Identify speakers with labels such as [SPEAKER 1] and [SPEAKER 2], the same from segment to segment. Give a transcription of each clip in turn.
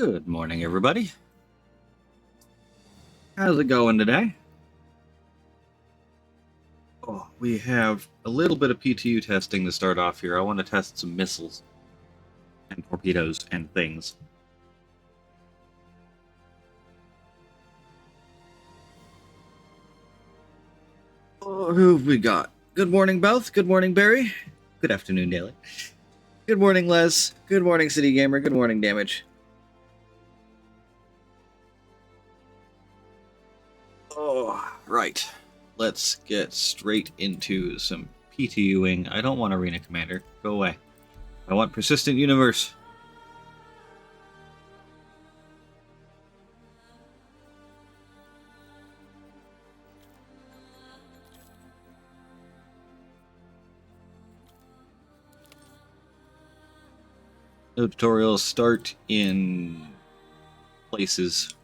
[SPEAKER 1] Good morning, everybody. How's it going today? Oh, we have a little bit of PTU testing to start off here. I want to test some missiles and torpedoes and things. Oh, who have we got? Good morning, Beth. Good morning, Barry. Good afternoon, Daily. Good morning, Les. Good morning, City Gamer. Good morning, Damage. Oh, right. Let's get straight into some PTUing. I don't want Arena Commander. Go away. I want Persistent Universe. No tutorials start in places.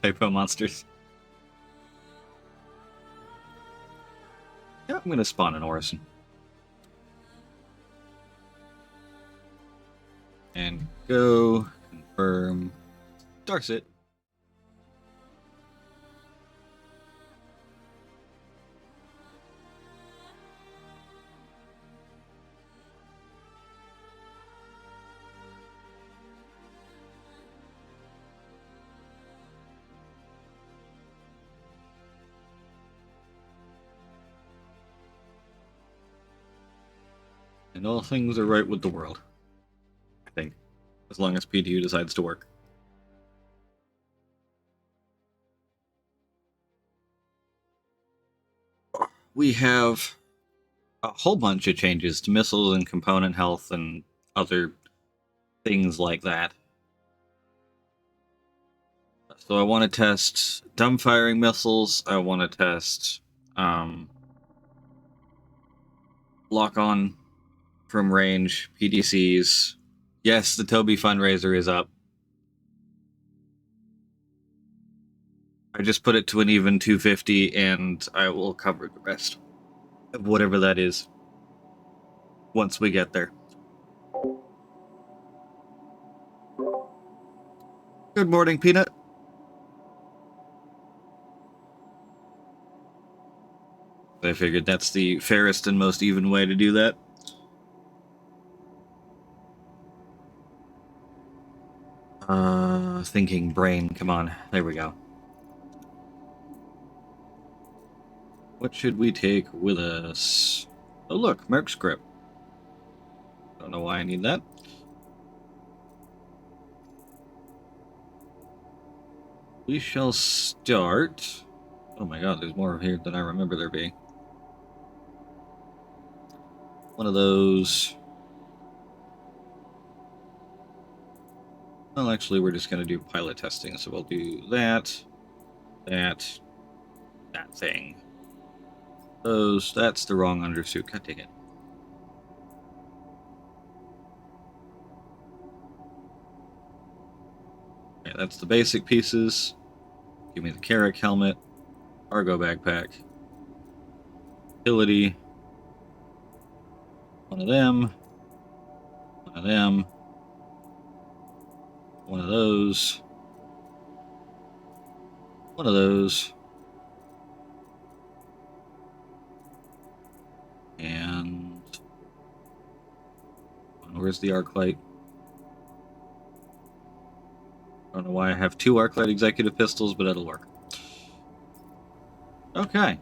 [SPEAKER 1] Typo monsters. Yeah, I'm gonna spawn an Orison. And go, confirm, Darsit. And all things are right with the world. I think. As long as PTU decides to work. We have a whole bunch of changes to missiles and component health and other things like that. So I want to test dumbfiring missiles. I want to test lock-on from range, PDCs. Yes, the Toby fundraiser is up. I just put it to an even 250, and I will cover the rest of whatever that is once we get there. Good morning, Peanut. I figured that's the fairest and most even way to do that. Thinking brain, come on. There we go. What should we take with us? Oh look, Merc script. Don't know why I need that. We shall start... Oh my god, there's more here than I remember there being. One of those... Well, actually, we're just going to do pilot testing, so we'll do that, that thing. Those, that's the wrong undersuit. God dang it. Okay, that's the basic pieces. Give me the Carrick helmet, cargo backpack, utility, one of them, one of them, one of those, one of those, and where's the arc light? I don't know why I have two arc light executive pistols, but it'll work. Okay.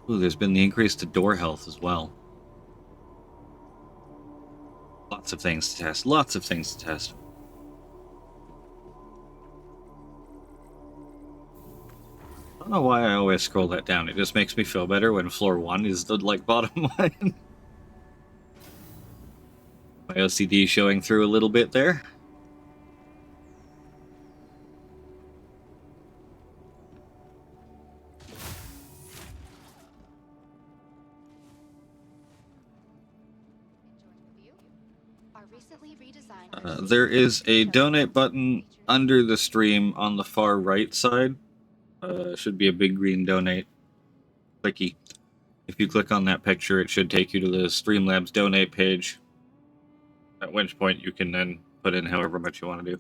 [SPEAKER 1] Ooh, there's been the increase to door health as well. Lots of things to test. Lots of things to test. I don't know why I always scroll that down. It just makes me feel better when floor 1 is the, like, bottom line. My OCD showing through a little bit there. There is a donate button under the stream on the far right side. Should be a big green donate. Clicky. If you click on that picture, it should take you to the Streamlabs donate page. At which point you can then put in however much you want to do.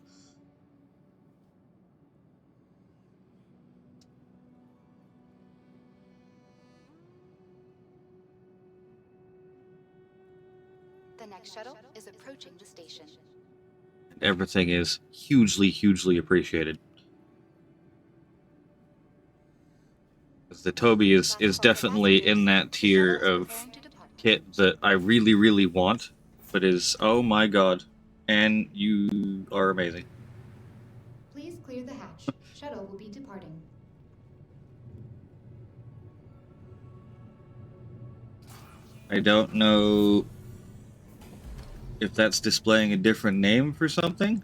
[SPEAKER 2] The next shuttle is approaching the station.
[SPEAKER 1] And everything is hugely, hugely appreciated. The Toby is definitely in that tier of kit that I really, really want, but is, oh my god, and you are amazing.
[SPEAKER 2] Please clear the hatch. Shuttle will be departing.
[SPEAKER 1] I don't know if that's displaying a different name for something.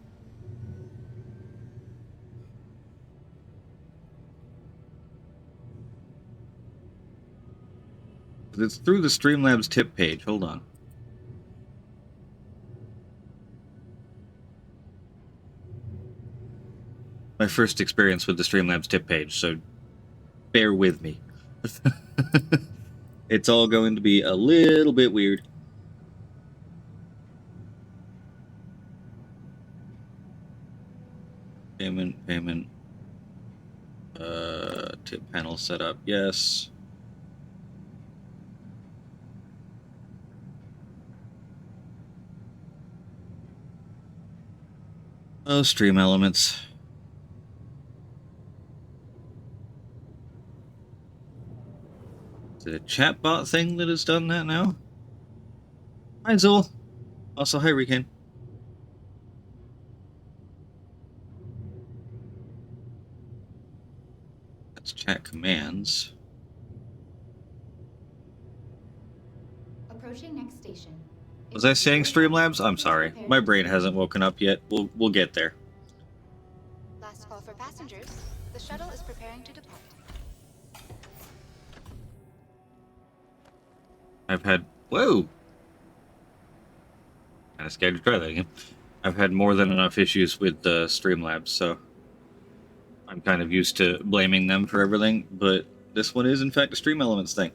[SPEAKER 1] It's through the Streamlabs tip page. Hold on. My first experience with the Streamlabs tip page, so bear with me. It's all going to be a little bit weird. Payment. Tip panel setup, yes. Oh, stream elements. Is it a chatbot thing that has done that now? Hi, Zul. Also, hi, Riken. That's chat commands.
[SPEAKER 2] Approaching next station.
[SPEAKER 1] Was I saying Streamlabs? I'm sorry. My brain hasn't woken up yet. We'll get there.
[SPEAKER 2] Last call for passengers. The shuttle is preparing to depart.
[SPEAKER 1] I've had... Whoa! Kind of scared to try that again. I've had more than enough issues with Streamlabs, so I'm kind of used to blaming them for everything, but this one is in fact a Stream Elements thing.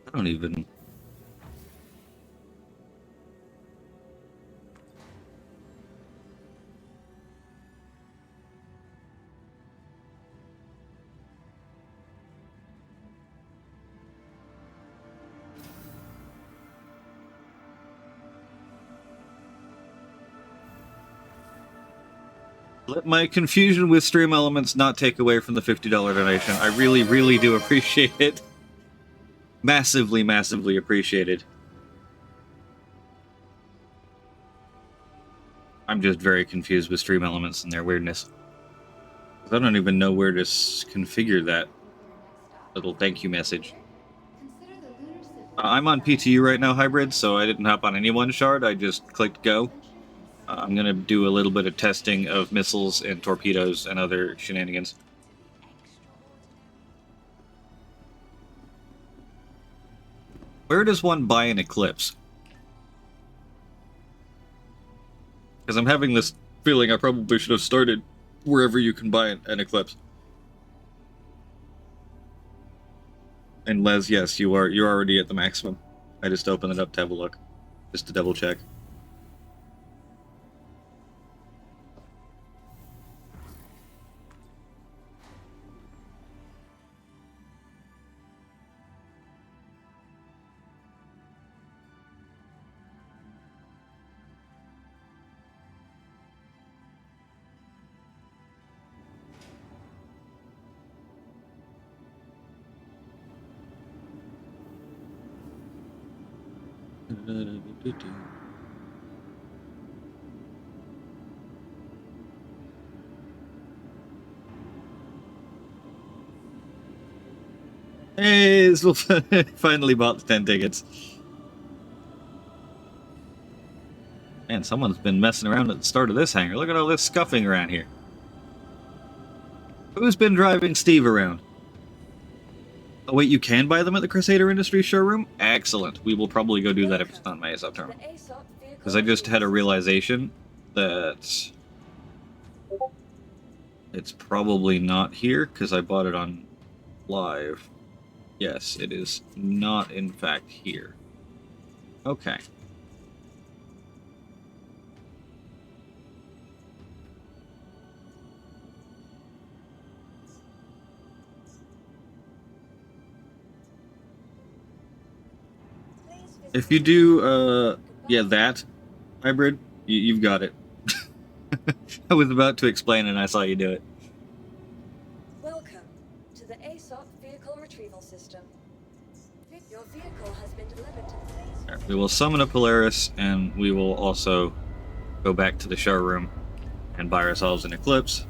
[SPEAKER 1] I don't even... Let my confusion with Stream Elements not take away from the $50 donation. I really, really do appreciate it. Massively, massively appreciated. I'm just very confused with Stream Elements and their weirdness. I don't even know where to configure that little thank you message. I'm on PTU right now, Hybrid, so I didn't hop on any one shard. I just clicked go. I'm going to do a little bit of testing of missiles and torpedoes and other shenanigans. Where does one buy an Eclipse? Because I'm having this feeling I probably should have started wherever you can buy an Eclipse. And Les, yes, you're already at the maximum. I just opened it up to have a look, just to double check. Hey, so finally bought the 10 tickets. Man, someone's been messing around at the start of this hangar. Look at all this scuffing around here. Who's been driving Steve around? Oh wait, you can buy them at the Crusader Industries showroom? Excellent. We will probably go do that if it's not my ASOP terminal. Because I just had a realization that it's probably not here, because I bought it on live. Yes, it is not in fact here. Okay. If you do, yeah, that hybrid, you've got it. I was about to explain and I saw you do it.
[SPEAKER 3] Welcome to the ASOP vehicle retrieval system. Your vehicle has been delivered to the base.
[SPEAKER 1] Right, we will summon a Polaris and we will also go back to the showroom and buy ourselves an Eclipse.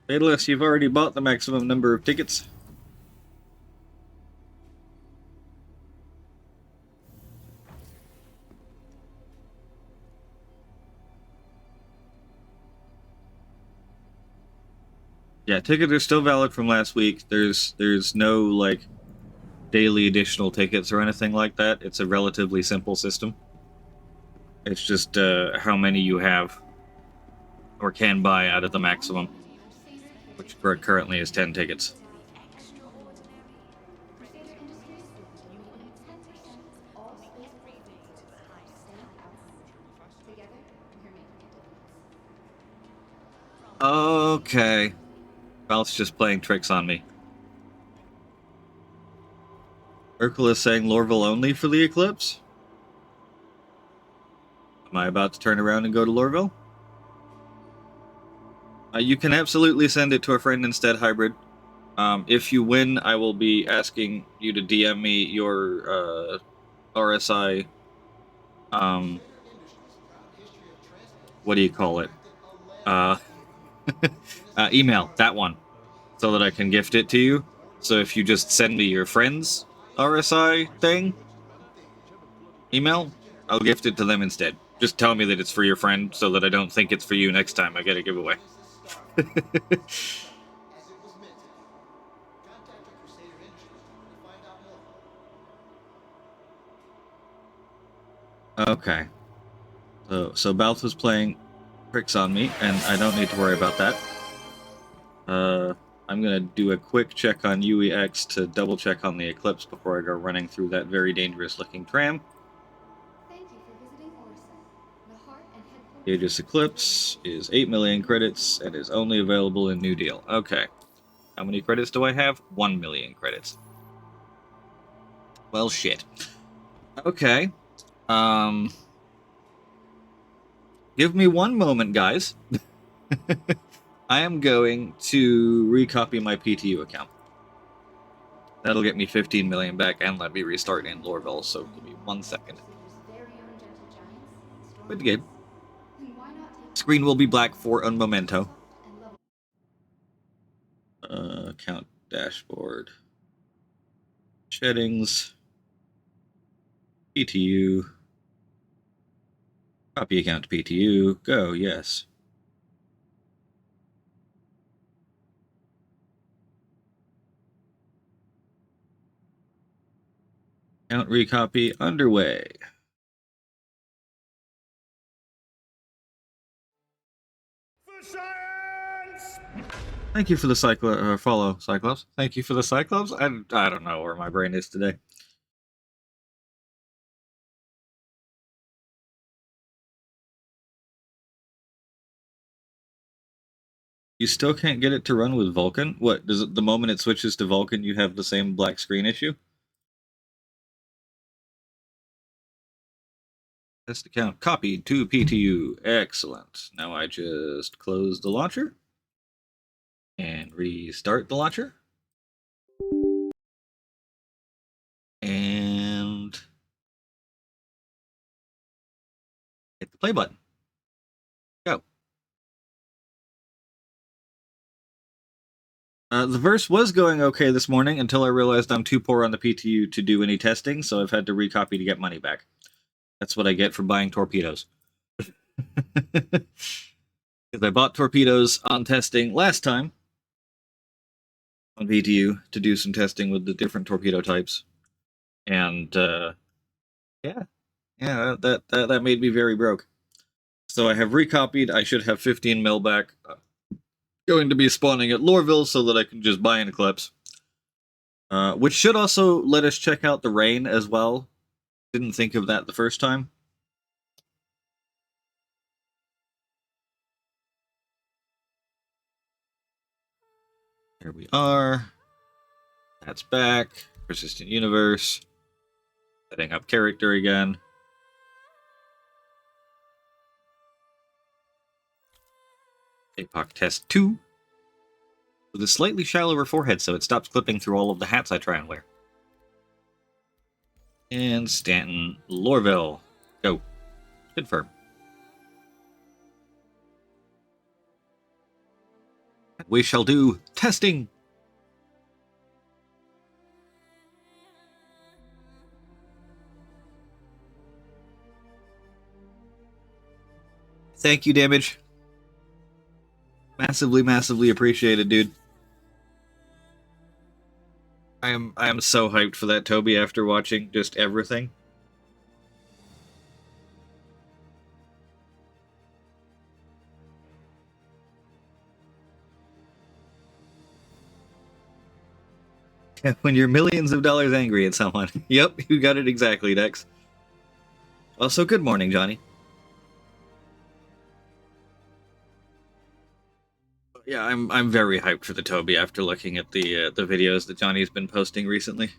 [SPEAKER 1] Fatalist, you've already bought the maximum number of tickets. Yeah, tickets are still valid from last week. There's no like daily additional tickets or anything like that. It's a relatively simple system. It's just how many you have or can buy out of the maximum, which currently is 10 tickets. Okay. Valve's just playing tricks on me. Urkel is saying Lorville only for the Eclipse? Am I about to turn around and go to Lorville? You can absolutely send it to a friend instead, Hybrid. If you win, I will be asking you to DM me your RSI. What do you call it? Email, that one, so that I can gift it to you. So if you just send me your friend's RSI thing, email, I'll gift it to them instead. Just tell me that it's for your friend so that I don't think it's for you next time I get a giveaway. Okay. So Balth was playing tricks on me, and I don't need to worry about that. I'm gonna do a quick check on UEX to double check on the Eclipse before I go running through that very dangerous looking tram. Aegis Eclipse is 8 million credits and is only available in New Deal. Okay. How many credits do I have? 1 million credits. Well, shit. Okay. Give me one moment, guys. I am going to recopy my PTU account. That'll get me 15 million back and let me restart in Lorville, so give me 1 second. Quit the game. Screen will be black for a momento. Account dashboard. Settings. PTU. Copy account to PTU. Go, yes. Account recopy underway. Thank you for the follow, Cyclops. Thank you for the Cyclops. I don't know where my brain is today. You still can't get it to run with Vulkan? What, does it, the moment it switches to Vulkan, you have the same black screen issue? Test account copied to PTU. Excellent. Now I just close the launcher and restart the launcher. And hit the play button. Go. The verse was going okay this morning until I realized I'm too poor on the PTU to do any testing, so I've had to recopy to get money back. That's what I get for buying torpedoes. Because I bought torpedoes on testing last time on PTU to do some testing with the different torpedo types. And, yeah, that made me very broke. So I have recopied. I should have 15 mil back. Going to be spawning at Lorville so that I can just buy an Eclipse. Which should also let us check out the rain as well. Didn't think of that the first time. Here we are. That's back. Persistent Universe. Setting up character again. APOC Test 2. With a slightly shallower forehead so it stops clipping through all of the hats I try and wear. And Stanton Lorville. Go. Confirm. We shall do testing. Thank you, Damage. Massively, massively appreciated, dude. I am so hyped for that Toby after watching just everything. When you're millions of dollars angry at someone. Yep, you got it exactly, Dex. Also, good morning, Johnny. Yeah, I'm very hyped for the Toby after looking at the videos that Johnny's been posting recently.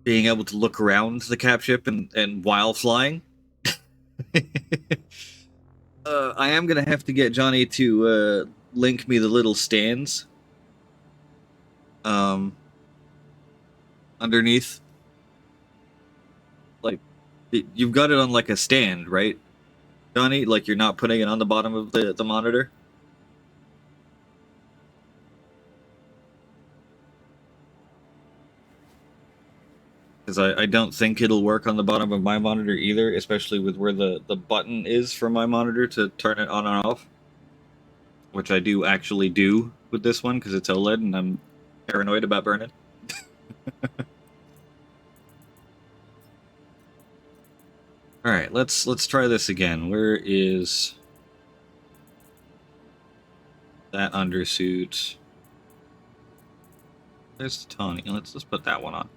[SPEAKER 1] Being able to look around the cap ship and while flying. I am gonna have to get Johnny to link me the little stands. Underneath. Like, you've got it on like a stand, right, Johnny? Like, you're not putting it on the bottom of the monitor? Because I don't think it'll work on the bottom of my monitor either, especially with where the button is for my monitor to turn it on and off. Which I do actually do with this one, because it's OLED and I'm paranoid about burning. Alright, let's try this again. Where is that undersuit? There's the Tony. Let's put that one on.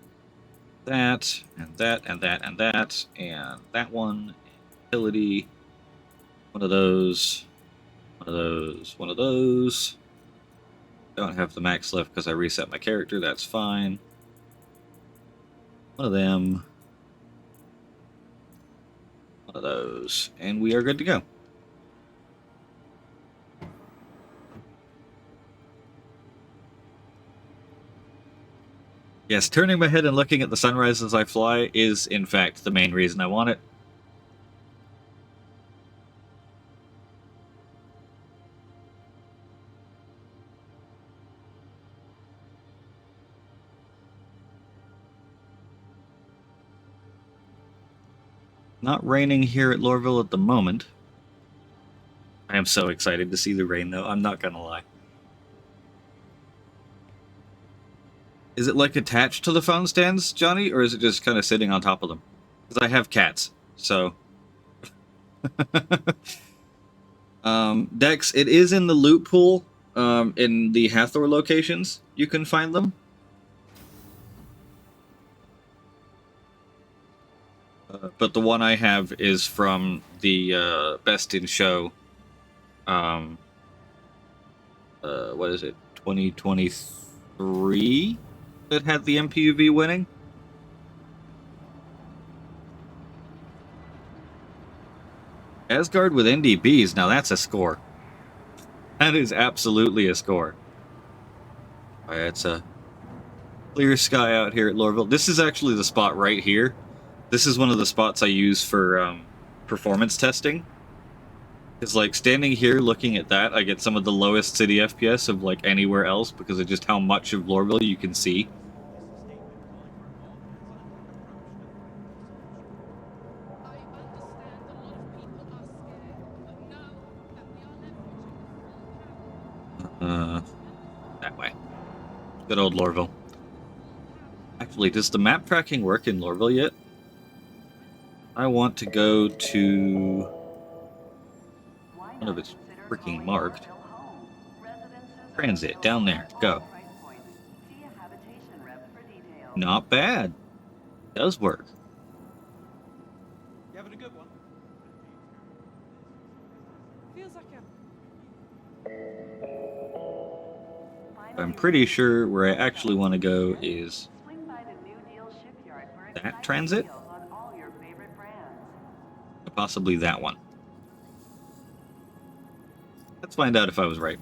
[SPEAKER 1] That, and that, and that, and that, and that one. Utility. One of those. One of those. One of those. Don't have the max left because I reset my character. That's fine. One of them. One of those. And we are good to go. Yes, turning my head and looking at the sunrise as I fly is, in fact, the main reason I want it. Not raining here at Lorville at the moment. I am so excited to see the rain, though. I'm not gonna lie. Is it, like, attached to the phone stands, Johnny? Or is it just kind of sitting on top of them? Because I have cats, so... Dex, it is in the loot pool, in the Hathor locations. You can find them. But the one I have is from the Best in Show. What is it? 2023 that had the MPUV winning. Asgard with NDBs. Now that's a score. That is absolutely a score. Alright, it's a clear sky out here at Lorville. This is actually the spot right here. This is one of the spots I use for performance testing. Because, like, standing here looking at that, I get some of the lowest city FPS of, like, anywhere else because of just how much of Lorville you can see. That way. Good old Lorville. Actually, does the map tracking work in Lorville yet? I want to go to one of its freaking marked. Transit, down there. Go. Not bad. Does work.
[SPEAKER 4] You having a good one? Feels like
[SPEAKER 1] I'm pretty sure where I actually want to go is that transit? Possibly that one. Let's find out if I was right.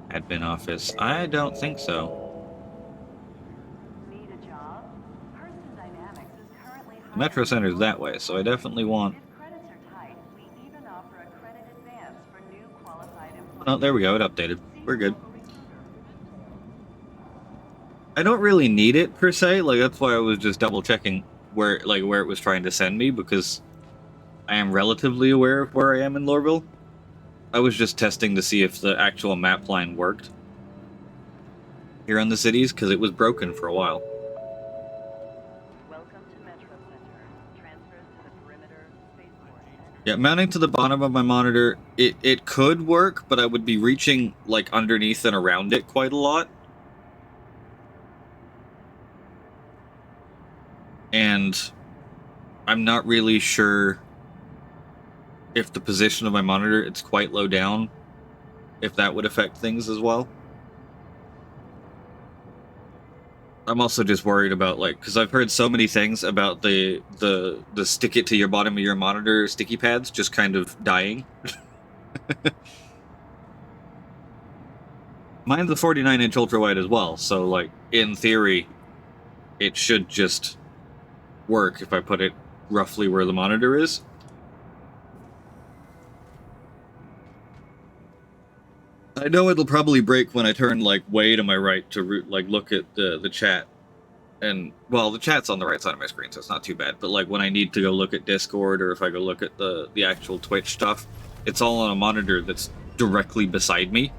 [SPEAKER 1] Admin office. I don't think so. The Metro Center's that way, so I definitely want... Oh, there we go. It updated. We're good. I don't really need it, per se. Like, that's why I was just double-checking where it was trying to send me, because I am relatively aware of where I am in Lorville. I was just testing to see if the actual map line worked here on the cities, because it was broken for a while. Yeah, mounting to the bottom of my monitor, it could work, but I would be reaching, like, underneath and around it quite a lot. And I'm not really sure if the position of my monitor, it's quite low down, if that would affect things as well. I'm also just worried about, like, because I've heard so many things about the stick it to your bottom of your monitor sticky pads just kind of dying. Mine's a 49-inch ultra-wide as well, so, like, in theory, it should just work if I put it roughly where the monitor is. I know it'll probably break when I turn, like, way to my right to look at the chat. And, well, the chat's on the right side of my screen, so it's not too bad. But, like, when I need to go look at Discord, or if I go look at the actual Twitch stuff, it's all on a monitor that's directly beside me.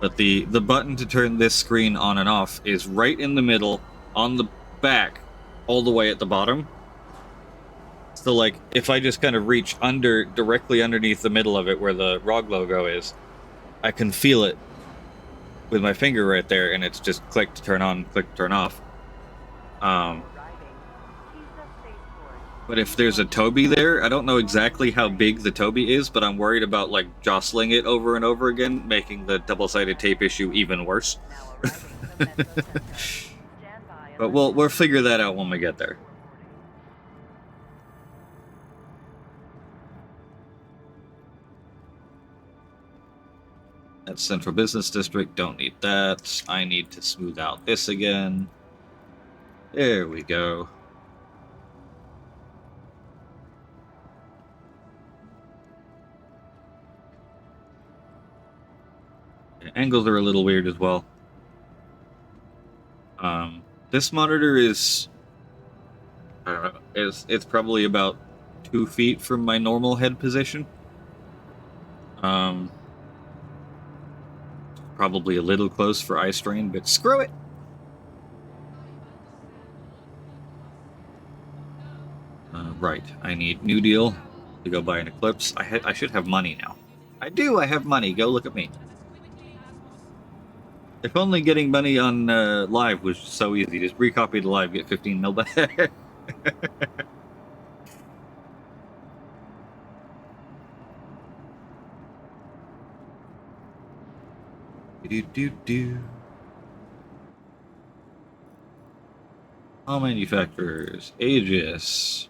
[SPEAKER 1] But the button to turn this screen on and off is right in the middle, on the back, all the way at the bottom. So, like, if I just kind of reach directly underneath the middle of it where the ROG logo is, I can feel it with my finger right there, and it's just click to turn on, click to turn off. But if there's a Toby there, I don't know exactly how big the Toby is, but I'm worried about, like, jostling it over and over again, making the double-sided tape issue even worse. But we'll figure that out when we get there. That's Central Business District, don't need that. I need to smooth out this again. There we go. The angles are a little weird as well. This monitor is... I don't know, it's probably about 2 feet from my normal head position. Probably a little close for eye strain, but screw it! Right, I need New Deal to go buy an Eclipse. I should have money now. I do, I have money, go look at me. If only getting money on live was so easy. Just recopy the live, get 15 mil back. Do. All manufacturers. Aegis.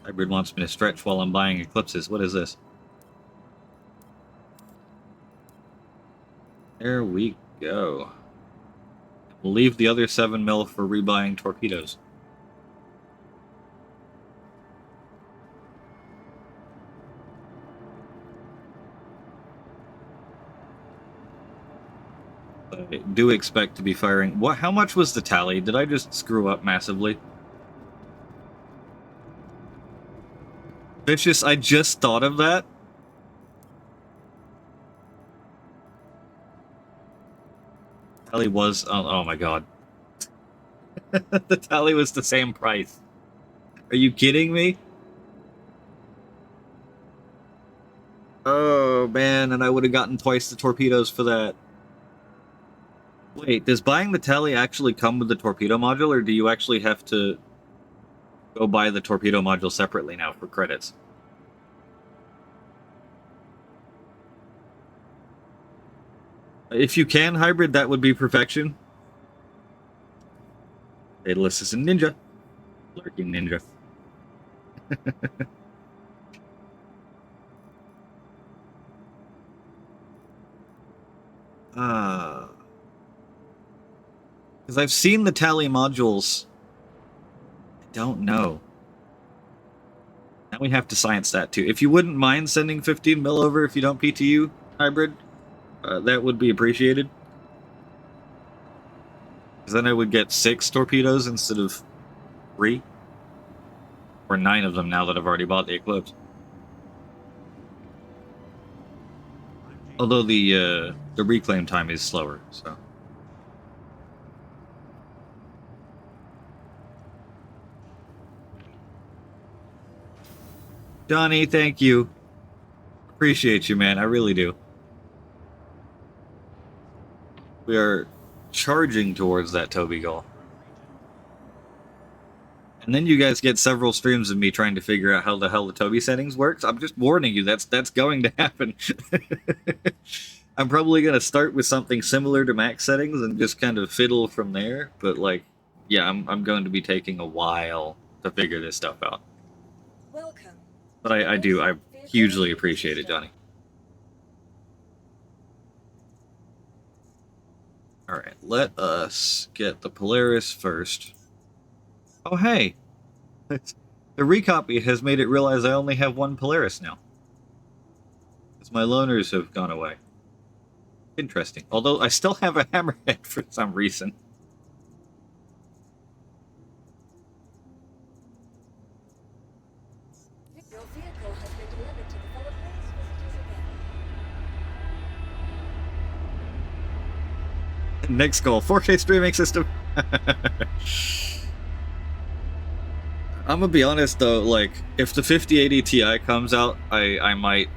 [SPEAKER 1] Hybrid wants me to stretch while I'm buying Eclipses. What is this? There we go. We'll leave the other 7 mil for rebuying torpedoes. I do expect to be firing. What? How much was the tally? Did I just screw up massively? Vicious, I just thought of that. Tally was... oh my god. The tally was the same price. Are you kidding me? Oh man, and I would have gotten twice the torpedoes for that. Wait, does buying the tally actually come with the torpedo module, or do you actually have to go buy the torpedo module separately now for credits? If you can hybrid, that would be perfection. Daedalus is a ninja. Lurking ninja. Because I've seen the tally modules. I don't know. Now we have to science that too. If you wouldn't mind sending 15 mil over if you don't PTU hybrid, that would be appreciated. Because then I would get 6 torpedoes instead of 3. Or 9 of them now that I've already bought the Eclipse. Although the reclaim time is slower, so. Johnny, thank you. Appreciate you, man. I really do. We are charging towards that Toby goal. And then you guys get several streams of me trying to figure out how the hell the Toby settings works. I'm just warning you, that's going to happen. I'm probably going to start with something similar to max settings and just kind of fiddle from there. But, like, yeah, I'm going to be taking a while to figure this stuff out.
[SPEAKER 3] Welcome.
[SPEAKER 1] But I do. I hugely appreciate it, Johnny. Alright, let us get the Polaris first. Oh, hey! The recopy has made it realize I only have 1 Polaris now. Because my loaners have gone away. Interesting. Although I still have a Hammerhead for some reason.
[SPEAKER 3] Your vehicle has been delivered to the Philippines. Visitors again.
[SPEAKER 1] Next goal, 4K streaming system. I'm gonna be honest though, like, if the 5080 Ti comes out, I might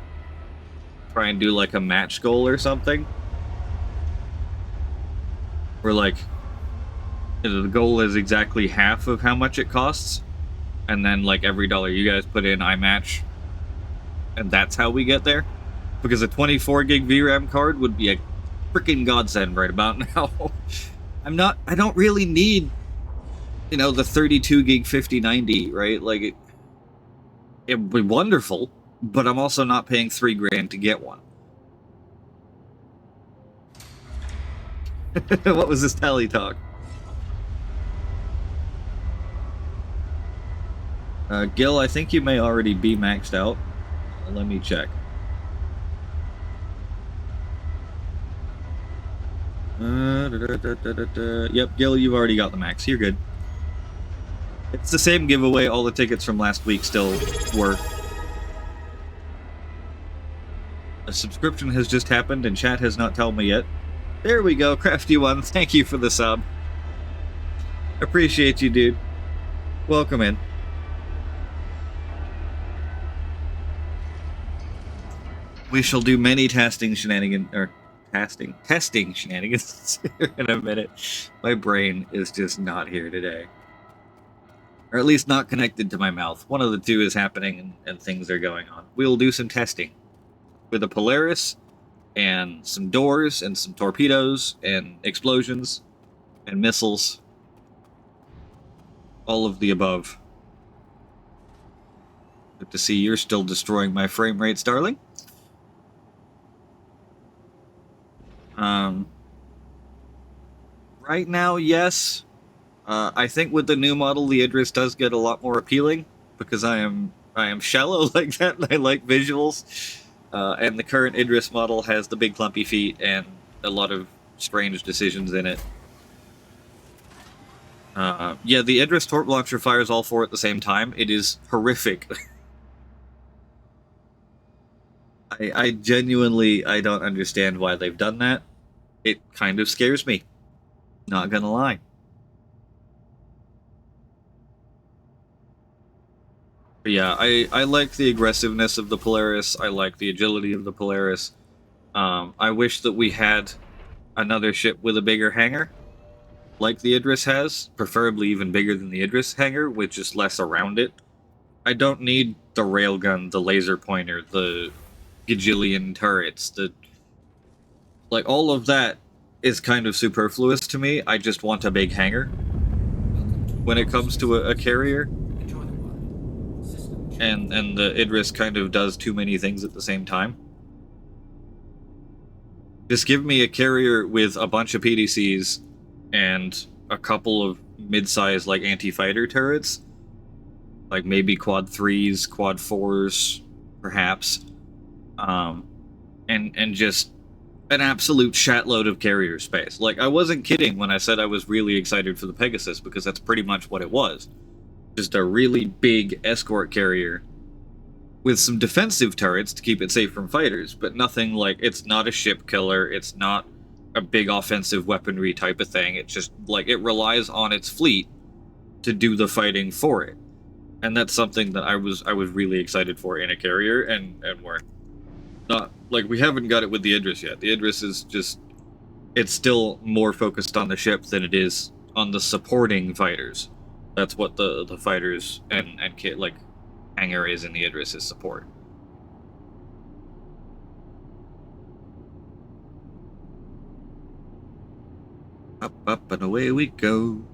[SPEAKER 1] try and do like a match goal or something. Where like, the goal is exactly half of how much it costs, and then like every dollar you guys put in, I match. And that's how we get there. Because a 24 gig VRAM card would be a freaking godsend right about now. I don't really need, you know, the 32 gig 5090, right? Like, it'd be wonderful, but I'm also not paying $3,000 to get one. What was this tally talk? Gil, I think you may already be maxed out. Let me check. Yep, Gil, you've already got the max. You're good. It's the same giveaway. All the tickets from last week still work. A subscription has just happened and chat has not told me yet. There we go, Crafty One. Thank you for the sub. Appreciate you, dude. Welcome in. We shall do many testing shenanigans, or testing shenanigans in a minute. My brain is just not here today. Or at least not connected to my mouth. One of the two is happening and things are going on. We'll do some testing with a Polaris and some doors and some torpedoes and explosions and missiles. All of the above. Good to see you're still destroying my frame rates, darling. Right now, yes. I think with the new model, the Idris does get a lot more appealing because I am shallow like that and I like visuals. And the current Idris model has the big clumpy feet and a lot of strange decisions in it. Yeah, the Idris torp launcher fires all four at the same time. It is horrific. I genuinely, I don't understand why they've done that. It kind of scares me. Not gonna lie. But yeah, I like the aggressiveness of the Polaris. I like the agility of the Polaris. I wish that we had another ship with a bigger hangar, like the Idris has, preferably even bigger than the Idris hangar, with just less around it. I don't need the railgun, the laser pointer, the gajillion turrets, like all of that is kind of superfluous to me. I just want a big hangar when it comes to a carrier. And the Idris kind of does too many things at the same time. Just give me a carrier with a bunch of PDCs and a couple of mid-sized like anti-fighter turrets, like maybe quad 3s, quad 4s, perhaps, and just an absolute shatload of carrier space. Like, I wasn't kidding when I said I was really excited for the Pegasus, because that's pretty much what it was. Just a really big escort carrier with some defensive turrets to keep it safe from fighters, but nothing like, it's not a ship killer, it's not a big offensive weaponry type of thing. It's just like, it relies on its fleet to do the fighting for it. And that's something that I was really excited for in a carrier, and we're not, like, we haven't got it with the Idris yet. The Idris is just, it's still more focused on the ship than it is on the supporting fighters. That's what the fighters and like hangar is in the Idris, is support. Up and away we go.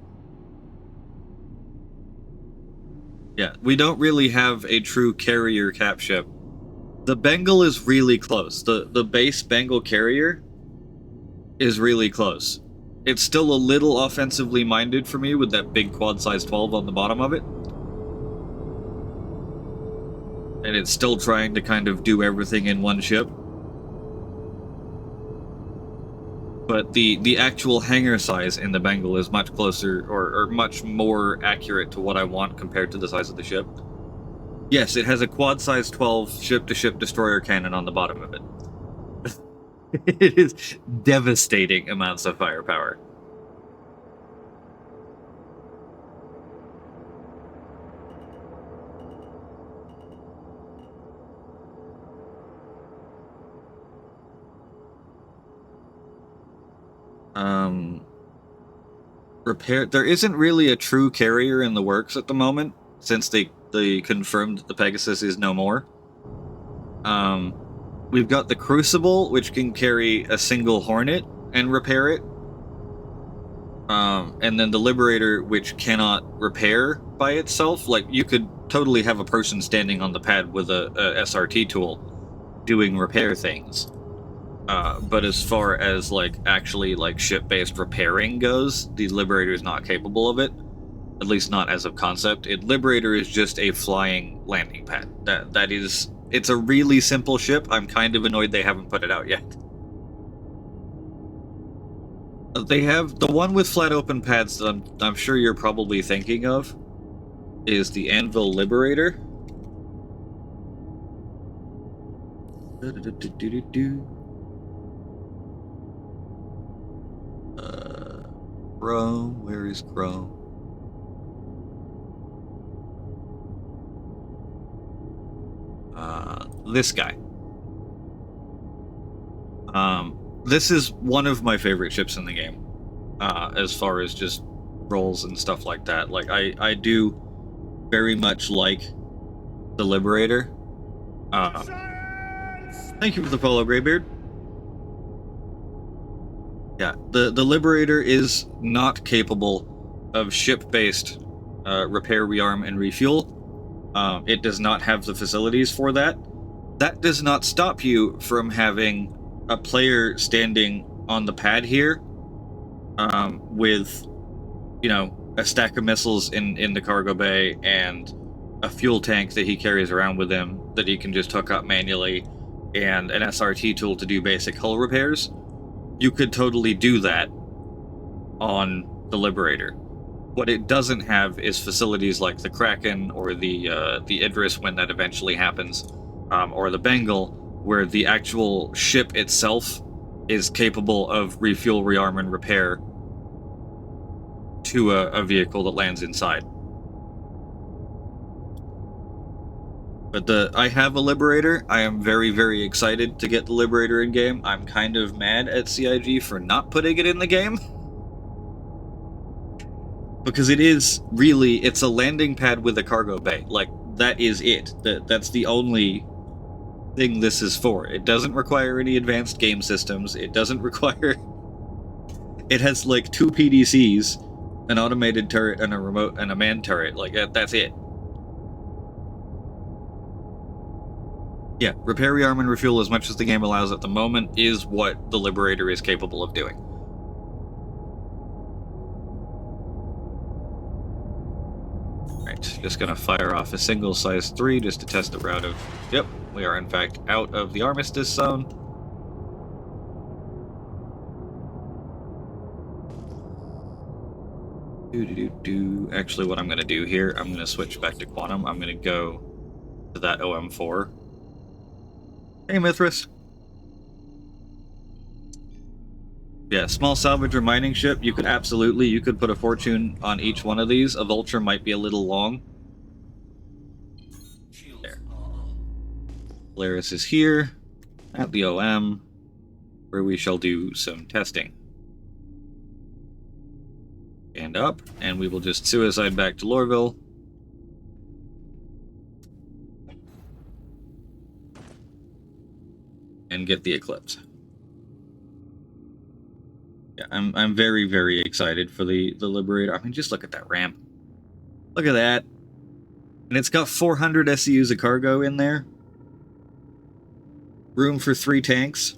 [SPEAKER 1] Yeah, we don't really have a true carrier cap ship. The Bengal is really close. The base Bengal carrier is really close. It's still a little offensively minded for me with that big quad size 12 on the bottom of it. And it's still trying to kind of do everything in one ship. But the actual hangar size in the Bengal is much closer, or much more accurate to what I want compared to the size of the ship. Yes, it has a quad size 12 ship-to-ship destroyer cannon on the bottom of it. It is devastating amounts of firepower. There isn't really a true carrier in the works at the moment, since they confirmed that the Pegasus is no more. We've got the Crucible, which can carry a single Hornet and repair it. And then the Liberator, which cannot repair by itself. Like, you could totally have a person standing on the pad with a SRT tool doing repair things. But as far as, like, actually, like, ship-based repairing goes, the Liberator is not capable of it. At least not as of concept. Liberator is just a flying landing pad. That is... It's a really simple ship. I'm kind of annoyed they haven't put it out yet. They have... The one with flat open pads that I'm sure you're probably thinking of is the Anvil Liberator. Chrome, where is Chrome? This guy. This is one of my favorite ships in the game, as far as just roles and stuff like that. Like, I do very much like the Liberator. Thank you for the follow, Greybeard. Yeah, the Liberator is not capable of ship-based repair, rearm, and refuel. It does not have the facilities for that. That does not stop you from having a player standing on the pad here, with, you know, a stack of missiles in the cargo bay and a fuel tank that he carries around with him that he can just hook up manually, and an SRT tool to do basic hull repairs, you could totally do that on the Liberator. What it doesn't have is facilities like the Kraken or the Idris when that eventually happens, or the Bengal, where the actual ship itself is capable of refuel, rearm, and repair to a vehicle that lands inside. But I have a Liberator. I am very, very excited to get the Liberator in game. I'm kind of mad at CIG for not putting it in the game. Because it is really, it's a landing pad with a cargo bay. Like, that is it. That's the only thing this is for. It doesn't require any advanced game systems. It doesn't require... It has, like, 2 PDCs, an automated turret, and a remote, and a manned turret. Like, that's it. Yeah, repair, rearm, and refuel as much as the game allows at the moment is what the Liberator is capable of doing. Right, just gonna fire off a single size 3 just to test the route of... Yep, we are in fact out of the Armistice Zone. Actually, what I'm gonna do here, I'm gonna switch back to Quantum. I'm gonna go to that OM4. Hey, Mithras. Yeah, small salvage or mining ship, you could absolutely, you could put a fortune on each one of these. A vulture might be a little long. There. Polaris is here, at the OM, where we shall do some testing. And up, and we will just suicide back to Lorville. And get the Eclipse. Yeah, I'm very, very excited for the Liberator. I mean, just look at that ramp. Look at that. And it's got 400 SCUs of cargo in there. Room for 3 tanks.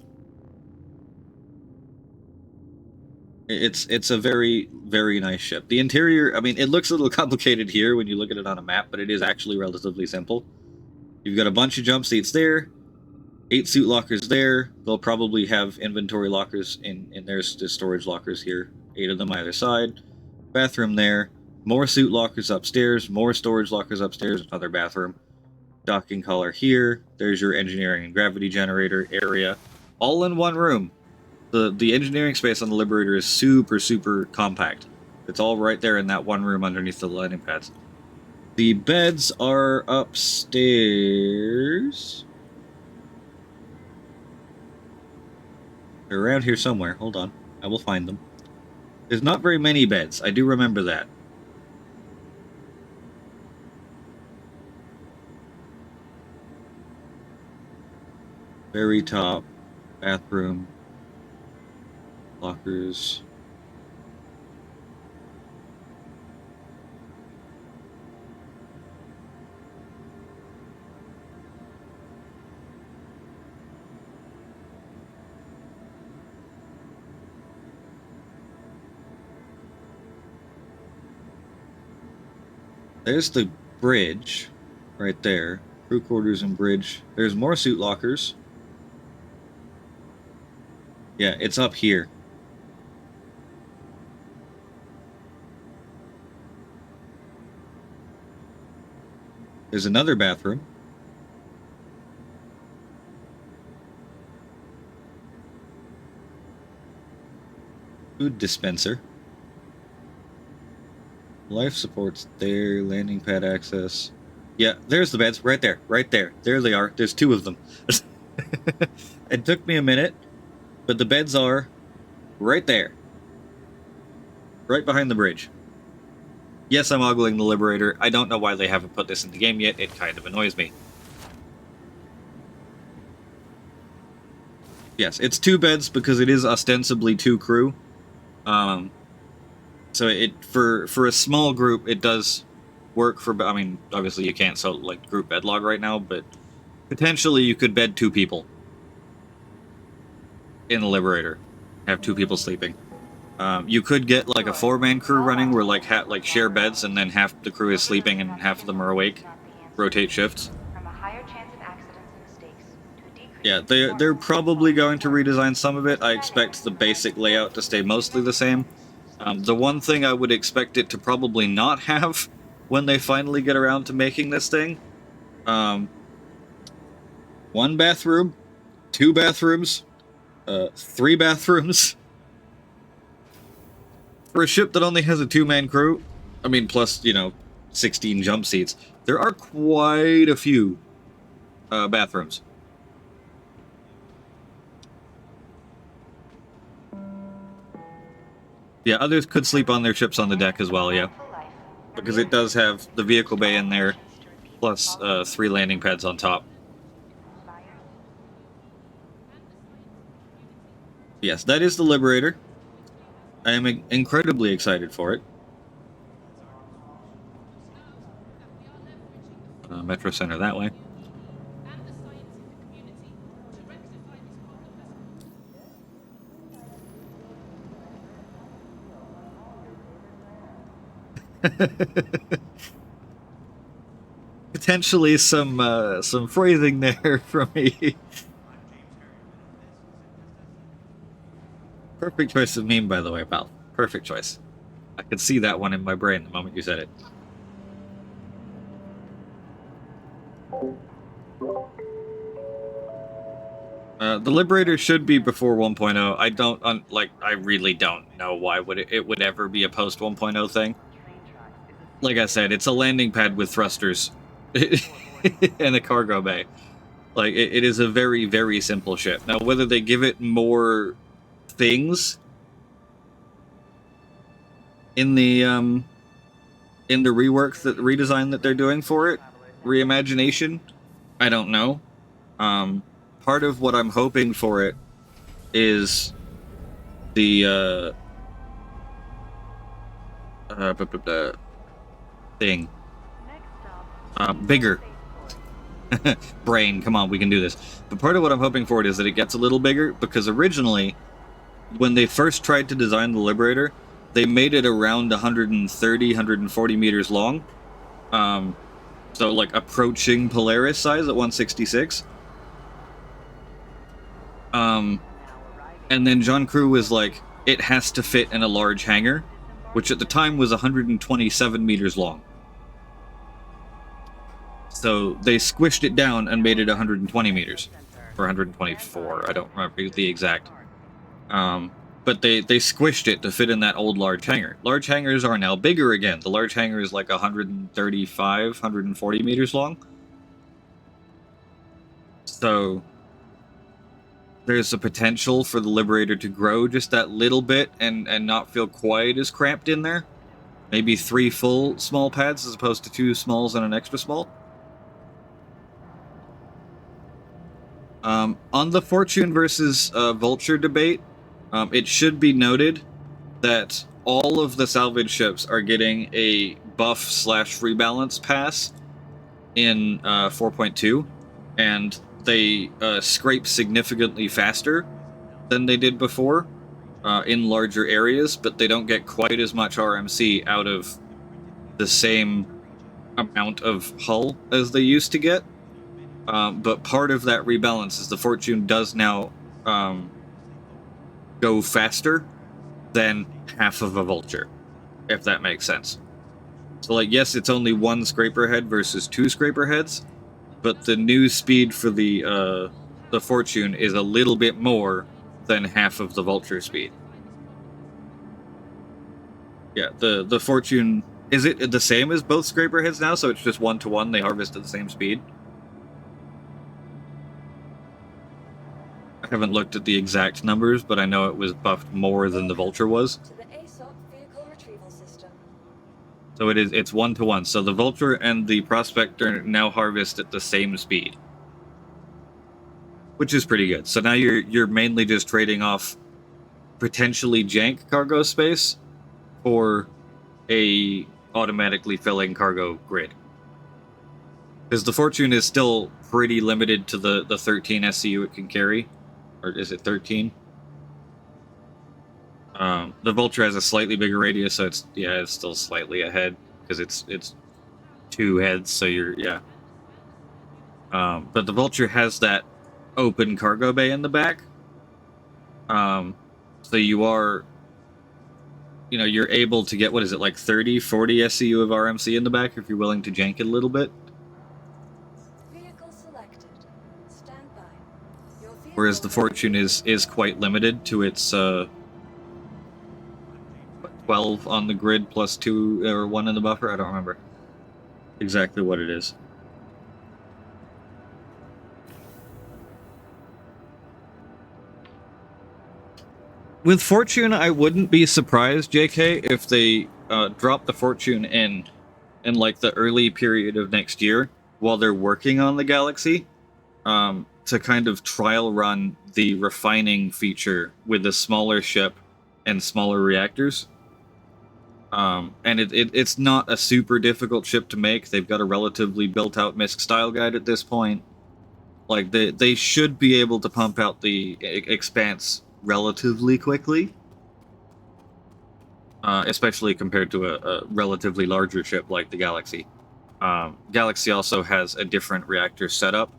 [SPEAKER 1] It's a very, very nice ship. The interior, I mean, it looks a little complicated here when you look at it on a map, but it is actually relatively simple. You've got a bunch of jump seats there. 8 suit lockers there. They'll probably have inventory lockers in there's storage lockers here. 8 of them either side. Bathroom there. More suit lockers upstairs. More storage lockers upstairs. Another bathroom. Docking collar here. There's your engineering and gravity generator area. All in one room. The engineering space on the Liberator is super, super compact. It's all right there in that one room underneath the landing pads. The beds are upstairs. They're around here somewhere. Hold on. I will find them. There's not very many beds. I do remember that. Very top. Bathroom. Lockers. There's the bridge, right there. Crew quarters and bridge. There's more suit lockers. Yeah, it's up here. There's another bathroom. Food dispenser. Life support's there, landing pad access. Yeah, there's the beds, right there, right there. There they are, there's 2 of them. It took me a minute, but the beds are right there. Right behind the bridge. Yes, I'm ogling the Liberator. I don't know why they haven't put this in the game yet, it kind of annoys me. Yes, it's 2 beds because it is ostensibly 2 crew. So it for a small group, it does work for. I mean, obviously you can't like group bed log right now, but potentially you could bed 2 people in the Liberator. have 2 people sleeping. You could get like a 4-man crew running where like share beds and then half the crew is sleeping and half of them are awake. Rotate shifts. Yeah, they're probably going to redesign some of it. I expect the basic layout to stay mostly the same. The one thing I would expect it to probably not have when they finally get around to making this thing, 1 bathroom, 2 bathrooms, 3 bathrooms. For a ship that only has a 2-man crew, I mean, plus, 16 jump seats, there are quite a few bathrooms. Yeah, others could sleep on their ships on the deck as well, yeah. Because it does have the vehicle bay in there, plus 3 landing pads on top. Yes, that is the Liberator. I am incredibly excited for it. Metro Center that way. Potentially some phrasing there from me. Perfect choice of meme, by the way, pal. Perfect choice. I could see that one in my brain the moment you said it. The Liberator should be before 1.0. I really don't know why it would ever be a post 1.0 thing. Like I said, it's a landing pad with thrusters and a cargo bay. Like, it is a very, very simple ship. Now, whether they give it more things in the redesign that they're doing for it, reimagination, I don't know. Part of what I'm hoping for it is the thing. Bigger. Brain, come on, we can do this. But part of what I'm hoping for it is that it gets a little bigger, because originally, when they first tried to design the Liberator, they made it around 130, 140 meters long. So, like, approaching Polaris size at 166. And then John Crew was like, it has to fit in a large hangar, which at the time was 127 meters long. So they squished it down and made it 120 meters. Or 124, I don't remember the exact. But they squished it to fit in that old large hangar. Large hangars are now bigger again. The large hangar is like 135, 140 meters long. So there's a potential for the Liberator to grow just that little bit and not feel quite as cramped in there. Maybe 3 full small pads as opposed to 2 smalls and an extra small. On the Fortune versus Vulture debate, it should be noted that all of the salvage ships are getting a buff/rebalance pass in 4.2, and they scrape significantly faster than they did before in larger areas, but they don't get quite as much RMC out of the same amount of hull as they used to get. But part of that rebalance is the Fortune does now go faster than half of a Vulture, if that makes sense. So, like, yes, it's only 1 scraper head versus 2 scraper heads, but the new speed for the Fortune is a little bit more than half of the Vulture speed. Yeah, the Fortune, is it the same as both scraper heads now? So it's just 1-to-1, they harvest at the same speed? I haven't looked at the exact numbers, but I know it was buffed more than the Vulture was. So it's 1-to-1. So the Vulture and the Prospector now harvest at the same speed, which is pretty good. So now you're mainly just trading off potentially jank cargo space for a automatically filling cargo grid. Because the Fortune is still pretty limited to the 13 SCU it can carry. Or is it 13? The Vulture has a slightly bigger radius, so it's still slightly ahead because it's 2 heads, so you're. But the Vulture has that open cargo bay in the back. So you're able to get, what is it, like 30, 40 SCU of RMC in the back if you're willing to jank it a little bit.
[SPEAKER 3] Vehicle selected. Stand by. Your vehicle
[SPEAKER 1] Whereas the Fortune is quite limited to its 12 on the grid plus 2 or 1 in the buffer. I don't remember exactly what it is. With Fortune, I wouldn't be surprised, JK, if they drop the Fortune in like the early period of next year while they're working on the Galaxy, to kind of trial run the refining feature with a smaller ship and smaller reactors. And it's not a super difficult ship to make. They've got a relatively built-out MISC style guide at this point. Like, they should be able to pump out the Expanse relatively quickly. Especially compared to a relatively larger ship like the Galaxy. Galaxy also has a different reactor setup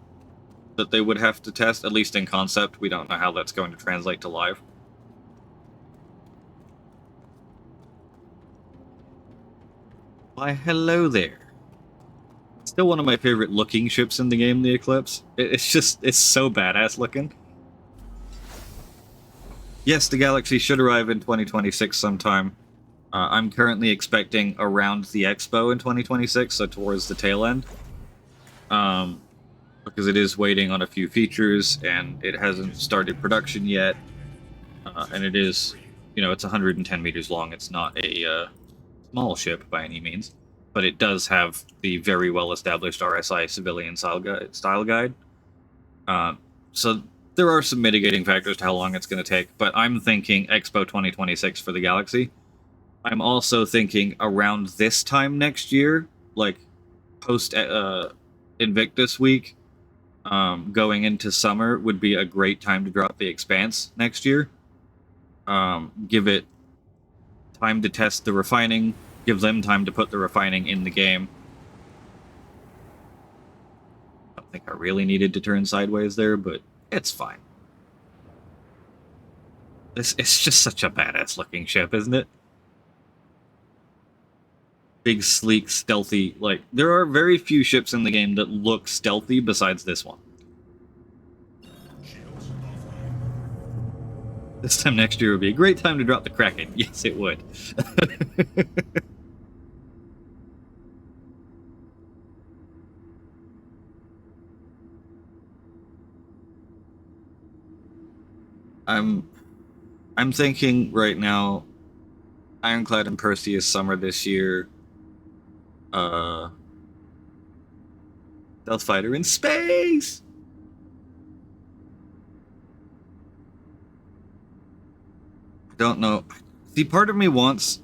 [SPEAKER 1] that they would have to test, at least in concept. We don't know how that's going to translate to live. Why, hello there. Still one of my favorite looking ships in the game, the Eclipse. It's so badass looking. Yes, the Galaxy should arrive in 2026 sometime. I'm currently expecting around the Expo in 2026, so towards the tail end. Because it is waiting on a few features, and it hasn't started production yet. And it is, it's 110 meters long. It's not a small ship by any means, but it does have the very well-established RSI civilian style guide. So there are some mitigating factors to how long it's going to take, but I'm thinking Expo 2026 for the Galaxy. I'm also thinking around this time next year, like post Invictus week, going into summer would be a great time to drop the Expanse next year. Give it time to test the refining, give them time to put the refining in the game. I don't think I really needed to turn sideways there, but it's fine. It's just such a badass looking ship, isn't it? Big, sleek, stealthy. Like, there are very few ships in the game that look stealthy besides this one. This time next year would be a great time to drop the Kraken. Yes, it would. I'm thinking right now, Ironclad and Perseus summer this year. Stealth fighter in space. I don't know. See, part of me wants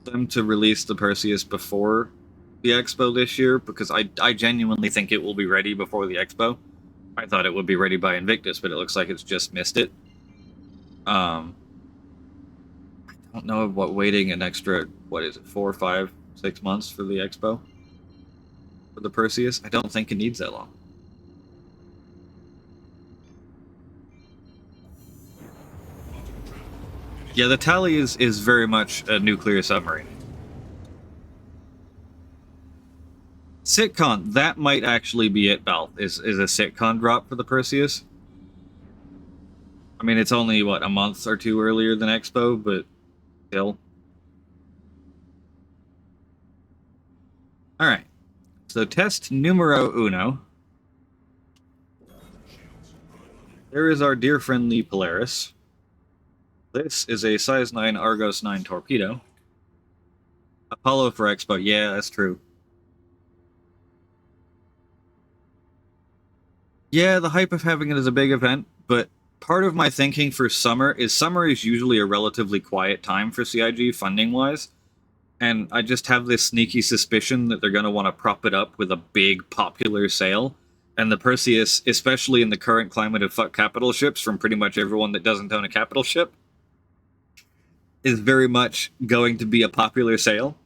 [SPEAKER 1] them to release the Perseus before the Expo this year, because I genuinely think it will be ready before the Expo. I thought it would be ready by Invictus, but it looks like it's just missed it. I don't know what waiting an extra, 4, 5, 6 months for the Expo? For the Perseus? I don't think it needs that long. Yeah, the Tally is very much a nuclear submarine. Sitcon, that might actually be it, Val, is a Sitcon drop for the Perseus. I mean, it's only, a month or two earlier than Expo, but still. Alright, so test numero uno. There is our dear friendly Polaris. This is a size 9 Argos 9 Torpedo. Apollo for Expo, yeah, that's true. Yeah, the hype of having it as a big event, but part of my thinking for summer is usually a relatively quiet time for CIG funding-wise, and I just have this sneaky suspicion that they're going to want to prop it up with a big popular sale, and the Perseus, especially in the current climate of fuck capital ships from pretty much everyone that doesn't own a capital ship, is very much going to be a popular sale.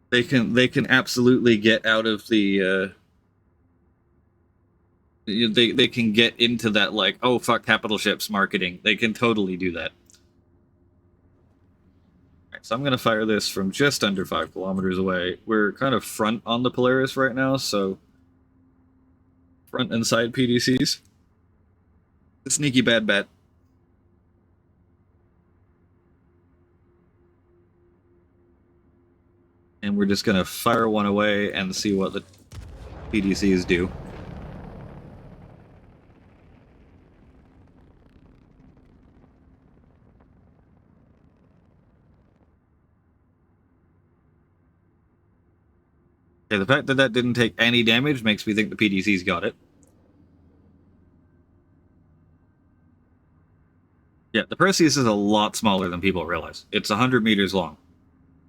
[SPEAKER 1] They can absolutely get out of the they can get into that, like, oh fuck capital ships marketing. They can totally do that. Alright, so I'm gonna fire this from just under 5 kilometers away. We're kind of front on the Polaris right now, so front and side PDCs. The sneaky bad bet. And we're just gonna fire one away and see what the PDCs do. Okay, the fact that that didn't take any damage makes me think the PDCs got it. Yeah, the Perseus is a lot smaller than people realize. It's 100 meters long.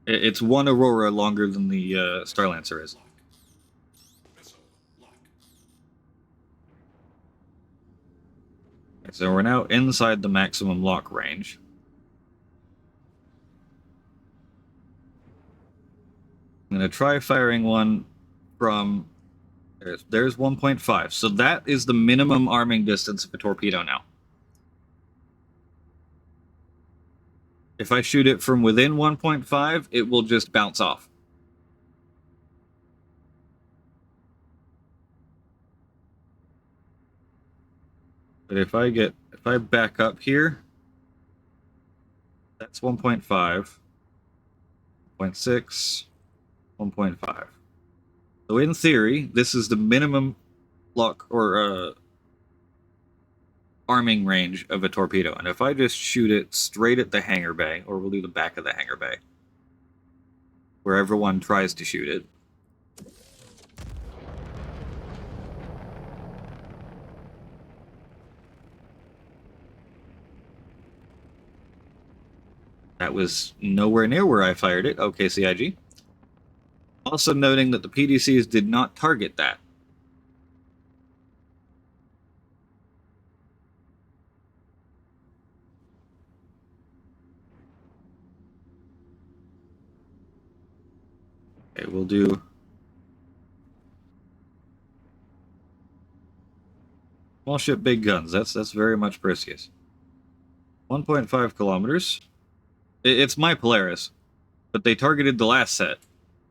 [SPEAKER 1] It's one Aurora longer than the Starlancer is. Okay, so we're now inside the maximum lock range. I'm going to try firing one from... There's 1.5. So that is the minimum arming distance of a torpedo now. If I shoot it from within 1.5, it will just bounce off. But if I back up here, that's 1.5, 1.6, 1.5. So in theory, this is the minimum lock or arming range of a torpedo. And if I just shoot it straight at the hangar bay, or we'll do the back of the hangar bay, where everyone tries to shoot it. That was nowhere near where I fired it. Okay, CIG. Also noting that the PDCs did not target that. Okay, we'll do... Small ship, big guns. That's very much Perseus. 1.5 kilometers. It's my Polaris, but they targeted the last set.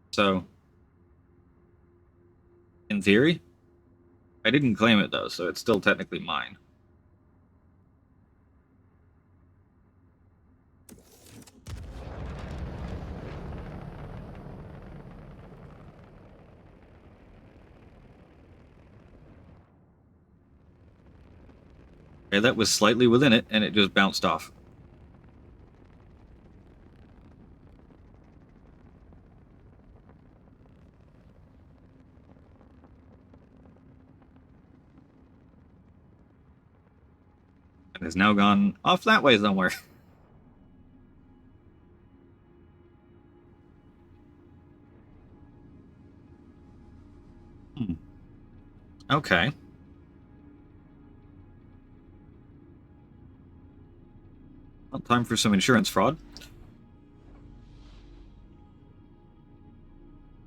[SPEAKER 1] So, in theory, I didn't claim it though, so it's still technically mine. Okay, that was slightly within it, and it just bounced off. And has now gone off that way somewhere. Okay. Well, time for some insurance fraud.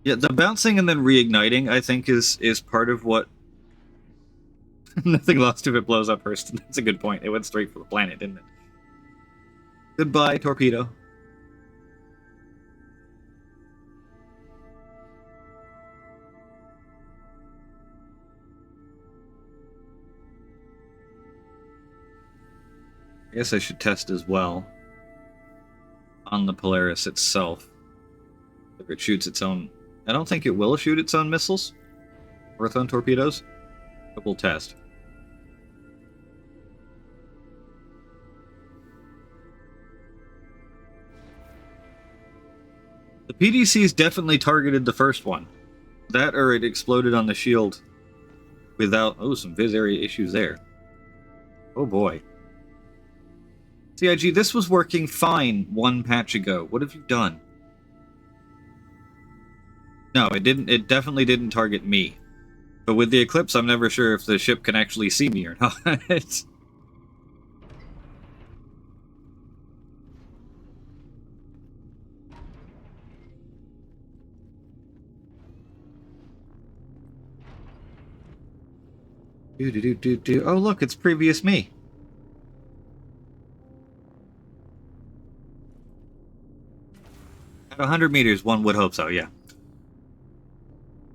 [SPEAKER 1] Yeah, the bouncing and then reigniting, I think, is part of what... Nothing lost if it blows up first. That's a good point. It went straight for the planet, didn't it? Goodbye, torpedo. I guess I should test as well on the Polaris itself. If it shoots its own... I don't think it will shoot its own missiles or its own torpedoes, but we'll test. The PDCs definitely targeted the first one. That or it exploded on the shield without... Oh, some Viz area issues there. Oh boy. CIG, this was working fine one patch ago. What have you done? No, it didn't. It definitely didn't target me. But with the Eclipse, I'm never sure if the ship can actually see me or not. Do. Oh, look, it's previous me. At 100 meters, one would hope so, yeah.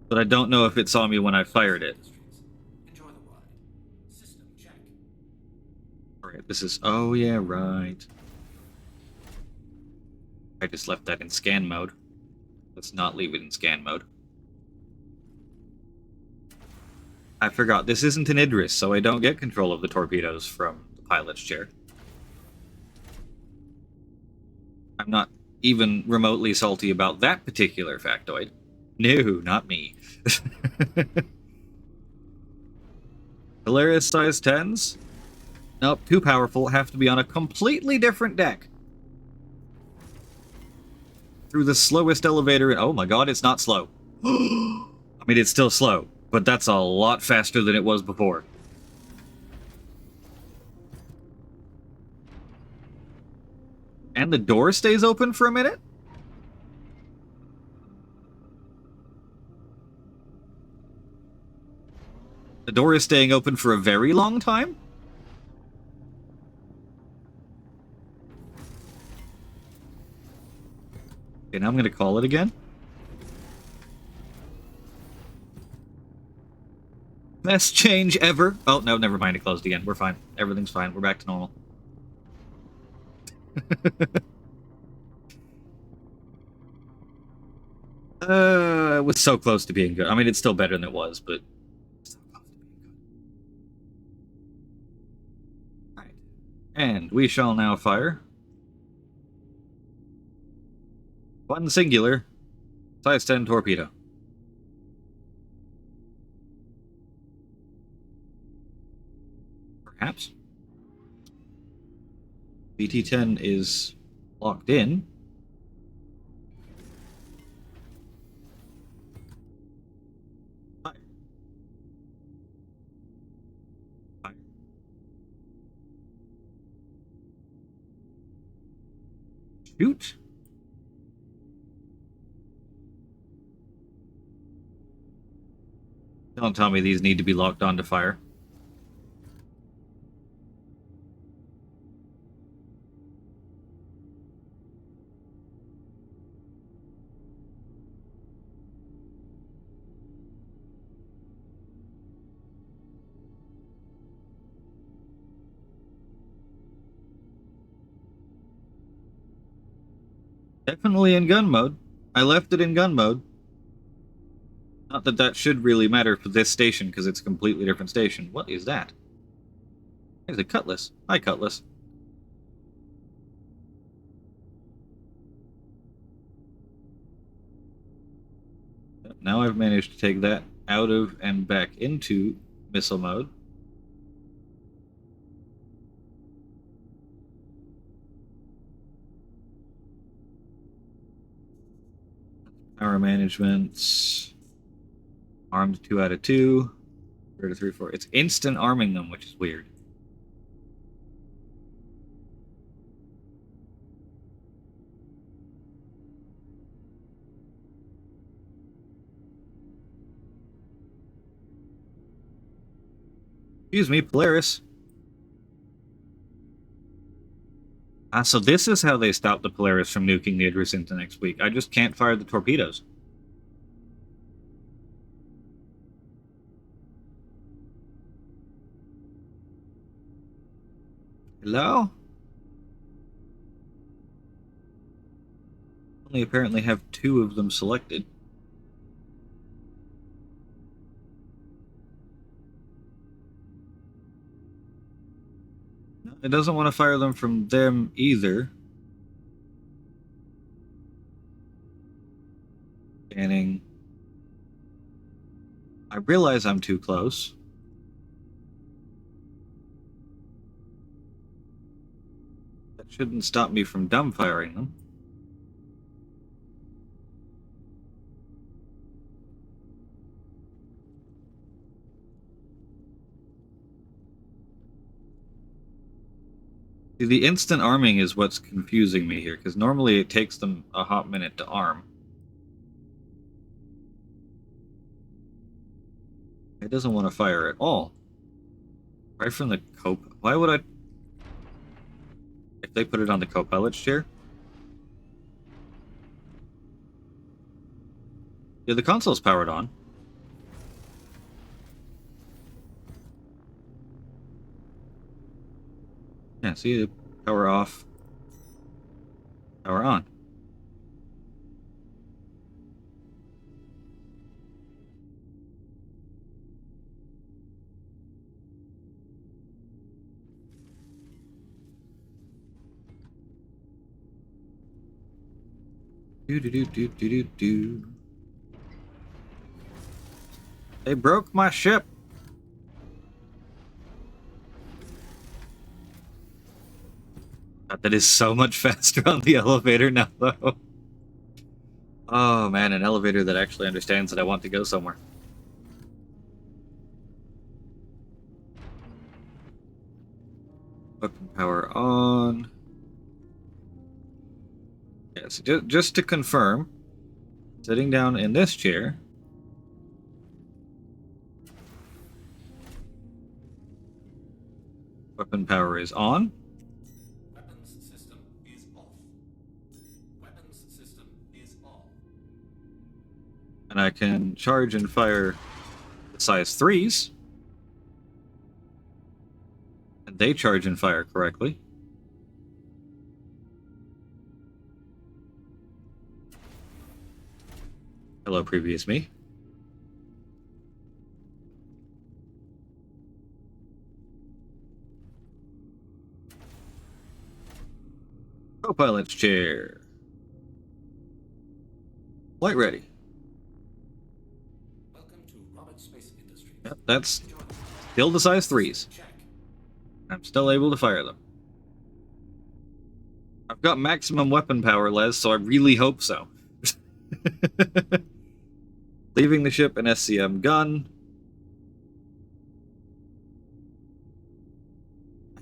[SPEAKER 1] But I don't know if it saw me when I fired it.
[SPEAKER 4] Enjoy the ride. System check.
[SPEAKER 1] Alright, this is... Oh, yeah, right. I just left that in scan mode. Let's not leave it in scan mode. I forgot, this isn't an Idris, so I don't get control of the torpedoes from the pilot's chair. I'm not even remotely salty about that particular factoid. No, not me. Hilarious size 10s? Nope, too powerful, have to be on a completely different deck. Through the slowest elevator... Oh my god, it's not slow. I mean, it's still slow, but that's a lot faster than it was before. And the door stays open for a minute? The door is staying open for a very long time? Okay, now I'm going to call it again. Best change ever. Oh, no, never mind. It closed again. We're fine. Everything's fine. We're back to normal. It was so close to being good. I mean, it's still better than it was, but... so close to being good. Alright. And we shall now fire... one singular, size 10 torpedo. Perhaps. BT-10 is locked in. Fire. Fire. Shoot. Don't tell me these need to be locked onto fire. Definitely in gun mode. I left it in gun mode. Not that that should really matter for this station, because it's a completely different station. What is that? There's a Cutlass. Hi, Cutlass. Now I've managed to take that out of and back into missile mode. Power management. Armed 2 out of 2. 0 to 3, 4. It's instant arming them, which is weird. Excuse me, Polaris. Ah, so this is how they stop the Polaris from nuking the Idris into next week. I just can't fire the torpedoes. Hello? Only apparently have 2 of them selected. No, it doesn't want to fire them from them either. Scanning. I realize I'm too close. That shouldn't stop me from dumbfiring them. See, the instant arming is what's confusing me here, because normally it takes them a hot minute to arm. It doesn't want to fire at all. Right from the why would I... If they put it on the co-pilot's chair? Yeah, the console's powered on. Yeah, see, power off, power on. Do do do do do do do. They broke my ship. God, that is so much faster on the elevator now, though. Oh man, an elevator that actually understands that I want to go somewhere. Weapon power on. Yes, just to confirm, sitting down in this chair. Weapon power is on.
[SPEAKER 4] Weapons system is off. Weapons system is off.
[SPEAKER 1] And I can charge and fire the size 3s. And they charge and fire correctly. Hello, previous me. Co-pilot's chair. Flight ready.
[SPEAKER 4] Welcome to Robert Space Industries.
[SPEAKER 1] Yep, that's
[SPEAKER 4] Enjoy the
[SPEAKER 1] still the size 3s.
[SPEAKER 4] check.
[SPEAKER 1] I'm still able to fire them. I've got maximum weapon power, Les, so I really hope so. Leaving the ship, an SCM gun.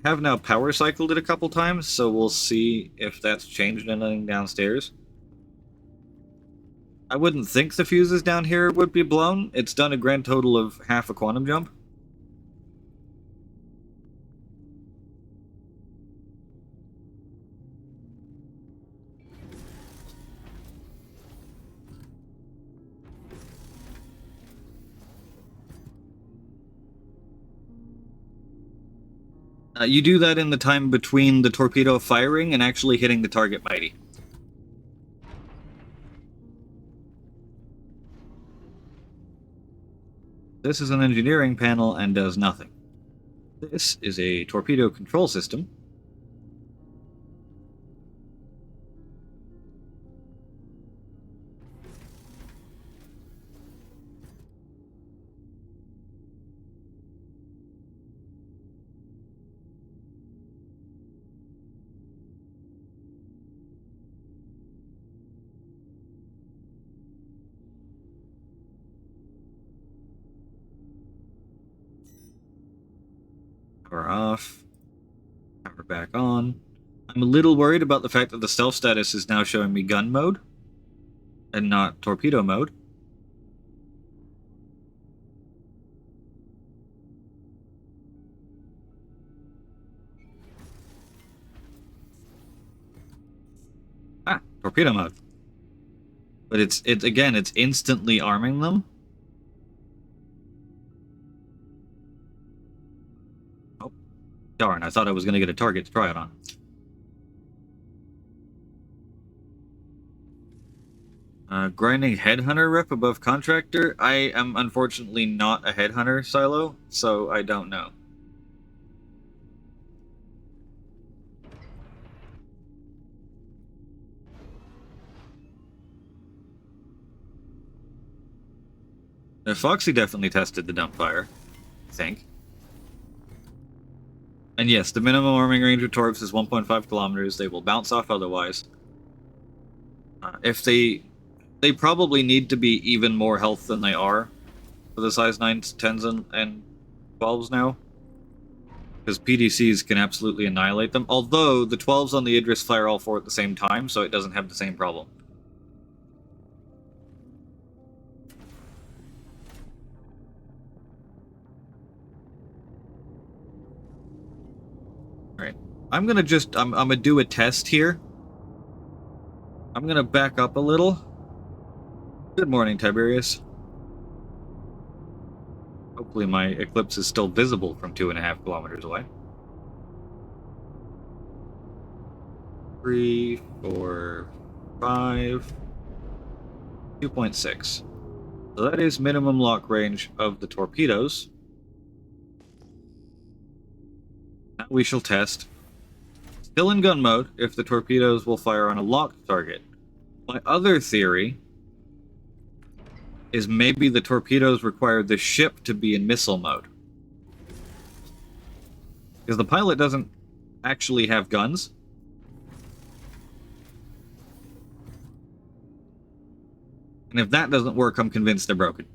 [SPEAKER 1] I have now power cycled it a couple times, so we'll see if that's changed anything downstairs. I wouldn't think the fuses down here would be blown. It's done a grand total of half a quantum jump. You do that in the time between the torpedo firing and actually hitting the target mighty. This is an engineering panel and does nothing. This is a torpedo control system. Power off. Power back on. I'm a little worried about the fact that the stealth status is now showing me gun mode and not torpedo mode. Ah, torpedo mode. But it's again, it's instantly arming them. Oh, darn, I thought I was going to get a target to try it on. Grinding headhunter rep above contractor. I am unfortunately not a headhunter silo, so I don't know. Foxy definitely tested the dump fire, I think. And yes, the minimum arming range of torps is 1.5 kilometers. They will bounce off otherwise. If they probably need to be even more health than they are for the size 9s, 10s, and 12s now. Because PDCs can absolutely annihilate them. Although, the 12s on the Idris fire all 4 at the same time, so it doesn't have the same problem. I'm gonna do a test here. I'm gonna back up a little. Good morning, Tiberius. Hopefully my eclipse is still visible from 2.5 kilometers away. 3, 4, 5, 2.6. So that is minimum lock range of the torpedoes. Now we shall test. Still in gun mode, if the torpedoes will fire on a locked target. My other theory is maybe the torpedoes require the ship to be in missile mode. Because the pilot doesn't actually have guns. And if that doesn't work, I'm convinced they're broken.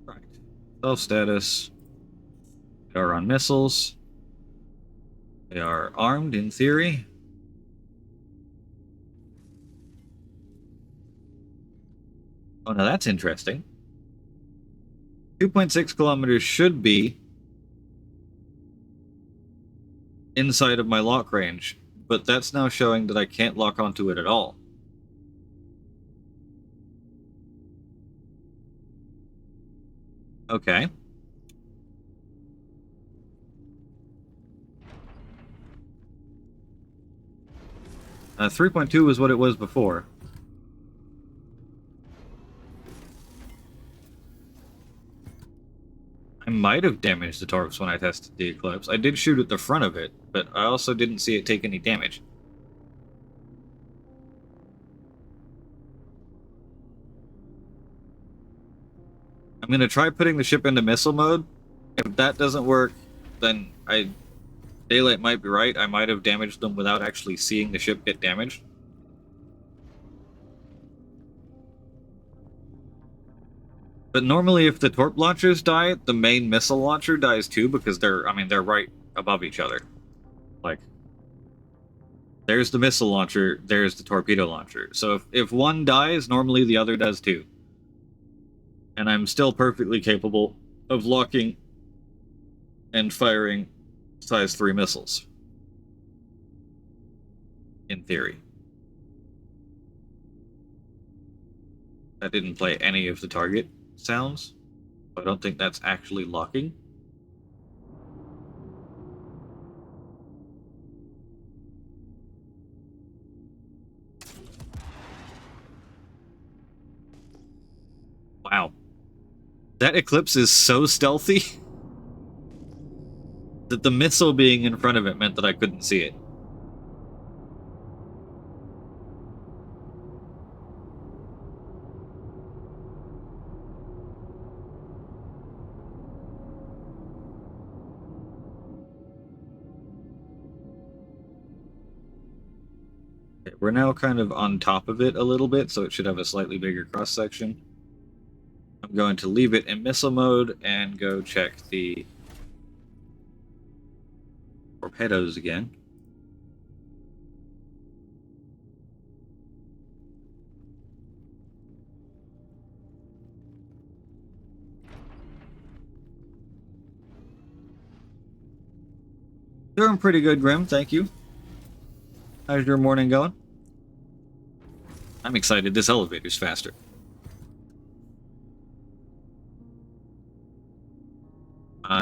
[SPEAKER 1] Right. Self-status. They are on missiles. They are armed, in theory. Oh, now that's interesting. 2.6 kilometers should be inside of my lock range, but that's now showing that I can't lock onto it at all. Okay. 3.2 is what it was before. I might have damaged the Torps when I tested the Eclipse. I did shoot at the front of it, but I also didn't see it take any damage. I'm going to try putting the ship into missile mode. If that doesn't work, then Daylight might be right. I might have damaged them without actually seeing the ship get damaged. But normally if the torp launchers die, the main missile launcher dies too, because they're right above each other. Like, there's the missile launcher, there's the torpedo launcher. So if one dies, normally the other does too. And I'm still perfectly capable of locking and firing size 3 missiles. In theory. That didn't play any of the target sounds. I don't think that's actually locking. Wow. That Eclipse is so stealthy that the missile being in front of it meant that I couldn't see it. Okay, we're now kind of on top of it a little bit, so it should have a slightly bigger cross-section. I'm going to leave it in missile mode and go check the torpedoes again. Doing pretty good, Grim, thank you. How's your morning going? I'm excited this elevator's faster.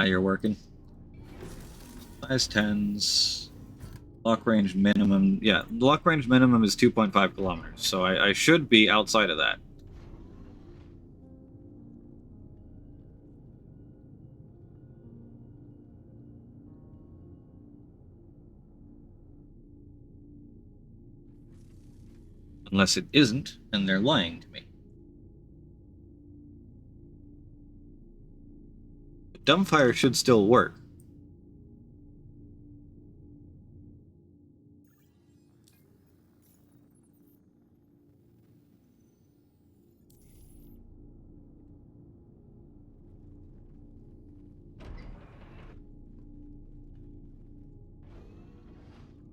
[SPEAKER 1] You're working. Size 10s. Lock range minimum. Yeah, lock range minimum is 2.5 kilometers, so I should be outside of that. Unless it isn't, and they're lying to me. But dumbfire should still work.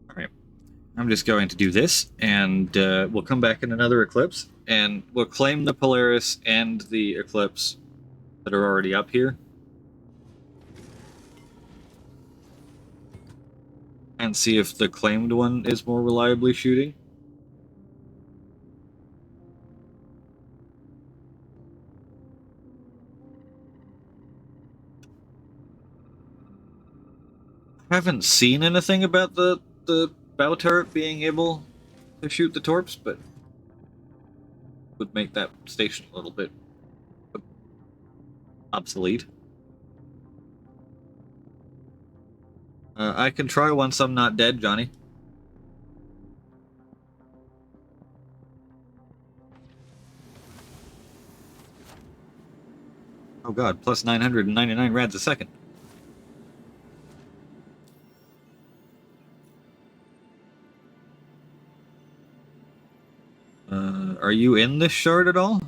[SPEAKER 1] Alright. I'm just going to do this, and we'll come back in another eclipse, and we'll claim the Polaris and the eclipse that are already up here. And see if the claimed one is more reliably shooting. I haven't seen anything about the bow turret being able to shoot the torps, but would make that station a little bit obsolete. I can try once I'm not dead, Johnny. Oh god, plus 999 rads a second. Are you in this shard at all?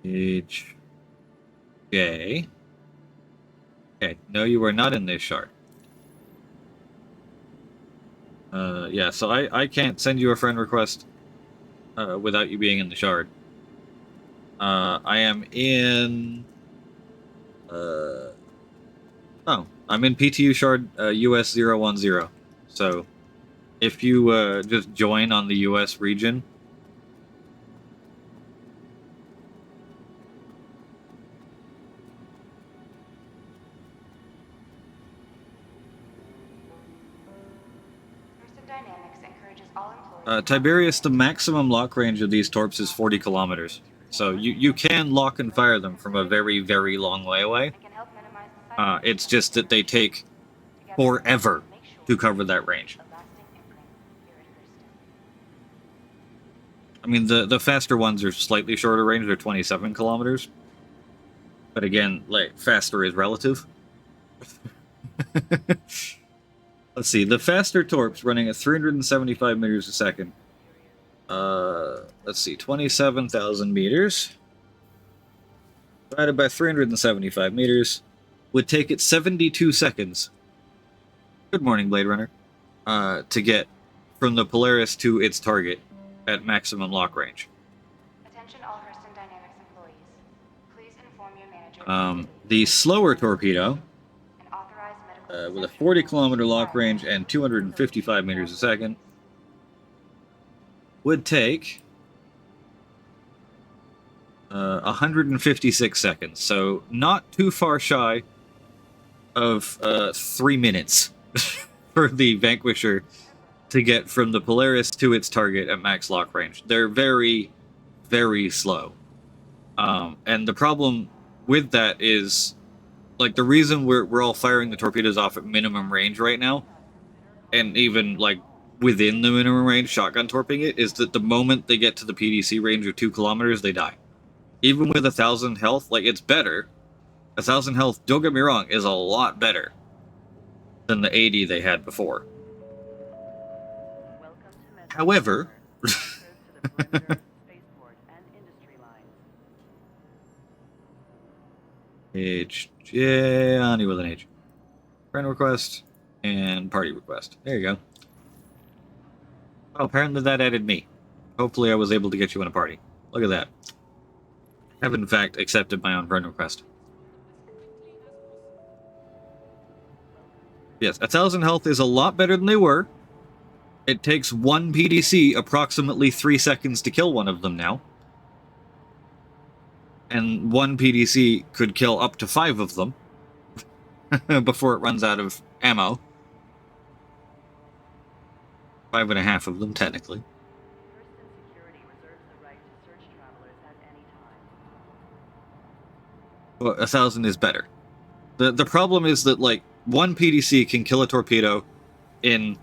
[SPEAKER 1] H J. Okay, no, you are not in this shard. Yeah, so I can't send you a friend request without you being in the shard. I am in... Oh, I'm in PTU shard US 010. So, if you just join on the US region... Tiberius, the maximum lock range of these torps is 40 kilometers. So you can lock and fire them from a very, very long way away. It's just that they take forever to cover that range. I mean, the faster ones are slightly shorter range, they're 27 kilometers. But again, like, faster is relative. Let's see, the faster torps running at 375 meters a second. Let's see, 27,000 meters divided by 375 meters would take it 72 seconds. Good morning, Blade Runner. To get from the Polaris to its target at maximum lock range.
[SPEAKER 2] Attention all Hurston Dynamics employees. Please inform your manager.
[SPEAKER 1] The slower torpedo, with a 40 kilometer lock range and 255 meters a second, would take 156 seconds. So not too far shy of 3 minutes for the Vanquisher to get from the Polaris to its target at max lock range. They're very, very slow. And the problem with that is, like, the reason we're all firing the torpedoes off at minimum range right now, and even, like, within the minimum range shotgun torping it, is that the moment they get to the PDC range of 2 kilometers, they die. Even with 1,000 health, like, it's better. 1,000 health, don't get me wrong, is a lot better than the 80 they had before. However... Johnny with an H. Friend request and party request. There you go. Oh, apparently that added me. Hopefully I was able to get you in a party. Look at that. I have in fact accepted my own friend request. Yes, 1,000 health is a lot better than they were. It takes one PDC approximately 3 seconds to kill one of them now. And one PDC could kill up to 5 of them before it runs out of ammo. 5.5 of them, technically. Well, 1,000 is better. The problem is that, like, one PDC can kill a torpedo in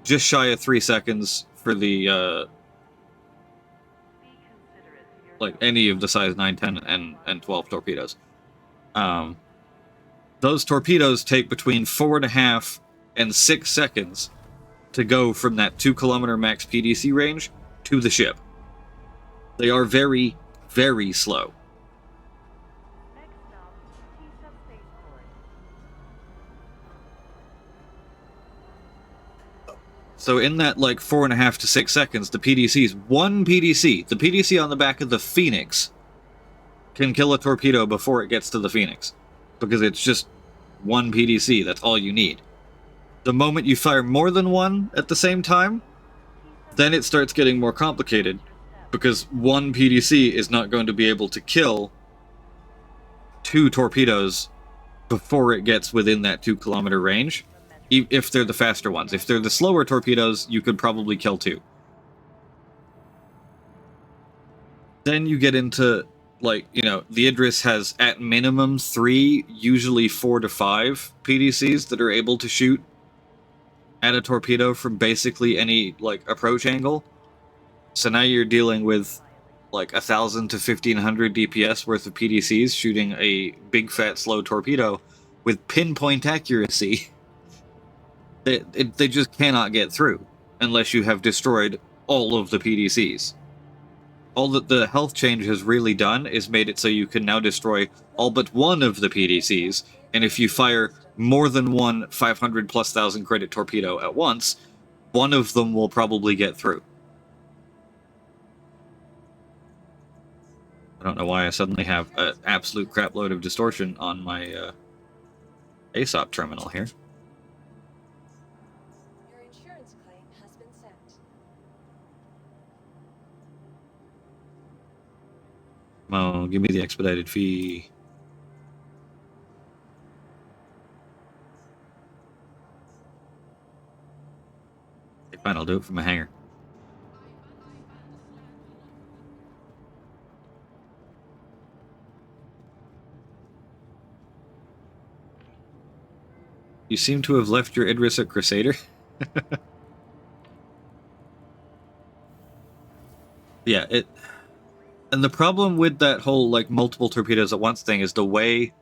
[SPEAKER 1] just shy of 3 seconds for the, like, any of the size 9, 10, and 12 torpedoes. Those torpedoes take between 4.5 and 6 seconds to go from that 2 kilometer max PDC range to the ship. They are very, very slow. So in that, like, 4.5 to 6 seconds, the PDCs, one PDC, the PDC on the back of the Phoenix, can kill a torpedo before it gets to the Phoenix. Because it's just one PDC, that's all you need. The moment you fire more than one at the same time, then it starts getting more complicated. Because one PDC is not going to be able to kill 2 torpedoes before it gets within that 2-kilometer range. If they're the faster ones. If they're the slower torpedoes, you could probably kill 2. Then you get into, like, you know, the Idris has at minimum 3, usually 4 to 5 PDCs that are able to shoot at a torpedo from basically any, like, approach angle. So now you're dealing with, like, 1,000 to 1,500 DPS worth of PDCs shooting a big, fat, slow torpedo with pinpoint accuracy. They just cannot get through unless you have destroyed all of the PDCs. All that the health change has really done is made it so you can now destroy all but one of the PDCs, and if you fire more than one 500 plus thousand credit torpedo at once, one of them will probably get through. I don't know why I suddenly have an absolute crapload of distortion on my ASOP terminal here.
[SPEAKER 3] Your insurance claim has been sent.
[SPEAKER 1] Come on, give me the expedited fee. Okay, fine, I'll do it from a hangar. You seem to have left your Idris at Crusader. Yeah, and the problem with that whole, like, multiple torpedoes at once thing is the way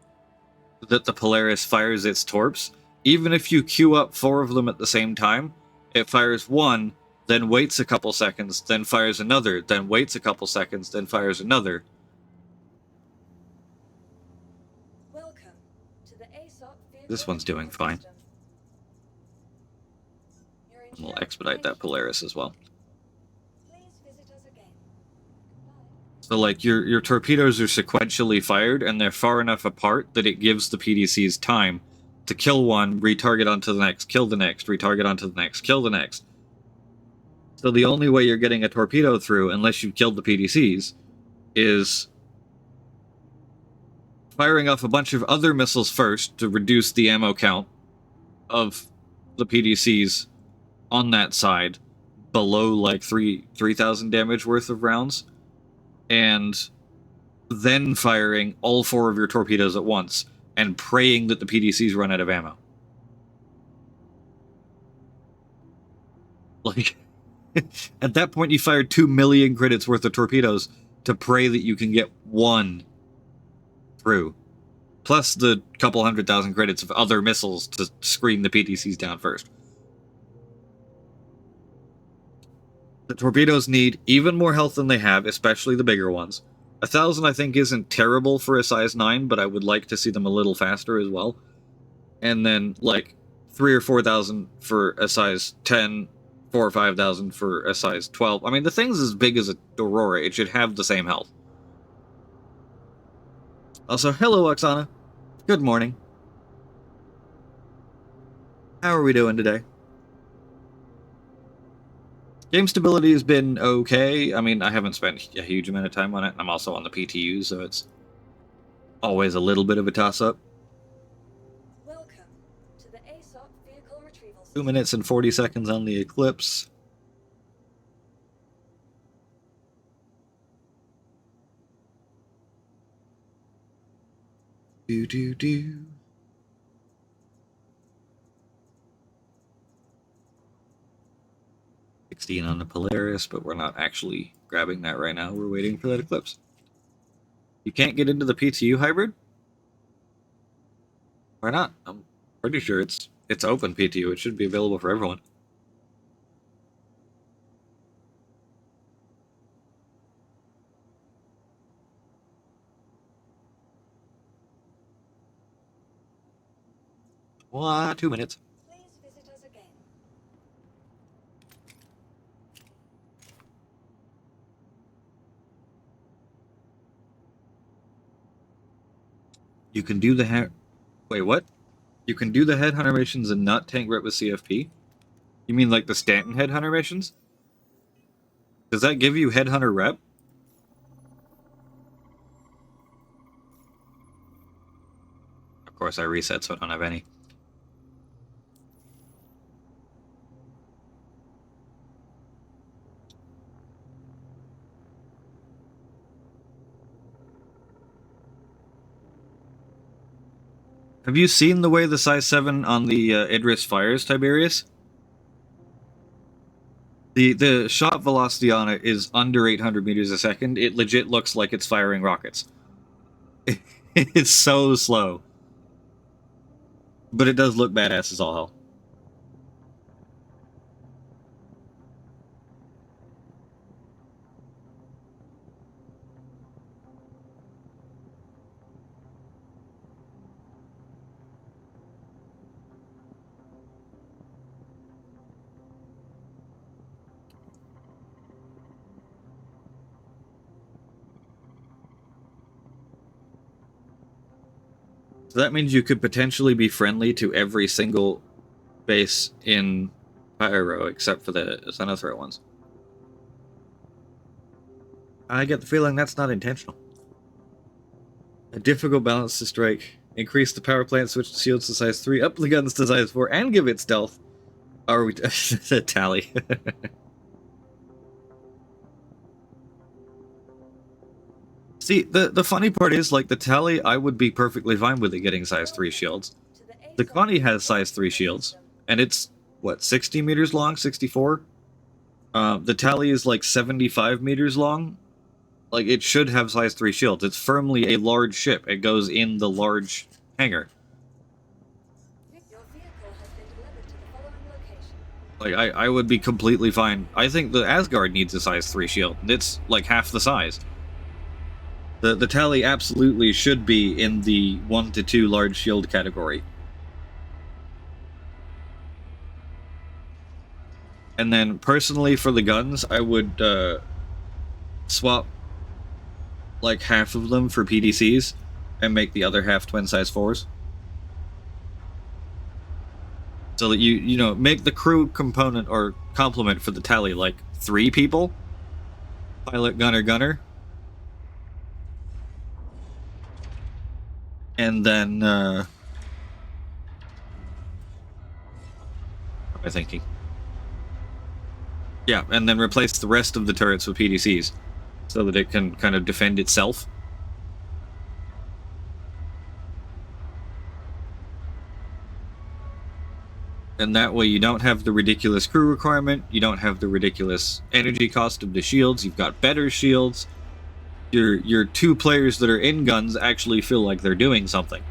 [SPEAKER 1] that the Polaris fires its torps. Even if you queue up 4 of them at the same time, it fires one, then waits a couple seconds, then fires another, then waits a couple seconds, then fires another.
[SPEAKER 3] Welcome to the ASOP vehicle
[SPEAKER 1] This one's doing
[SPEAKER 3] retrieval
[SPEAKER 1] fine.
[SPEAKER 3] system. Your
[SPEAKER 1] And we'll
[SPEAKER 3] insurance
[SPEAKER 1] expedite
[SPEAKER 3] claim
[SPEAKER 1] that Polaris as well.
[SPEAKER 3] Please visit us again. Goodbye.
[SPEAKER 1] So, like, your torpedoes are sequentially fired, and they're far enough apart that it gives the PDCs time to kill one, retarget onto the next, kill the next, retarget onto the next, kill the next. So the only way you're getting a torpedo through, unless you've killed the PDCs, is firing off a bunch of other missiles first to reduce the ammo count of the PDCs on that side below, like, 3,000 damage worth of rounds, and then firing all 4 of your torpedoes at once and praying that the PDCs run out of ammo. Like, at that point you fire 2 million credits worth of torpedoes to pray that you can get one through. Plus the couple 100,000 credits of other missiles to screen the PDCs down first. The torpedoes need even more health than they have, especially the bigger ones. 1,000 I think isn't terrible for a size 9, but I would like to see them a little faster as well. And then, like, 3,000 or 4,000 for a size 10, 4,000 or 5,000 for a size 12. I mean, the thing's as big as a Aurora. It should have the same health. Also, hello, Oksana. Good morning. How are we doing today? Game stability has been okay. I mean, I haven't spent a huge amount of time on it. I'm also on the PTU, so it's always a little bit of a toss-up.
[SPEAKER 3] Welcome to the ASOP vehicle retrieval
[SPEAKER 1] 2
[SPEAKER 3] system.
[SPEAKER 1] minutes and 40 seconds on the Eclipse. Do. 16 on the Polaris, but we're not actually grabbing that right now. We're waiting for that Eclipse. You can't get into the PTU hybrid? Why not? I'm pretty sure it's open PTU. It should be available for everyone. What? 2 minutes.
[SPEAKER 3] Please visit us again.
[SPEAKER 1] You can do the head... Wait, what? You can do the headhunter missions and not tank rep with CFP? You mean like the Stanton headhunter missions? Does that give you headhunter rep? Of course I reset so I don't have any. Have you seen the way the size 7 on the Idris fires, Tiberius? The shot velocity on it is under 800 meters a second. It legit looks like it's firing rockets. It's so slow. But it does look badass as all hell. So that means you could potentially be friendly to every single base in Pyro except for the Xenothreat ones. I get the feeling that's not intentional. A difficult balance to strike. Increase the power plant, switch the shields to size 3, up the guns to size 4, and give it stealth. Are we... Tally. See, the funny part is, like, the Tally, I would be perfectly fine with it getting size 3 shields. The Connie has size 3 shields, and it's, what, 60 meters long? 64? The Tally is, like, 75 meters long. Like, it should have size 3 shields. It's firmly a large ship. It goes in the large hangar.
[SPEAKER 3] Your vehicle has been delivered to the following location.
[SPEAKER 1] Like, I would be completely fine. I think the Asgard needs a size 3 shield. It's, like, half the size. The Tally absolutely should be in the 1 to 2 large shield category. And then, personally, for the guns, I would swap, like, half of them for PDCs, and make the other half twin size 4s. So that you know, make the crew component or complement for the Tally, like, 3 people. Pilot, gunner, gunner. And then, what am I thinking? Yeah, and then replace the rest of the turrets with PDCs, so that it can kind of defend itself. And that way you don't have the ridiculous crew requirement, you don't have the ridiculous energy cost of the shields, you've got better shields. Your 2 players that are in guns actually feel like they're doing something.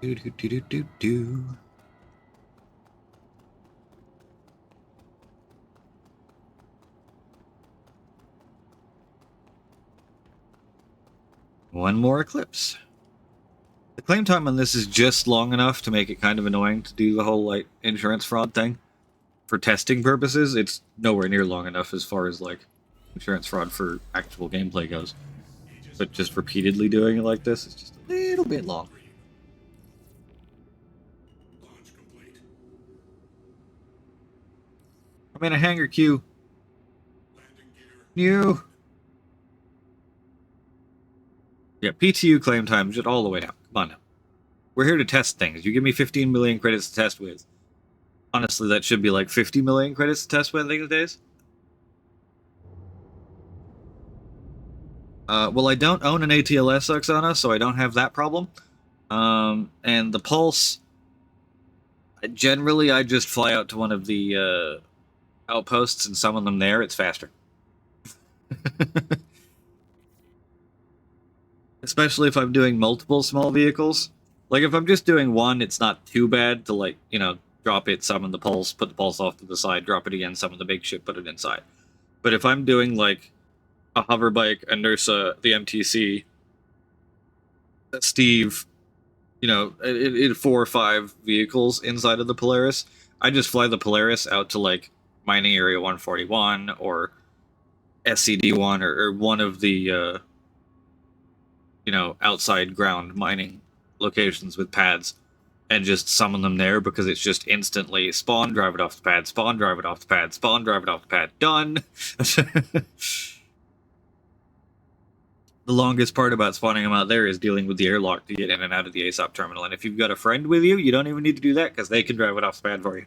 [SPEAKER 1] Do do do do do do. One more eclipse. The claim time on this is just long enough to make it kind of annoying to do the whole, like, insurance fraud thing. For testing purposes, it's nowhere near long enough as far as, like, insurance fraud for actual gameplay goes. But just repeatedly doing it like this is just a little bit long.
[SPEAKER 4] Launch complete.
[SPEAKER 1] I'm in a hangar queue.
[SPEAKER 4] Landing gear.
[SPEAKER 1] New. Yeah, PTU claim time, just all the way down. Come on now. We're here to test things. You give me 15 million credits to test with. Honestly, that should be like 50 million credits to test with these days. Well, I don't own an ATLS Oksana, so I don't have that problem. And the Pulse, generally I just fly out to one of the outposts and summon them there. It's faster. Especially if I'm doing multiple small vehicles. Like, if I'm just doing one, it's not too bad to, like, you know, drop it, summon the Pulse, put the Pulse off to the side, drop it again, summon the big ship, put it inside. But if I'm doing, like, a hover bike, a Nursa, the MTC, Steve, you know, in 4 or 5 vehicles inside of the Polaris. I just fly the Polaris out to like Mining Area 141 or SCD1 or one of the you know, outside ground mining locations with pads, and just summon them there because it's just instantly spawn, drive it off the pad, spawn, drive it off the pad, spawn, drive it off the pad, done. The longest part about spawning them out there is dealing with the airlock to get in and out of the ASOP terminal, and if you've got a friend with you, you don't even need to do that because they can drive it off the pad for you.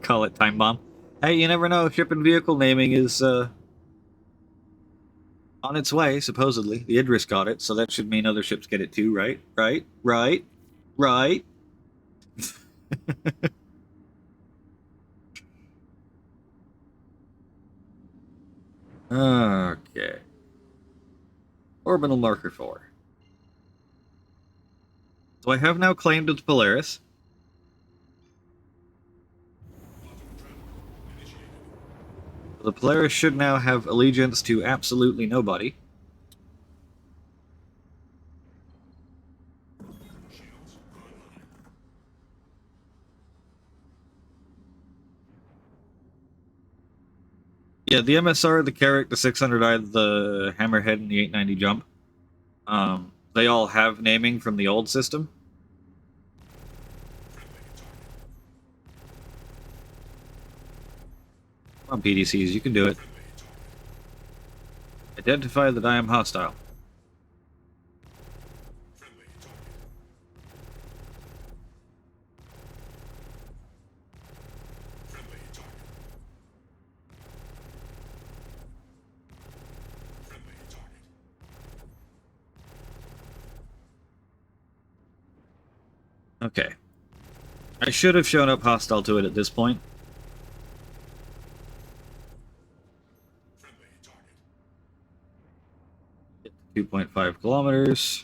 [SPEAKER 1] Call it time bomb. Hey, you never know. Ship and vehicle naming is on its way, supposedly. The Idris got it, so that should mean other ships get it too, right? Right? Right? Right? Okay. Orbital marker 4. So I have now claimed the Polaris. The Polaris should now have allegiance to absolutely nobody. Yeah, the MSR, the Carrack, the 600i, the Hammerhead, and the 890 Jump. They all have naming from the old system. Come on, PDCs, you can do it. Identify that I am hostile. Okay. I should have shown up hostile to it at this point. 2.5 kilometers.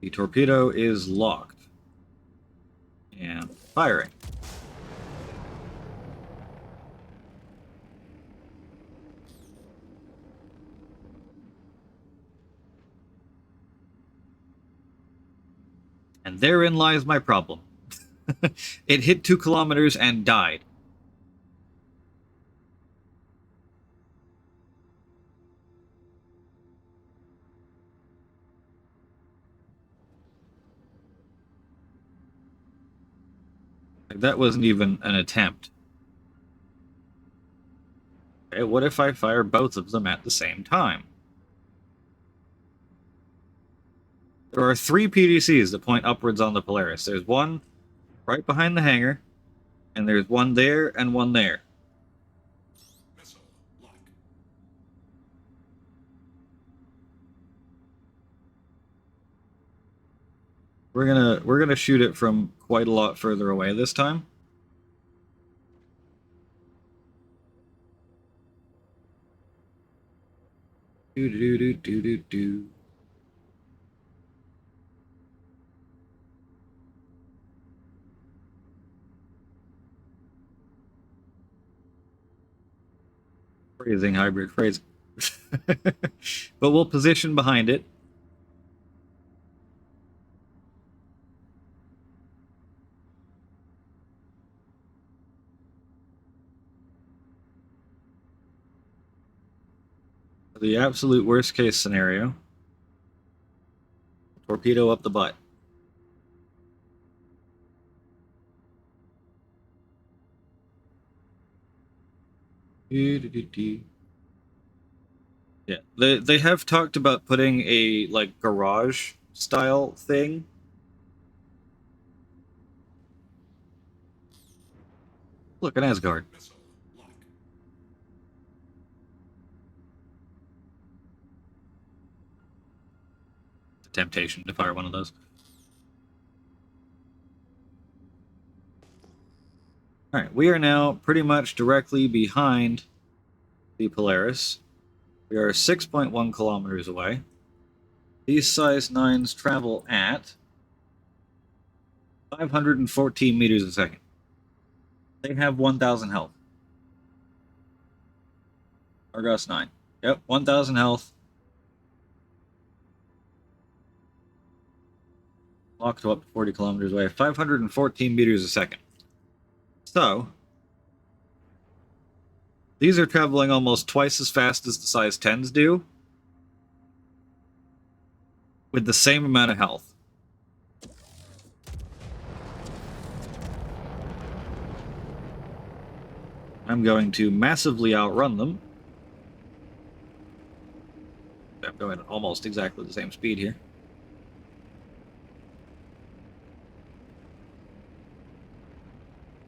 [SPEAKER 1] The torpedo is locked. And firing. And therein lies my problem. It hit 2 kilometers and died. Like, that wasn't even an attempt. Okay, what if I fire both of them at the same time? There are 3 PDCs that point upwards on the Polaris. There's one right behind the hangar, and there's one there and one there. We're gonna shoot it from quite a lot further away this time. Do do do do do do. Phrasing, hybrid phrasing. But we'll position behind it. The absolute worst case scenario. Torpedo up the butt. Yeah, they have talked about putting a like garage style thing. Look, an Asgard. The temptation to fire one of those. Alright, we are now pretty much directly behind the Polaris. We are 6.1 kilometers away. These size 9s travel at 514 meters a second. They have 1,000 health. Argos 9. Yep, 1,000 health. Walk to up to 40 kilometers away. 514 meters a second. So, these are traveling almost twice as fast as the size 10s do, with the same amount of health. I'm going to massively outrun them. I'm going at almost exactly the same speed here.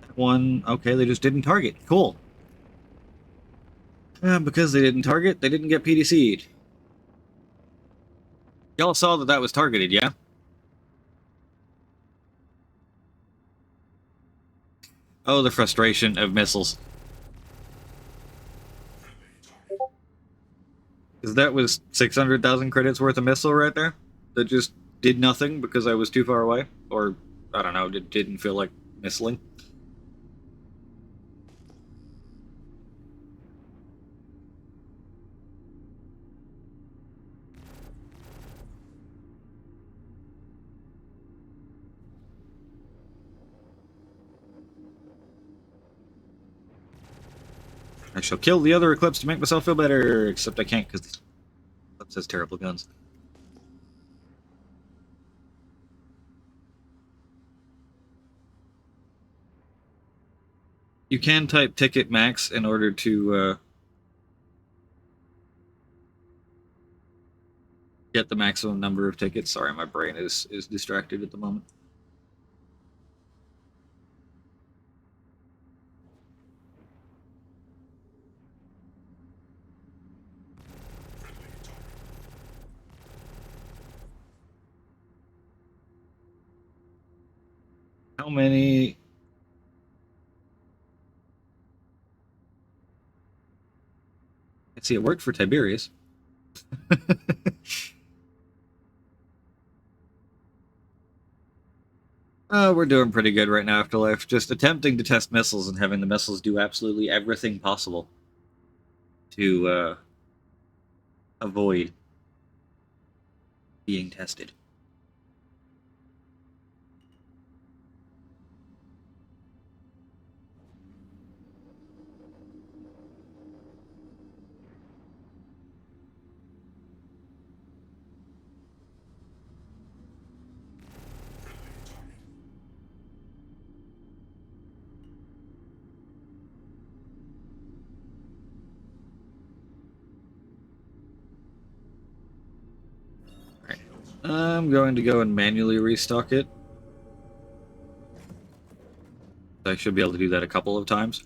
[SPEAKER 1] That one, okay, they just didn't target. Cool. Because they didn't target, they didn't get PTC'd. Y'all saw that that was targeted, yeah? Oh, the frustration of missiles. Because that was 600,000 credits worth of missile right there. That just did nothing because I was too far away. Or, I don't know, it didn't feel like missiling. I shall kill the other Eclipse to make myself feel better, except I can't because the Eclipse has terrible guns. You can type ticket max in order to get the maximum number of tickets. Sorry, my brain is distracted at the moment. How many... Let's see, it worked for Tiberius. We're doing pretty good right now, Afterlife. Just attempting to test missiles and having the missiles do absolutely everything possible to avoid being tested. I'm going to go and manually restock it. I should be able to do that a couple of times.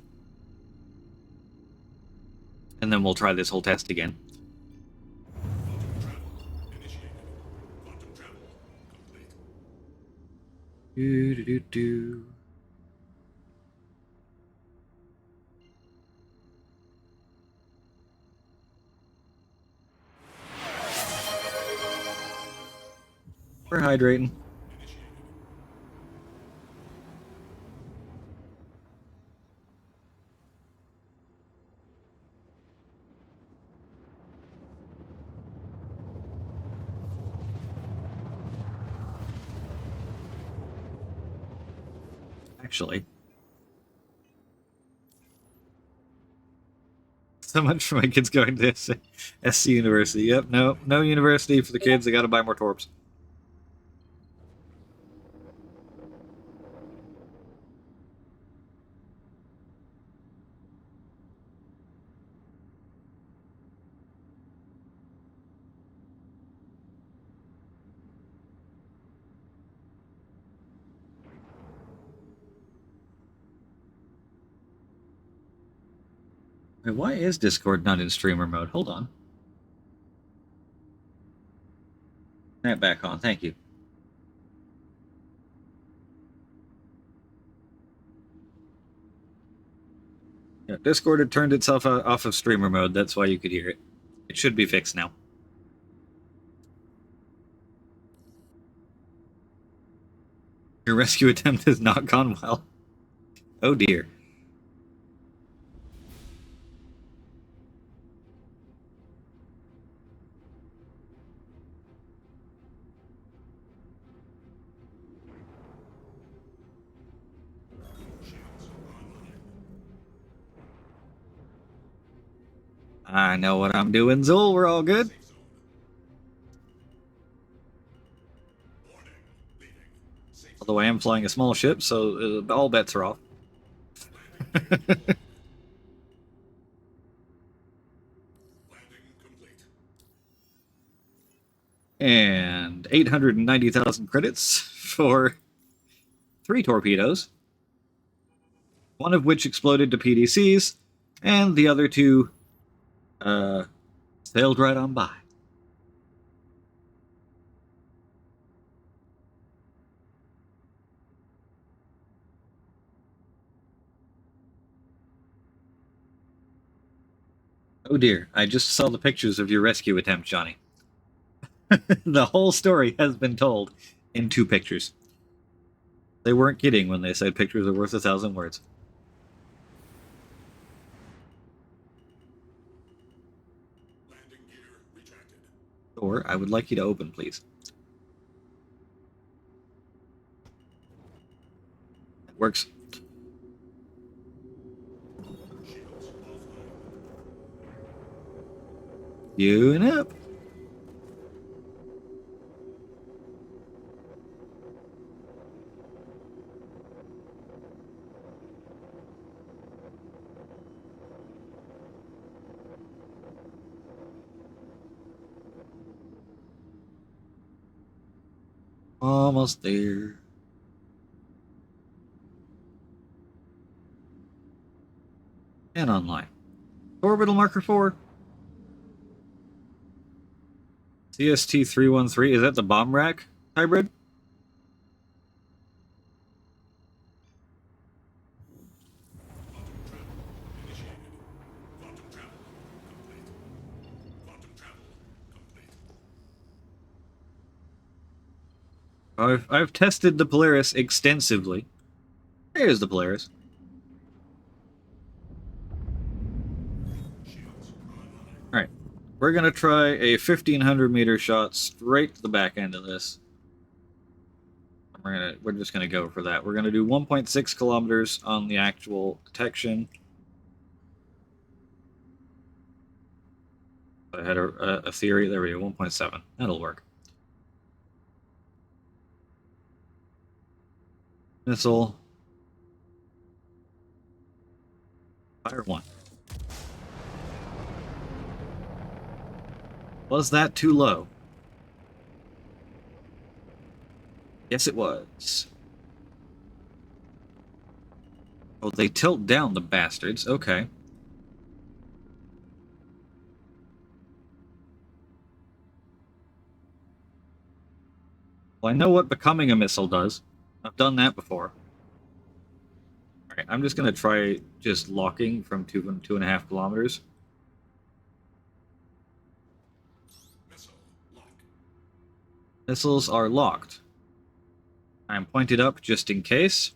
[SPEAKER 1] And then we'll try this whole test again. Do. We're hydrating. Actually. So much for my kids going to SC University. Yep, no university for the kids. They gotta buy more torps. Wait, why is Discord not in streamer mode? Hold on. Turn it back on. Thank you. Discord had turned itself off of streamer mode, that's why you could hear it. It should be fixed now. Your rescue attempt has not gone well. Oh dear. I know what I'm doing, Zul. We're all good. Although I am flying a small ship, so all bets are off. And 890,000 credits for 3 torpedoes. One of which exploded to PDCs, and the other 2 sailed right on by. Oh dear, I just saw the pictures of your rescue attempt, Johnny. The whole story has been told in 2 pictures. They weren't kidding when they said pictures are worth 1,000 words.
[SPEAKER 4] Landing gear retracted.
[SPEAKER 1] Or I would like you to open, please. That works.
[SPEAKER 4] Shields offline.
[SPEAKER 1] Queuing up. Almost there. And online. Orbital marker 4. CST-313. Is that the bomb rack hybrid?
[SPEAKER 4] Quantum travel initiated. Quantum travel complete.
[SPEAKER 1] I've tested the Polaris extensively. There's the Polaris.
[SPEAKER 4] Shields online.
[SPEAKER 1] Alright. We're gonna try a 1,500 meter shot straight to the back end of this. We're just gonna go for that. We're gonna do 1.6 kilometers on the actual detection. I had a theory. There we go. 1.7. That'll work. Missile. Fire 1. Was that too low? Yes, it was. Oh, they tilt down, the bastards. Okay. Well, I know what becoming a missile does. I've done that before. Alright, I'm just gonna try just locking from 2.5 kilometers.
[SPEAKER 4] Missile lock.
[SPEAKER 1] Missiles are locked. I'm pointed up just in case.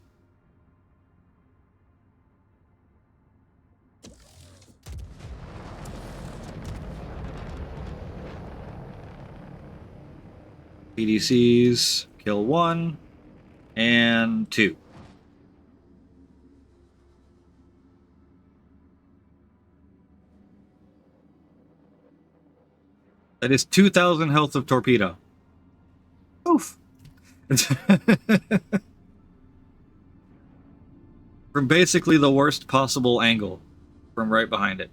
[SPEAKER 1] PDCs, kill 1 and 2. That is 2,000 health of torpedo. Oof. From basically the worst possible angle, from right behind it.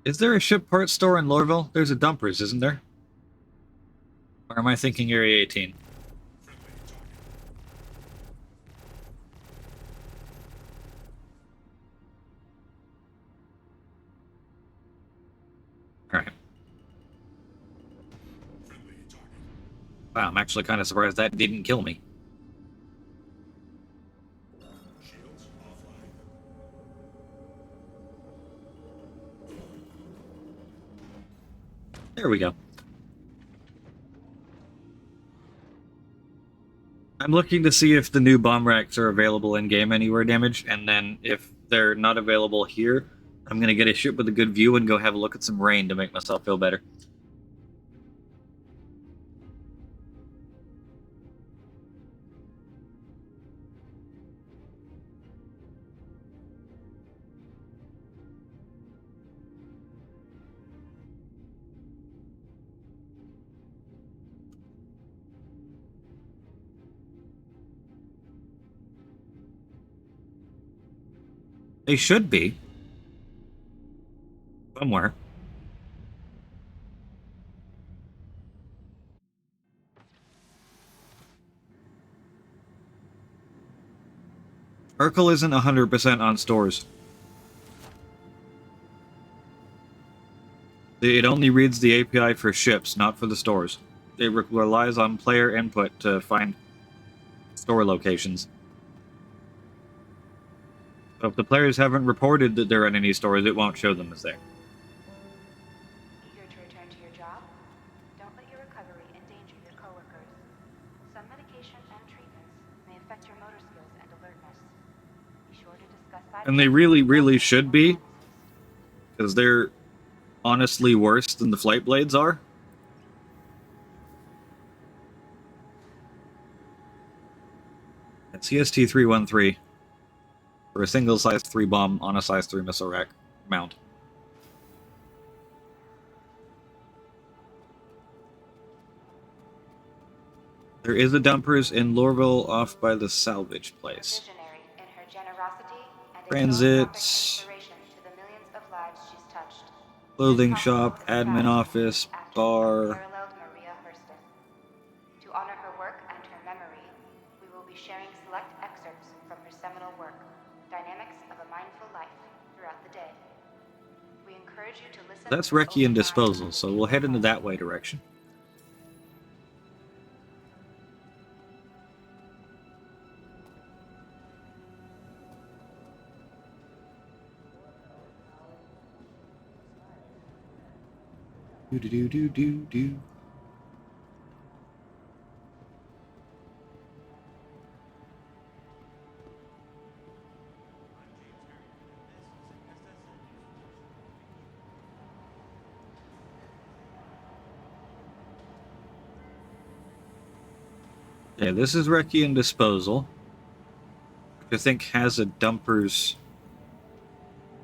[SPEAKER 1] Is there a ship parts store in Lorville? There's a Dumpers, isn't there? Or am I thinking Area 18?
[SPEAKER 4] Friendly target.
[SPEAKER 1] Alright.
[SPEAKER 4] Friendly target.
[SPEAKER 1] Wow, I'm actually kind of surprised that didn't kill me.
[SPEAKER 4] Shields offline.
[SPEAKER 1] There we go. I'm looking to see if the new bomb racks are available in-game anywhere, Damage, and then if they're not available here, I'm gonna get a ship with a good view and go have a look at some rain to make myself feel better. They should be. Somewhere. Urkel isn't 100% on stores. It only reads the API for ships, not for the stores. It relies on player input to find store locations. So if the players haven't reported that they're in any stores, it won't show them as there.
[SPEAKER 2] Eager to return to your job? Don't let your recovery endanger your coworkers. Some medication and treatments may affect your motor skills and alertness. Be sure to discuss side
[SPEAKER 1] And they
[SPEAKER 2] effects
[SPEAKER 1] really,
[SPEAKER 2] with
[SPEAKER 1] really
[SPEAKER 2] doctors
[SPEAKER 1] should
[SPEAKER 2] or
[SPEAKER 1] be,
[SPEAKER 2] pharmacists.
[SPEAKER 1] because they're honestly worse than the flight blades are. It's CST-313 for a single size 3 bomb on a size 3 missile rack mount. There is a dumpers in Lorville off by the salvage place.
[SPEAKER 2] Visionary in her generosity and a
[SPEAKER 1] Transit,
[SPEAKER 2] philanthropic inspiration to the millions of lives she's touched.
[SPEAKER 1] clothing
[SPEAKER 2] This
[SPEAKER 1] shop,
[SPEAKER 2] hospital is
[SPEAKER 1] admin
[SPEAKER 2] proud to
[SPEAKER 1] office,
[SPEAKER 2] name after the
[SPEAKER 1] bar.
[SPEAKER 2] unparalleled Maria Hurston. To honor her work and her memory, we will be sharing select excerpts from her seminal work, Dynamics of a Mindful Life, throughout the day. We encourage you to listen.
[SPEAKER 1] That's
[SPEAKER 2] with
[SPEAKER 1] Recce and
[SPEAKER 2] open
[SPEAKER 1] Disposal,
[SPEAKER 2] minds
[SPEAKER 1] so we'll head into that way direction. Do. Yeah, this is Recce and Disposal, which I think has a dumpers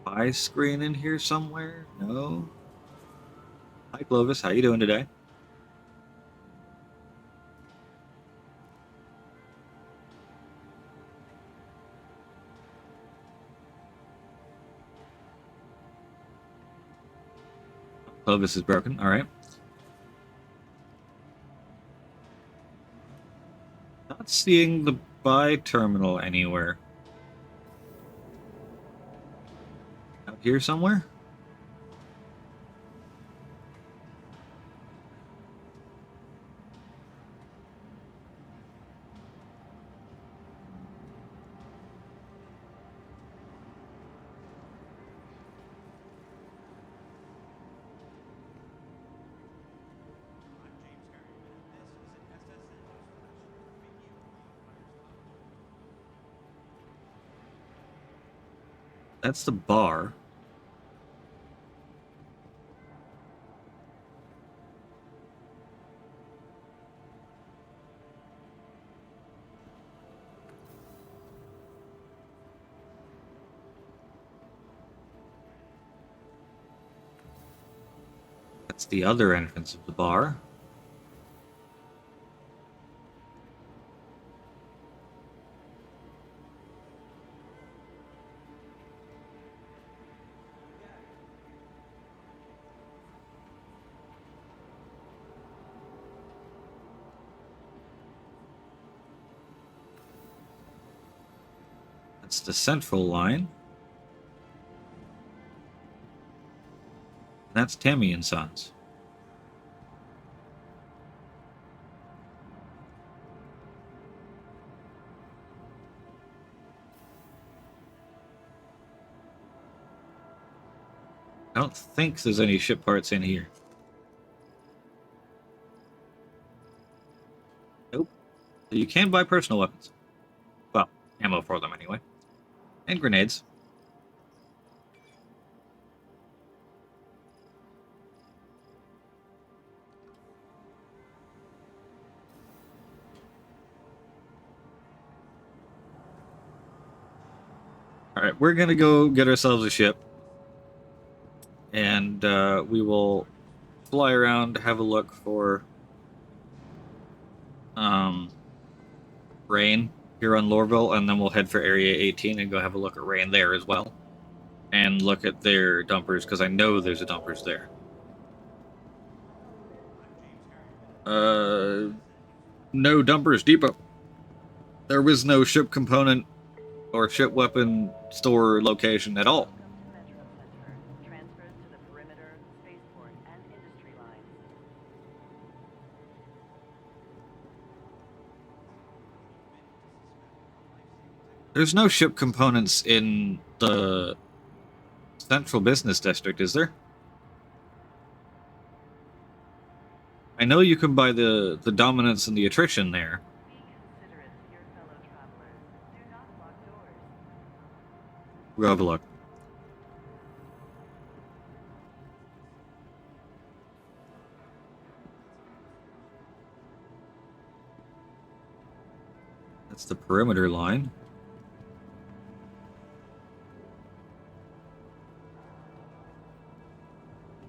[SPEAKER 1] buy screen in here somewhere. No. Hi Clovis, how you doing today? Clovis is broken. All right. Not seeing the buy terminal anywhere. Out here somewhere? That's the bar. That's the other entrance of the bar. That's the central line. That's Tammy and Sons. I don't think there's any ship parts in here. Nope. You can buy personal weapons. Well, ammo for them anyway. And grenades. Alright, we're gonna go get ourselves a ship. And we will fly around, have a look for Rain here on Lorville, and then we'll head for Area 18 and go have a look at Rain there as well. And look at their dumpers, because I know there's a dumpers there. No dumpers depot. There was no ship component or ship weapon store location at all. There's no ship components in the Central Business District, is there? I know you can buy the dominance and the attrition there. We'll have a look. That's the perimeter line.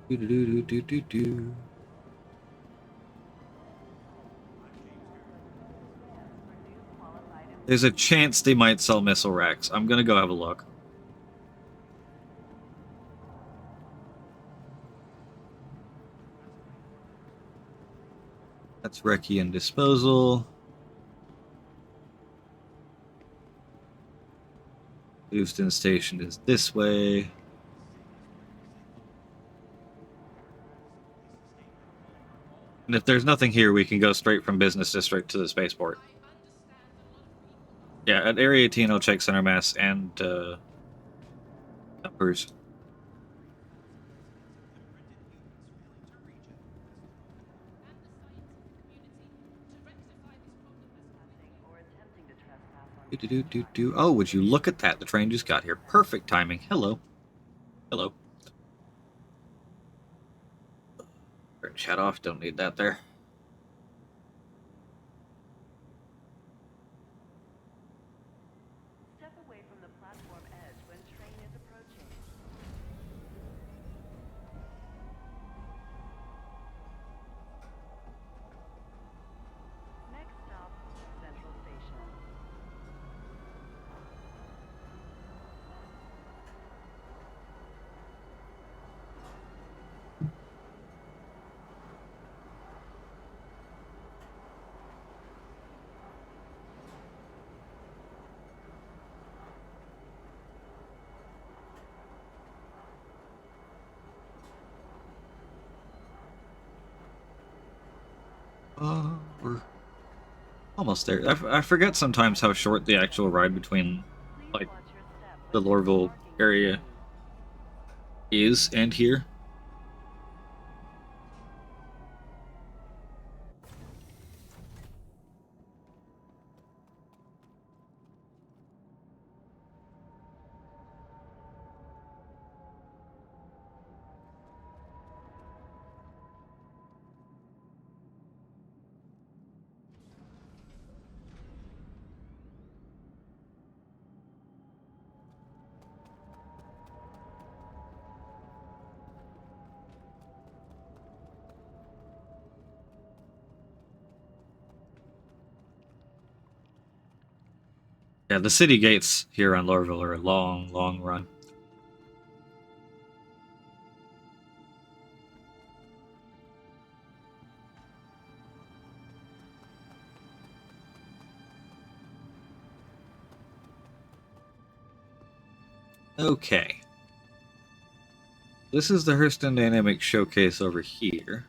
[SPEAKER 1] Do-do-do-do-do-do. There's a chance they might sell missile racks. I'm gonna go have a look. That's Recce and Disposal. Houston Station is this way. And if there's nothing here, we can go straight from Business District to the spaceport. Yeah, at Area 18, I'll check center mass and numbers. Oh, would you look at that? The train just got here. Perfect timing. Hello. Hello. Turn chat off. Don't need that there.
[SPEAKER 5] Step away from the platform edge when train is approaching. Next stop, Central Station.
[SPEAKER 1] We're almost there. I forget sometimes how short the actual ride between, like, the Lorville area is and here. Yeah, the city gates here on Lorville are a long, long run. Okay. This is the Hurston Dynamics showcase over here.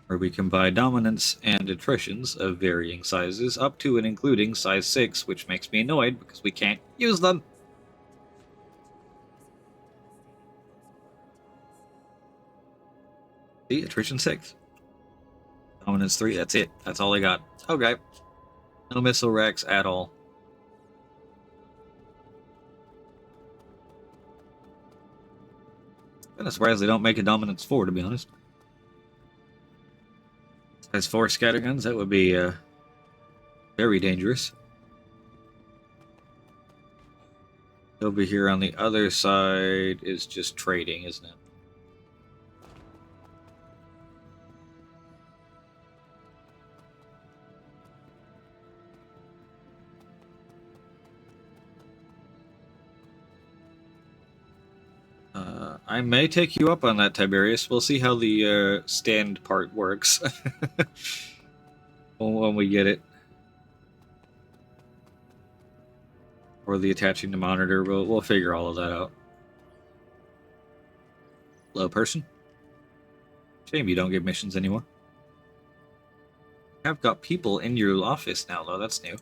[SPEAKER 1] Where we can buy dominants and attritions of varying sizes, up to and including size 6, which makes me annoyed because we can't use them. See, attrition 6. Dominance 3, that's it. That's all I got. Okay. No missile racks at all. I'm surprised they don't make a Dominance 4, to be honest. Size 4 scatterguns, that would be very dangerous. Over here on the other side is just trading, isn't it? I may take you up on that, Tiberius. We'll see how the stand part works when we get it. Or the attaching to monitor. We'll figure all of that out. Hello, person. Shame you don't get missions anymore. I've got people in your office now, though. That's new.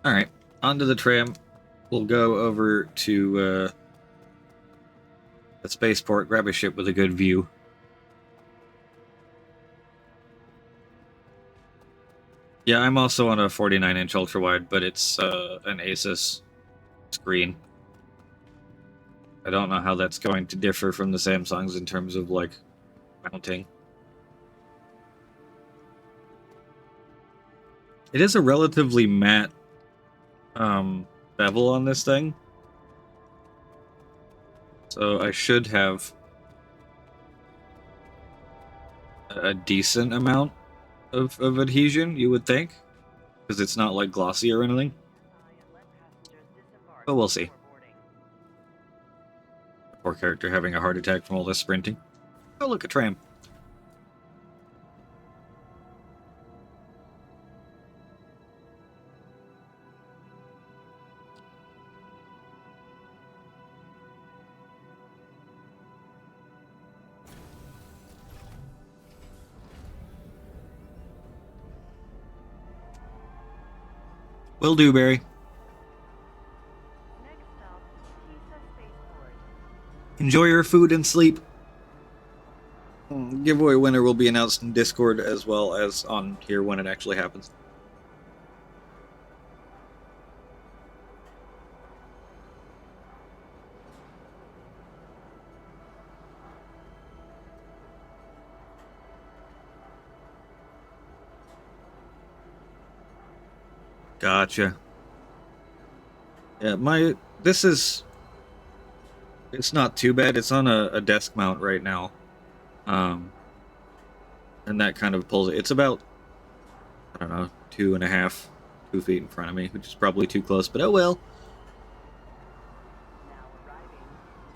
[SPEAKER 1] Alright, onto the tram. We'll go over to the spaceport, grab a ship with a good view. Yeah, I'm also on a 49-inch ultrawide, but it's an Asus screen. I don't know how that's going to differ from the Samsungs in terms of, like, mounting. It is a relatively matte bevel on this thing. So I should have a decent amount of adhesion, you would think. Because it's not, like, glossy or anything. But we'll see. Poor character having a heart attack from all this sprinting. Oh, look, a tram. Will do, Barry.
[SPEAKER 5] Next stop, Tisa Spaceport.
[SPEAKER 1] Enjoy your food and sleep. Giveaway winner will be announced in Discord as well as on here when it actually happens. Gotcha. Yeah, it's not too bad. It's on a desk mount right now. And that kind of pulls it. It's about, I don't know, 2 feet in front of me, which is probably too close, but oh well.
[SPEAKER 5] Now arriving,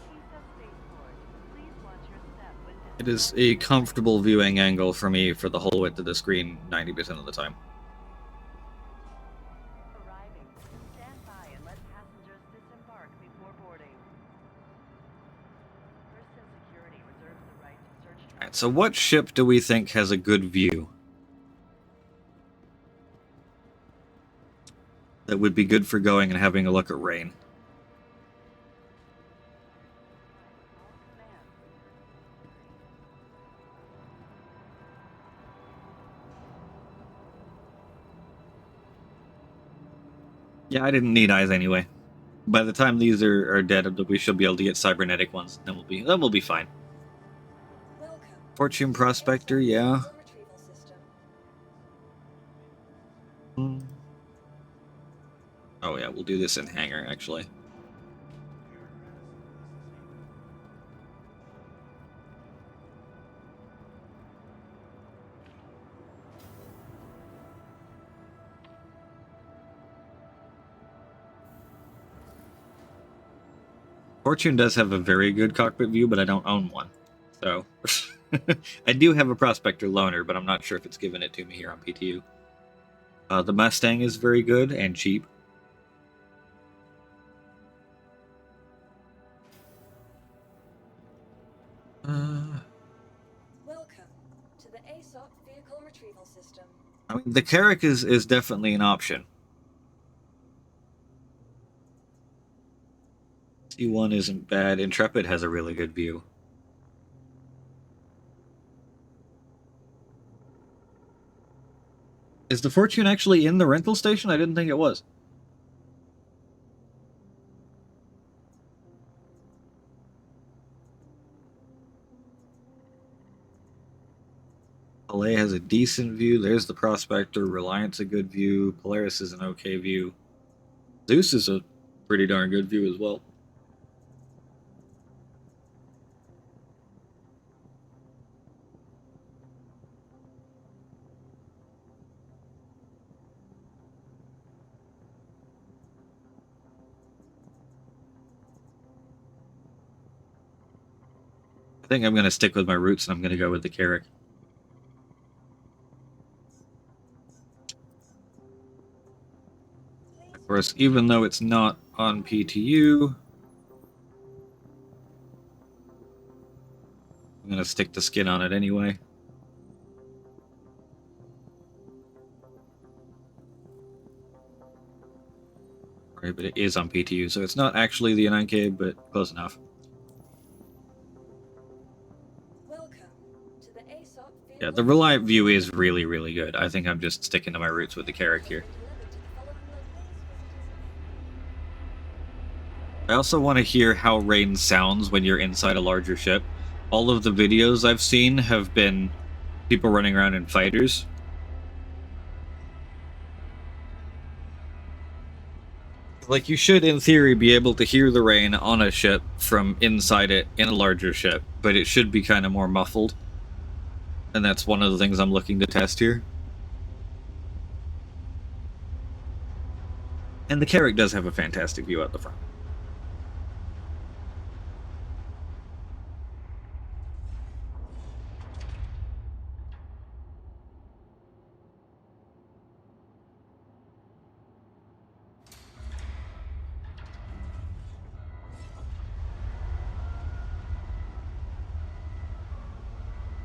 [SPEAKER 5] Tisa Spaceport. Please watch your step when
[SPEAKER 1] It is a comfortable viewing angle for me for the whole width of the screen 90% of the time.
[SPEAKER 5] arriving. Stand by and let passengers disembark before boarding. Hurston Security reserves the right to search.
[SPEAKER 1] Alright, so what ship do we think has a good view? That would be good for going and having a look at rain. Yeah, I didn't need eyes anyway. By the time these are dead, we should be able to get cybernetic ones. Then we'll be fine.
[SPEAKER 3] Welcome.
[SPEAKER 1] Fortune Prospector, yeah.
[SPEAKER 3] Retrieval system.
[SPEAKER 1] Oh yeah, we'll do this in hangar actually. Fortune does have a very good cockpit view, but I don't own one. So, I do have a Prospector loaner, but I'm not sure if it's given it to me here on PTU. The Mustang is very good and cheap.
[SPEAKER 3] Welcome to the ASOP vehicle retrieval system.
[SPEAKER 1] I mean, the Carrack is definitely an option. C1 isn't bad. Intrepid has a really good view. Is the Fortune actually in the rental station? I didn't think it was. LA has a decent view. There's the Prospector. Reliance a good view. Polaris is an okay view. Zeus is a pretty darn good view as well. I think I'm going to stick with my roots and I'm going to go with the Carrack. Of course, even though it's not on PTU, I'm going to stick the skin on it anyway. Right, but it is on PTU, so it's not actually the 9K, but close enough.
[SPEAKER 3] Welcome to the ASOP vehicle.
[SPEAKER 1] Yeah, the Reliant view is really, really good. I think I'm just sticking to my roots with the Carrack here. I also want to hear how rain sounds when you're inside a larger ship. All of the videos I've seen have been people running around in fighters. Like, you should, in theory, be able to hear the rain on a ship from inside it in a larger ship, but it should be kind of more muffled. And that's one of the things I'm looking to test here. And the Carrack does have a fantastic view out the front.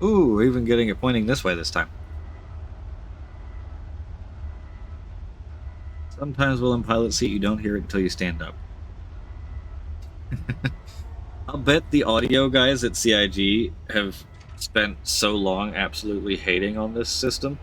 [SPEAKER 1] Ooh, we're even getting it pointing this way this time. Sometimes while in pilot seat, you don't hear it until you stand up. I'll bet the audio guys at CIG have spent so long absolutely hating on this system.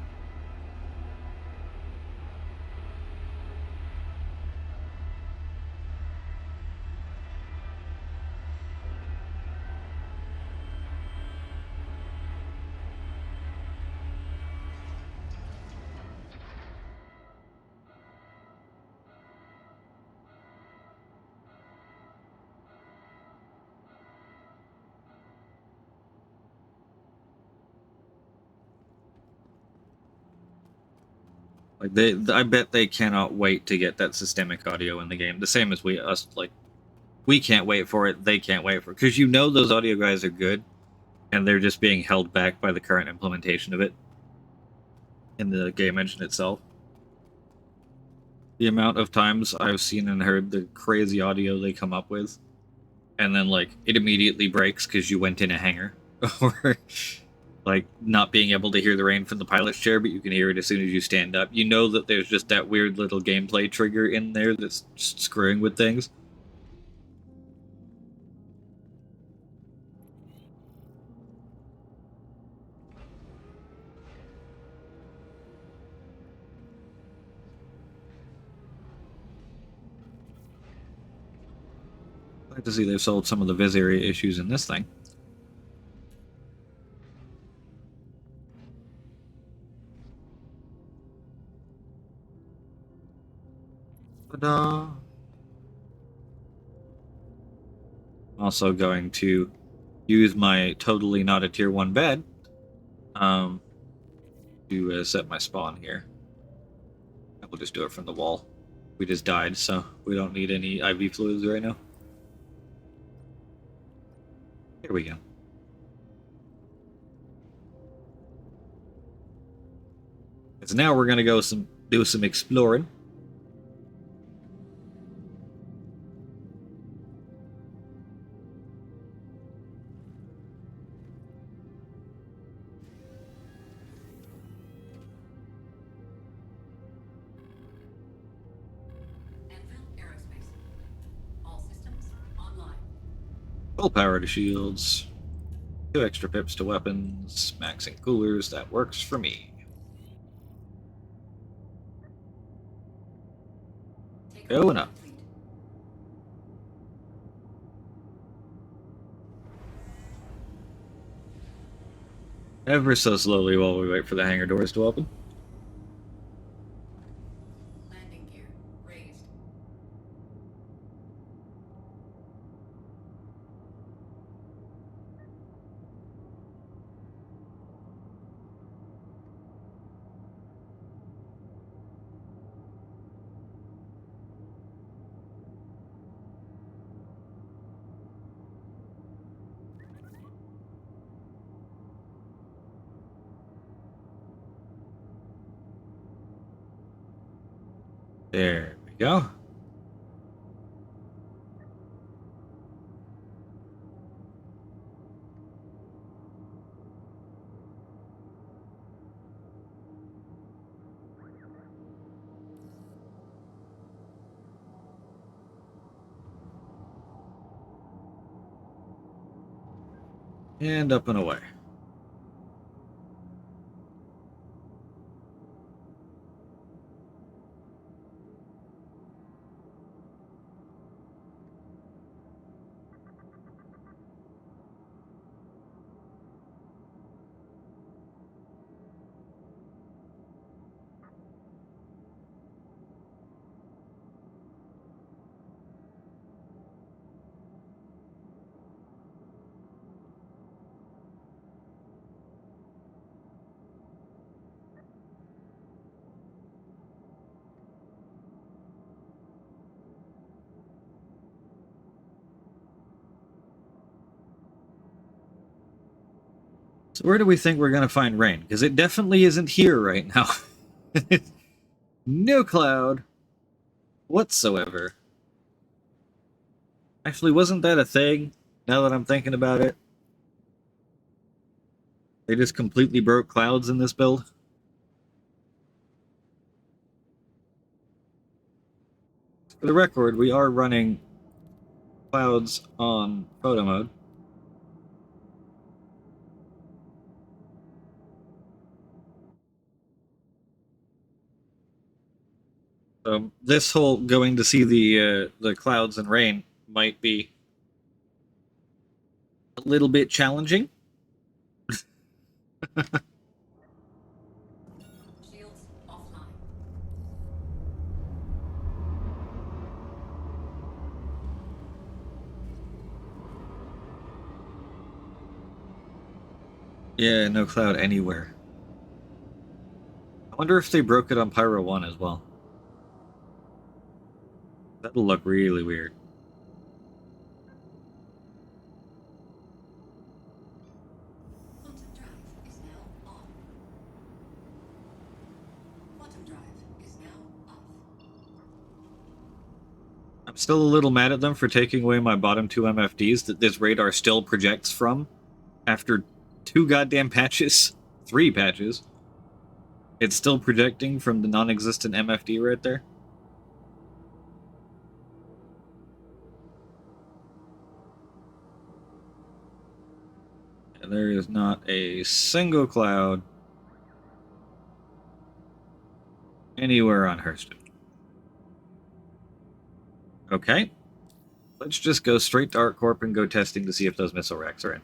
[SPEAKER 1] Like I bet they cannot wait to get that systemic audio in the game. The same as us. Like, we can't wait for it. They can't wait for it, because you know those audio guys are good, and they're just being held back by the current implementation of it in the game engine itself. The amount of times I've seen and heard the crazy audio they come up with, and then like it immediately breaks because you went in a hangar, or like not being able to hear the rain from the pilot's chair, but you can hear it as soon as you stand up. You know that there's just that weird little gameplay trigger in there that's just screwing with things. I'd like to see they've solved some of the vis area issues in this thing. Ta-da! I'm also going to use my totally not a tier 1 bed to set my spawn here. We'll just do it from the wall. We just died, so we don't need any IV fluids right now. Here we go. So now we're gonna go do some exploring. Full power to shields. 2 extra pips to weapons. Maxing coolers. That works for me. Going up. Ever so slowly while we wait for the hangar doors to open.
[SPEAKER 6] Landing gear raised.
[SPEAKER 1] There we go. And up and away. So where do we think we're going to find rain? Because it definitely isn't here right now. No cloud whatsoever. Actually, wasn't that a thing? Now that I'm thinking about it. They just completely broke clouds in this build. For the record, we are running clouds on photo mode. This whole going to see the clouds and rain might be a little bit challenging.
[SPEAKER 6] Shields offline.
[SPEAKER 1] Yeah, no cloud anywhere. I wonder if they broke it on Pyro 1 as well. That'll look really weird.
[SPEAKER 6] Quantum drive is now on. Quantum drive is now off.
[SPEAKER 1] I'm still a little mad at them for taking away my bottom 2 MFDs that this radar still projects from after 2 goddamn patches. 3 patches. It's still projecting from the non-existent MFD right there. And there is not a single cloud anywhere on Hurston. Okay. Let's just go straight to ArcCorp and go testing to see if those missile racks are in.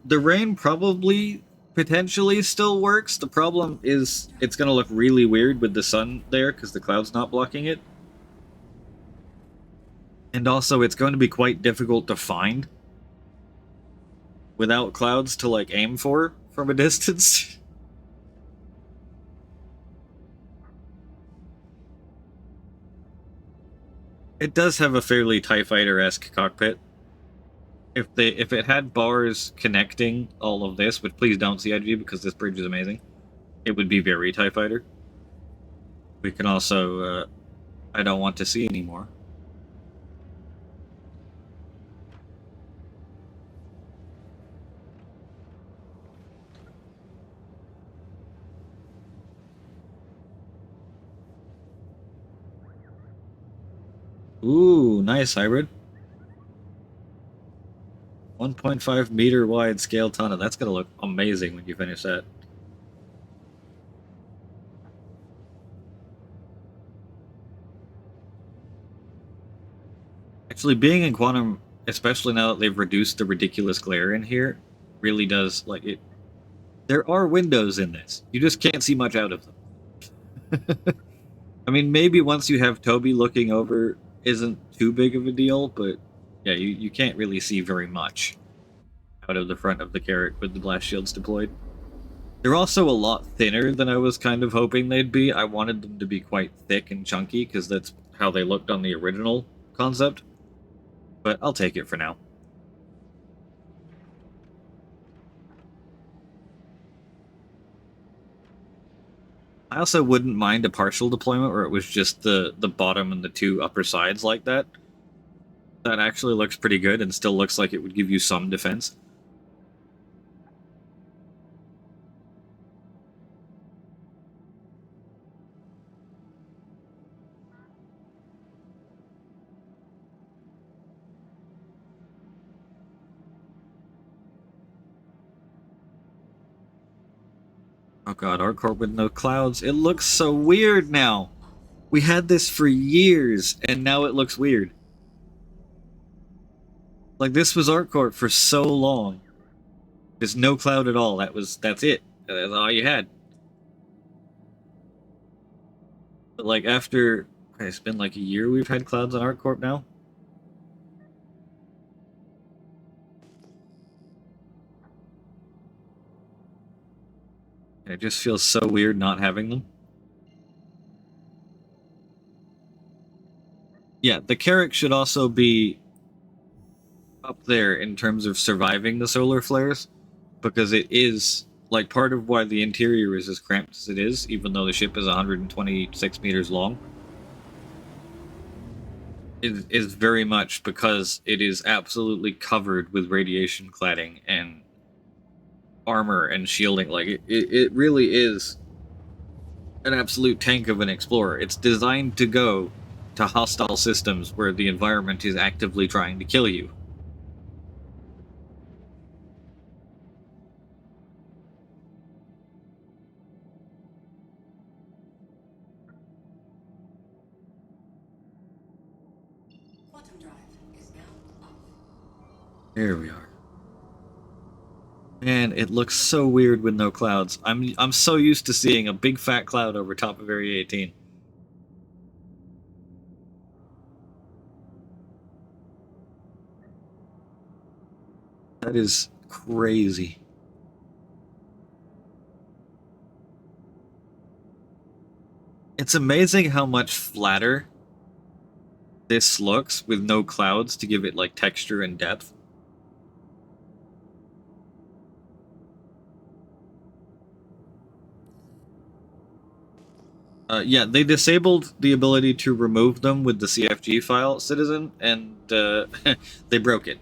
[SPEAKER 1] The rain probably potentially still works. The problem is it's going to look really weird with the sun there because the cloud's not blocking it. And also it's going to be quite difficult to find. without clouds to like aim for from a distance. It does have a fairly TIE Fighter-esque cockpit. If it had bars connecting all of this, which please don't CIG because this bridge is amazing, it would be very TIE Fighter. We can also I don't want to see anymore. Ooh, nice hybrid. 1.5 meter wide scale tunnel. That's gonna look amazing when you finish that. Actually, being in quantum, especially now that they've reduced the ridiculous glare in here, really does like it. There are windows in this. You just can't see much out of them. I mean, maybe once you have Toby looking over isn't too big of a deal, but yeah, you can't really see very much out of the front of the Carrack with the blast shields deployed. They're also a lot thinner than I was kind of hoping they'd be. I wanted them to be quite thick and chunky, because that's how they looked on the original concept. But I'll take it for now. I also wouldn't mind a partial deployment where it was just the bottom and the two upper sides like that. That actually looks pretty good and still looks like it would give you some defense. Oh god, ArcCorp with no clouds. It looks so weird now. We had this for years, and now it looks weird. Like, this was ArcCorp for so long. There's no cloud at all. That's it. That's all you had. But like, after... Okay, it's been like a year we've had clouds on ArcCorp now. And it just feels so weird not having them. Yeah, the Carrack should also be up there in terms of surviving the solar flares, because it is, like, part of why the interior is as cramped as it is, even though the ship is 126 meters long, is very much because it is absolutely covered with radiation cladding and armor and shielding. Like, it really is an absolute tank of an explorer. It's designed to go to hostile systems where the environment is actively trying to kill you.
[SPEAKER 6] Quantum drive is now off.
[SPEAKER 1] There we are. Man, it looks so weird with no clouds. I'm so used to seeing a big fat cloud over top of Area 18. That is crazy. It's amazing how much flatter this looks with no clouds to give it like texture and depth. Yeah, they disabled the ability to remove them with the CFG file, Citizen, and they broke it.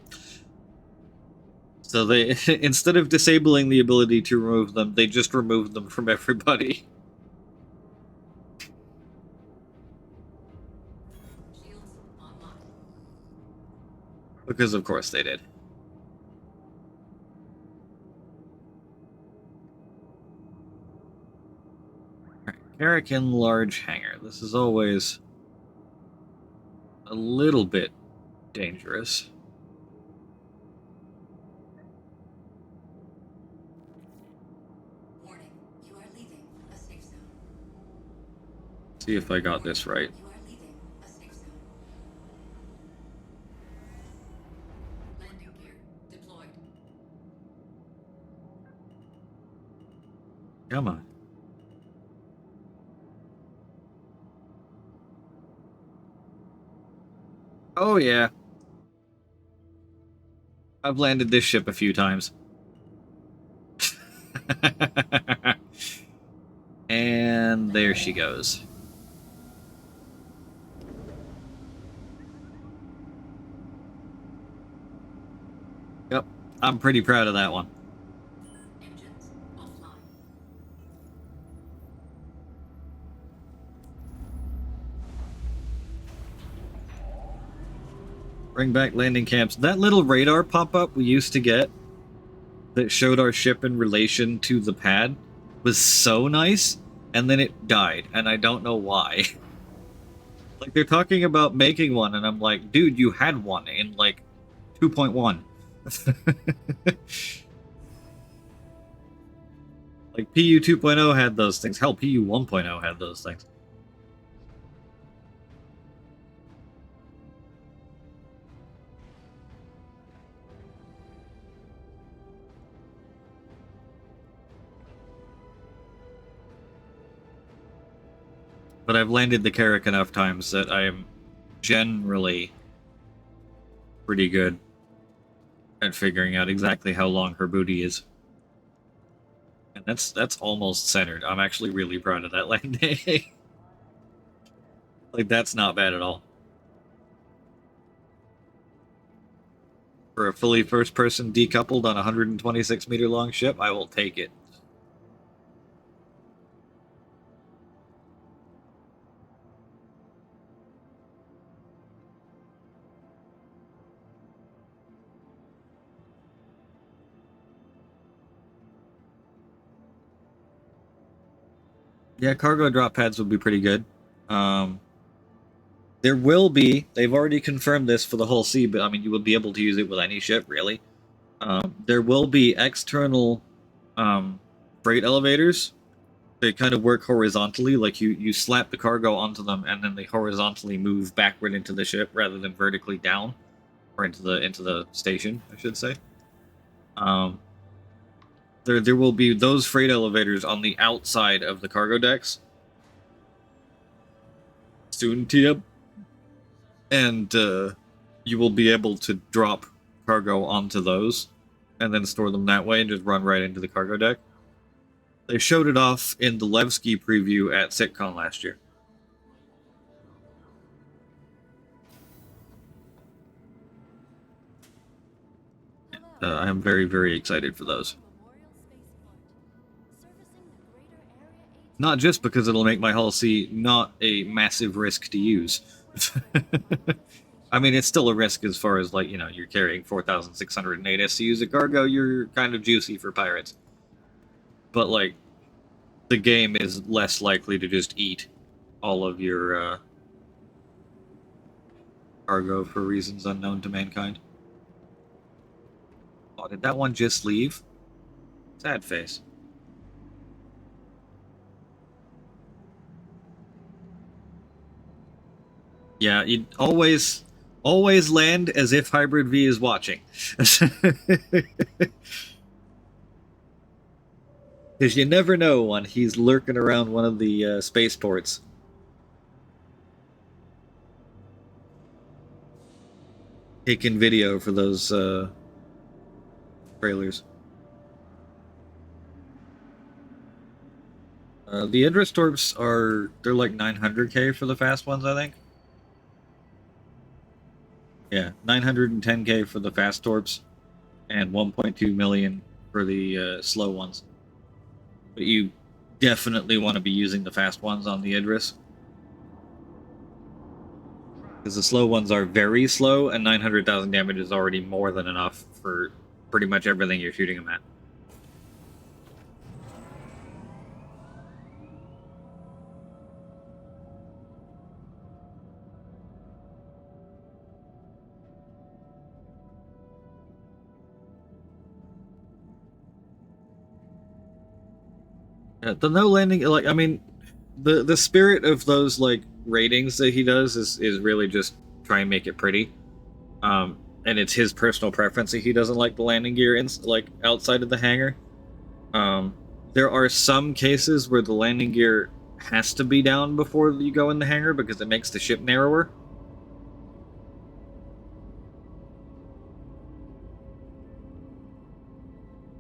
[SPEAKER 1] So they, instead of disabling the ability to remove them, they just removed them from everybody.
[SPEAKER 6] Shields online.
[SPEAKER 1] Because of course they did. Carrack in large hangar. This is always a little bit dangerous.
[SPEAKER 6] Warning, you are leaving a safe zone.
[SPEAKER 1] See if I got this right.
[SPEAKER 6] You are leaving a safe zone. Landing gear deployed.
[SPEAKER 1] Come on. Oh yeah. I've landed this ship a few times. And there she goes. Yep, I'm pretty proud of that one.
[SPEAKER 6] Engines offline.
[SPEAKER 1] Bring back landing camps. That little radar pop-up we used to get that showed our ship in relation to the pad was so nice, and then it died, and I don't know why. Like, they're talking about making one, and I'm like, dude, you had one in, like, 2.1. Like, PU 2.0 had those things. Hell, PU 1.0 had those things. But I've landed the Carrack enough times that I am generally pretty good at figuring out exactly how long her booty is. And that's almost centered. I'm actually really proud of that landing. Like, that's not bad at all. For a fully first-person decoupled on a 126-meter long ship, I will take it. Yeah, cargo drop pads would be pretty good. There will be, they've already confirmed this for the whole sea, but I mean, you would be able to use it with any ship, really. There will be external freight elevators. They kind of work horizontally, like you slap the cargo onto them, and then they horizontally move backward into the ship rather than vertically down, or into the station, I should say. There will be those freight elevators on the outside of the cargo decks. Soon, TM. And you will be able to drop cargo onto those, and then store them that way, and just run right into the cargo deck. They showed it off in the Levski preview at SitCon last year. I am very, very excited for those. Not just because it'll make my Hull C not a massive risk to use. I mean, it's still a risk as far as, like, you know, you're carrying 4,608 SCUs of cargo, you're kind of juicy for pirates. But, like, the game is less likely to just eat all of your cargo for reasons unknown to mankind. Oh, did that one just leave? Sad face. Yeah, you always land as if Hybrid V is watching. Because you never know when he's lurking around one of the spaceports. Taking video for those trailers. The Idris Torps they're like 900k for the fast ones, I think. Yeah, 910k for the fast torps, and 1.2 million for the slow ones. But you definitely want to be using the fast ones on the Idris, because the slow ones are very slow, and 900,000 damage is already more than enough for pretty much everything you're shooting them at. The no landing, like, I mean, the spirit of those, like, ratings that he does is really just try and make it pretty. And it's his personal preference that he doesn't like the landing gear like outside of the hangar. There are some cases where the landing gear has to be down before you go in the hangar because it makes the ship narrower.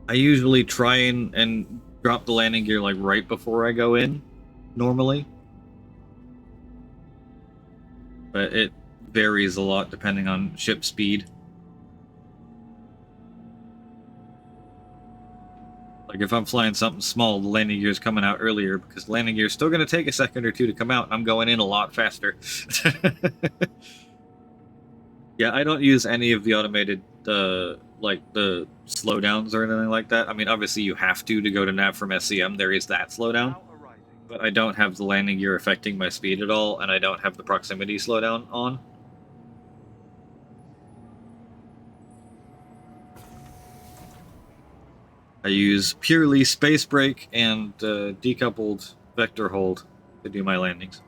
[SPEAKER 1] I usually try and drop the landing gear like right before I go in, normally. But it varies a lot depending on ship speed. Like if I'm flying something small, the landing gear is coming out earlier because the landing gear is still going to take a second or two to come out, and I'm going in a lot faster. Yeah, I don't use any of the automated, like the slowdowns or anything like that. I mean, obviously you have to go to nav from SCM. There is that slowdown,
[SPEAKER 7] Now arriving.
[SPEAKER 1] but I don't have the landing gear affecting my speed at all, and I don't have the proximity slowdown on. I use purely space brake and decoupled vector hold to do my landings.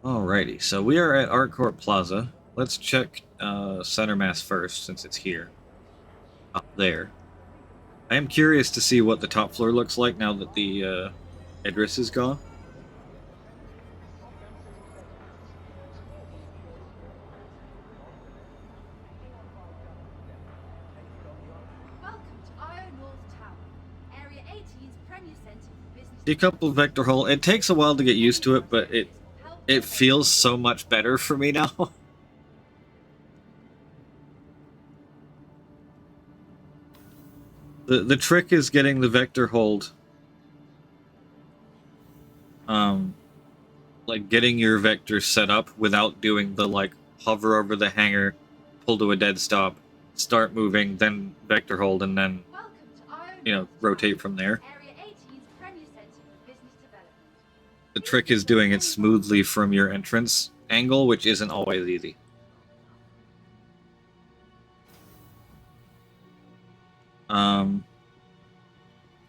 [SPEAKER 1] Alrighty, so we are at ArcCorp Plaza. Let's check center mass first, since it's here. Up there. I am curious to see what the top floor looks like now that the Idris is gone.
[SPEAKER 6] Welcome to Io North Tower, Area 18's premier center for business.
[SPEAKER 1] Decoupled vector hold. It takes a while to get used to it, but it feels so much better for me now. The trick is getting the vector hold. Like getting your vector set up without doing the like hover over the hangar, pull to a dead stop, start moving, then vector hold, and then
[SPEAKER 6] Welcome to Io North
[SPEAKER 1] rotate from there.
[SPEAKER 6] Area 18's premier center for business development.
[SPEAKER 1] The trick is doing it smoothly from your entrance angle, which isn't always easy.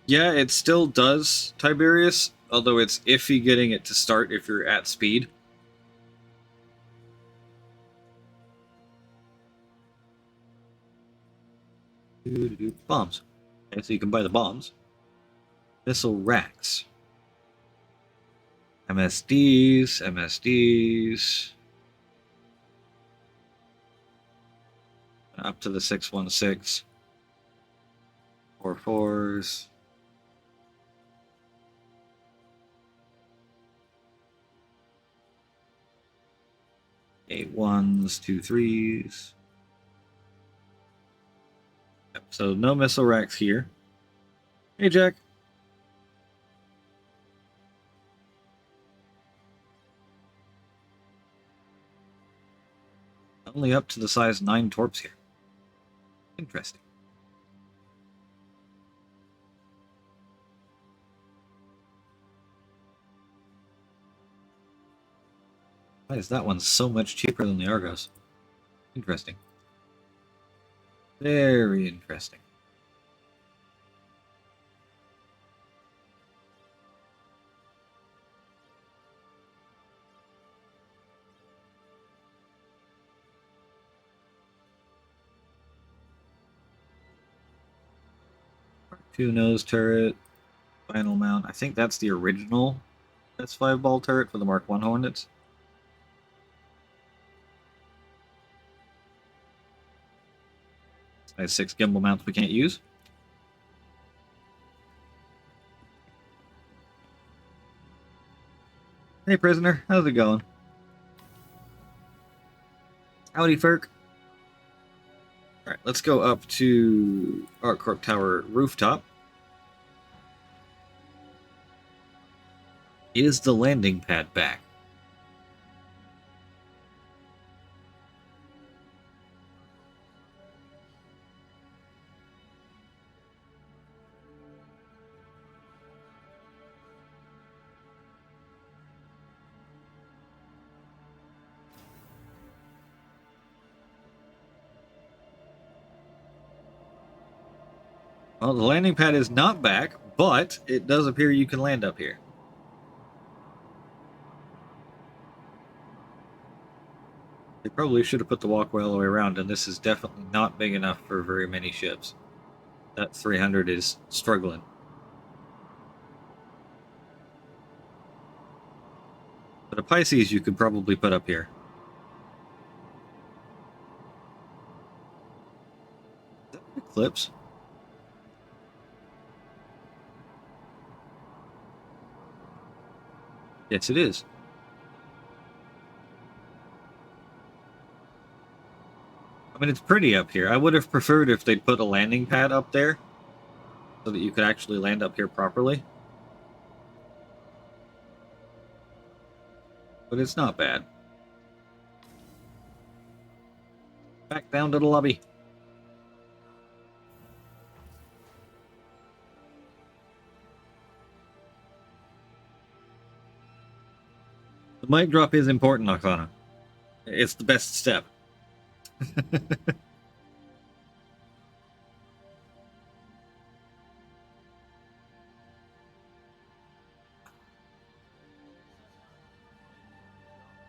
[SPEAKER 1] Yeah, it still does Tiberius, although it's iffy getting it to start if you're at speed. Bombs. Okay, so you can buy the bombs. Missile racks. MSDs. Up to the 616. 4-4s. 8-1s, 2-3s. Yep, so no missile racks here. Hey, Jack. Only up to the size 9 torps here. Interesting. Why is that one so much cheaper than the Argos? Interesting. Very interesting. Mark II nose turret, final mount. I think that's the original S5 ball turret for the Mark I Hornets. I have 6 gimbal mounts we can't use. Hey, prisoner. How's it going? Howdy, Ferk. Alright, let's go up to ArcCorp Tower rooftop. Is the landing pad back? Well, the landing pad is not back, but it does appear you can land up here. probably should have put the walkway all the way around, and this is definitely not big enough for very many ships. That 300 is struggling. But a Pisces you could probably put up here. Is that an eclipse? Yes, it is. I mean, it's pretty up here. I would have preferred if they'd put a landing pad up there so that you could actually land up here properly. But it's not bad. Back down to the lobby. The mic drop is important, Oksana. It's the best step.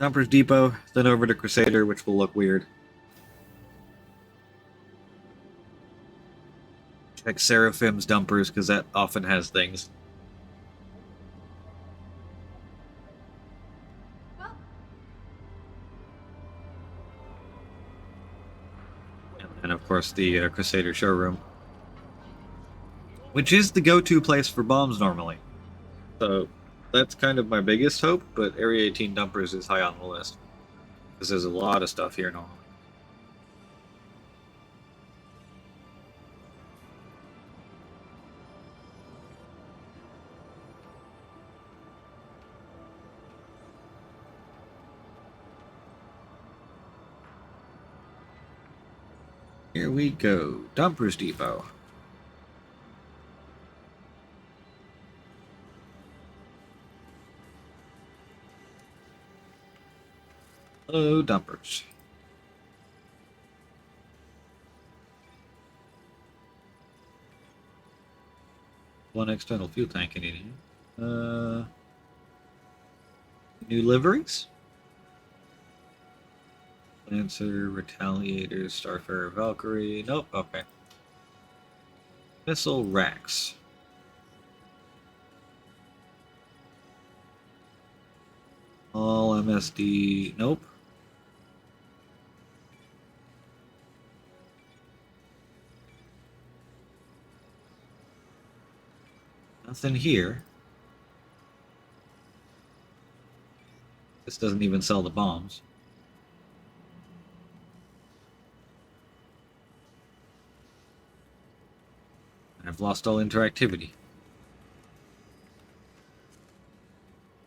[SPEAKER 1] Dumpers Depot, then over to Crusader, which will look weird. Check Seraphim's dumpers, because that often has things.
[SPEAKER 6] Well,
[SPEAKER 1] And of course the Crusader showroom. Which is the go-to place for bombs normally. So that's kind of my biggest hope, but Area 18 dumpers is high on the list. Because there's a lot of stuff here normally. Here we go. Dumpers Depot. Hello, dumpers. One external fuel tank in here. New liveries? Lancer, Retaliator, Starfarer, Valkyrie. Nope, okay. Missile racks. All MSD. Nope. Nothing here. This doesn't even sell the bombs. I've lost all interactivity.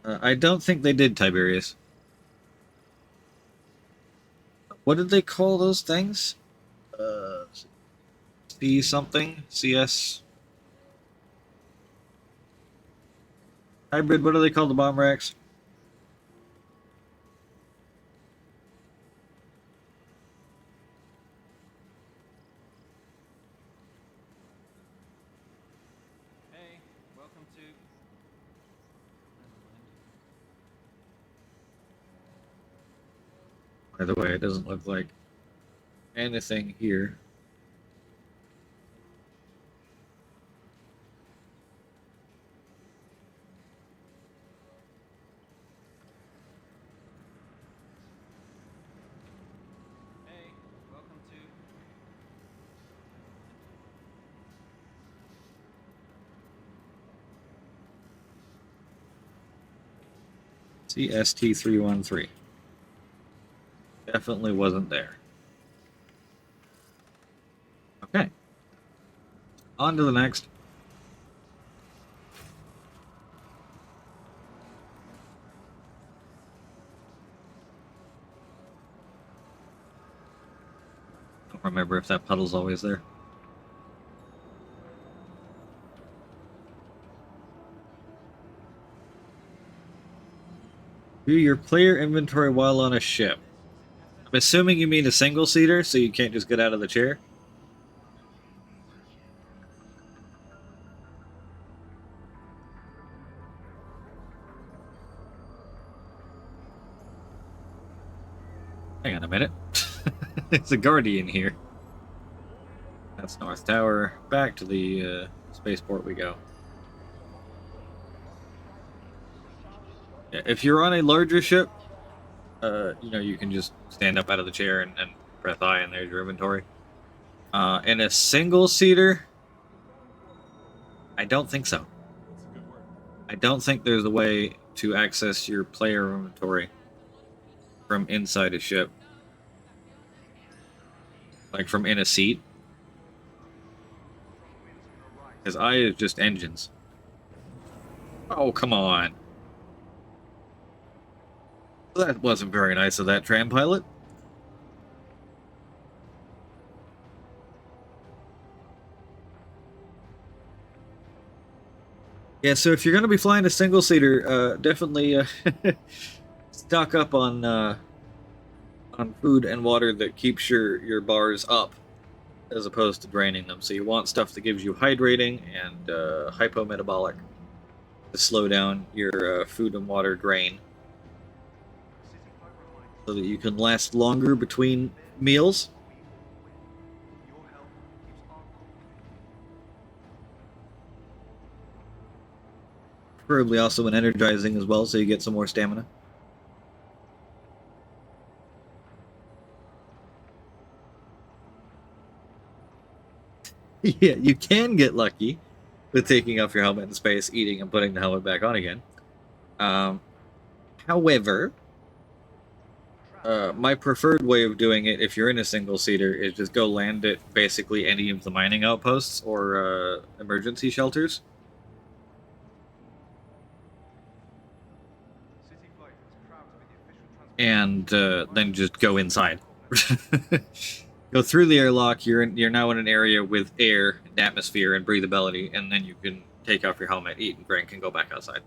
[SPEAKER 1] I don't think they did, Tiberius. What did they call those things? C something? CS? Hybrid, what do they call the bomb racks? Hey, welcome to... By the way, it doesn't look like anything here. Hey, welcome to CST313. Definitely wasn't there. Okay. On to the next. Don't remember if that puddle's always there. View your player inventory while on a ship. I'm assuming you mean a single-seater, so you can't just get out of the chair? Hang on, a minute. It's a guardian here. That's North Tower. Back to the spaceport we go. Yeah, if you're on a larger ship, you know, you can just stand up out of the chair and press I, and there's your inventory. In a single-seater, I don't think so. I don't think there's a way to access your player inventory from inside a ship. Like from in a seat. Because I is just engines. Oh, come on. That wasn't very nice of that tram pilot. Yeah, so if you're going to be flying a single-seater, definitely stock up on food and water that keeps your bars up, as opposed to draining them. So you want stuff that gives you hydrating and hypometabolic to slow down your food and water drain, so that you can last longer between meals. Preferably also when energizing as well, so you get some more stamina. Yeah, you can get lucky with taking off your helmet in space, eating, and putting the helmet back on again. However, my preferred way of doing it, if you're in a single-seater, is just go land at basically any of the mining outposts or emergency shelters. And then just go inside. Go through the airlock. You're now in an area with air and atmosphere and breathability, and then you can take off your helmet, eat and drink, and go back outside.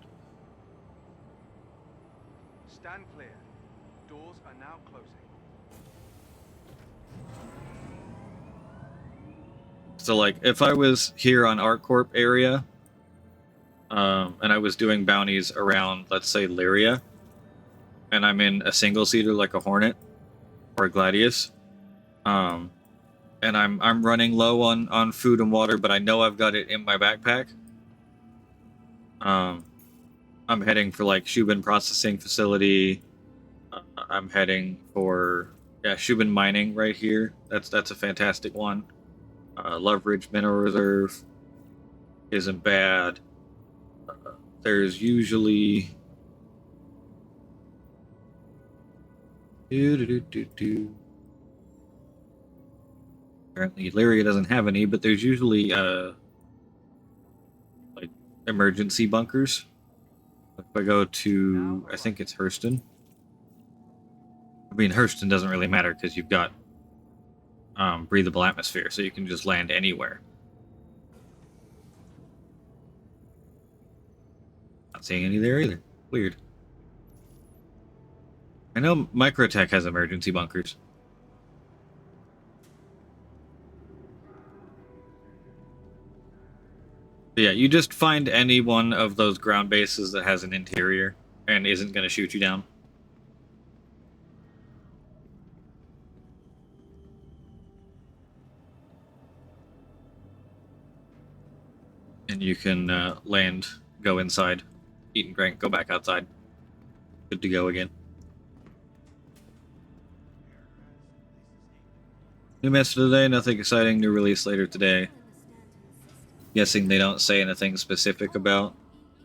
[SPEAKER 7] Stand clear. Doors are now closing.
[SPEAKER 1] So, like, if I was here on ArcCorp area, and I was doing bounties around, let's say, Lyria, and I'm in a single-seater like a Hornet or a Gladius, and I'm running low on food and water, but I know I've got it in my backpack. I'm heading for like Shubin processing facility. I'm heading for Shubin mining right here. That's a fantastic one. Love Ridge Mineral Reserve isn't bad. There's usually apparently Lyria doesn't have any, but there's usually like emergency bunkers. If I go to, I think it's Hurston. I mean, Hurston doesn't really matter because you've got breathable atmosphere, so you can just land anywhere. Not seeing any there either. Weird. I know Microtech has emergency bunkers. But yeah, you just find any one of those ground bases that has an interior and isn't going to shoot you down. And you can land, go inside, eat and drink, go back outside. Good to go again. New message today, nothing exciting, new release later today. Guessing they don't say anything specific about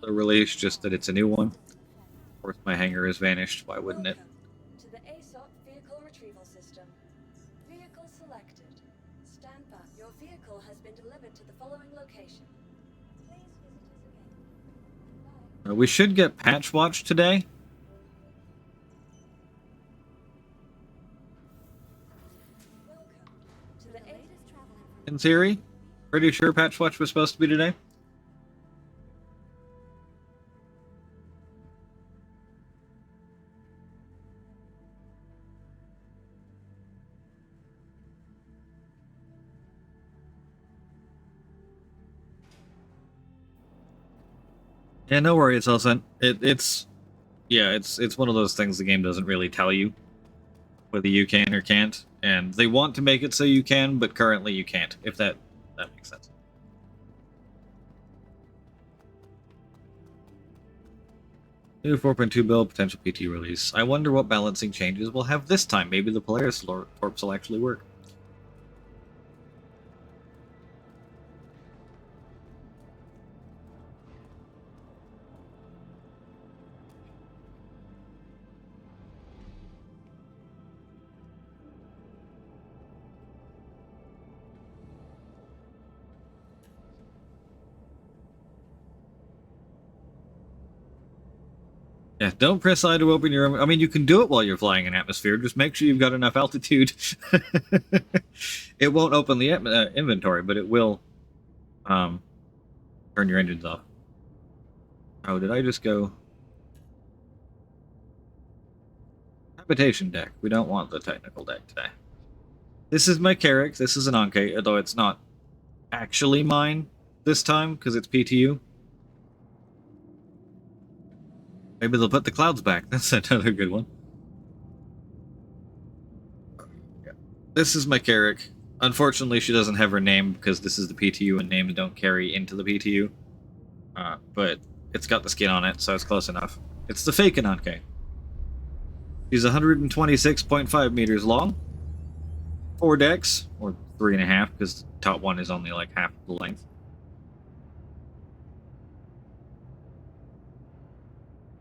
[SPEAKER 1] the release, just that it's a new one. Of course, my hangar has vanished, why wouldn't it?
[SPEAKER 3] Welcome to the ASOP vehicle retrieval system. Vehicle selected. Stand by. Your vehicle has been delivered to the following location. Please visit us again. Bye.
[SPEAKER 1] We should get Patch Watch today.
[SPEAKER 3] Welcome to the latest travel information.
[SPEAKER 1] In theory. Pretty sure Patch Watch was supposed to be today. Yeah, no worry, it's all sent. It's one of those things the game doesn't really tell you whether you can or can't. And they want to make it so you can, but currently you can't, if that makes sense. New 4.2 build, potential PTU release. I wonder what balancing changes we'll have this time. Maybe the Polaris Torps will actually work. Yeah, don't press I to open your... I mean, you can do it while you're flying in atmosphere. Just make sure you've got enough altitude. It won't open the inventory, but it will turn your engines off. Oh, did I just go... Habitation deck. We don't want the technical deck today. This is my Carrack. This is an Anke, although it's not actually mine this time, because it's PTU. Maybe they'll put the clouds back. That's another good one. Yeah. This is my Carrack. Unfortunately, she doesn't have her name because this is the PTU and names don't carry into the PTU. But it's got the skin on it, so it's close enough. It's the fake Ananke. She's 126.5 meters long. 4 decks, or 3.5, because the top one is only like half the length.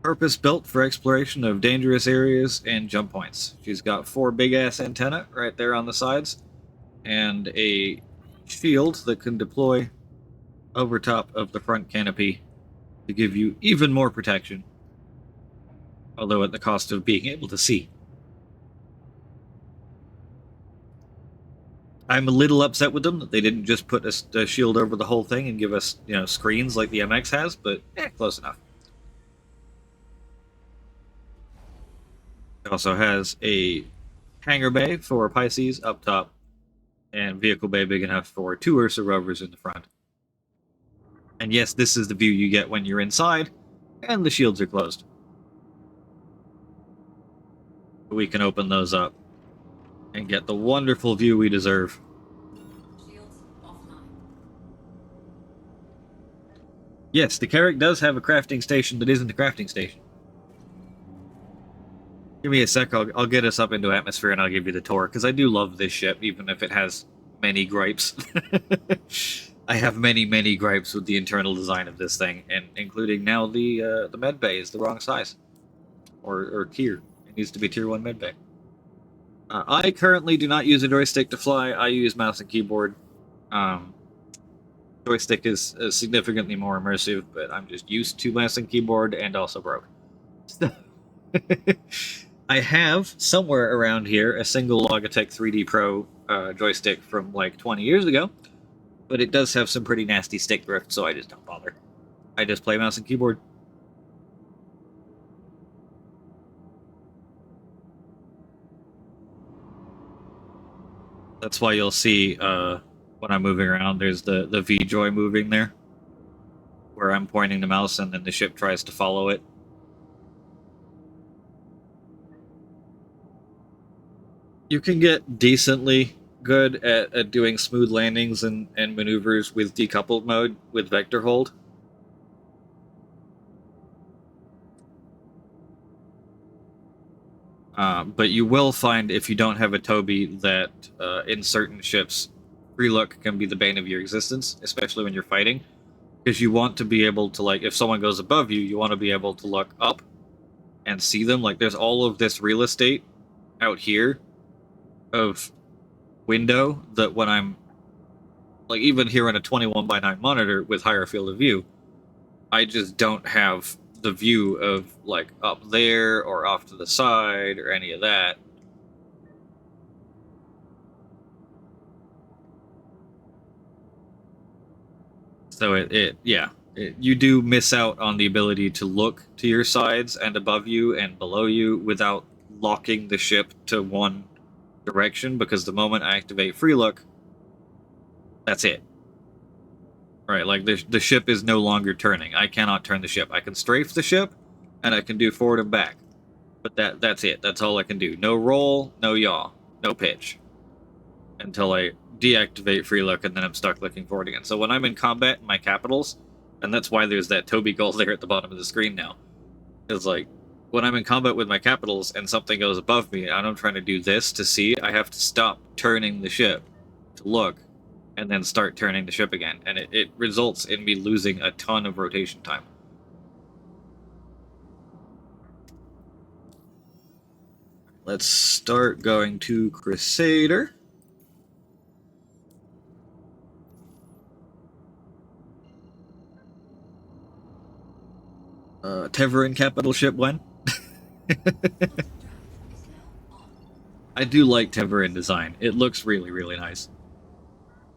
[SPEAKER 1] Purpose-built for exploration of dangerous areas and jump points. She's got 4 big-ass antennae right there on the sides, and a shield that can deploy over top of the front canopy to give you even more protection, although at the cost of being able to see. I'm a little upset with them that they didn't just put a shield over the whole thing and give us, screens like the MX has, but close enough. It also has a hangar bay for Pisces up top, and vehicle bay big enough for 2 Ursa rovers in the front. And yes, this is the view you get when you're inside, and the shields are closed. We can open those up and get the wonderful view we deserve.
[SPEAKER 3] Shields offline.
[SPEAKER 1] Yes, the Carrack does have a crafting station that isn't a crafting station. Give me a sec, I'll get us up into atmosphere and I'll give you the tour, because I do love this ship, even if it has many gripes. I have many, many gripes with the internal design of this thing, and including now the med bay is the wrong size. Or tier. It needs to be tier 1 med bay. I currently do not use a joystick to fly, I use mouse and keyboard. Joystick is significantly more immersive, but I'm just used to mouse and keyboard and also broke. I have, somewhere around here, a single Logitech 3D Pro joystick from like 20 years ago, but it does have some pretty nasty stick drift, so I just don't bother. I just play mouse and keyboard. That's why you'll see, when I'm moving around, there's the V-Joy moving there, where I'm pointing the mouse and then the ship tries to follow it. You can get decently good at doing smooth landings and maneuvers with decoupled mode with vector hold. But you will find, if you don't have a Toby, that in certain ships, free look can be the bane of your existence, especially when you're fighting. Because you want to be able to, like, if someone goes above you, you want to be able to look up and see them. Like, there's all of this real estate out here of window that when I'm, like, even here on a 21:9 monitor with higher field of view, I just don't have the view of, like, up there or off to the side or any of that. So you do miss out on the ability to look to your sides and above you and below you without locking the ship to one direction, because the moment I activate free look, that's it. Right, like the ship is no longer turning. I cannot turn the ship. I can strafe the ship, and I can do forward and back. But that's it. That's all I can do. No roll, no yaw, no pitch. Until I deactivate free look, and then I'm stuck looking forward again. So when I'm in combat in my capitals, and that's why there's that Toby goal there at the bottom of the screen now. It's like, when I'm in combat with my capitals and something goes above me, and I'm trying to do this to see, I have to stop turning the ship to look, and then start turning the ship again. And it results in me losing a ton of rotation time. Let's start going to Crusader. Teverin capital ship when? I do like Teverin design. It looks really, really nice.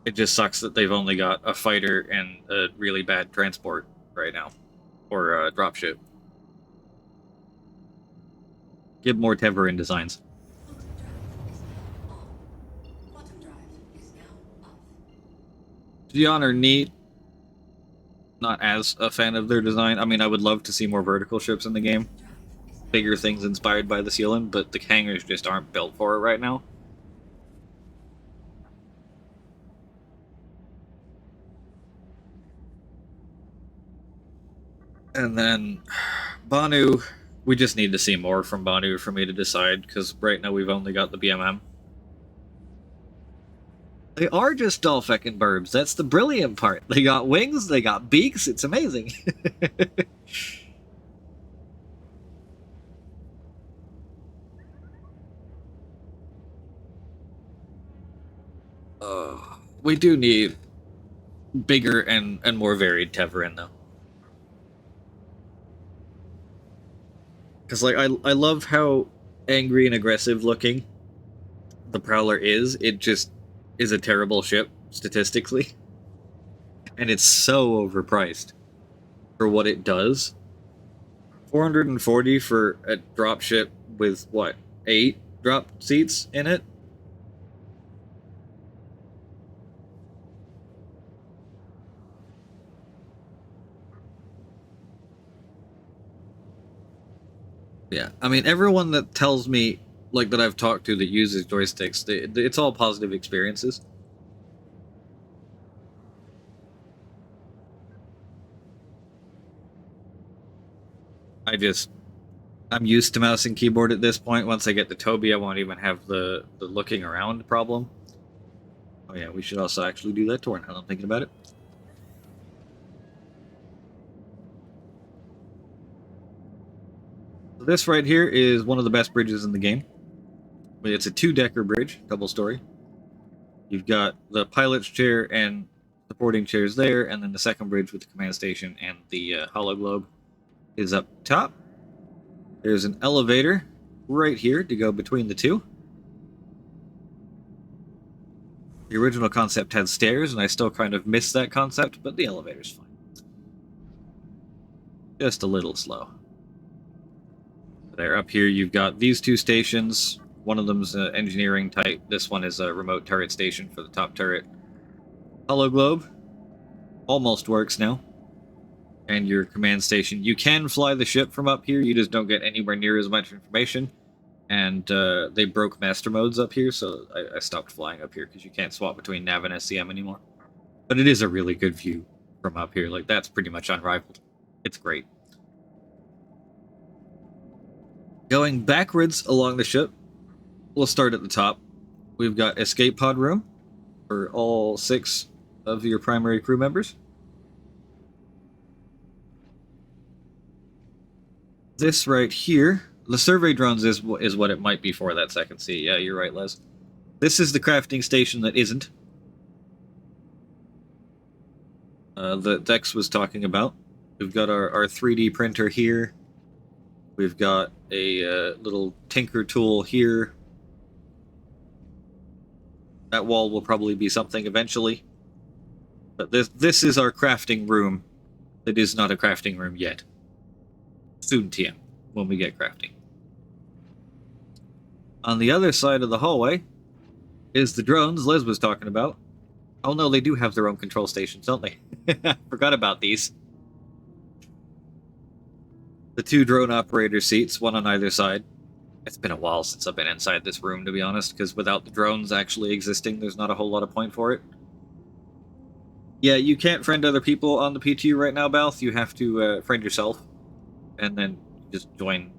[SPEAKER 1] It just sucks that they've only got a fighter and a really bad transport right now. Or a dropship. Give more Teverin designs. Gion are neat. Not as a fan of their design. I mean, I would love to see more vertical ships in the game. Bigger things inspired by the Sealand, but the hangars just aren't built for it right now. And then Banu, we just need to see more from Banu for me to decide, because right now we've only got the BMM. They are just all feckin' burbs. That's the brilliant part. They got wings, they got beaks, it's amazing. We do need bigger and more varied Teverin, though. Because, like, I love how angry and aggressive looking the Prowler is. It just is a terrible ship, statistically. And it's so overpriced for what it does. 440 for a dropship with, what, 8 drop seats in it? Yeah, I mean, everyone that tells me, like, that I've talked to that uses joysticks, it's all positive experiences. I'm used to mouse and keyboard at this point. Once I get to Toby, I won't even have the looking around problem. Oh yeah, we should also actually do that tour now that I'm thinking about it. So this right here is one of the best bridges in the game. It's a 2-decker bridge, double story. You've got the pilot's chair and supporting chairs there, and then the second bridge with the command station and the hollow globe is up top. There's an elevator right here to go between the two. The original concept had stairs, and I still kind of miss that concept, but the elevator's fine. Just a little slow. There, up here you've got these two stations. One of them's engineering type. This one is a remote turret station for the top turret. Hollow globe almost works now. And your command station. You can fly the ship from up here, you just don't get anywhere near as much information. And they broke master modes up here, so I stopped flying up here because you can't swap between nav and SCM anymore. But it is a really good view from up here. Like, that's pretty much unrivaled. It's great. Going backwards along the ship, we'll start at the top. We've got escape pod room for all 6 of your primary crew members. This right here, the survey drones is what it might be for, that second seat. Yeah, you're right, Les. This is the crafting station that isn't. That Dex was talking about. We've got our 3D printer here. We've got a little tinker tool here. That wall will probably be something eventually. But this is our crafting room. It is not a crafting room yet. Soon, TM, when we get crafting. On the other side of the hallway is the drones Liz was talking about. Oh no, they do have their own control stations, don't they? Forgot about these. The 2 drone operator seats, one on either side. It's been a while since I've been inside this room, to be honest, because without the drones actually existing, there's not a whole lot of point for it. Yeah, you can't friend other people on the PTU right now, Balth. You have to friend yourself, and then just join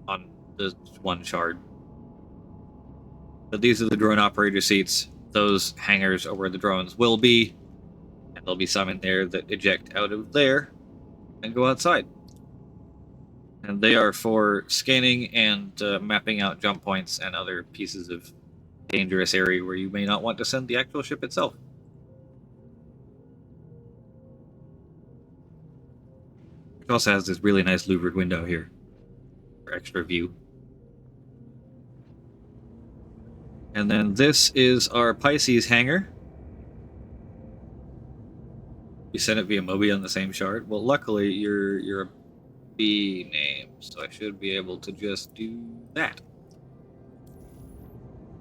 [SPEAKER 1] on the one shard. But these are the drone operator seats. Those hangars are where the drones will be, and there'll be some in there that eject out of there and go outside. And they are for scanning and mapping out jump points and other pieces of dangerous area where you may not want to send the actual ship itself. It also has this really nice louvered window here for extra view. And then this is our Pisces hangar. You sent it via Moby on the same shard. Well, luckily you're a B name, so I should be able to just do that.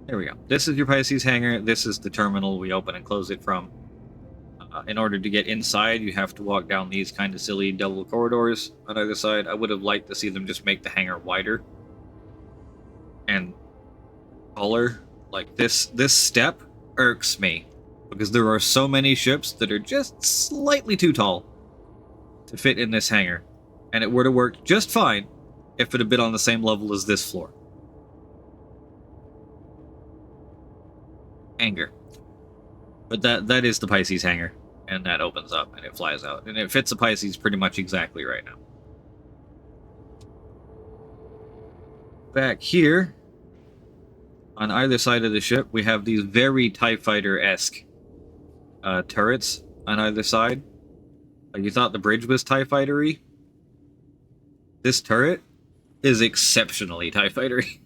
[SPEAKER 1] There we go. This is your Pisces hangar. This is the terminal we open and close it from. In order to get inside, you have to walk down these kind of silly double corridors on either side. I would have liked to see them just make the hangar wider and taller. Like this step irks me because there are so many ships that are just slightly too tall to fit in this hangar, and it would have worked just fine if it had been on the same level as this floor. Anger. But that is the Pisces hangar, and that opens up and it flies out, and it fits a Pisces pretty much exactly right now. Back here, on either side of the ship, we have these very TIE Fighter-esque turrets on either side. Like you thought the bridge was TIE Fighter-y? This turret is exceptionally TIE Fighter-y.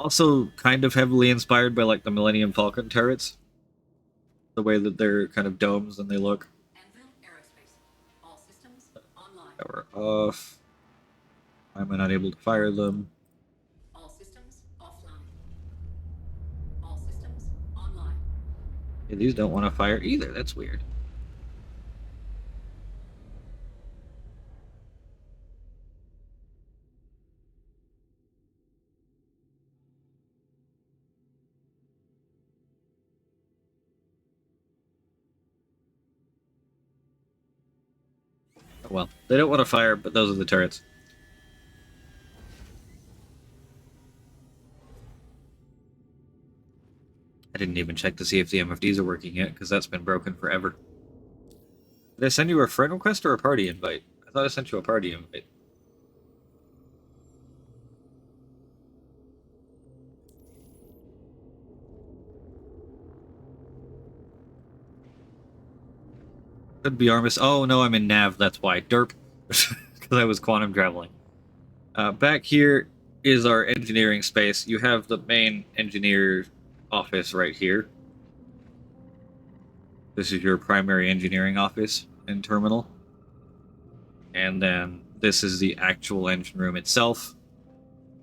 [SPEAKER 1] Also kind of heavily inspired by like the Millennium Falcon turrets. The way that they're kind of domes and they look.
[SPEAKER 8] All systems online.
[SPEAKER 1] Power off. Why am I not able to fire them?
[SPEAKER 8] All systems offline. All systems online.
[SPEAKER 1] Yeah, these don't want to fire either. That's weird. Well, they don't want to fire, but those are the turrets. I didn't even check to see if the MFDs are working yet, because that's been broken forever. Did I send you a friend request or a party invite? I thought I sent you a party invite. Could be Armis. Oh, no, I'm in Nav, that's why. Derp. Because I was quantum traveling. Back here is our engineering space. You have the main engineer office right here. This is your primary engineering office and terminal. And then this is the actual engine room itself,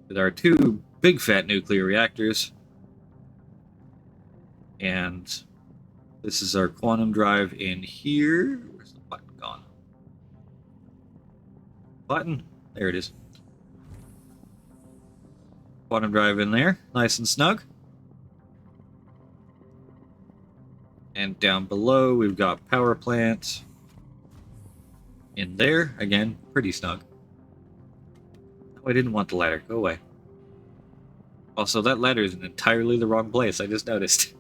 [SPEAKER 1] with our two big fat nuclear reactors. And this is our quantum drive in here. Where's the button gone? Button? There it is. Quantum drive in there, nice and snug. And down below, we've got power plant. In there, again, pretty snug. Oh, I didn't want the ladder. Go away. Also, that ladder is in entirely the wrong place. I just noticed.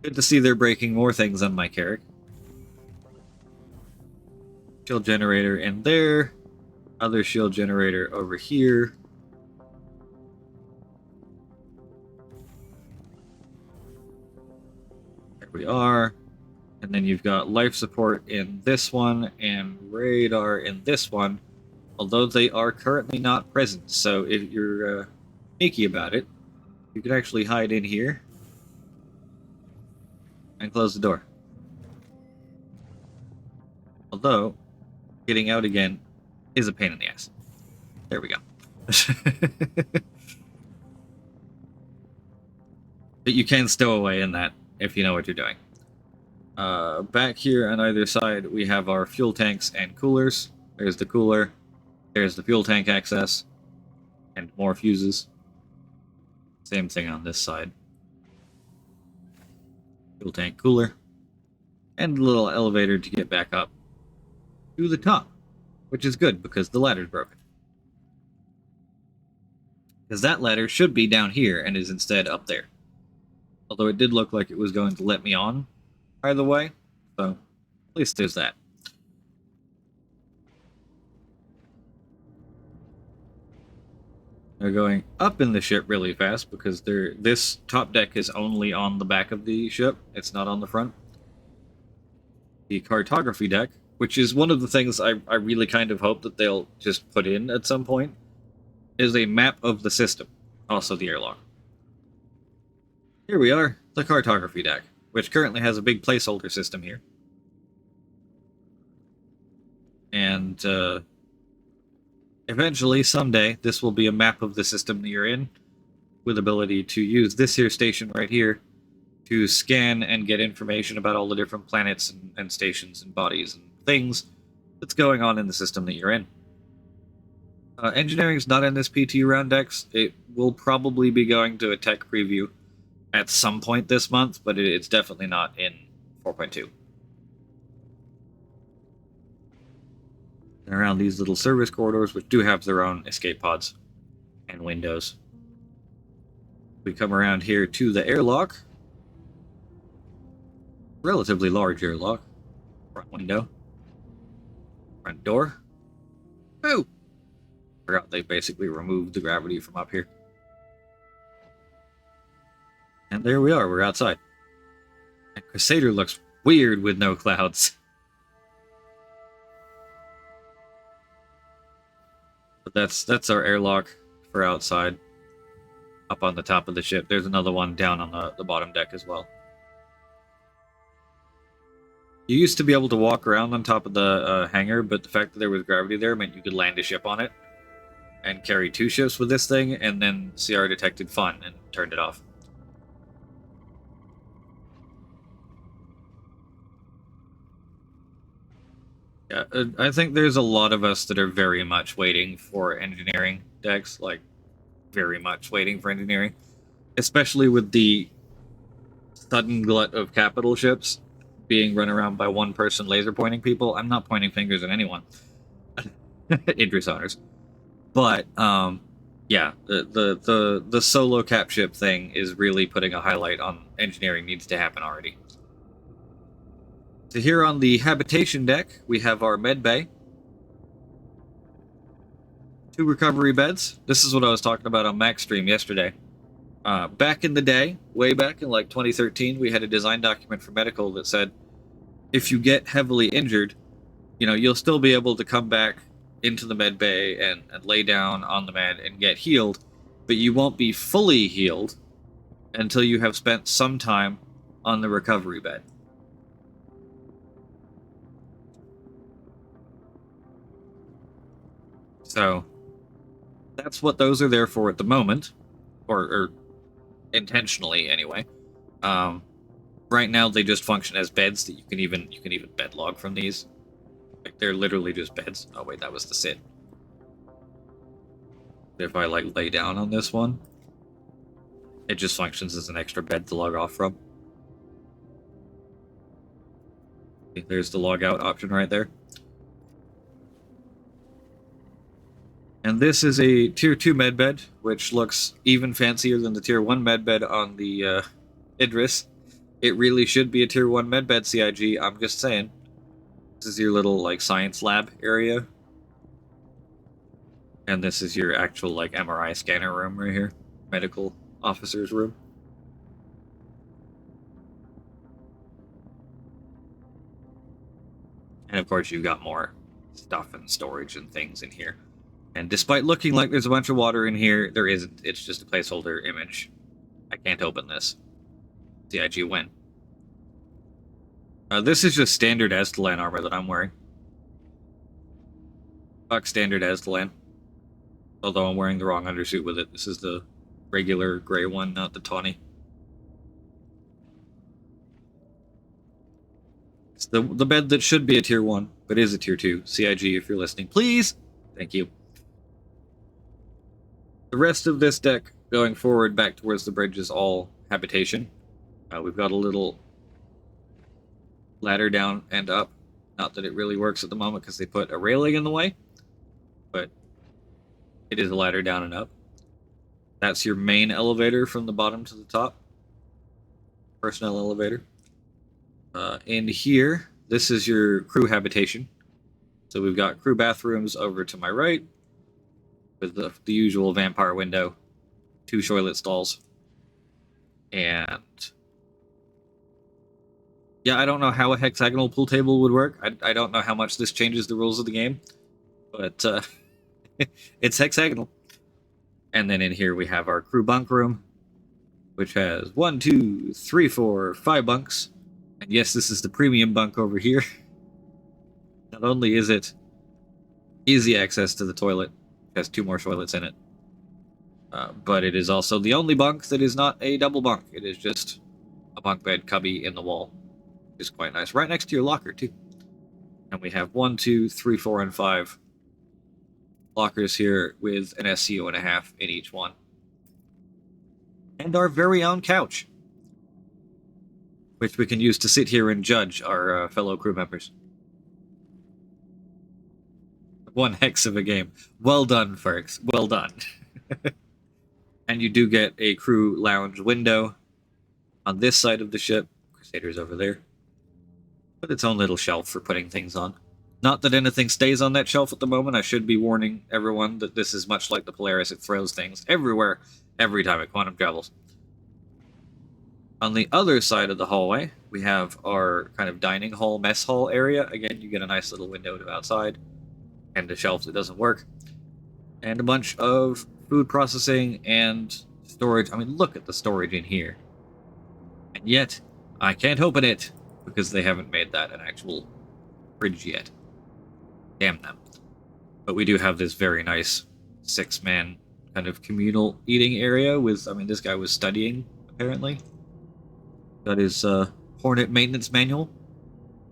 [SPEAKER 1] Good to see they're breaking more things on my Carrack. Shield generator in there. Other shield generator over here. There we are. And then you've got life support in this one and radar in this one. Although they are currently not present. So if you're sneaky about it, you can actually hide in here and close the door. Although, getting out again is a pain in the ass. There we go. But you can stow away in that if you know what you're doing. Back here on either side, we have our fuel tanks and coolers. There's the cooler. There's the fuel tank access. And more fuses. Same thing on this side. Fuel tank, cooler. And a little elevator to get back up to the top. Which is good, because the ladder's broken. Because that ladder should be down here, and is instead up there. Although it did look like it was going to let me on either way, so at least there's that. They're going up in the ship really fast because this top deck is only on the back of the ship. It's not on the front. The cartography deck, which is one of the things I really kind of hope that they'll just put in at some point, is a map of the system. Also the airlock. Here we are, the cartography deck, which currently has a big placeholder system here. And eventually, someday, this will be a map of the system that you're in, with ability to use this here station right here to scan and get information about all the different planets and stations and bodies and things that's going on in the system that you're in. Engineering's not in this PTU round decks. It will probably be going to a tech preview at some point this month, but it's definitely not in 4.2. And around these little service corridors, which do have their own escape pods and windows. We come around here to the airlock. Relatively large airlock. Front window. Front door. Ooh! Forgot they basically removed the gravity from up here. And there we are, we're outside. And Crusader looks weird with no clouds. But that's our airlock for outside. Up on the top of the ship. There's another one down on the bottom deck as well. You used to be able to walk around on top of the hangar, but the fact that there was gravity there meant you could land a ship on it. And carry 2 ships with this thing, and then CR detected fun and turned it off. Yeah, I think there's a lot of us that are very much waiting for engineering decks, like, very much waiting for engineering. Especially with the sudden glut of capital ships being run around by one person laser pointing people. I'm not pointing fingers at anyone. Idris honors. But, yeah, the solo cap ship thing is really putting a highlight on engineering needs to happen already. So here on the habitation deck, we have our med bay. 2 recovery beds. This is what I was talking about on Max Stream yesterday. Back in the day, way back in like 2013, we had a design document for medical that said, if you get heavily injured, you know, you'll still be able to come back into the med bay and lay down on the med and get healed, but you won't be fully healed until you have spent some time on the recovery bed. So, that's what those are there for at the moment, or intentionally anyway. Right now they just function as beds that you can even bed log from these. Like, they're literally just beds. Oh wait, that was the sit. If I like lay down on this one, it just functions as an extra bed to log off from. There's the log out option right there. And this is a tier 2 medbed, which looks even fancier than the tier 1 medbed on the Idris. It really should be a tier 1 medbed CIG, I'm just saying. This is your little, like, science lab area. And this is your actual, like, MRI scanner room right here. Medical officer's room. And of course you've got more stuff and storage and things in here. And despite looking like there's a bunch of water in here, there isn't. It's just a placeholder image. I can't open this. CIG win. This is just standard Aztalan armor that I'm wearing. Fuck standard Aztalan. Although I'm wearing the wrong undersuit with it. This is the regular gray one, not the tawny. It's the bed that should be a tier 1, but is a tier 2. CIG, if you're listening, please. Thank you. The rest of this deck going forward back towards the bridge is all habitation. We've got a little ladder down and up. Not that it really works at the moment because they put a railing in the way, but it is a ladder down and up. That's your main elevator from the bottom to the top. Personnel elevator. In here, this is your crew habitation. So we've got crew bathrooms over to my right, with the usual vampire window, 2 toilet stalls, and yeah, I don't know how a hexagonal pool table would work. I don't know how much this changes the rules of the game, but it's hexagonal. And then in here we have our crew bunk room, which has 1, 2, 3, 4, 5 bunks. And yes, this is the premium bunk over here. Not only is it easy access to the toilet, it has 2 more toilets in it, but it is also the only bunk that is not a double bunk. It is just a bunk bed cubby in the wall, which is quite nice. Right next to your locker, too. And we have 1, 2, 3, 4, and 5 lockers here with an SCU and a half in each one. And our very own couch, which we can use to sit here and judge our fellow crew members. One hex of a game. Well done, Ferks. Well done. And you do get a crew lounge window on this side of the ship. Crusader's over there. But its own little shelf for putting things on. Not that anything stays on that shelf at the moment. I should be warning everyone that this is much like the Polaris. It throws things everywhere, every time it quantum travels. On the other side of the hallway, we have our kind of dining hall, mess hall area. Again, you get a nice little window to outside, and a shelf that doesn't work, and a bunch of food processing and storage. I mean, look at the storage in here. And yet, I can't open it, because they haven't made that an actual fridge yet. Damn them. But we do have this very nice 6-man kind of communal eating area with, I mean, this guy was studying, apparently. Got his Hornet maintenance manual,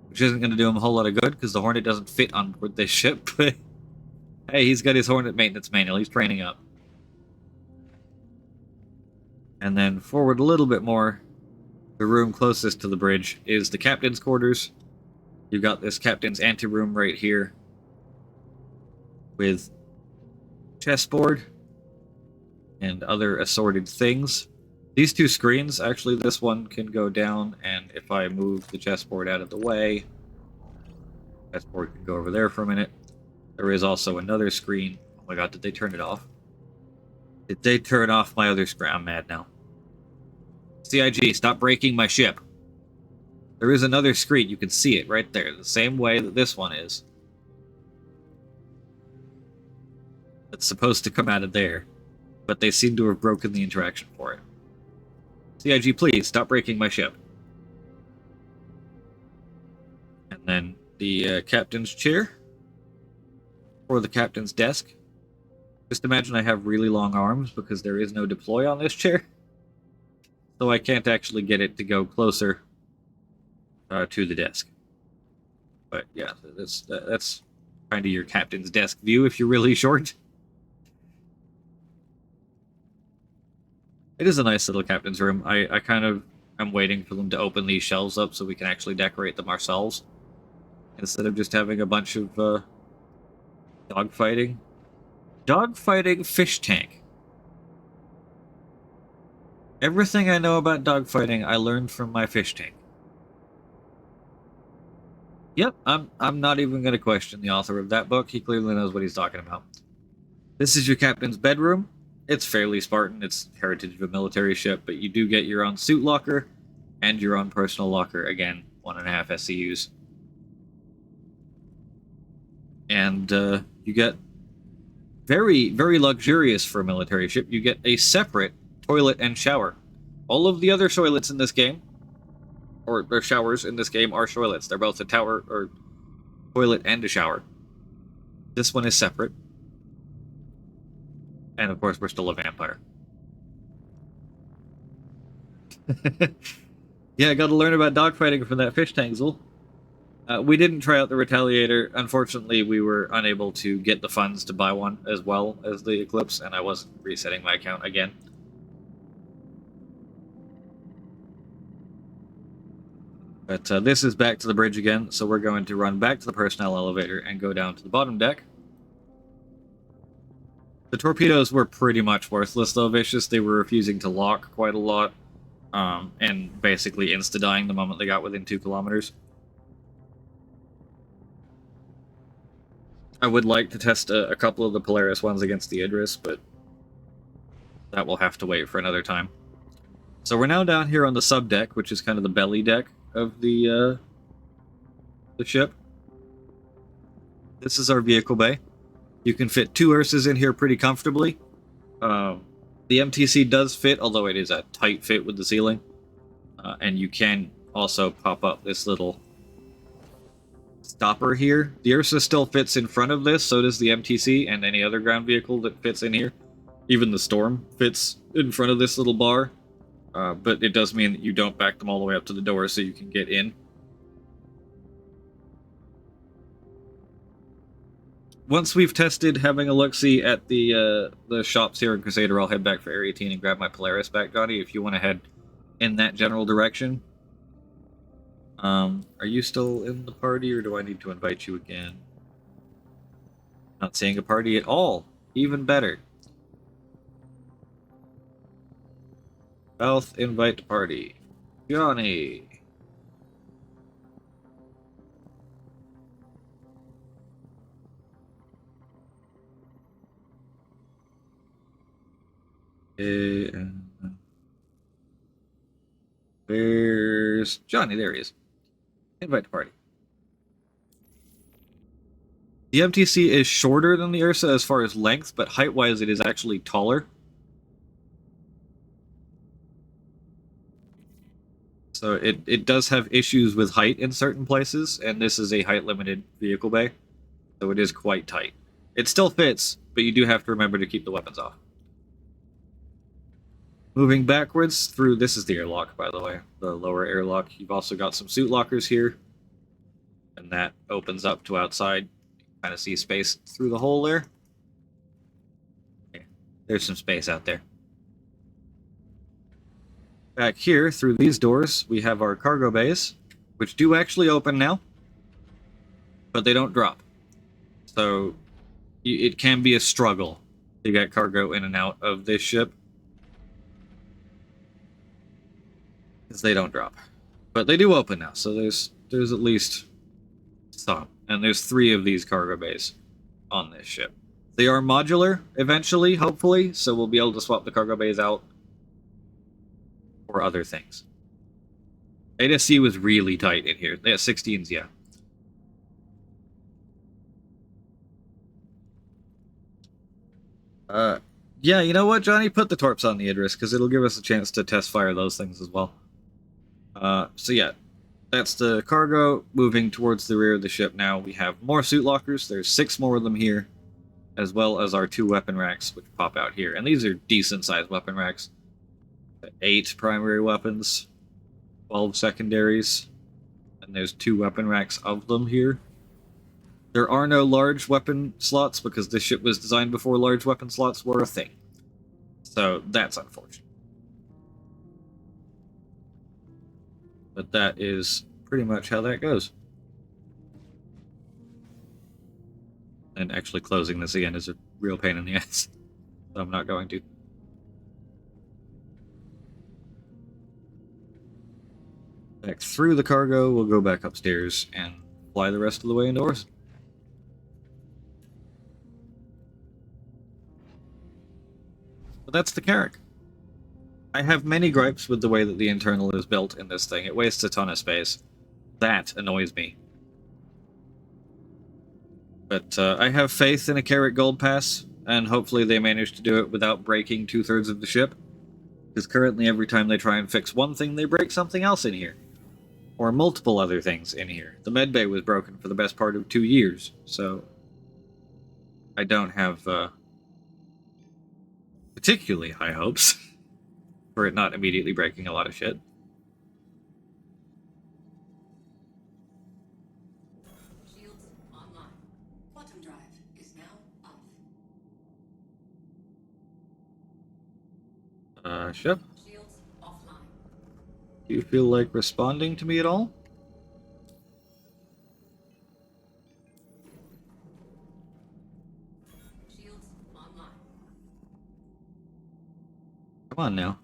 [SPEAKER 1] which isn't going to do him a whole lot of good, because the Hornet doesn't fit on board this ship, but hey, he's got his Hornet maintenance manual. He's training up. And then forward a little bit more, the room closest to the bridge is the captain's quarters. You've got this captain's anteroom right here with chessboard and other assorted things. These 2 screens, actually this one can go down, and if I move the chessboard out of the way, chessboard can go over there for a minute. There is also another screen. Oh my god, did they turn it off? Did they turn off my other screen? I'm mad now. CIG, stop breaking my ship. There is another screen, you can see it right there, the same way that this one is. It's supposed to come out of there, but they seem to have broken the interaction for it. CIG, please, stop breaking my ship. And then the captain's chair, or the captain's desk. Just imagine I have really long arms, because there is no deploy on this chair. So I can't actually get it to go closer to the desk. But yeah, that's kind of your captain's desk view if you're really short. It is a nice little captain's room. I kind of am waiting for them to open these shelves up so we can actually decorate them ourselves, instead of just having a bunch of dogfighting. Dogfighting fish tank. Everything I know about dogfighting, I learned from my fish tank. Yep, I'm not even going to question the author of that book. He clearly knows what he's talking about. This is your captain's bedroom. It's fairly Spartan. It's heritage of a military ship, but you do get your own suit locker and your own personal locker. Again, 1.5 SCUs. And you get very, very luxurious for a military ship. You get a separate toilet and shower. All of the other toilets in this game, or showers in this game, are toilets. They're both a tower or toilet and a shower. This one is separate. And of course, we're still a vampire. Yeah, I gotta learn about dogfighting from that fish tank, Zul. We didn't try out the Retaliator. Unfortunately, we were unable to get the funds to buy one as well as the Eclipse, and I wasn't resetting my account again. But this is back to the bridge again, so we're going to run back to the personnel elevator and go down to the bottom deck. The torpedoes were pretty much worthless, though, Vicious. They were refusing to lock quite a lot, and basically insta-dying the moment they got within 2 kilometers. I would like to test a couple of the Polaris ones against the Idris, but that will have to wait for another time. So we're now down here on the subdeck, which is kind of the belly deck of the ship. This is our vehicle bay. You can fit 2 Ursas in here pretty comfortably. The MTC does fit, although it is a tight fit with the ceiling. And you can also pop up this little stopper here. The Ursa still fits in front of this, so does the MTC and any other ground vehicle that fits in here. Even the Storm fits in front of this little bar. But it does mean that you don't back them all the way up to the door so you can get in. Once we've tested having a look-see at the shops here in Crusader, I'll head back for Area 18 and grab my Polaris back, Johnny, if you want to head in that general direction. Are you still in the party, or do I need to invite you again? Not seeing a party at all. Even better. South invite to party. Johnny. Where's Johnny? There he is. Invite to party. The MTC is shorter than the Ursa as far as length, but height-wise it is actually taller. So it does have issues with height in certain places, and this is a height-limited vehicle bay, so it is quite tight. It still fits, but you do have to remember to keep the weapons off. Moving backwards through, this is the airlock, by the way, the lower airlock. You've also got some suit lockers here, and that opens up to outside. You can kind of see space through the hole there. Okay. There's some space out there. Back here, through these doors, we have our cargo bays, which do actually open now, but they don't drop. So it can be a struggle to get cargo in and out of this ship, because they don't drop. But they do open now, so there's at least some. And there's 3 of these cargo bays on this ship. They are modular, eventually, hopefully, so we'll be able to swap the cargo bays out for other things. ADSC was really tight in here. Yeah, 16s, yeah. Yeah, you know what, Johnny? Put the Torps on the Idris, because it'll give us a chance to test fire those things as well. So yeah, that's the cargo. Moving towards the rear of the ship now, we have more suit lockers. There's 6 more of them here, as well as our 2 weapon racks, which pop out here. And these are decent-sized weapon racks. 8 primary weapons, 12 secondaries, and there's 2 weapon racks of them here. There are no large weapon slots because this ship was designed before large weapon slots were a thing. So that's unfortunate. But that is pretty much how that goes. And actually closing this again is a real pain in the ass. So I'm not going to. Back through the cargo, we'll go back upstairs and fly the rest of the way indoors. But that's the Carrack. I have many gripes with the way that the internal is built in this thing. It wastes a ton of space. That annoys me. But I have faith in a Carrack Gold Pass, and hopefully they manage to do it without breaking 2/3 of the ship. Because currently every time they try and fix one thing, they break something else in here. Or multiple other things in here. The medbay was broken for the best part of 2 years, so I don't have particularly high hopes for it not immediately breaking a lot of shit. Ship,
[SPEAKER 8] Shields offline.
[SPEAKER 1] do you feel like responding to me at all?
[SPEAKER 8] Shields online.
[SPEAKER 1] Come on now.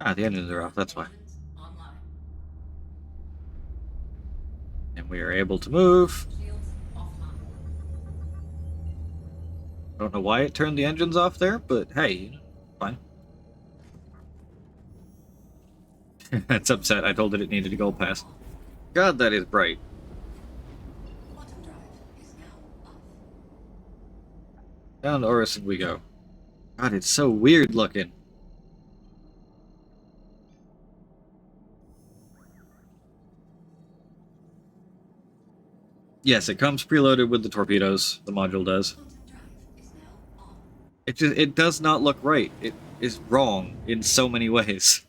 [SPEAKER 1] Ah, the engines are off, that's why.
[SPEAKER 8] Engines online.
[SPEAKER 1] And we are able to move.
[SPEAKER 8] Shields offline.
[SPEAKER 1] I don't know why it turned the engines off there, but hey, fine. It's upset. I told it it needed to go past. God, that is bright.
[SPEAKER 8] Quantum drive is now off.
[SPEAKER 1] Down to Orison we go. God, it's so weird looking. Yes, it comes preloaded with the torpedoes. The module does.
[SPEAKER 8] Quantum drive is now on.
[SPEAKER 1] It does not look right. It is wrong in so many ways.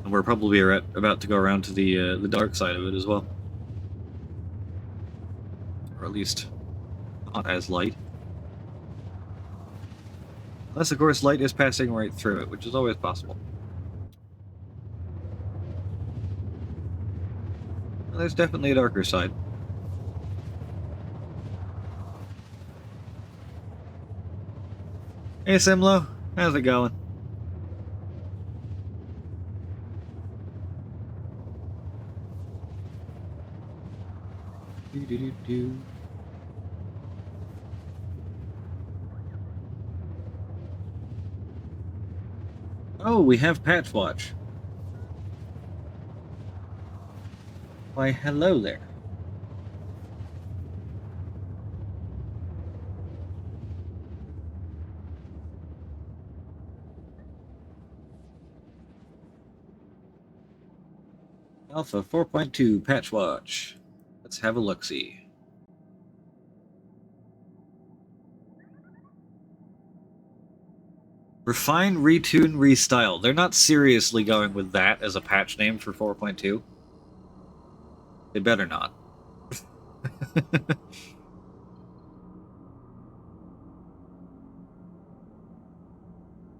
[SPEAKER 1] And we're probably about to go around to the dark side of it as well. Or at least not as light. Unless, of course, light is passing right through it, which is always possible. Well, there's definitely a darker side. Hey, Simlo. How's it going? Do-do-do-do. Oh, we have Patch Watch. Why, hello there. Alpha 4.2 Patch Watch. Let's have a look-see. Refine, retune, restyle. They're not seriously going with that as a patch name for 4.2. They better not.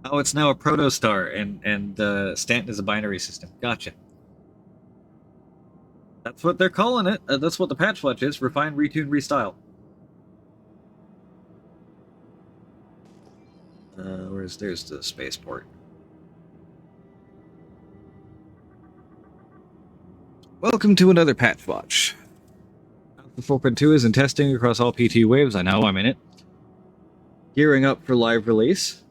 [SPEAKER 1] Oh, it's now a protostar, and Stanton is a binary system. Gotcha. That's what they're calling it. That's what the patch watch is. Refine, retune, restyle. There's the spaceport. Welcome to another patch watch. Alpha 4.2 is in testing across all PTU waves. I know, I'm in it. Gearing up for live release.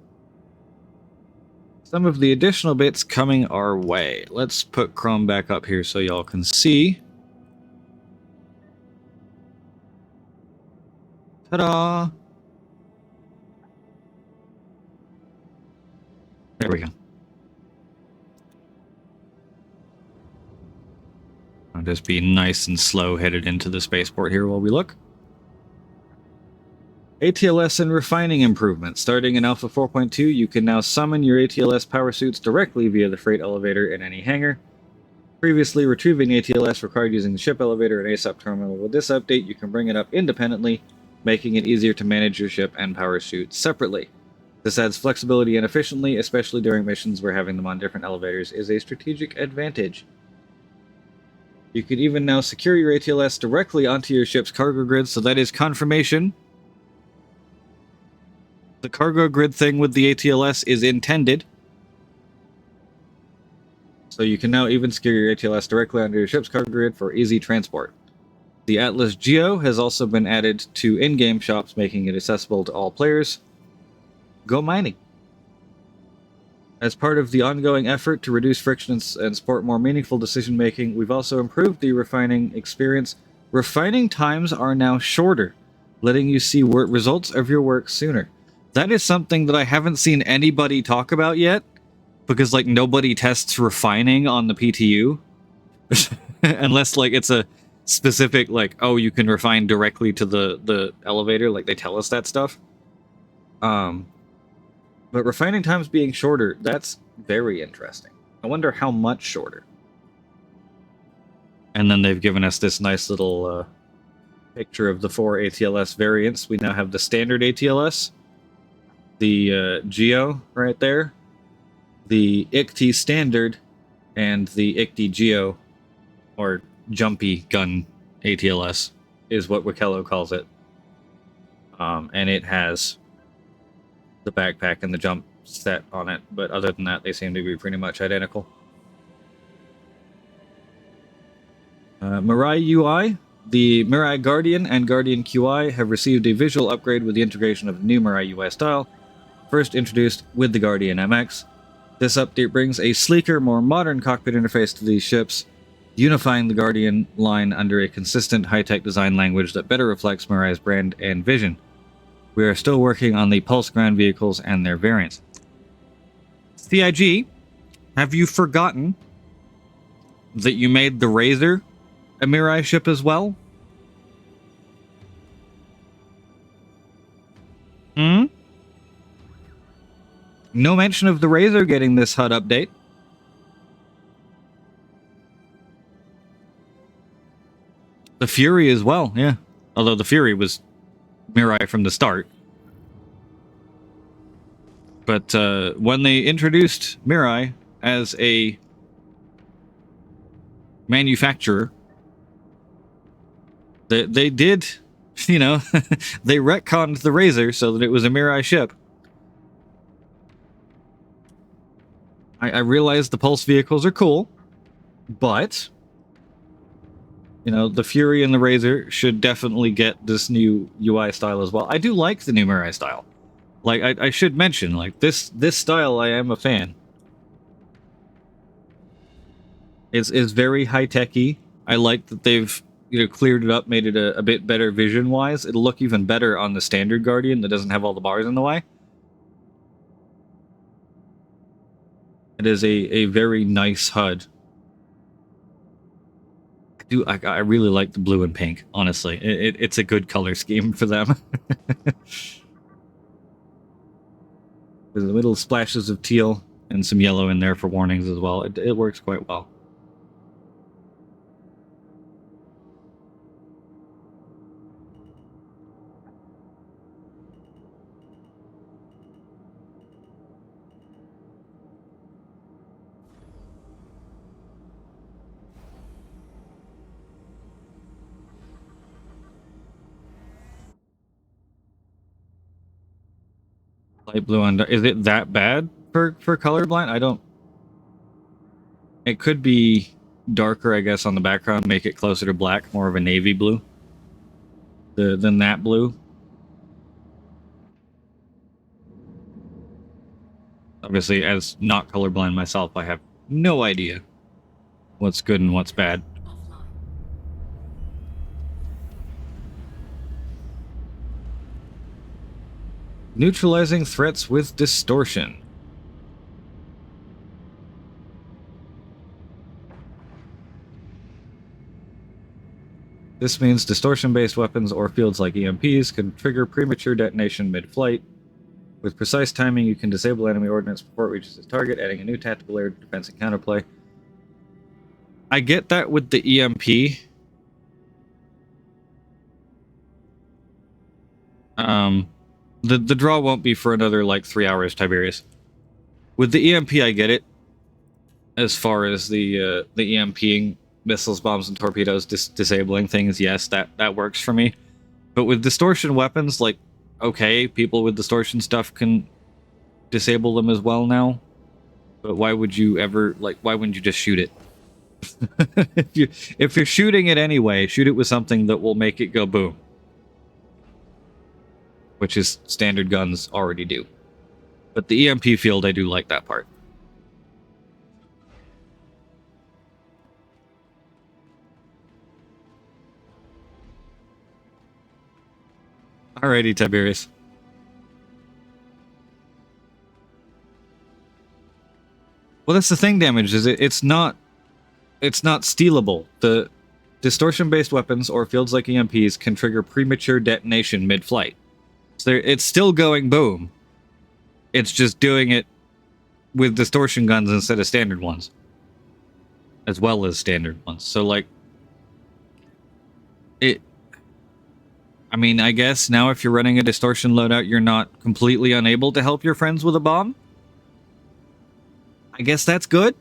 [SPEAKER 1] Some of the additional bits coming our way. Let's put Chrome back up here so y'all can see. Ta-da! There we go. I'll just be nice and slow headed into the spaceport here while we look. ATLS and refining improvements. Starting in Alpha 4.2, you can now summon your ATLS power suits directly via the freight elevator in any hangar. Previously, retrieving ATLS required using the ship elevator and ASUP terminal. With this update, you can bring it up independently, making it easier to manage your ship and power suits separately. This adds flexibility and efficiently, especially during missions where having them on different elevators is a strategic advantage. You can even now secure your ATLS directly onto your ship's cargo grid, so that is confirmation. The cargo grid thing with the ATLS is intended. So you can now even secure your ATLS directly onto your ship's cargo grid for easy transport. The Atlas Geo has also been added to in-game shops, making it accessible to all players. Go mining! As part of the ongoing effort to reduce friction and support more meaningful decision-making, we've also improved the refining experience. Refining times are now shorter, letting you see results of your work sooner. That is something that I haven't seen anybody talk about yet, because, like, nobody tests refining on the PTU. Unless, like, it's a specific, like, oh, you can refine directly to the elevator, like, they tell us that stuff. But refining times being shorter, that's very interesting. I wonder how much shorter. And then they've given us this nice little picture of the 4 ATLS variants. We now have the standard ATLS, the Geo right there, the ICT standard, and the ICT Geo, or Jumpy Gun ATLS, is what Wikello calls it. And it has the backpack and the jump set on it, but other than that, they seem to be pretty much identical. Mirai UI. The Mirai Guardian and Guardian QI have received a visual upgrade with the integration of the new Mirai UI style, first introduced with the Guardian MX. This update brings a sleeker, more modern cockpit interface to these ships, unifying the Guardian line under a consistent high-tech design language that better reflects Mirai's brand and vision. We are still working on the Pulse ground vehicles and their variants. CIG, have you forgotten that you made the Razor a Mirai ship as well? No mention of the Razor getting this HUD update. The Fury as well, yeah. Although the Fury was Mirai from the start. But when they introduced Mirai as a manufacturer, they did, you know, they retconned the Razor so that it was a Mirai ship. I realize the Pulse vehicles are cool, but, you know, the Fury and the Razor should definitely get this new UI style as well. I do like the new Mirai style. Like, I should mention, like, this style I am a fan. It's very high-techy. I like that they've, you know, cleared it up, made it a bit better vision-wise. It'll look even better on the standard Guardian that doesn't have all the bars in the way. It is a very nice HUD. I really like the blue and pink, honestly. It's a good color scheme for them. There's little splashes of teal and some yellow in there for warnings as well. It works quite well. Light blue on... Is it that bad for colorblind? I don't... It could be darker, I guess, on the background, make it closer to black, more of a navy blue than that blue. Obviously, as not colorblind myself, I have no idea what's good and what's bad. Neutralizing threats with distortion. This means distortion-based weapons or fields like EMPs can trigger premature detonation mid-flight. With precise timing, you can disable enemy ordnance before it reaches its target, adding a new tactical layer to defense and counterplay. I get that with the EMP. The draw won't be for another, like, 3 hours, Tiberius. With the EMP, I get it. As far as the EMPing missiles, bombs, and torpedoes, disabling things, yes, that works for me. But with distortion weapons, like, okay, people with distortion stuff can disable them as well now. But why would you ever, like, why wouldn't you just shoot it? If you're shooting it anyway, shoot it with something that will make it go boom. Which is standard guns already do. But the EMP field, I do like that part. Alrighty, Tiberius. Well, that's the thing, damage, is it's not stealable. The distortion-based weapons or fields like EMPs can trigger premature detonation mid-flight. So it's still going boom. It's just doing it with distortion guns instead of standard ones. As well as standard ones. So, like, I mean, I guess now if you're running a distortion loadout, you're not completely unable to help your friends with a bomb. I guess that's good.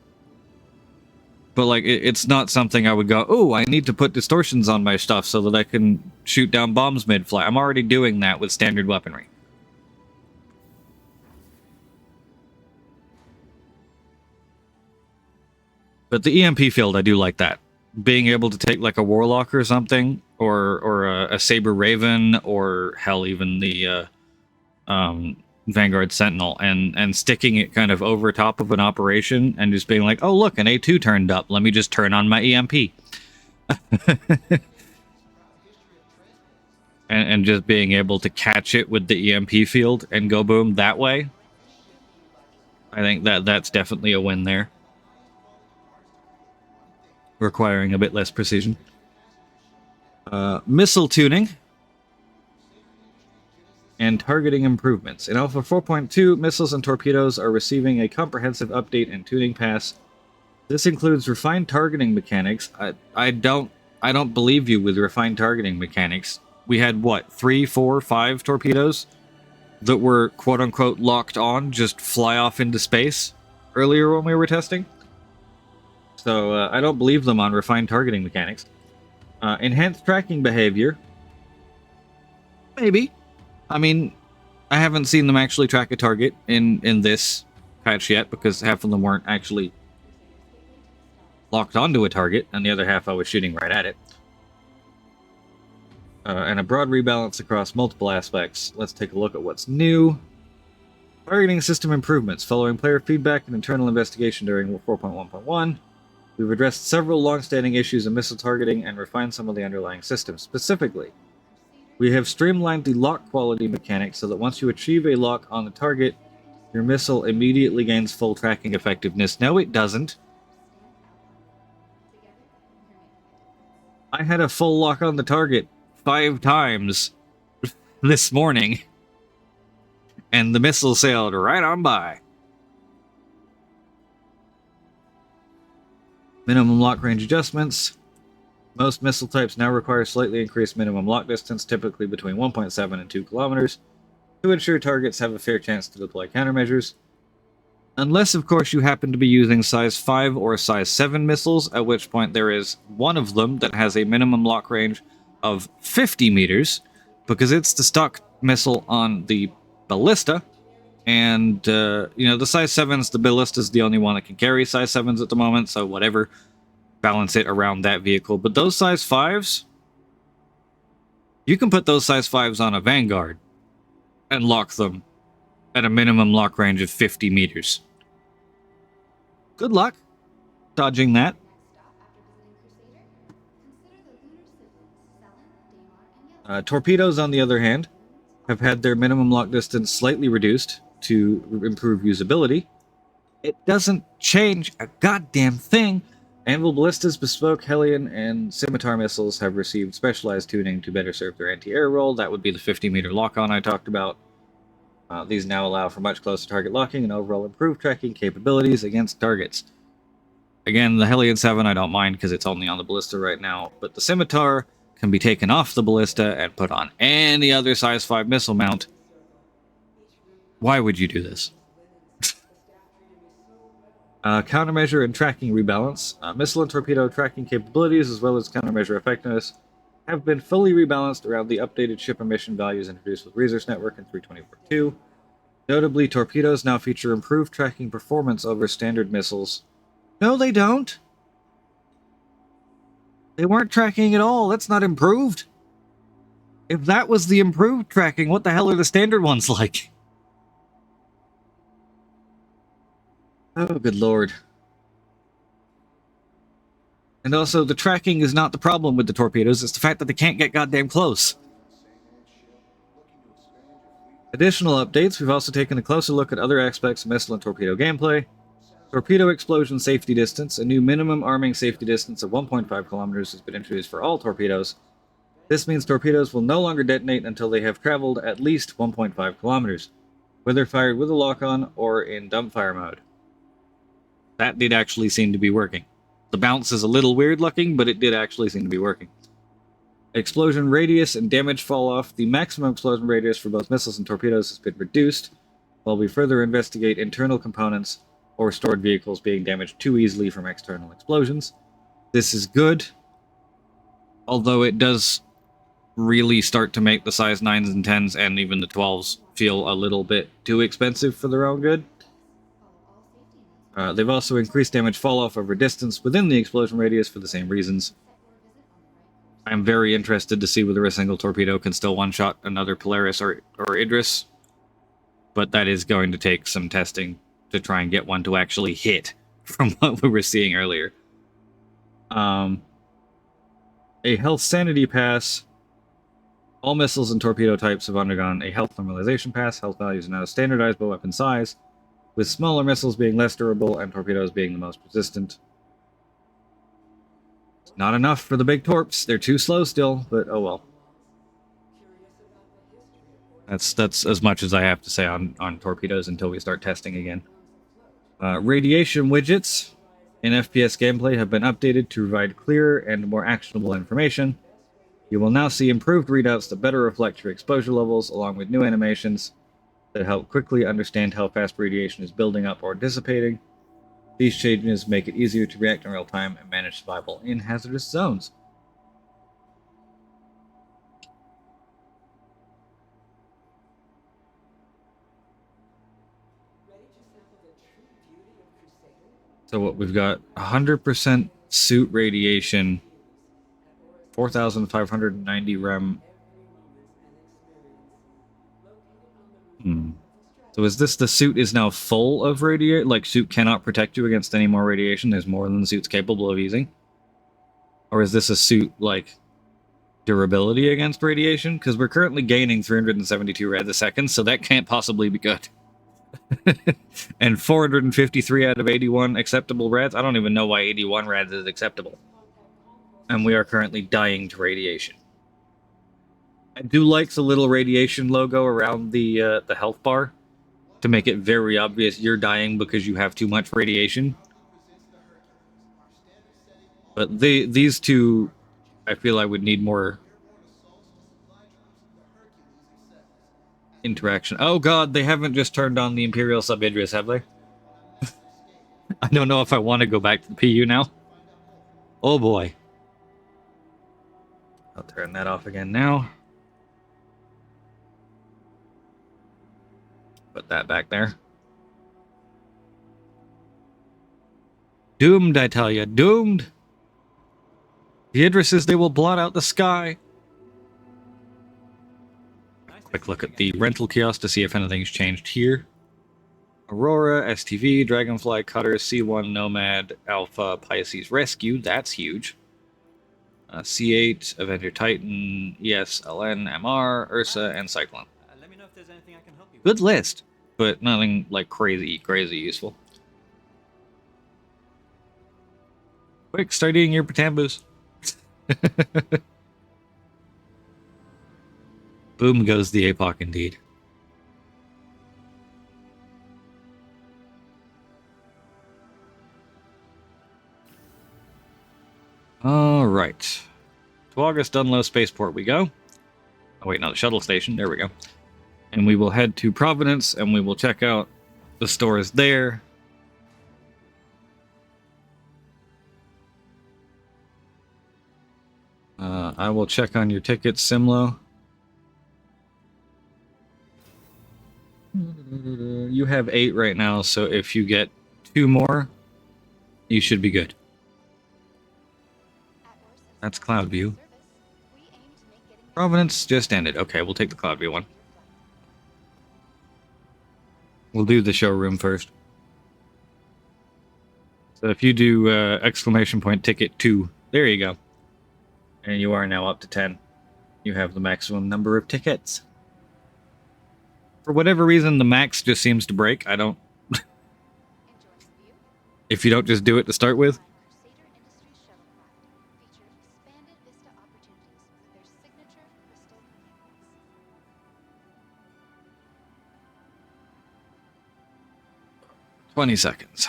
[SPEAKER 1] But, like, it's not something I would go, oh, I need to put distortions on my stuff so that I can shoot down bombs mid-flight. I'm already doing that with standard weaponry. But the EMP field, I do like that. Being able to take, like, a Warlock or something, or a Saber Raven, or hell, even the Vanguard Sentinel, and sticking it kind of over top of an operation, and just being like, oh, look, an A2 turned up. Let me just turn on my EMP. and just being able to catch it with the EMP field and go boom that way. I think that's definitely a win there. Requiring a bit less precision. Missile tuning and targeting improvements. In Alpha 4.2, missiles and torpedoes are receiving a comprehensive update and tuning pass. This includes refined targeting mechanics. I don't believe you with refined targeting mechanics. We had what, 3, 4, 5 torpedoes that were quote unquote locked on, just fly off into space earlier when we were testing. So I don't believe them on refined targeting mechanics. Enhanced tracking behavior. Maybe. I mean, I haven't seen them actually track a target in this patch yet, because half of them weren't actually locked onto a target, and the other half I was shooting right at it. And a broad rebalance across multiple aspects. Let's take a look at what's new. Targeting system improvements. Following player feedback and internal investigation during 4.1.1, we've addressed several long-standing issues in missile targeting and refined some of the underlying systems. Specifically, we have streamlined the lock quality mechanics so that once you achieve a lock on the target, your missile immediately gains full tracking effectiveness. No, it doesn't. I had a full lock on the target 5 times this morning, and the missile sailed right on by. Minimum lock range adjustments. Most missile types now require slightly increased minimum lock distance, typically between 1.7 and 2 kilometers, to ensure targets have a fair chance to deploy countermeasures. Unless, of course, you happen to be using size 5 or size 7 missiles, at which point there is one of them that has a minimum lock range of 50 meters, because it's the stock missile on the ballista. And, the size 7s, the ballista's the only one that can carry size 7s at the moment, so whatever. Balance it around that vehicle. But those size 5s, you can put those size 5s on a Vanguard and lock them at a minimum lock range of 50 meters. Good luck dodging that. Torpedoes, on the other hand, have had their minimum lock distance slightly reduced to improve usability. It doesn't change a goddamn thing. Anvil Ballista's bespoke Hellion and Scimitar missiles have received specialized tuning to better serve their anti-air role. That would be the 50-meter lock-on I talked about. These now allow for much closer target locking and overall improved tracking capabilities against targets. Again, the Hellion 7 I don't mind because it's only on the ballista right now, but the Scimitar can be taken off the ballista and put on any other size 5 missile mount. Why would you do this? Countermeasure and tracking rebalance. Missile and torpedo tracking capabilities, as well as countermeasure effectiveness, have been fully rebalanced around the updated ship emission values introduced with Resource Network in 3.24.2. Notably, torpedoes now feature improved tracking performance over standard missiles. No, they don't. They weren't tracking at all. That's not improved. If that was the improved tracking, what the hell are the standard ones like? Oh, good lord. And also, the tracking is not the problem with the torpedoes, it's the fact that they can't get goddamn close. Additional updates, we've also taken a closer look at other aspects of missile and torpedo gameplay. Torpedo explosion safety distance, a new minimum arming safety distance of 1.5 kilometers has been introduced for all torpedoes. This means torpedoes will no longer detonate until they have traveled at least 1.5 kilometers, whether fired with a lock-on or in dumbfire mode. That did actually seem to be working. The bounce is a little weird looking, but it did actually seem to be working. Explosion radius and damage fall off. The maximum explosion radius for both missiles and torpedoes has been reduced, while we further investigate internal components or stored vehicles being damaged too easily from external explosions. This is good, although it does really start to make the size 9s and 10s and even the 12s feel a little bit too expensive for their own good. They've also increased damage fall-off over distance within the explosion radius for the same reasons. I'm very interested to see whether a single torpedo can still one-shot another Polaris or Idris, but that is going to take some testing to try and get one to actually hit from what we were seeing earlier. A health sanity pass. All missiles and torpedo types have undergone a health normalization pass. Health values are now standardized by weapon size, with smaller missiles being less durable and torpedoes being the most resistant. Not enough for the big torps. They're too slow still, but oh well. That's as much as I have to say on torpedoes until we start testing again. Radiation widgets in FPS gameplay have been updated to provide clearer and more actionable information. You will now see improved readouts that better reflect your exposure levels, along with new animations that help quickly understand how fast radiation is building up or dissipating. These changes make it easier to react in real time and manage survival in hazardous zones. So what we've got 100% suit radiation, 4,590 rem. So is this the suit is now full of radiation? Like, suit cannot protect you against any more radiation? There's more than the suit's capable of using? Or is this a suit, like, durability against radiation? Because we're currently gaining 372 rads a second, so that can't possibly be good. And 453 out of 81 acceptable rads? I don't even know why 81 rads is acceptable. And we are currently dying to radiation. I do like the little radiation logo around the health bar to make it very obvious you're dying because you have too much radiation. But these two, I feel I would need more interaction. Oh god, they haven't just turned on the Imperial Sub Idris, have they? I don't know if I want to go back to the PU now. Oh boy. I'll turn that off again now. Put that back there. Doomed, I tell you. Doomed! The Idrises, they will blot out the sky. Quick look at the rental kiosk to see if anything's changed here. Aurora, STV, Dragonfly, Cutter, C1, Nomad, Alpha, Pisces Rescue. That's huge. C8, Avenger Titan, ES, LN, MR, Ursa, and Cyclone.
[SPEAKER 9] Let me know if there's anything I can help you with.
[SPEAKER 1] Good list, but nothing like crazy useful. Quick, start eating your Patambus. Boom goes the APOC indeed. Alright. To August Dunlow Spaceport we go. Oh wait, no, the shuttle station. There we go. And we will head to Providence and we will check out the stores there. I will check on your tickets, Simlo. You have 8 right now, so if you get 2 more, you should be good. That's Cloudview. Providence just ended. Okay, we'll take the Cloudview one. We'll do the showroom first. So if you do exclamation point ticket 2, there you go. And you are now up to 10. You have the maximum number of tickets. For whatever reason, the max just seems to break. I don't... If you don't just do it to start with. 20 seconds.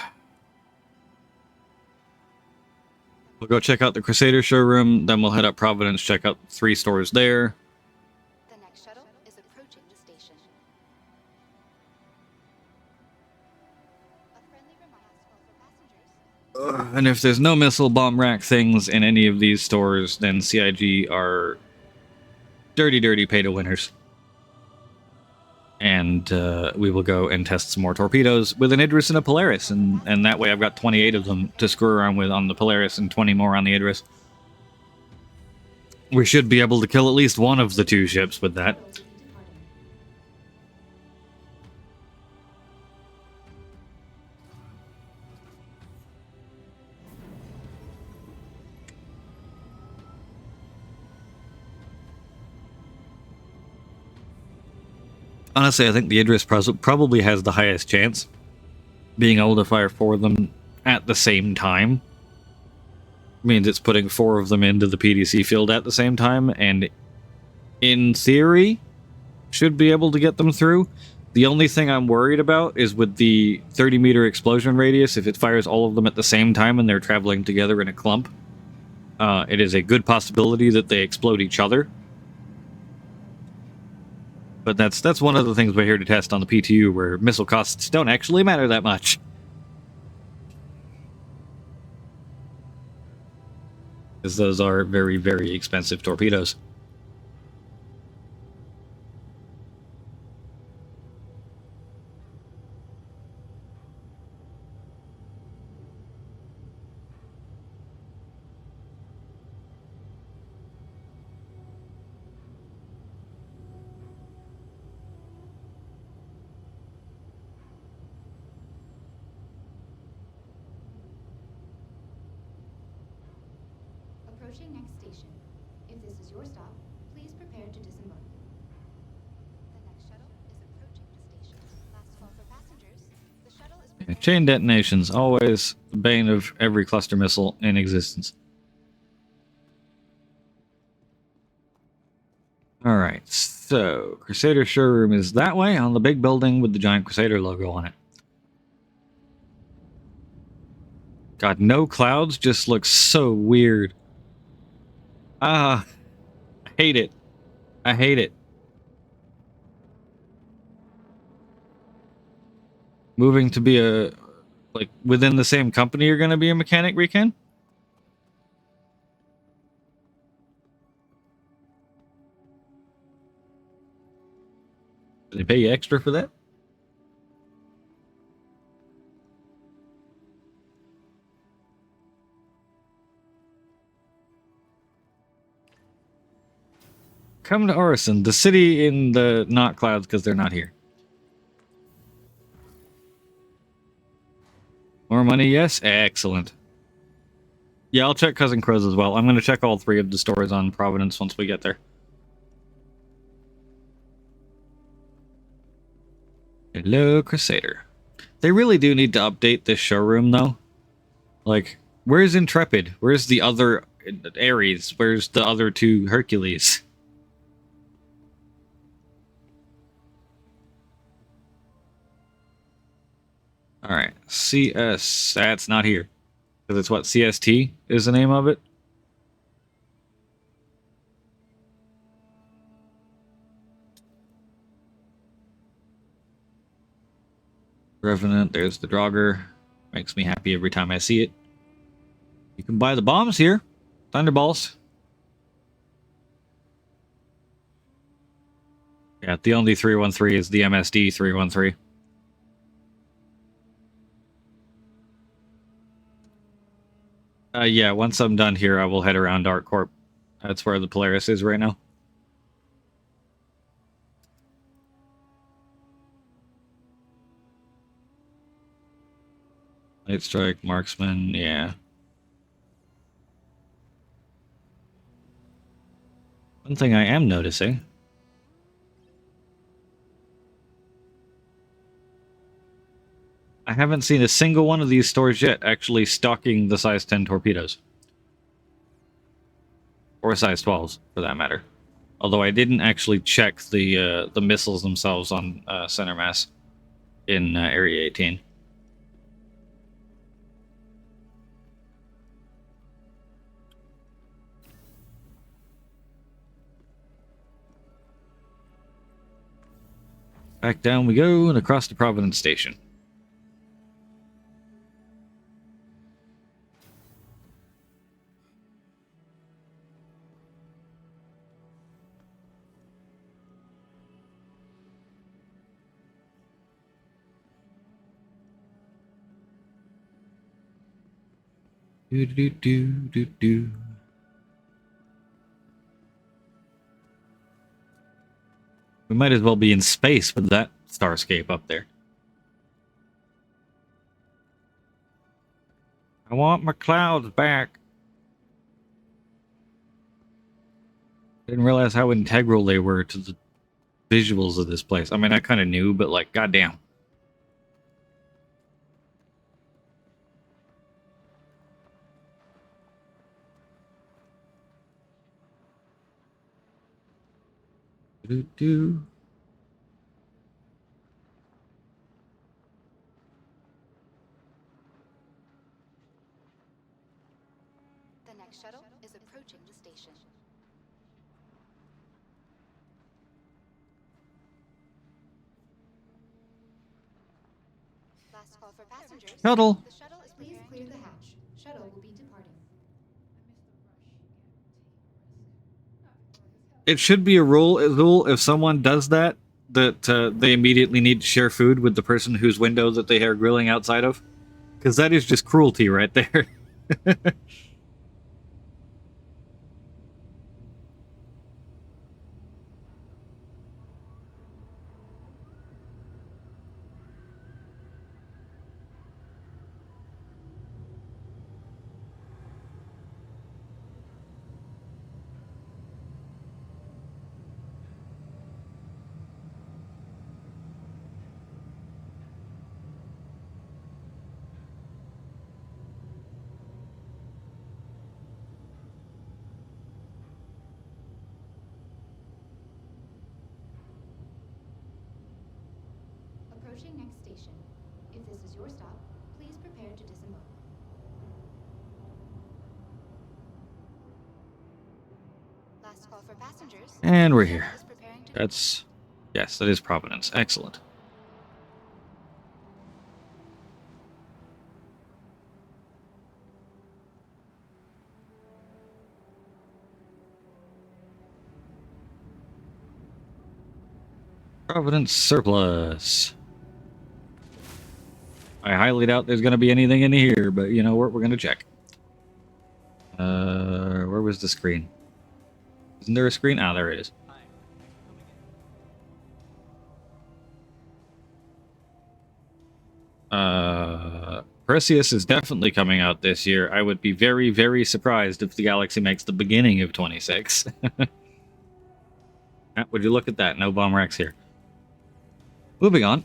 [SPEAKER 1] We'll go check out the Crusader showroom, then we'll head up Providence, check out 3 stores there.
[SPEAKER 2] The next shuttle is approaching the station. A friendly reminder for passengers.
[SPEAKER 1] And if there's no missile bomb rack things in any of these stores, then CIG are dirty pay-to-winners. And we will go and test some more torpedoes with an Idris and a Polaris, and that way I've got 28 of them to screw around with on the Polaris and 20 more on the Idris. We should be able to kill at least one of the 2 ships with that. Honestly, I think the Idris probably has the highest chance, being able to fire 4 of them at the same time. Means it's putting 4 of them into the PDC field at the same time, and in theory, should be able to get them through. The only thing I'm worried about is with the 30-meter explosion radius, if it fires all of them at the same time and they're traveling together in a clump, it is a good possibility that they explode each other. But that's one of the things we're here to test on the PTU, where missile costs don't actually matter that much. Because those are very expensive torpedoes.
[SPEAKER 2] Approaching next station. If this is your stop, please prepare to disembark. The next shuttle is approaching the station. Last call for passengers. The shuttle is
[SPEAKER 1] Chain detonations, always the bane of every cluster missile in existence. Alright, so Crusader showroom is that way on the big building with the giant Crusader logo on it. God, no clouds just looks so weird. I hate it. I hate it. Moving to be a, like, within the same company you're going to be a mechanic, Rican? Do they pay you extra for that? Come to Orison, the city in the not clouds, because they're not here. More money, yes? Excellent. Yeah, I'll check Cousin Crow's as well. I'm going to check all 3 of the stores on Providence once we get there. Hello, Crusader. They really do need to update this showroom, though. Like, where's Intrepid? Where's the other Ares? Where's the other 2 Hercules? Alright, CS. That's not here. Because it's what, CST is the name of it? Revenant, there's the Draugr. Makes me happy every time I see it. You can buy the bombs here. Thunderballs. Yeah, the only 313 is the MSD 313. Yeah, once I'm done here, I will head around ArcCorp. That's where the Polaris is right now. Light Strike, Marksman, yeah. One thing I am noticing... I haven't seen a single one of these stores yet actually stocking the size 10 torpedoes. Or size 12s, for that matter. Although I didn't actually check the missiles themselves on center mass in Area 18. Back down we go and across to Providence Station. Do do do do do. We might as well be in space with that starscape up there. I want my clouds back. Didn't realize how integral they were to the visuals of this place. I mean, I kind of knew, but like, goddamn. Do.
[SPEAKER 2] The next shuttle is approaching the station. Last call for passengers.
[SPEAKER 1] Shuttle.
[SPEAKER 2] The shuttle is please clear the hatch. Shuttle will be departing.
[SPEAKER 1] It should be a rule if someone does that they immediately need to share food with the person whose window that they are grilling outside of, because that is just cruelty right there.
[SPEAKER 2] Approaching next station. If this is your stop, please prepare to disembark. Last call for passengers.
[SPEAKER 1] And we're here.
[SPEAKER 2] Is preparing to
[SPEAKER 1] That's... Yes, that is Providence. Excellent. Providence surplus. I highly doubt there's going to be anything in here, but you know what? We're going to check. Where was the screen? Isn't there a screen? Ah, there it is. Perseus is definitely coming out this year. I would be very, very surprised if the Galaxy makes the beginning of 26. Would you look at that? No bomb racks here. Moving on.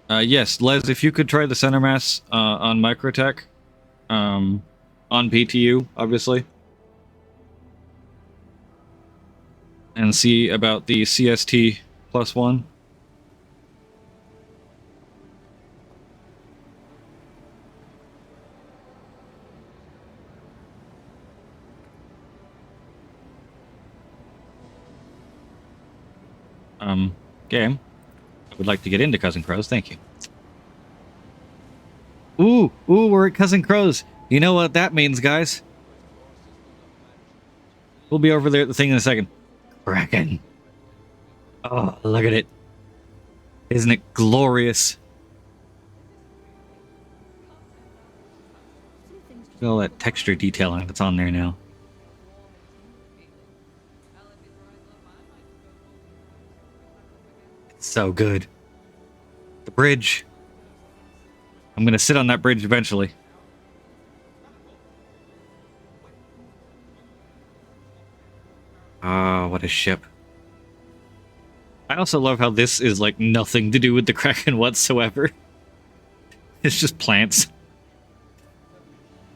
[SPEAKER 1] Yes, Les, if you could try the center mass on Microtech, on PTU, obviously, and see about the CST +1. Game. I would like to get into Cousin Crows, thank you. Ooh, we're at Cousin Crows. You know what that means, guys. We'll be over there at the thing in a second. Kraken. Oh, look at it. Isn't it glorious? Look at all that texture detailing that's on there now. So good. The bridge. I'm gonna sit on that bridge eventually. Oh, what a ship. I also love how this is like nothing to do with the Kraken whatsoever. It's just plants.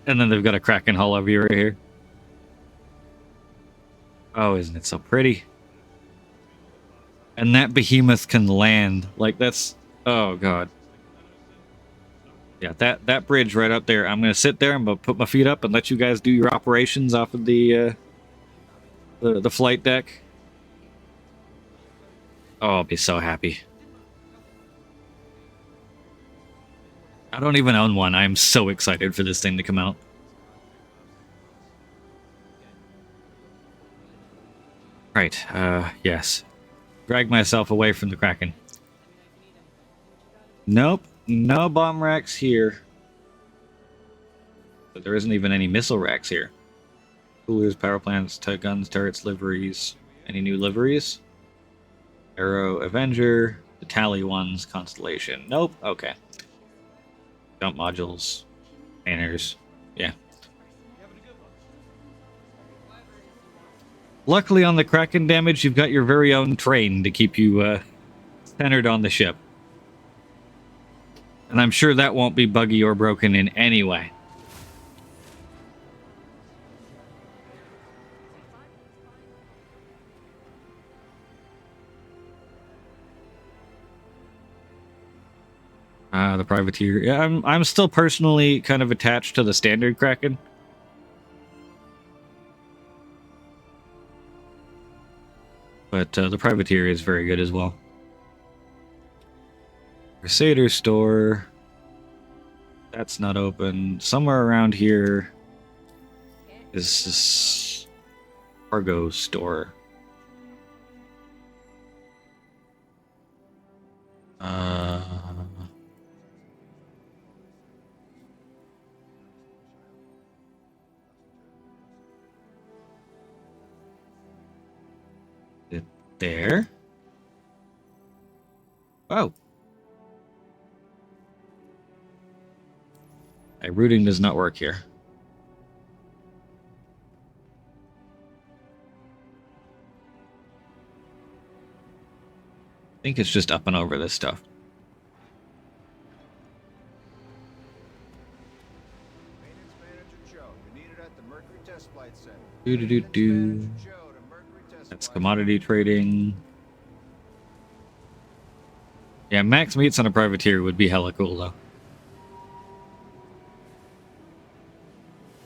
[SPEAKER 1] And then they've got a Kraken hull over here right here. Oh, isn't it so pretty? And that behemoth can land. Like, that's... Oh, God. Yeah, that bridge right up there. I'm gonna sit there. I'm gonna put my feet up and let you guys do your operations off of the flight deck. Oh, I'll be so happy. I don't even own one. I'm so excited for this thing to come out. Right. Yes. Drag myself away from the Kraken. Nope. No bomb racks here. But there isn't even any missile racks here. Coolers, power plants, guns, turrets, liveries. Any new liveries? Arrow, Avenger, the Tally ones, Constellation. Nope. Okay. Jump modules, banners. Yeah. Luckily on the Kraken damage, you've got your very own train to keep you centered on the ship. And I'm sure that won't be buggy or broken in any way. The privateer. Yeah, I'm still personally kind of attached to the standard Kraken. But the privateer is very good as well. Crusader store. That's not open. Somewhere around here is this cargo store. There. Oh. My routing does not work here. I think it's just up and over this stuff.
[SPEAKER 10] Maintenance Manager Joe, you're needed at the Mercury Test Flight Center.
[SPEAKER 1] Do. That's commodity trading. Yeah, max meets on a privateer would be hella cool, though.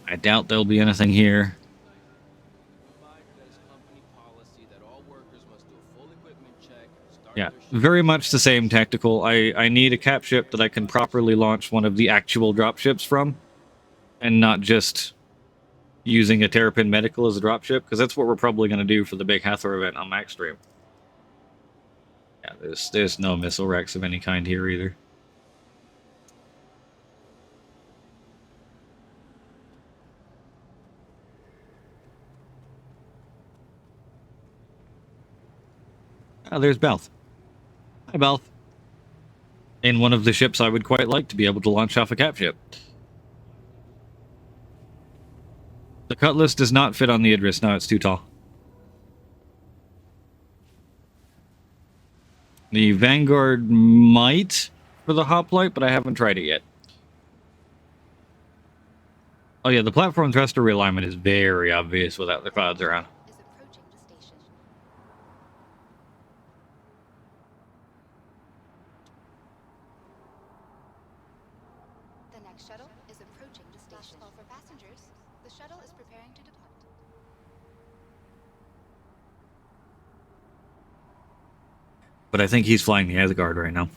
[SPEAKER 1] I doubt there'll be anything here. Yeah, very much the same tactical. I need a cap ship that I can properly launch one of the actual dropships from, and not just using a Terrapin Medical as a dropship, because that's what we're probably going to do for the big Hathor event on Max Stream. Yeah, there's no missile racks of any kind here either. Oh, there's Balth. Hi, Balth. In one of the ships I would quite like to be able to launch off a cap ship. The Cutlass does not fit on the Idris. No, it's too tall. The Vanguard might for the hoplite, but I haven't tried it yet. Oh yeah, the platform thruster realignment is very obvious without the clouds around.
[SPEAKER 2] Is approaching the station. The next shuttle is approaching the station. Last call for passengers. The shuttle is preparing to depart.
[SPEAKER 1] But I think he's flying the Asgard right now.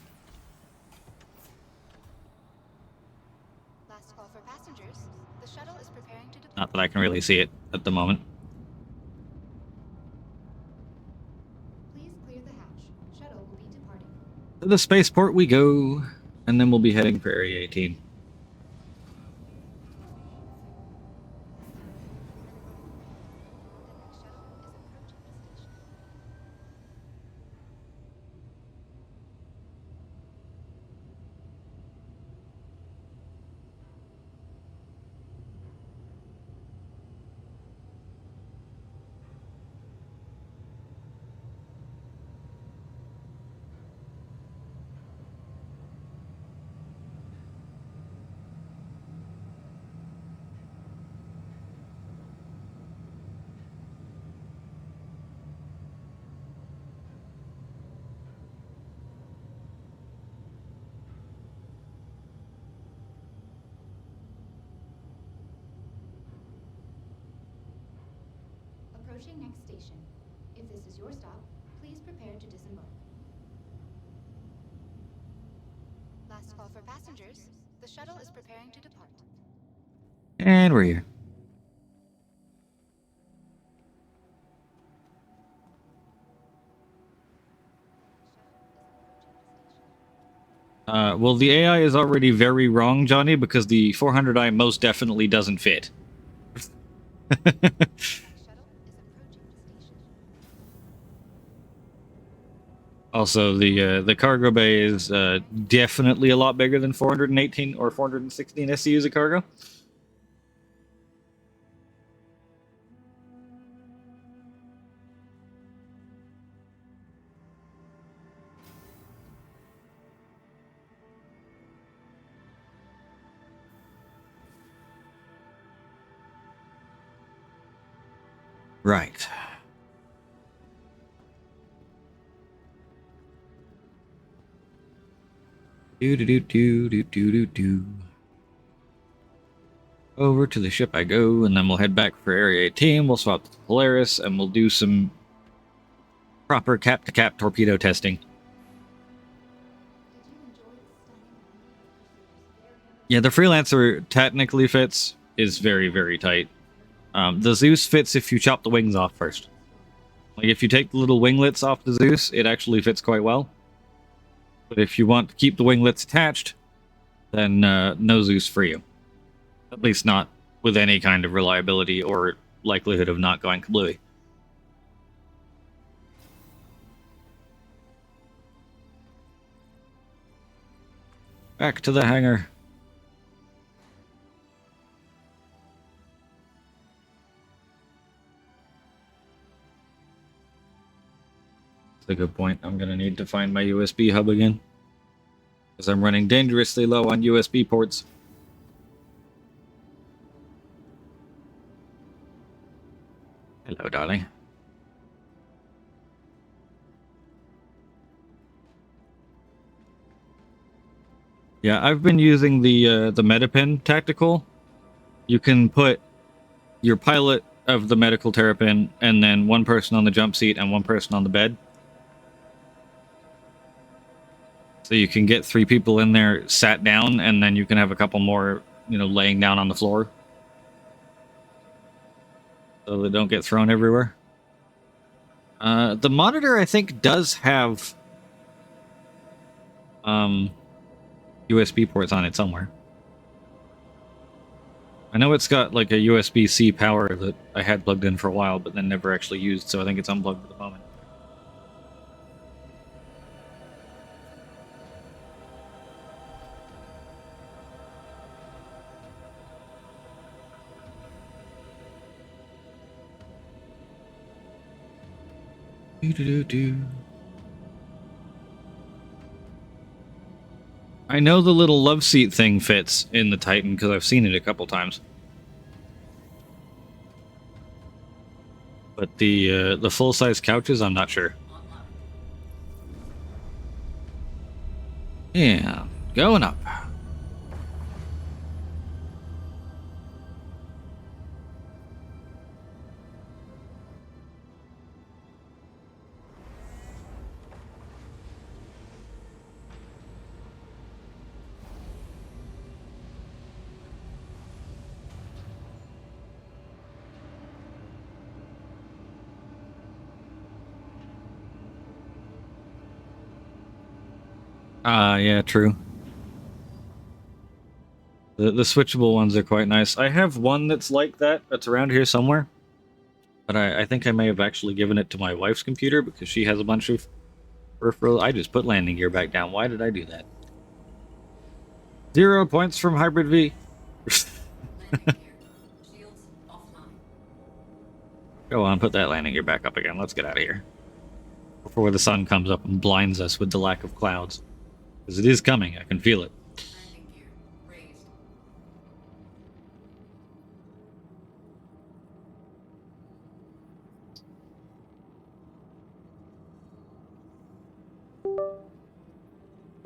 [SPEAKER 2] Last call for passengers. The shuttle is preparing to depart.
[SPEAKER 1] Not that I can really see it at the moment.
[SPEAKER 2] Please clear the hatch. Shuttle will be departing.
[SPEAKER 1] To the spaceport we go, and then we'll be heading for Area 18.
[SPEAKER 2] The next shuttle is approaching the station. approaching next station. If this is your stop, please prepare to disembark. Last call for passengers. The shuttle is preparing to depart.
[SPEAKER 1] And we're here. Well, the AI is already very wrong, Johnny, because the 400i most definitely doesn't fit. Also, the cargo bay is definitely a lot bigger than 418 or 416 SCUs of cargo. Right. Do. Over to the ship I go, and then we'll head back for Area 18. We'll swap to Polaris, and we'll do some proper cap-to-cap torpedo testing. Yeah, the Freelancer technically fits, is very, very tight. The Zeus fits if you chop the wings off first. Like, if you take the little winglets off the Zeus, it actually fits quite well. But if you want to keep the winglets attached, then no Zeus for you. At least not with any kind of reliability or likelihood of not going kablooey. Back to the hangar. That's a good point. I'm going to need to find my USB hub again, because I'm running dangerously low on USB ports. Hello, darling. Yeah, I've been using the Metapin tactical. You can put your pilot of the medical terrapin and then one person on the jump seat and one person on the bed. So you can get 3 people in there sat down, and then you can have a couple more, laying down on the floor, so they don't get thrown everywhere. The monitor, I think, does have USB ports on it somewhere. I know it's got like a USB-C power that I had plugged in for a while, but then never actually used, so I think it's unplugged at the moment. I know the little love seat thing fits in the Titan because I've seen it a couple times. But the full-size couches, I'm not sure. Yeah, going up. Yeah, true. The switchable ones are quite nice. I have one that's like that, that's around here somewhere. But I think I may have actually given it to my wife's computer because she has a bunch of peripheral. I just put landing gear back down. Why did I do that? 0 points from Hybrid V. Go on, put that landing gear back up again. Let's get out of here before the sun comes up and blinds us with the lack of clouds. Because it is coming. I can feel it.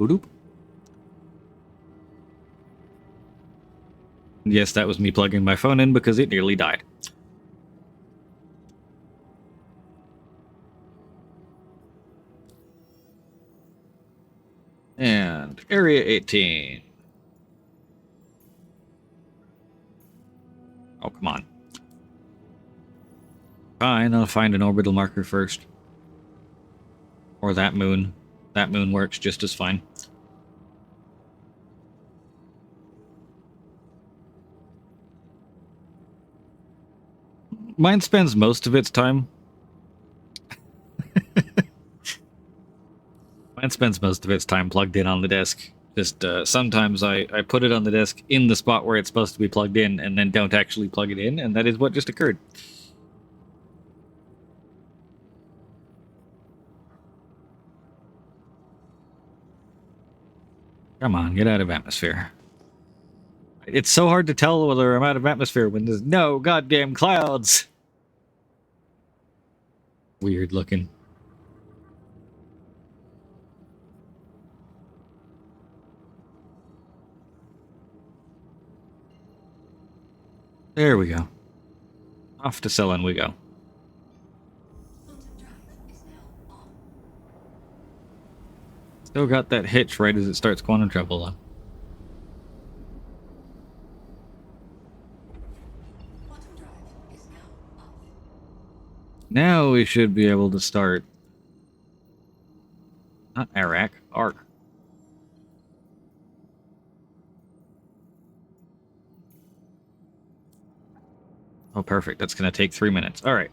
[SPEAKER 1] Oop. Yes, that was me plugging my phone in because it nearly died. Area 18. Oh, come on. Fine, I'll find an orbital marker first. Or that moon. That moon works just as fine. Mine spends most of its time. Mine spends most of its time plugged in on the disk. Just sometimes I put it on the disk in the spot where it's supposed to be plugged in and then don't actually plug it in, and that is what just occurred. Come on, get out of atmosphere. It's so hard to tell whether I'm out of atmosphere when there's no goddamn clouds. Weird looking. There we go. Off to Cellen we go. Still got that hitch right as it starts quantum travel though. Now we should be able to start. Not Iraq, ARC. Oh, perfect. That's going to take 3 minutes. All right.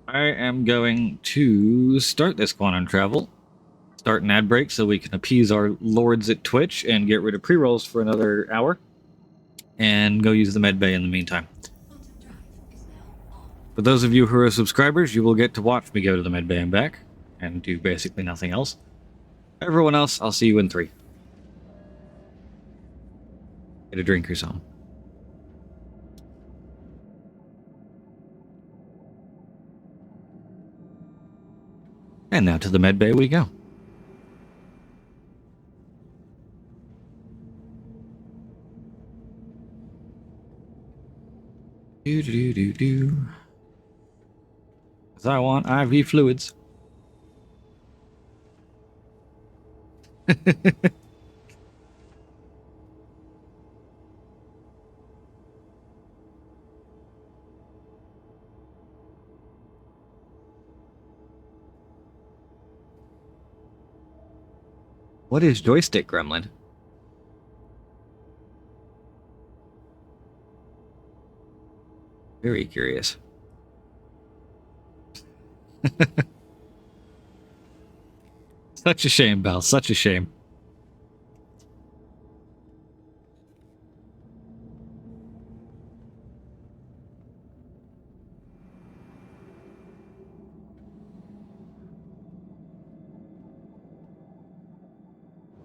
[SPEAKER 1] I am going to start this quantum travel. Start an ad break so we can appease our lords at Twitch and get rid of pre-rolls for another hour. And go use the med bay in the meantime. For those of you who are subscribers, you will get to watch me go to the med bay and back. And do basically nothing else. Everyone else, I'll see you in 3. Get a drink or something. And now to the med bay we go. Do. Because I want IV fluids. What is joystick gremlin? Very curious. Such a shame, Belle. Such a shame.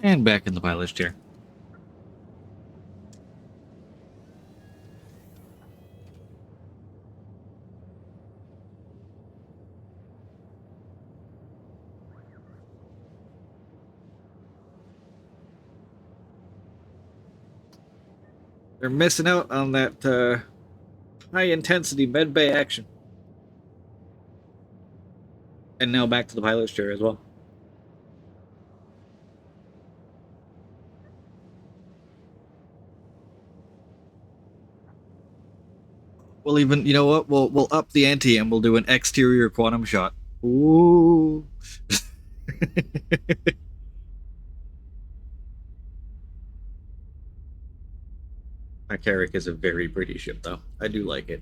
[SPEAKER 1] And back in the pilot's chair. They're missing out on that high-intensity medbay action. And now back to the pilot's chair as well. We'll even, you know what? We'll up the ante and we'll do an exterior quantum shot. Ooh. My Carrick is a very pretty ship, though. I do like it.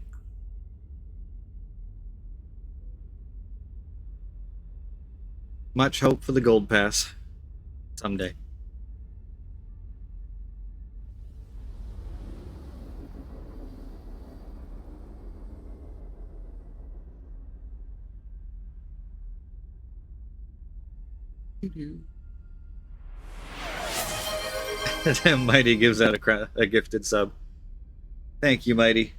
[SPEAKER 1] Much hope for the gold pass. Someday. Mighty gives out a gifted sub. Thank you, Mighty.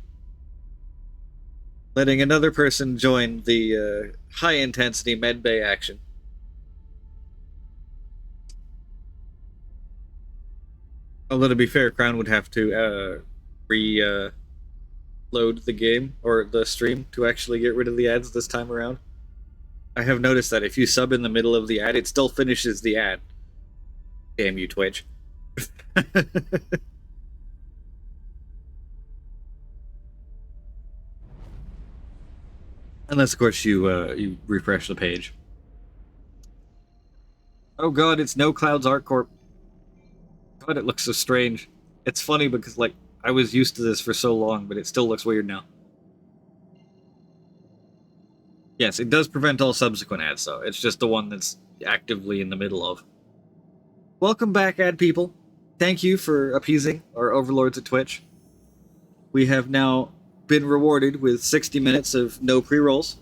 [SPEAKER 1] Letting another person join the high-intensity medbay action. Although, to be fair, Crown would have to re-load the game, or the stream, to actually get rid of the ads this time around. I have noticed that if you sub in the middle of the ad, it still finishes the ad. Damn you, Twitch. Unless, of course, you refresh the page. Oh god, it's No Clouds Art Corp. God, it looks so strange. It's funny because, like, I was used to this for so long, but it still looks weird now. Yes, it does prevent all subsequent ads, though. It's just the one that's actively in the middle of. Welcome back, ad people. Thank you for appeasing our overlords at Twitch. We have now been rewarded with 60 minutes of no pre-rolls.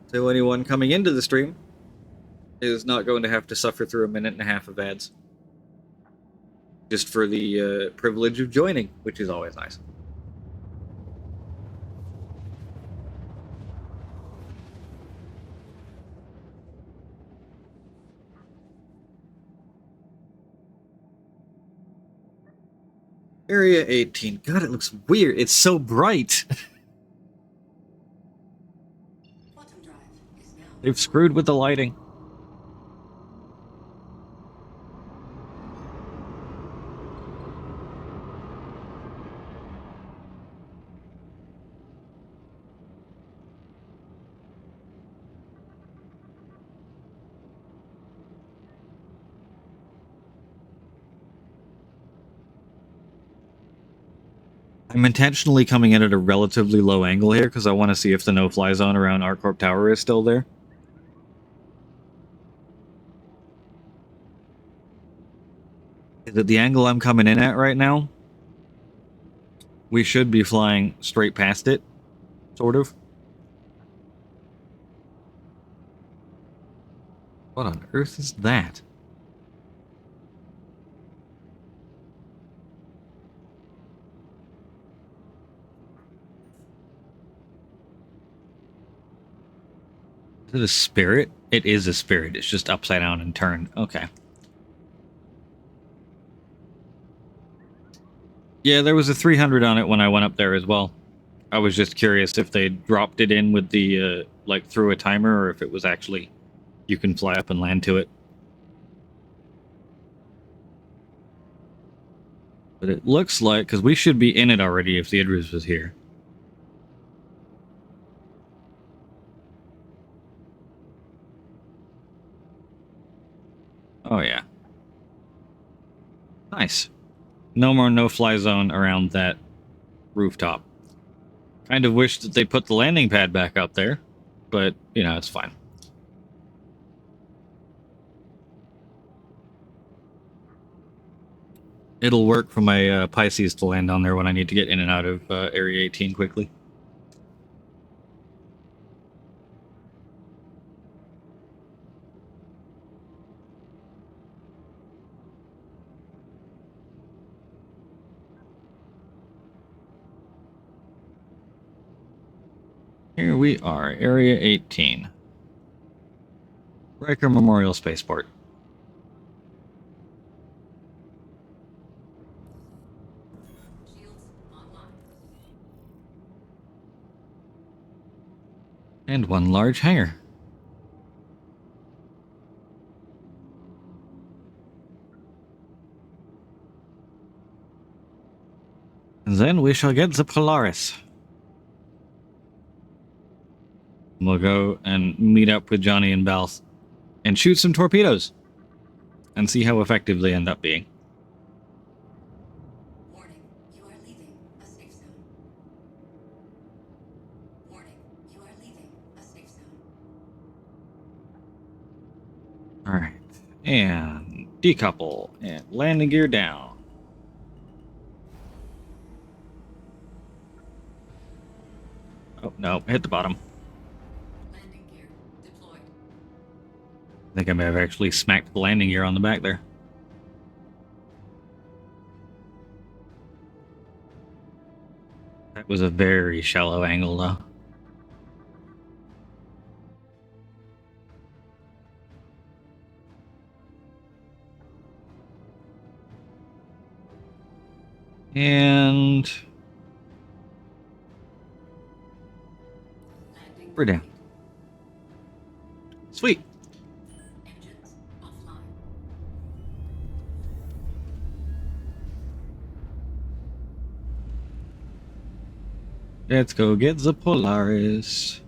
[SPEAKER 1] So anyone coming into the stream is not going to have to suffer through a minute and a half of ads. Just for the privilege of joining, which is always nice. Area 18. God, it looks weird. It's so bright. They've screwed with the lighting. I'm intentionally coming in at a relatively low angle here because I want to see if the no-fly zone around ArcCorp Tower is still there. Is it the angle I'm coming in at right now? We should be flying straight past it, sort of. What on earth is that? Is it a spirit? It is a spirit. It's just upside down and turned. Okay. Yeah, there was a 300 on it when I went up there as well. I was just curious if they dropped it in with the, like, through a timer, or if it was actually, you can fly up and land to it. But it looks like, because we should be in it already if the Idris was here. Oh, yeah. Nice. No more no-fly zone around that rooftop. Kind of wish that they put the landing pad back up there, but, you know, it's fine. It'll work for my Pisces to land on there when I need to get in and out of Area 18 quickly. Here we are, Area 18. Riker Memorial Spaceport. And one large hangar. And then we shall get the Polaris. We'll go and meet up with Johnny and Balth and shoot some torpedoes and see how effective they end up being.
[SPEAKER 8] Warning, you are leaving a safe zone. Warning, you are leaving a safe zone.
[SPEAKER 1] Alright. And decouple and landing gear down. Oh, no, hit the bottom.
[SPEAKER 8] Landing gear deployed.
[SPEAKER 1] I think I may have actually smacked the landing gear on the back there. That was a very shallow angle, though. And
[SPEAKER 8] Landing
[SPEAKER 1] we're down. Sweet.
[SPEAKER 8] engines offline.
[SPEAKER 1] Let's go get the Polaris.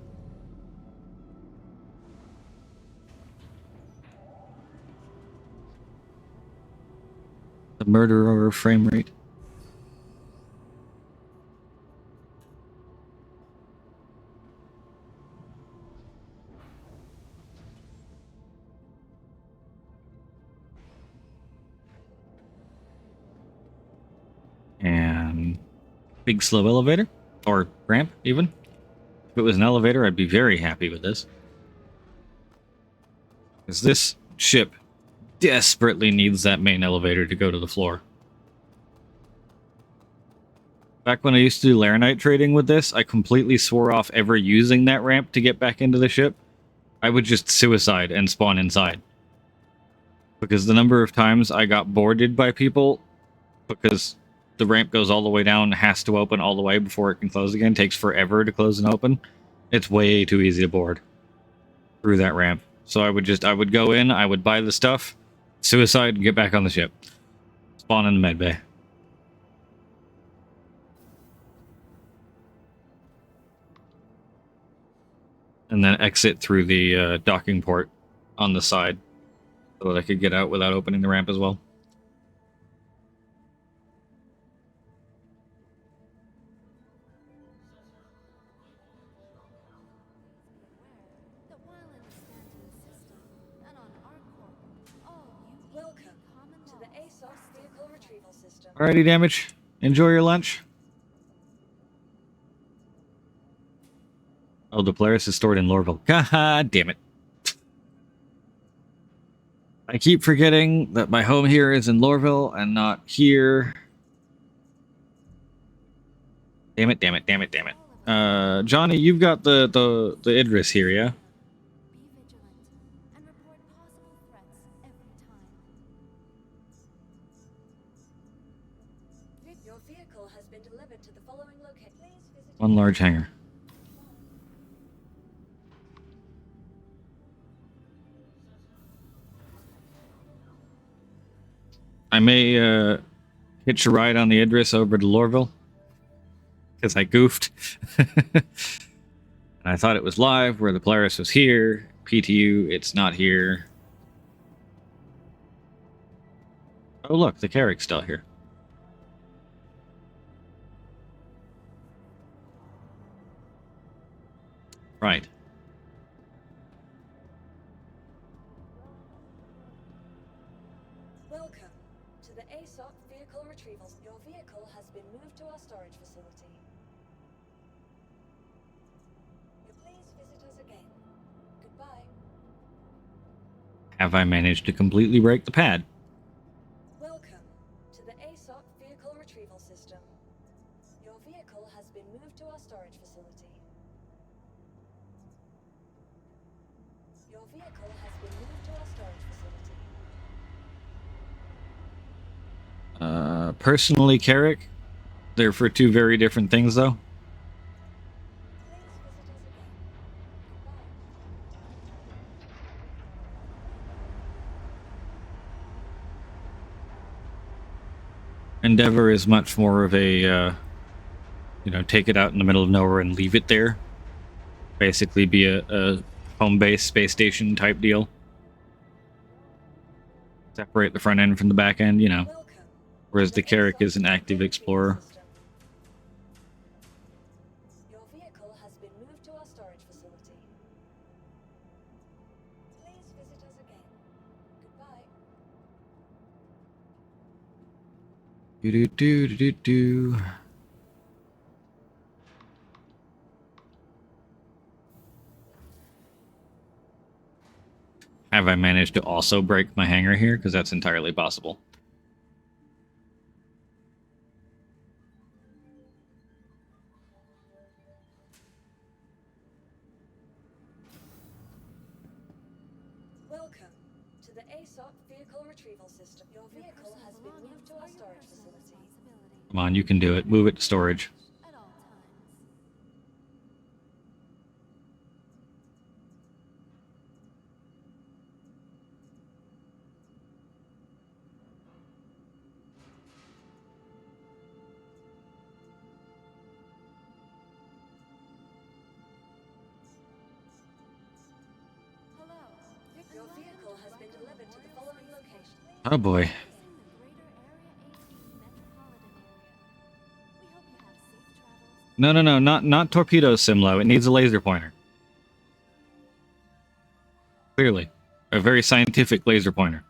[SPEAKER 1] The murderer frame rate. And big slow elevator, or ramp even. If it was an elevator, I'd be very happy with this. Because this ship desperately needs that main elevator to go to the floor. Back when I used to do Laranite trading with this, I completely swore off ever using that ramp to get back into the ship. I would just suicide and spawn inside. Because the number of times I got boarded by people, because the ramp goes all the way down, has to open all the way before it can close again, takes forever to close and open. It's way too easy to board through that ramp. So I would go in, I would buy the stuff, suicide, and get back on the ship. Spawn in the med bay. And then exit through the docking port on the side so that I could get out without opening the ramp as well.
[SPEAKER 3] Welcome to the ASOS vehicle retrieval system.
[SPEAKER 1] Alrighty, damage. Enjoy your lunch. Oh, the Polaris is stored in Lorville. God damn it. I keep forgetting that my home here is in Lorville and not here. Damn it, damn it, damn it, damn it. Johnny, you've got the Idris here, yeah?
[SPEAKER 3] Your vehicle has been delivered to the following location. Please visit
[SPEAKER 1] One large hangar. I may hitch a ride on the Idris over to Lorville. Because I goofed. And I thought it was live, where the Polaris was here. PTU, it's not here. Oh look, the Carrick's still here. Right.
[SPEAKER 3] Welcome to the ASOC vehicle retrievals. Your vehicle has been moved to our storage facility. Please visit us again. Goodbye.
[SPEAKER 1] Have I managed to completely break the pad?
[SPEAKER 3] Welcome to the ASOC vehicle retrieval system. Your vehicle has been moved to our storage facility. Your vehicle has been moved to our storage facility.
[SPEAKER 1] Personally, Carrick, they're for two very different things, though.
[SPEAKER 3] Please visit us again. Goodbye.
[SPEAKER 1] Endeavor is much more of a, take it out in the middle of nowhere and leave it there. Basically be a home base space station type deal. Separate the front end from the back end, Whereas the Carrick is an active explorer.
[SPEAKER 3] Your vehicle has been moved to our storage facility. Please visit us again. Goodbye.
[SPEAKER 1] Do. Have I managed to also break my hangar here? Because that's entirely possible.
[SPEAKER 3] Welcome to the ASOC vehicle retrieval system. Your vehicle has been moved to our storage facility.
[SPEAKER 1] Come on, you can do it. Move it to storage.
[SPEAKER 6] At all times.
[SPEAKER 1] Oh boy. No, no, no, not Torpedo Simlo. It needs a laser pointer. Clearly. A very scientific laser pointer.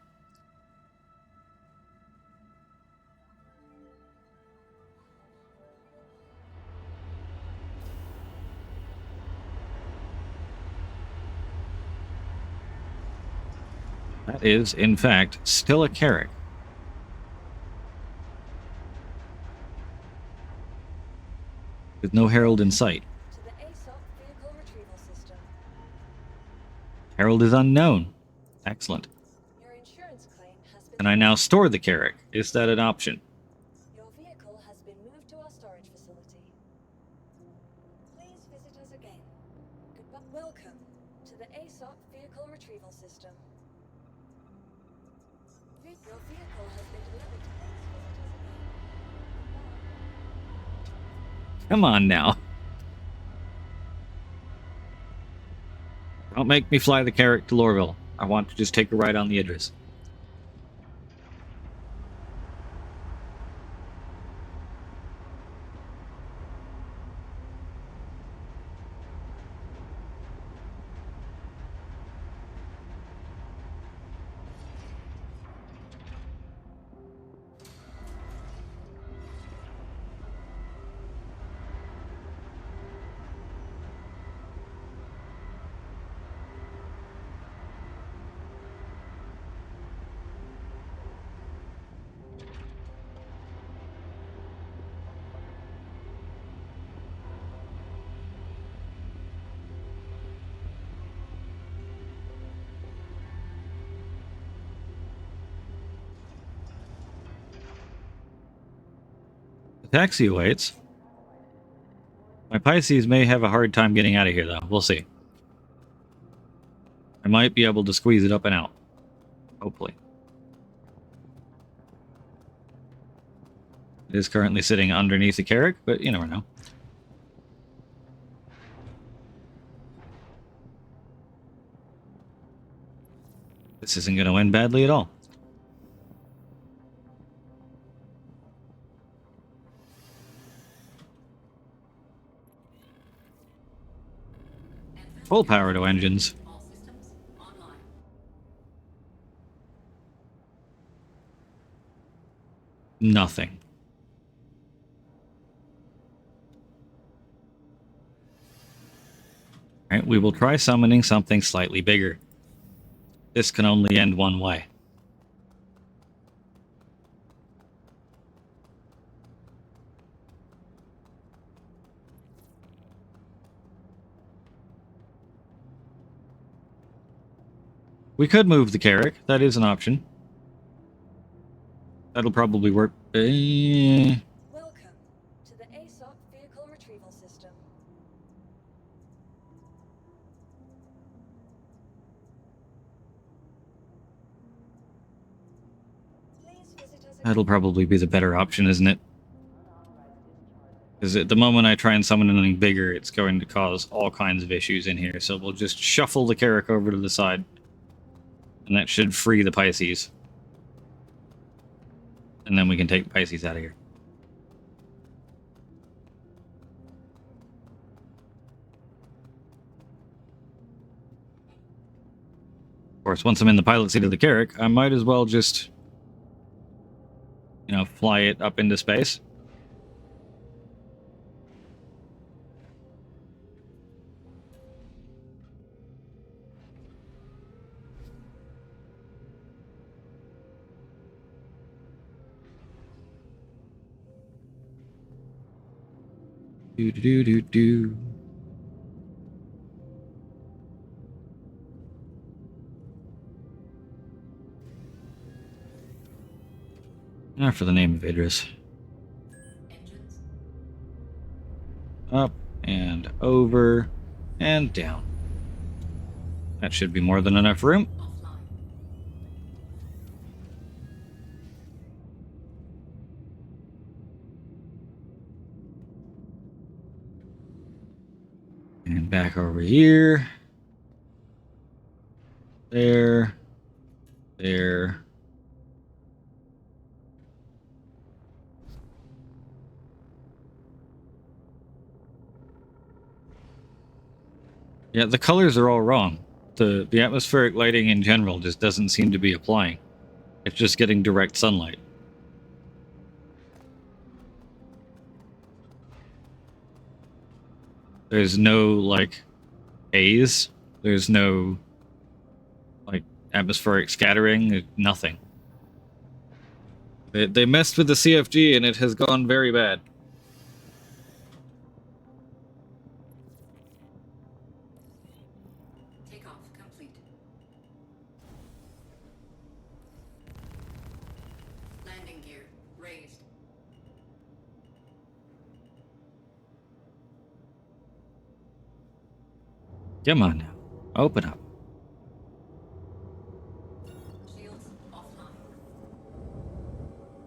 [SPEAKER 1] That is, in fact, still a Carrack. With no Herald in sight.
[SPEAKER 3] To the ASOP vehicle retrieval system.
[SPEAKER 1] Herald is unknown. Excellent.
[SPEAKER 3] Your insurance claim has been...
[SPEAKER 1] Can I now store the Carrack? Is that an option?
[SPEAKER 3] Your vehicle has been moved to our storage facility. Please visit us again. Goodbye. Welcome to the ASOP vehicle retrieval system. Your vehicle has been delivered. Please visit us again.
[SPEAKER 1] Come on now. Don't make me fly the Carrack to Lorville. I want to just take a ride on the Idris. The taxi awaits. My Pisces may have a hard time getting out of here, though. We'll see. I might be able to squeeze it up and out. Hopefully. It is currently sitting underneath the Carrack, but you never know. This isn't going to end badly at all. Full power to engines.
[SPEAKER 8] All systems online.
[SPEAKER 1] Nothing. Alright, we will try summoning something slightly bigger. This can only end one way. We could move the Carrack. That is an option. That'll probably work.
[SPEAKER 3] Welcome to the ASOP vehicle retrieval system. Please visit us again.
[SPEAKER 1] That'll probably be the better option, isn't it? Because at the moment I try and summon anything bigger, it's going to cause all kinds of issues in here. So we'll just shuffle the Carrack over to the side. And that should free the Pisces. And then we can take Pisces out of here. Of course, once I'm in the pilot seat of the Carrack, I might as well just, you know, fly it up into space. Do do do do do. Now for the name of Idris.
[SPEAKER 8] Engines.
[SPEAKER 1] Up and over and down. That should be more than enough room.
[SPEAKER 8] Offline.
[SPEAKER 1] And back over here. There. There. Yeah, the colors are all wrong. The atmospheric lighting in general just doesn't seem to be applying. It's just getting direct sunlight. There's no, like, haze. There's no, like, atmospheric scattering. Nothing. They messed with the CFG and it has gone very bad.
[SPEAKER 8] Takeoff complete. Landing gear raised.
[SPEAKER 1] Come on now. Open up.
[SPEAKER 8] Shields offline.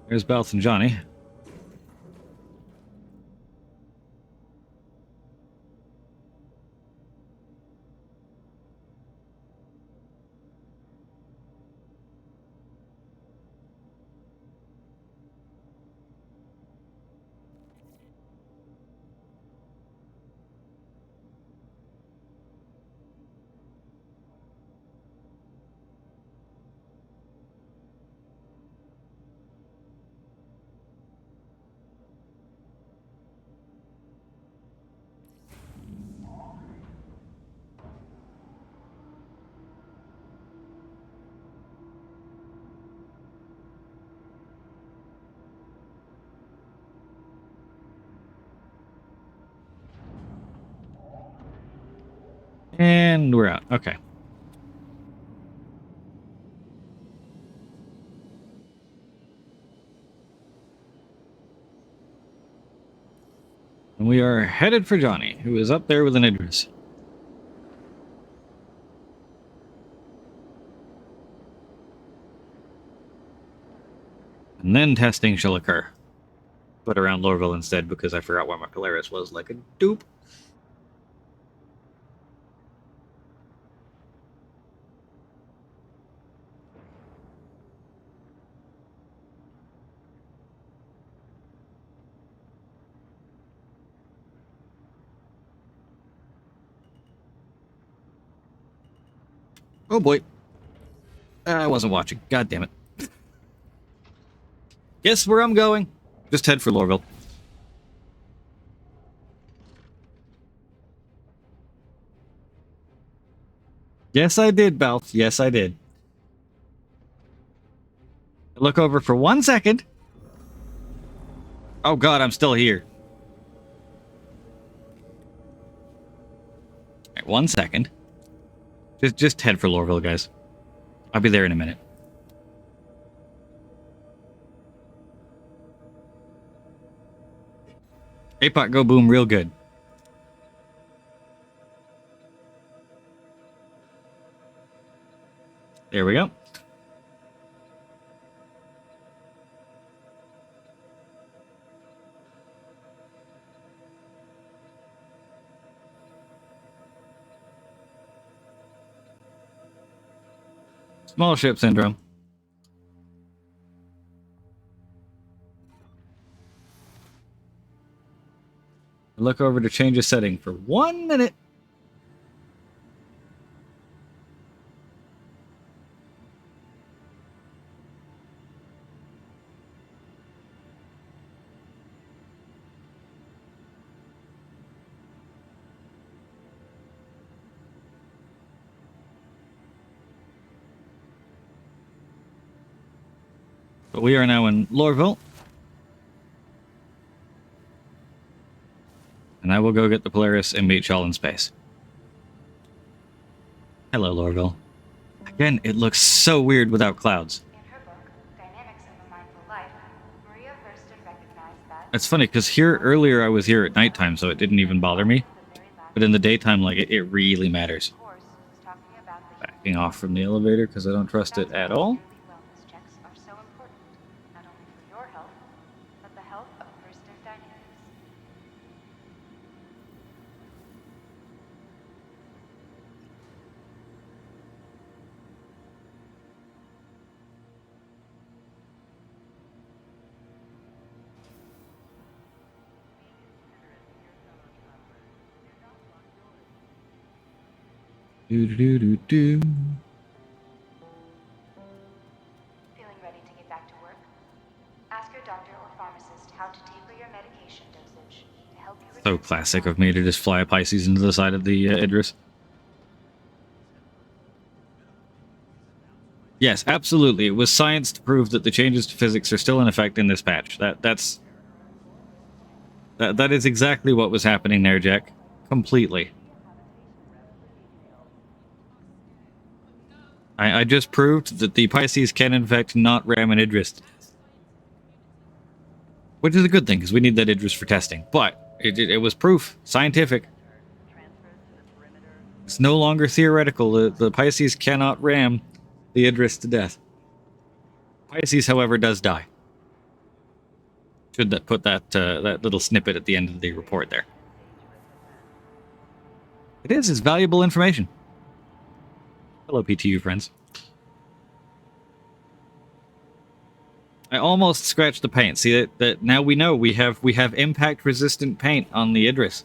[SPEAKER 1] There's Balth and Johnny. And we're out. Okay. And we are headed for Johnny, who is up there with an Idris. And then testing shall occur. But around Lorville instead because I forgot where my Polaris was like a dupe. Oh boy. I wasn't watching. God damn it. Guess where I'm going? Just head for Lorville. Yes, I did, Balth. Yes, I did. Look over for 1 second. Oh god, I'm still here. Right, 1 second. Just head for Lorville, guys. I'll be there in a minute. APOC go boom real good. There we go. Small ship syndrome. Look over to change a setting for 1 minute. But we are now in Lorville. And I will go get the Polaris and meet y'all in space. Hello, Lorville. Again, it looks so weird without clouds.
[SPEAKER 2] In her book, Dynamics of a Mindful Life, Maria Hurston recognized that...
[SPEAKER 1] It's funny, because here earlier I was here at nighttime, so it didn't even bother me. But in the daytime, like, it really matters. Backing off from the elevator, because I don't trust it at all.
[SPEAKER 2] Wellness checks are so important, not only for your health, but the health of Hurston Dynamics.
[SPEAKER 1] Do.
[SPEAKER 2] Feeling ready to get back to work? Ask your doctor or pharmacist how to taper your medication dosage to help you
[SPEAKER 1] So
[SPEAKER 2] return to
[SPEAKER 1] classic of
[SPEAKER 2] normal.
[SPEAKER 1] me to just fly a Pisces into the side of the Idris. Yes, absolutely. It was science to prove that the changes to physics are still in effect in this patch. That is exactly what was happening there, Jack. Completely. I just proved that the Pisces can in fact not ram an Idris. Which is a good thing, because we need that Idris for testing. But it was proof. Scientific. It's no longer theoretical. The Pisces cannot ram the Idris to death. Pisces, however, does die. Should that put that little snippet at the end of the report there. It's valuable information. Hello, PTU friends. I almost scratched the paint. See that now we know we have impact resistant paint on the Idris.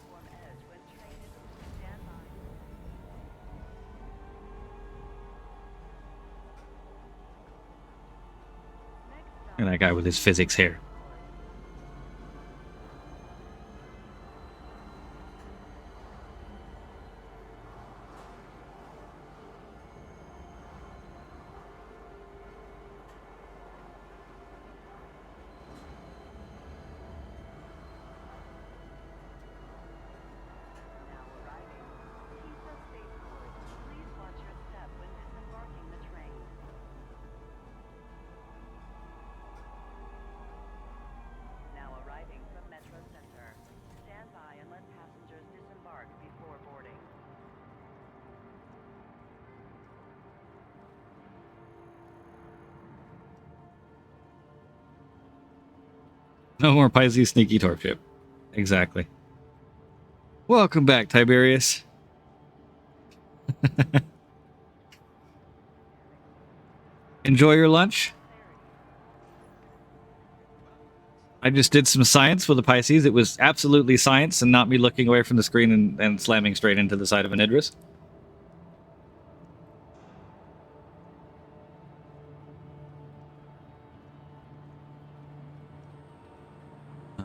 [SPEAKER 1] Look at that guy with his physics hair. No more Pisces sneaky torp ship. Exactly. Welcome back, Tiberius. Enjoy your lunch. I just did some science with the Pisces. It was absolutely science and not me looking away from the screen and slamming straight into the side of an Idris.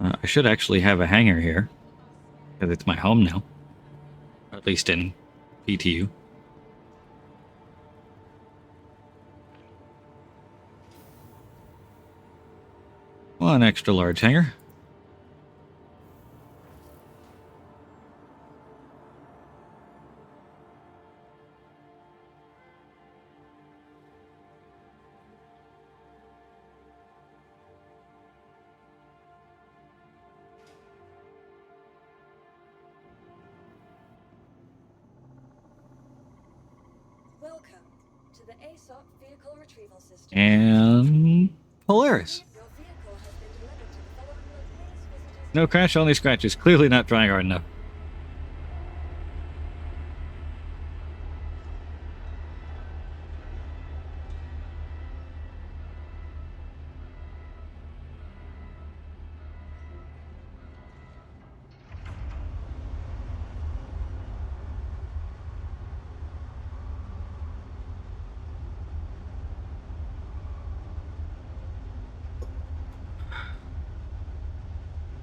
[SPEAKER 1] I should actually have a hangar here, because it's my home now. Or at least in PTU. One extra large hangar.
[SPEAKER 3] Welcome to the ASOP vehicle retrieval system.
[SPEAKER 1] And Polaris.
[SPEAKER 3] Your vehicle has been delivered to the following locations.
[SPEAKER 1] No crash, only scratches. Clearly not trying hard enough.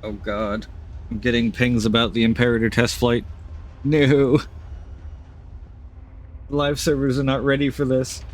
[SPEAKER 1] Oh god. I'm getting pings about the Imperator test flight. No. Live servers are not ready for this.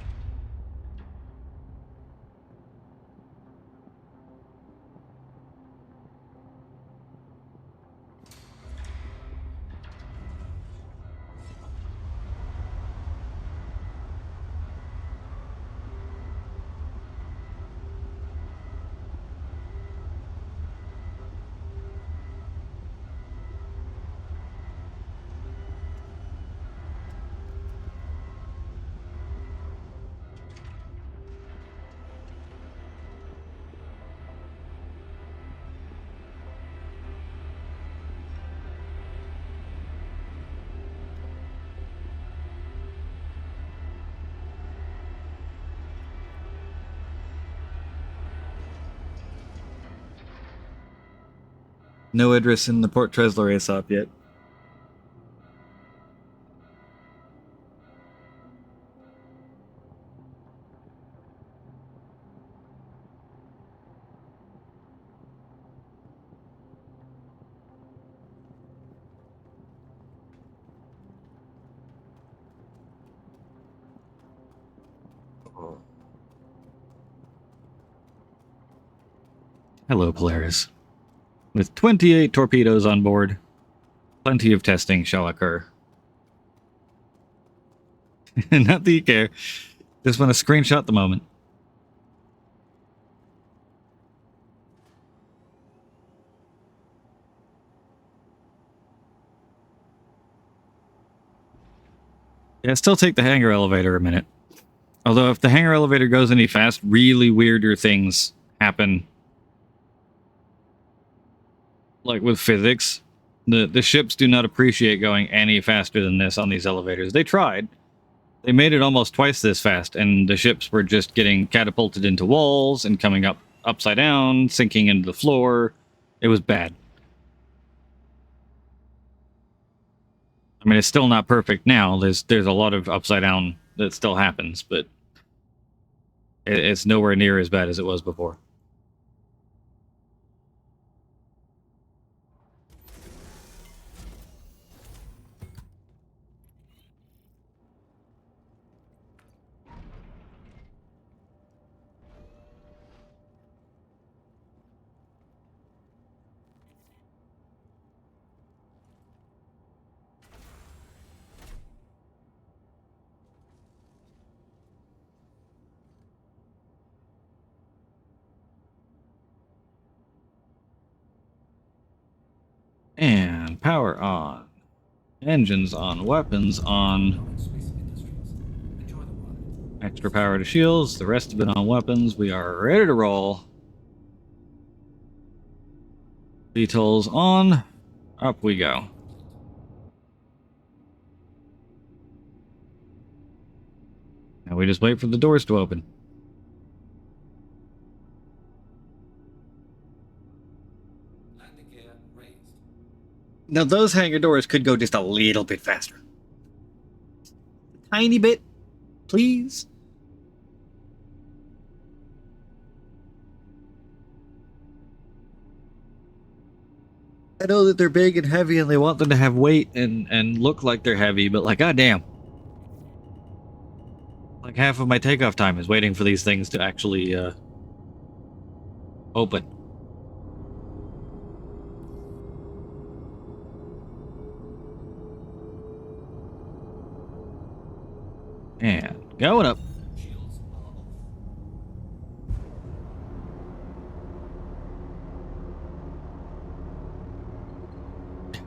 [SPEAKER 1] No Idris in the Port Treslar ASOP yet. Hello, Polaris. With 28 torpedoes on board, plenty of testing shall occur. Not that you care. Just want to screenshot the moment. Yeah, still take the hangar elevator a minute. Although if the hangar elevator goes any fast, really weirder things happen. Like with physics, the ships do not appreciate going any faster than this on these elevators. They tried. They made it almost twice this fast, and the ships were just getting catapulted into walls and coming up upside down, sinking into the floor. It was bad. I mean, it's still not perfect now. There's a lot of upside down that still happens, but it's nowhere near as bad as it was before. And power on. Engines on. Weapons on. Extra power to shields. The rest of it on weapons. We are ready to roll. VTOLs on. Up we go. Now we just wait for the doors to open. Now those hangar doors could go just a little bit faster. A tiny bit, please. I know that they're big and heavy and they want them to have weight and look like they're heavy, but like, goddamn. Like half of my takeoff time is waiting for these things to actually open. And going up.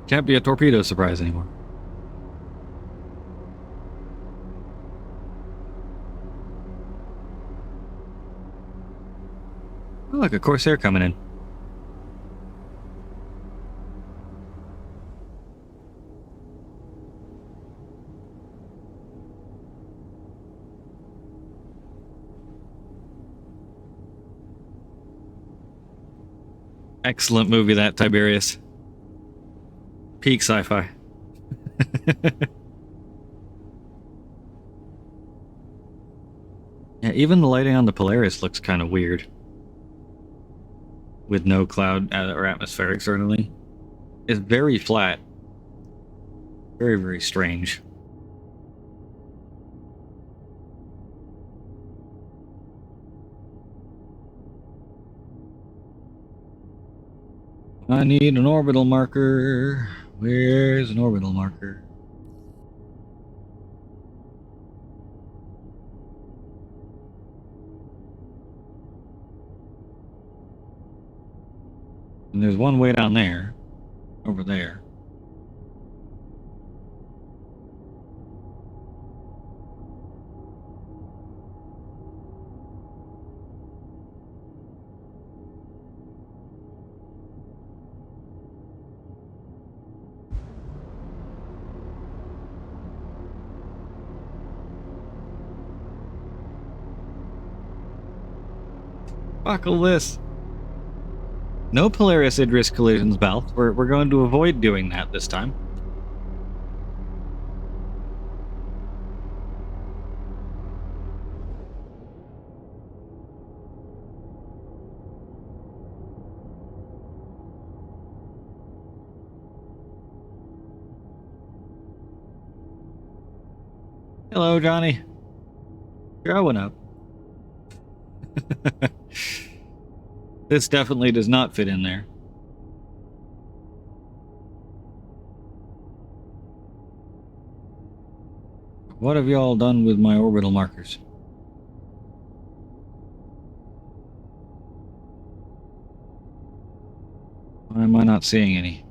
[SPEAKER 1] Can't be a torpedo surprise anymore. Oh, look, a Corsair coming in. Excellent movie, that, Tiberius. Peak sci-fi. Yeah, even the lighting on the Polaris looks kind of weird. With no cloud or atmospheric, certainly. It's very flat. Very, very strange. I need an orbital marker. Where's an orbital marker? And there's one way down there. Over there. Buckle this. No Polaris Idris collisions, Belt. We're going to avoid doing that this time. Hello, Johnny. Growing up. This definitely does not fit in there. What have y'all done with my orbital markers? Why am I not seeing any?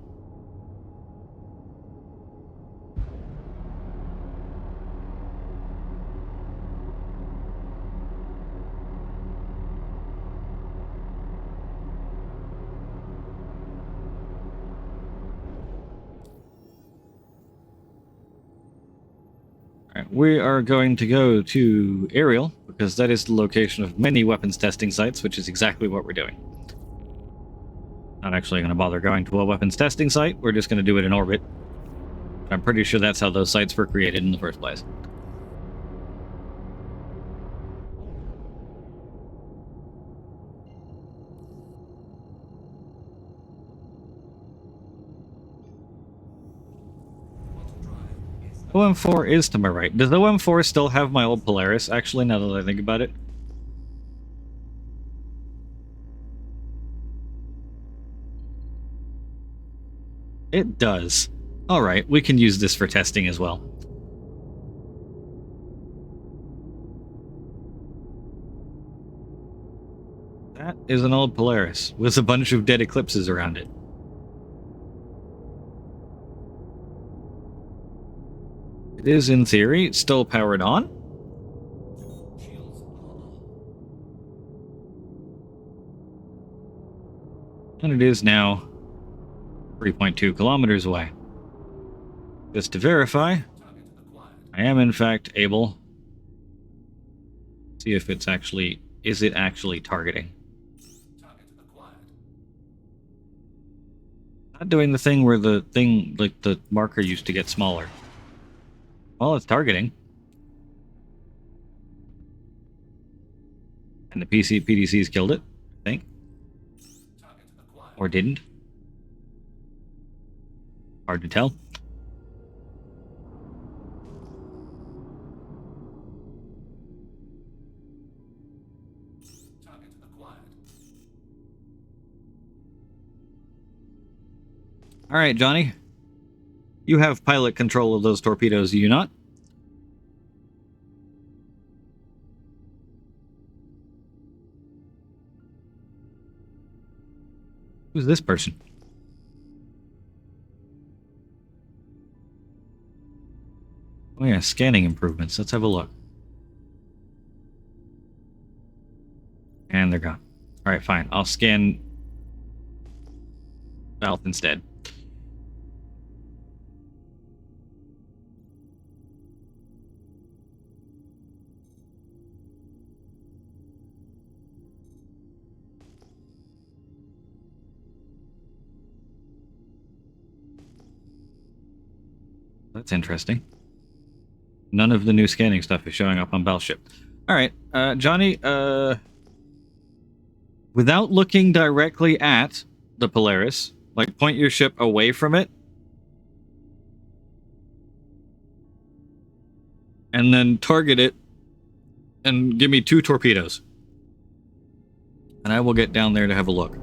[SPEAKER 1] Alright, we are going to go to Aerial, because that is the location of many weapons testing sites, which is exactly what we're doing. Not actually going to bother going to a weapons testing site, we're just going to do it in orbit. But I'm pretty sure that's how those sites were created in the first place. OM4 is to my right. Does OM4 still have my old Polaris, actually, now that I think about it? It does. Alright, we can use this for testing as well. That is an old Polaris, with a bunch of dead eclipses around it. It is, in theory, still powered on. And it is now 3.2 kilometers away. Just to verify, I am in fact able to see if it's actually, is it actually targeting? Not doing the thing where the thing, like the marker used to get smaller. Well, it's targeting. And the PDCs killed it, I think. Or didn't. Hard to tell. Alright, Johnny. You have pilot control of those torpedoes, do you not? Who's this person? Oh yeah, scanning improvements. Let's have a look. And they're gone. Alright, fine. I'll scan South instead. That's interesting. None of the new scanning stuff is showing up on Battleship. Alright, Johnny, without looking directly at the Polaris, like, point your ship away from it, and then target it, and give me 2 torpedoes. And I will get down there to have a look.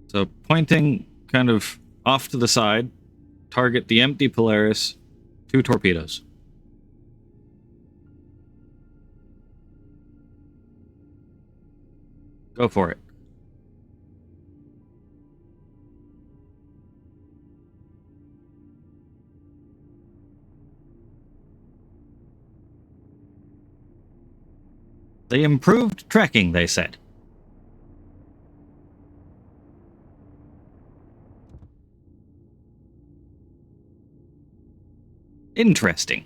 [SPEAKER 1] So pointing kind of off to the side, target the empty Polaris, 2 torpedoes. Go for it. They improved tracking, they said. Interesting.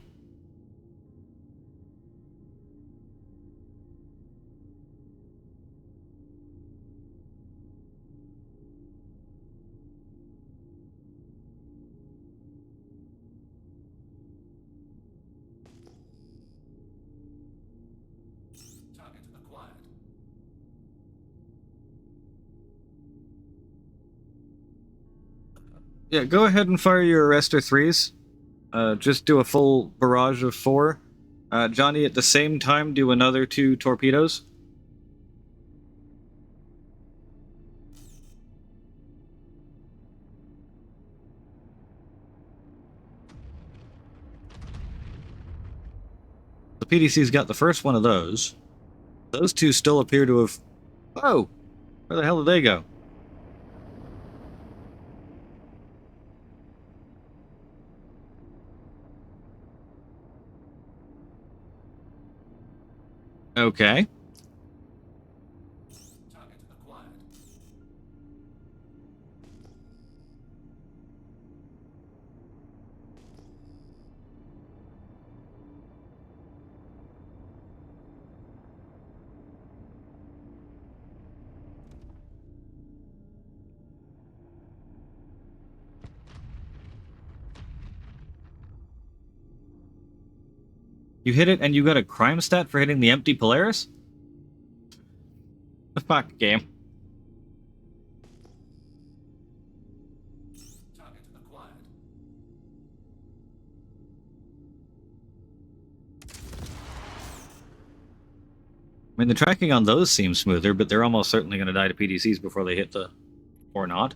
[SPEAKER 1] Yeah, go ahead and fire your arrestor 3s. Just do a full barrage of 4. Johnny, at the same time, do another 2 torpedoes. The PDC's got the first one of those. Those 2 still appear to have... Oh! Where the hell did they go? Okay.
[SPEAKER 4] Target acquired.
[SPEAKER 1] You hit it and you got a crime stat for hitting the empty Polaris? The fuck, game.
[SPEAKER 4] Target acquired.
[SPEAKER 1] I mean, the tracking on those seems smoother, but they're almost certainly going to die to PDCs before they hit the... Or not.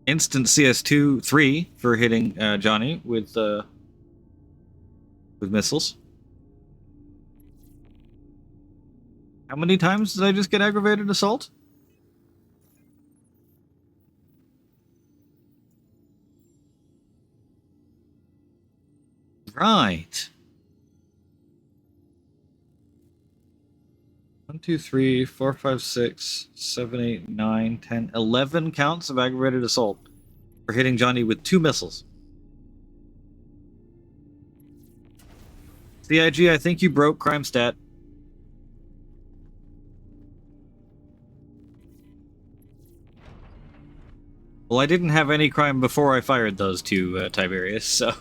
[SPEAKER 1] Instant CS2 3 for hitting Johnny with missiles. How many times did I just get aggravated assault? Right. 1, 2, 3, 4, 5, 6, 7, 8, 9, 10, 11 counts of aggravated assault for hitting Johnny with 2 missiles. CIG, I think you broke crime stat. Well, I didn't have any crime before I fired those 2, Tiberius, so...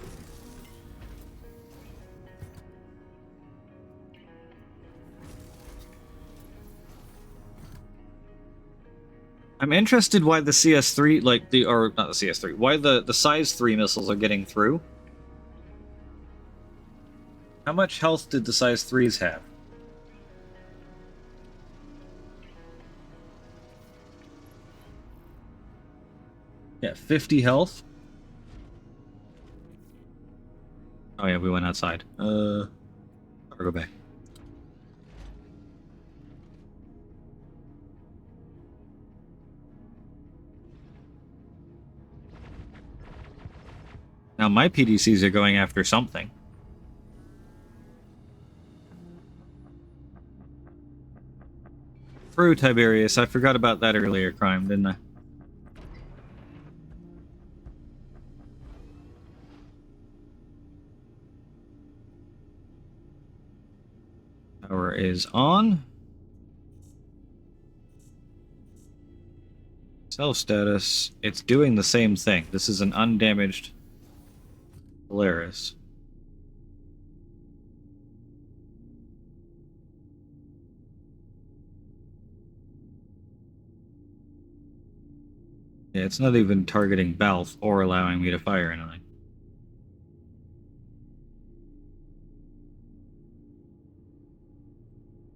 [SPEAKER 1] I'm interested why the CS3, like the, or not the CS3, why the size 3 missiles are getting through. How much health did the size 3s have? Yeah, 50 health. Oh yeah, we went outside. Or go back. Now my PDCs are going after something. True, Tiberius. I forgot about that earlier crime, didn't I? Power is on. Self status. It's doing the same thing. This is an undamaged Polaris. Yeah, it's not even targeting Balth or allowing me to fire anything.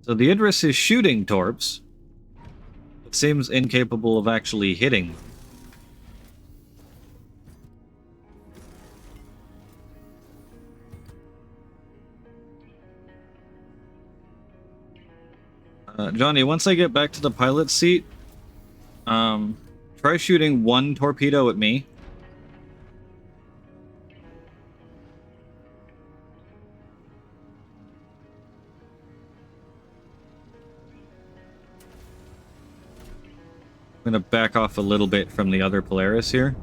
[SPEAKER 1] So the Idris is shooting torps. It seems incapable of actually hitting. Johnny, once I get back to the pilot seat, try shooting 1 torpedo at me. I'm gonna back off a little bit from the other Polaris here.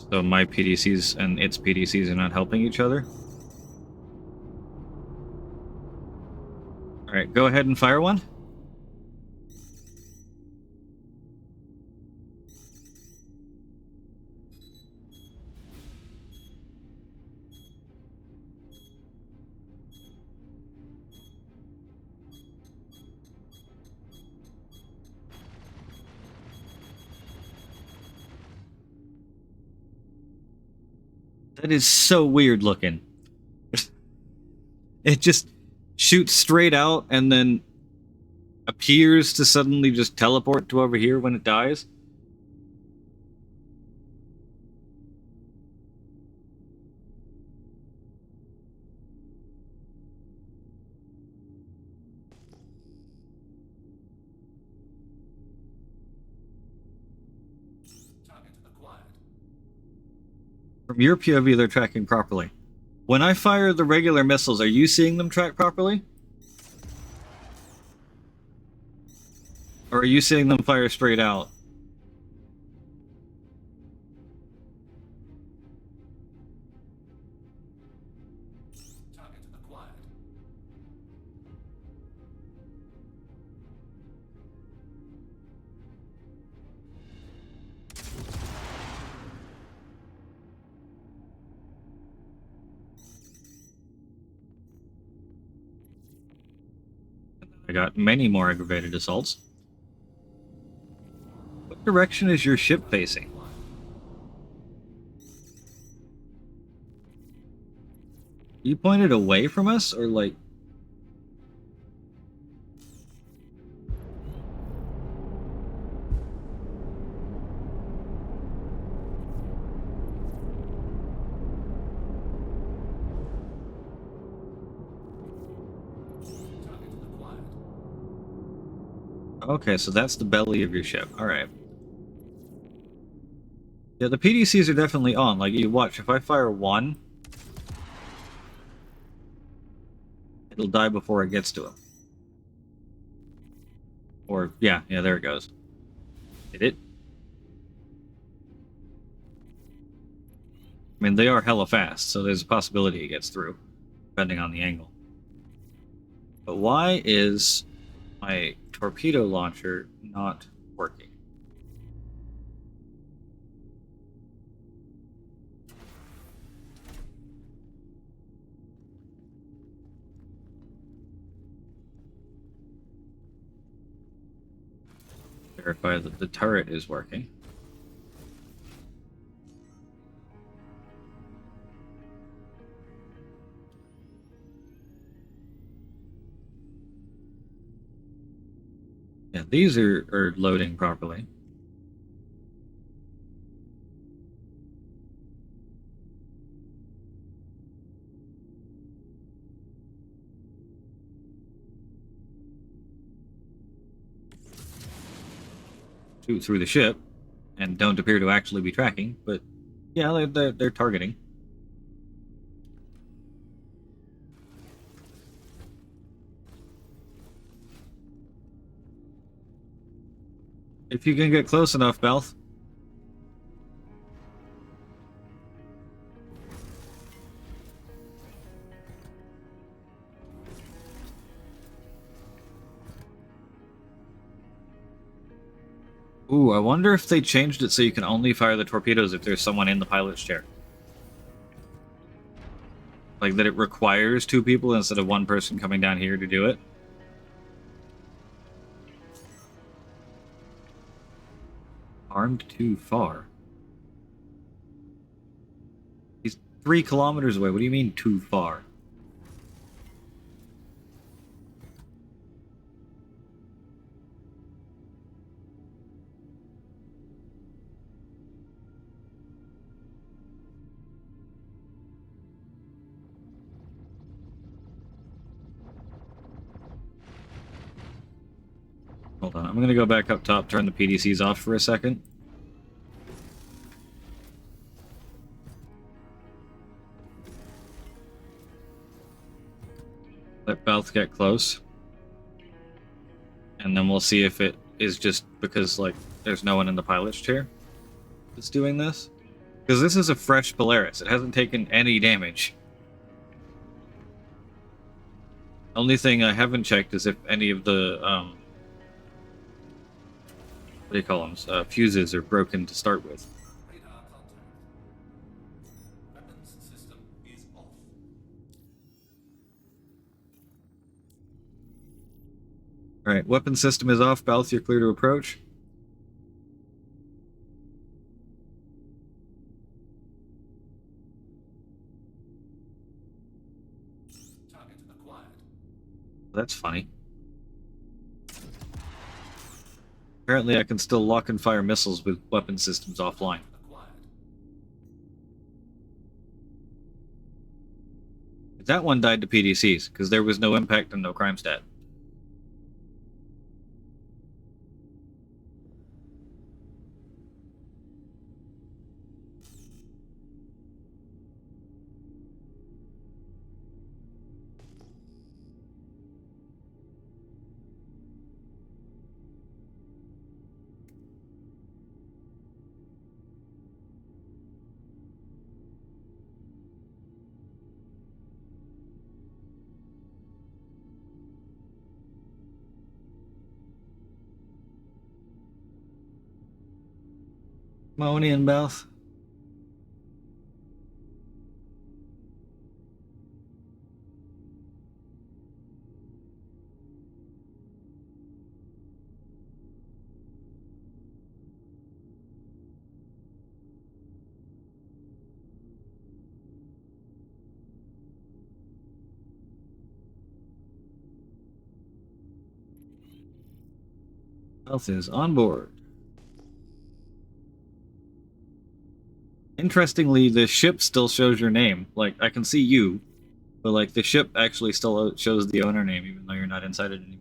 [SPEAKER 1] So my PDCs and its PDCs are not helping each other. Alright, go ahead and fire one. That is so weird looking. It just shoots straight out and then appears to suddenly just teleport to over here when it dies.
[SPEAKER 4] Target acquired.
[SPEAKER 1] From your POV, they're tracking properly. When I fire the regular missiles, are you seeing them track properly? Or are you seeing them fire straight out?
[SPEAKER 4] Target acquired.
[SPEAKER 1] I got many more aggravated assaults. What direction is your ship facing? You pointed away from us, or like...
[SPEAKER 4] Target acquired.
[SPEAKER 1] Okay, so that's the belly of your ship. Alright. Yeah, the PDCs are definitely on. Like, you watch, if I fire one, it'll die before it gets to him. Or, yeah, there it goes. Did it? I mean, they are hella fast, so there's a possibility it gets through, depending on the angle. But why is my torpedo launcher not working? Verify that the turret is working. Yeah, these are loading properly. Shoot through the ship, and don't appear to actually be tracking, but yeah, they're targeting. If you can get close enough, Belth. Ooh, I wonder if they changed it so you can only fire the torpedoes if there's someone in the pilot's chair. Like that it requires two people instead of one person coming down here to do it. Armed too far. He's 3 kilometers away. What do you mean too far? Hold on, I'm gonna go back up top, turn the PDCs off for a second. Let Balth get close. And then we'll see if it is just because, like, there's no one in the pilot's chair that's doing this. Because this is a fresh Polaris. It hasn't taken any damage. Only thing I haven't checked is if any of the, what do you call them? Fuses are broken to start with.
[SPEAKER 4] Radar contact. Weapons system is off.
[SPEAKER 1] Alright, weapon system is off. Balth, you're clear to approach. That's funny. Apparently I can still lock and fire missiles with weapon systems offline. That one died to PDCs, because there was no impact and no crime stat. Mahoney and Beth. Beth is on board. Interestingly, the ship still shows your name. Like, I can see you, but like the ship actually still shows the owner name, even though you're not inside it anymore.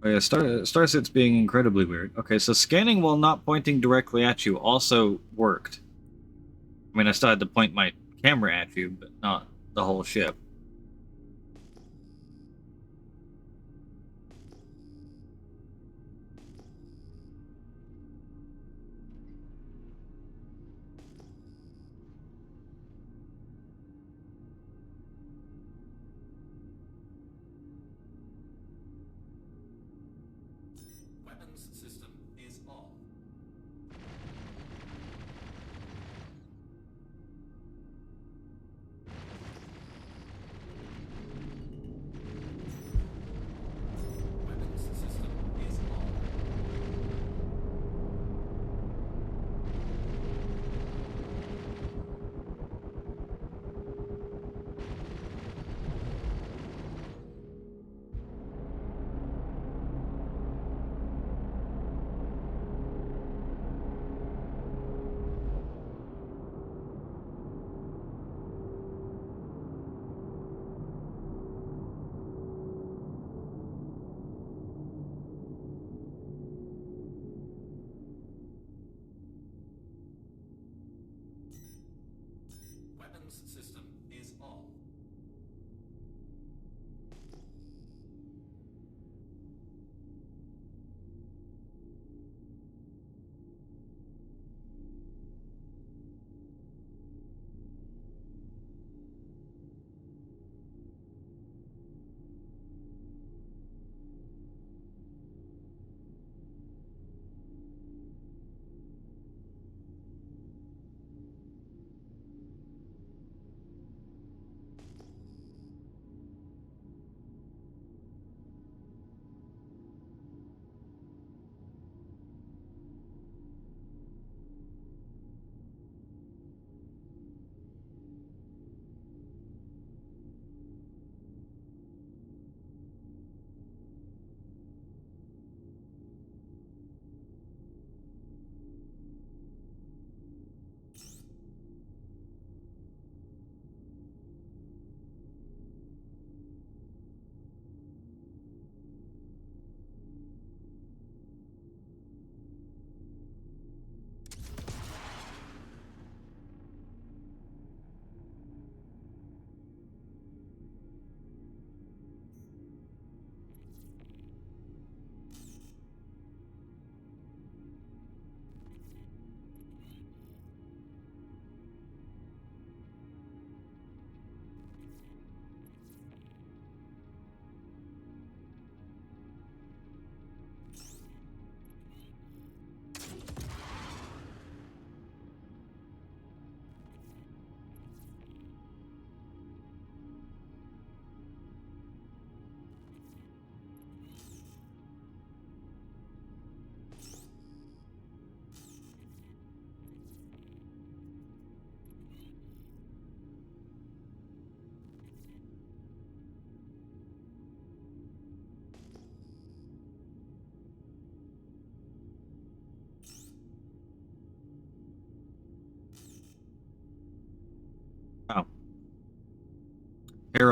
[SPEAKER 1] Oh yeah, Starset's being incredibly weird. Okay, so scanning while not pointing directly at you also worked. I mean, I still had to point my camera at you, but not the whole ship.
[SPEAKER 4] Weapons system is on. Weapons system is on. Weapons system is on.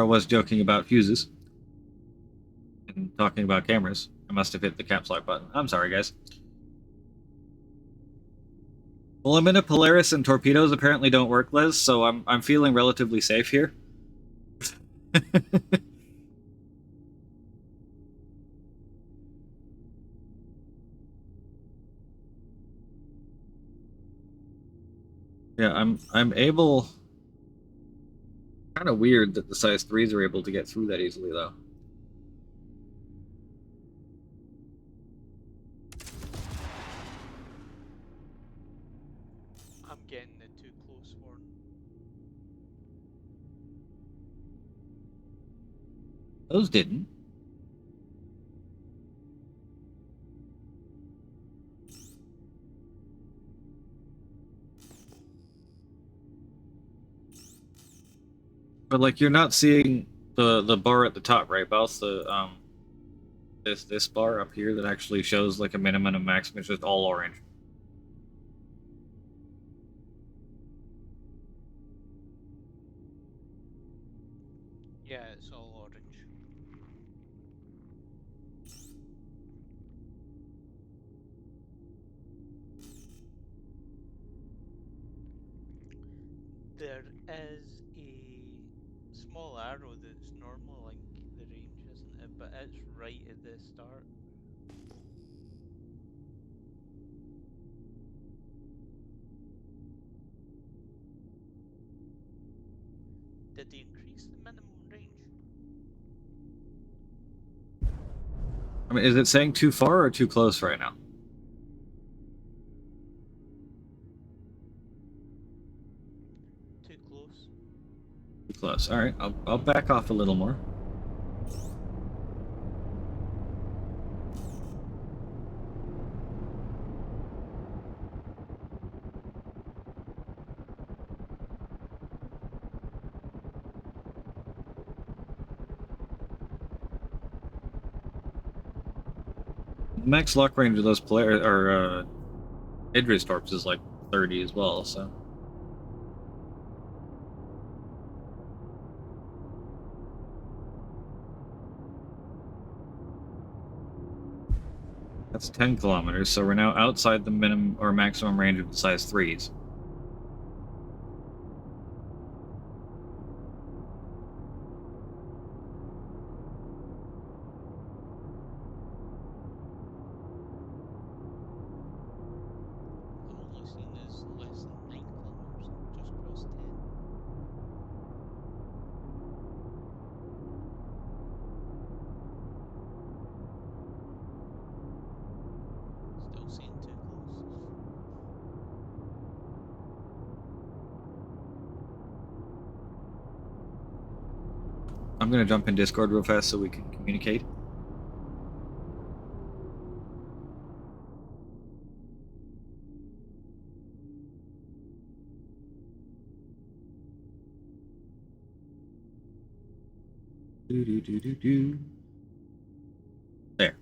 [SPEAKER 1] Sure, I was joking about fuses. And talking about cameras. I must have hit the caps lock button. I'm sorry, guys. Well, I'm in a Polaris and torpedoes apparently don't work, Les, so I'm feeling relatively safe here. Yeah, I'm able. Kind of weird that the size 3s are able to get through that easily, though.
[SPEAKER 11] I'm getting the too close horn.
[SPEAKER 1] Those didn't. But like, you're not seeing the bar at the top, right, Boss? The this bar up here that actually shows like a minimum and maximum. It's just all orange.
[SPEAKER 11] Yeah, it's all orange. There is a small arrow that's normally like the range, isn't it? But it's right at the start. Did they increase the minimum range?
[SPEAKER 1] I mean, is it saying too far or too close right now?
[SPEAKER 11] Too close.
[SPEAKER 1] Too close. All right, I'll back off a little more. Max lock range of those Idris Torps is like 30 as well, so. That's 10 kilometers, so we're now outside the minimum or maximum range of the size 3s.
[SPEAKER 11] I'm only seeing is less than 9 kilometers, just crossed 10. Still seeing too close.
[SPEAKER 1] I'm gonna jump in Discord real fast so we can communicate. Do. There.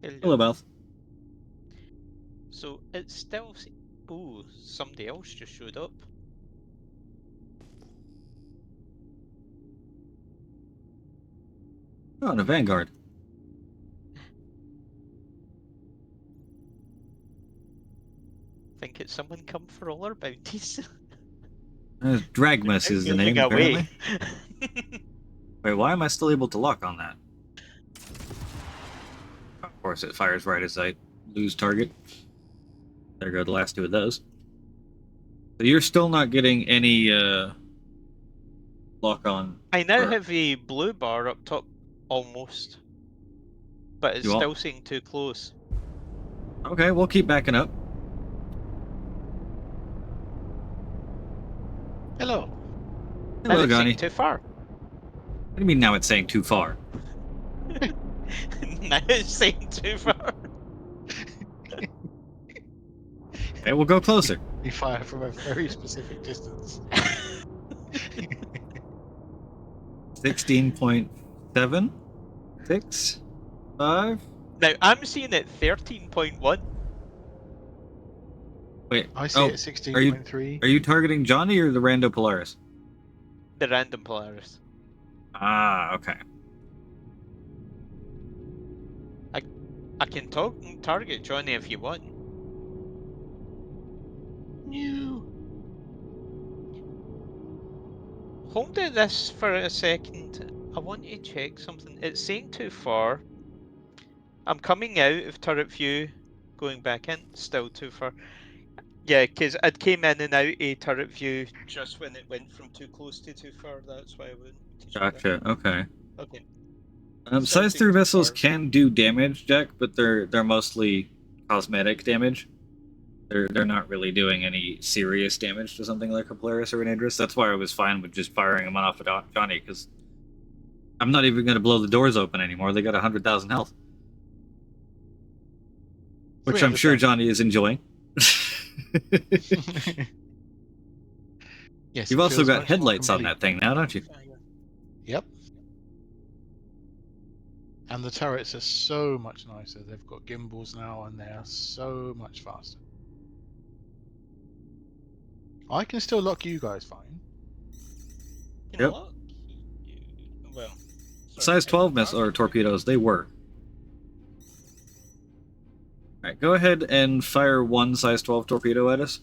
[SPEAKER 1] Hello, Beth.
[SPEAKER 11] So it's still. Ooh, somebody else just showed up.
[SPEAKER 1] Oh, and a Vanguard.
[SPEAKER 11] Think it's someone come for all our bounties.
[SPEAKER 1] Dragmus is the name, apparently. Wait, why am I still able to lock on that? Of course, it fires right as I lose target. There go the last two of those. So you're still not getting any lock on.
[SPEAKER 11] I now have a blue bar up top, almost. But it's still saying too close.
[SPEAKER 1] Okay, we'll keep backing up.
[SPEAKER 11] Hello.
[SPEAKER 1] Hello, Johnny.
[SPEAKER 11] Too far.
[SPEAKER 1] What do you mean now it's saying too far?
[SPEAKER 11] Now it's saying too far.
[SPEAKER 1] Okay, we'll go closer.
[SPEAKER 12] We fire from a very specific distance.
[SPEAKER 1] 16.7? 6? 5?
[SPEAKER 11] Now I'm seeing it 13.1.
[SPEAKER 1] Wait,
[SPEAKER 12] I see it at 16.3.
[SPEAKER 1] Are you targeting Johnny or the Rando Polaris?
[SPEAKER 11] The random Polaris.
[SPEAKER 1] Ah, okay.
[SPEAKER 11] I can target Johnny if you want.
[SPEAKER 12] New.
[SPEAKER 11] Hold it this for a second. I want to check something. It's saying too far. I'm coming out of turret view, going back in. Still too far. Yeah, because it came in and out a turret view just when it went from too close to too far. That's why I wouldn't to show that.
[SPEAKER 1] Gotcha. Okay.
[SPEAKER 11] Okay.
[SPEAKER 1] Size 3 missiles can do damage, Jack, but they're mostly cosmetic damage. They're not really doing any serious damage to something like a Polaris or an Idris. That's why I was fine with just firing them off at Johnny, because I'm not even going to blow the doors open anymore. They got 100,000 health, which I'm sure Johnny is enjoying.
[SPEAKER 12] Yes.
[SPEAKER 1] You've also got headlights on that thing now, don't you?
[SPEAKER 12] Yep. And the turrets are so much nicer. They've got gimbals now, and they are so much faster. I can still lock you guys fine.
[SPEAKER 1] Yep.
[SPEAKER 11] Well,
[SPEAKER 1] size 12 missile or torpedoes, they work. Alright, go ahead and fire one size 12 torpedo at us.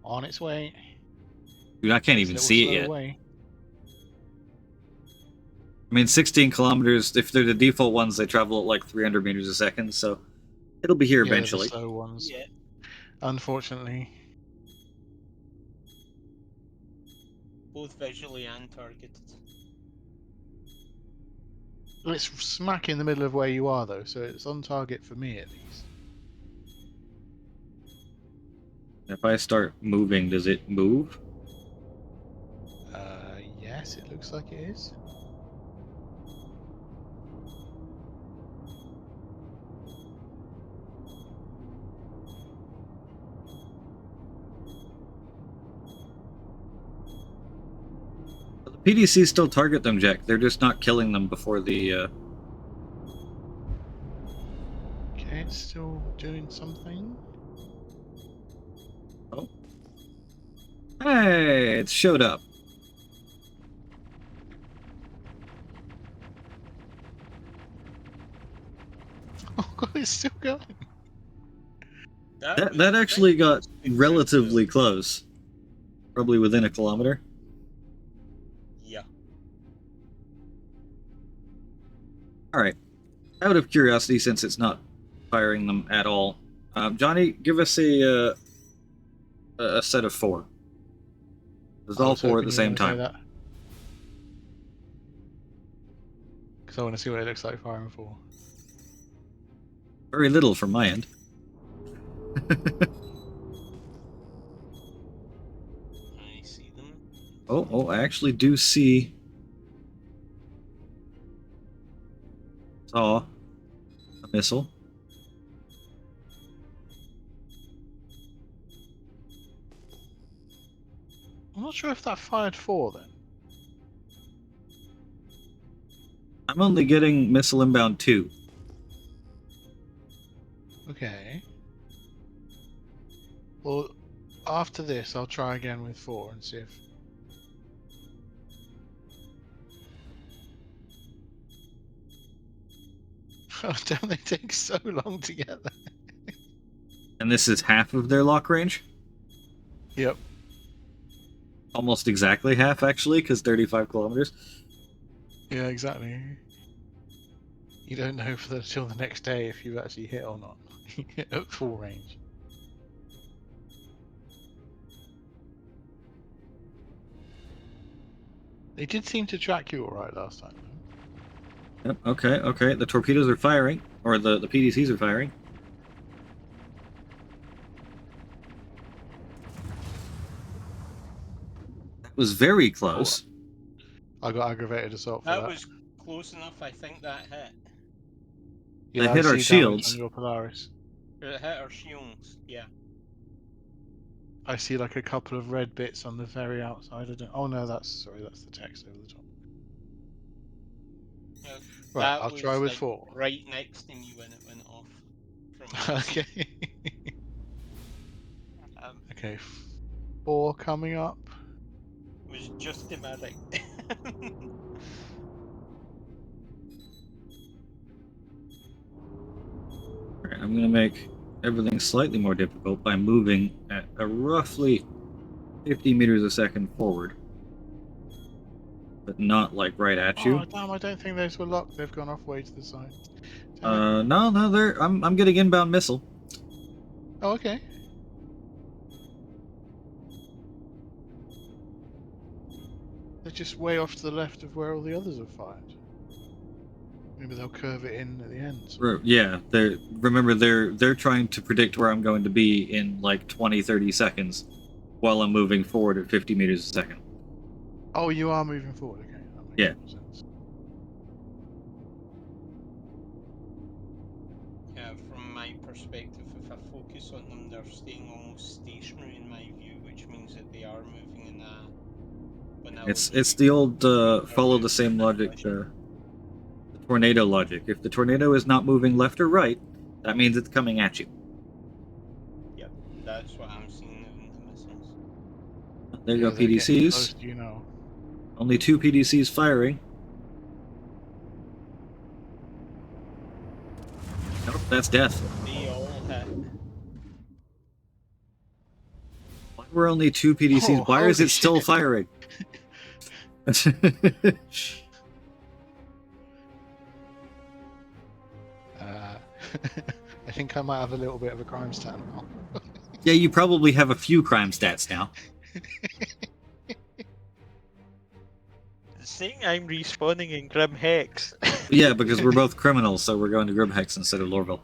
[SPEAKER 12] On its way.
[SPEAKER 1] Dude, I can't even see it yet. I mean, 16 kilometers, if they're the default ones, they travel at like 300 meters a second, so it'll be here eventually.
[SPEAKER 12] The slow ones.
[SPEAKER 11] Yeah.
[SPEAKER 12] Unfortunately.
[SPEAKER 11] Both visually and targeted.
[SPEAKER 12] Well, it's smack in the middle of where you are, though, so it's on target for me at least.
[SPEAKER 1] If I start moving, does it move?
[SPEAKER 12] Yes, it looks like it is.
[SPEAKER 1] The PDCs still target them, Jack. They're just not killing them before the...
[SPEAKER 12] Okay, it's still doing something.
[SPEAKER 1] Oh. Hey, it showed up.
[SPEAKER 12] Oh god, it's still going.
[SPEAKER 1] That actually got relatively close. Probably within a kilometer.
[SPEAKER 11] Yeah.
[SPEAKER 1] Alright. Out of curiosity, since it's not firing them at all, Johnny, give us a set of 4. There's all 4 at the same time.
[SPEAKER 12] Because I want to see what it looks like firing 4.
[SPEAKER 1] Very little from my end.
[SPEAKER 11] I see them.
[SPEAKER 1] Oh, I actually do see... Saw a missile.
[SPEAKER 12] I'm not sure if that fired 4 then.
[SPEAKER 1] I'm only getting missile inbound 2.
[SPEAKER 12] Okay. Well, after this, I'll try again with 4 and see if... Oh, damn, they take so long to get there.
[SPEAKER 1] And this is half of their lock range?
[SPEAKER 12] Yep.
[SPEAKER 1] Almost exactly half, actually, because 35 kilometers.
[SPEAKER 12] Yeah, exactly. You don't know till the next day if you actually hit or not. At full range. They did seem to track you alright last time, though.
[SPEAKER 1] Yep, okay. The torpedoes are firing. Or the PDCs are firing. That was very close.
[SPEAKER 12] I got aggravated assault for that.
[SPEAKER 11] That was close enough, I think that hit.
[SPEAKER 12] Yeah,
[SPEAKER 1] they hit our shields.
[SPEAKER 12] On your Polaris.
[SPEAKER 11] It hit our shields, yeah.
[SPEAKER 12] I see like a couple of red bits on the very outside. Oh no, that's the text over the top.
[SPEAKER 11] Yeah,
[SPEAKER 12] right, I'll try with
[SPEAKER 11] like
[SPEAKER 12] 4.
[SPEAKER 11] Right next to me when it went off. From
[SPEAKER 12] Okay. Okay, 4 coming up.
[SPEAKER 11] Was just in my right.
[SPEAKER 1] Alright, I'm gonna make everything slightly more difficult by moving at a roughly 50 meters a second forward. But not like right at you.
[SPEAKER 12] Oh damn! I don't think those were locked. They've gone off way to the side.
[SPEAKER 1] No, they're I'm getting inbound missile.
[SPEAKER 12] Oh, okay. They're just way off to the left of where all the others have fired. Maybe they'll curve it in at the end.
[SPEAKER 1] Yeah, they're trying to predict where I'm going to be in like 20-30 seconds while I'm moving forward at 50 meters a second.
[SPEAKER 12] Oh, you are moving forward. Okay, that makes more sense.
[SPEAKER 11] Yeah, from my perspective, if I focus on them, they're staying almost stationary in my view, which means that they are moving in a...
[SPEAKER 1] It's the old follow the same logic, the tornado logic. If the tornado is not moving left or right, that means it's coming at you.
[SPEAKER 11] Yep, that's what I'm seeing in the missiles.
[SPEAKER 1] There you go, PDCs.
[SPEAKER 12] You know.
[SPEAKER 1] Only 2 PDCs firing. Nope, that's death.
[SPEAKER 11] They all hit.
[SPEAKER 1] Why were only 2 PDCs?
[SPEAKER 12] Oh,
[SPEAKER 1] why is it
[SPEAKER 12] holy
[SPEAKER 1] still
[SPEAKER 12] shit.
[SPEAKER 1] firing?
[SPEAKER 12] I think I might have a little bit of a crime stat now.
[SPEAKER 1] Yeah, you probably have a few crime stats now.
[SPEAKER 11] Saying I'm respawning in Grim Hex.
[SPEAKER 1] Yeah, because we're both criminals, so we're going to Grimhex instead of Lorville.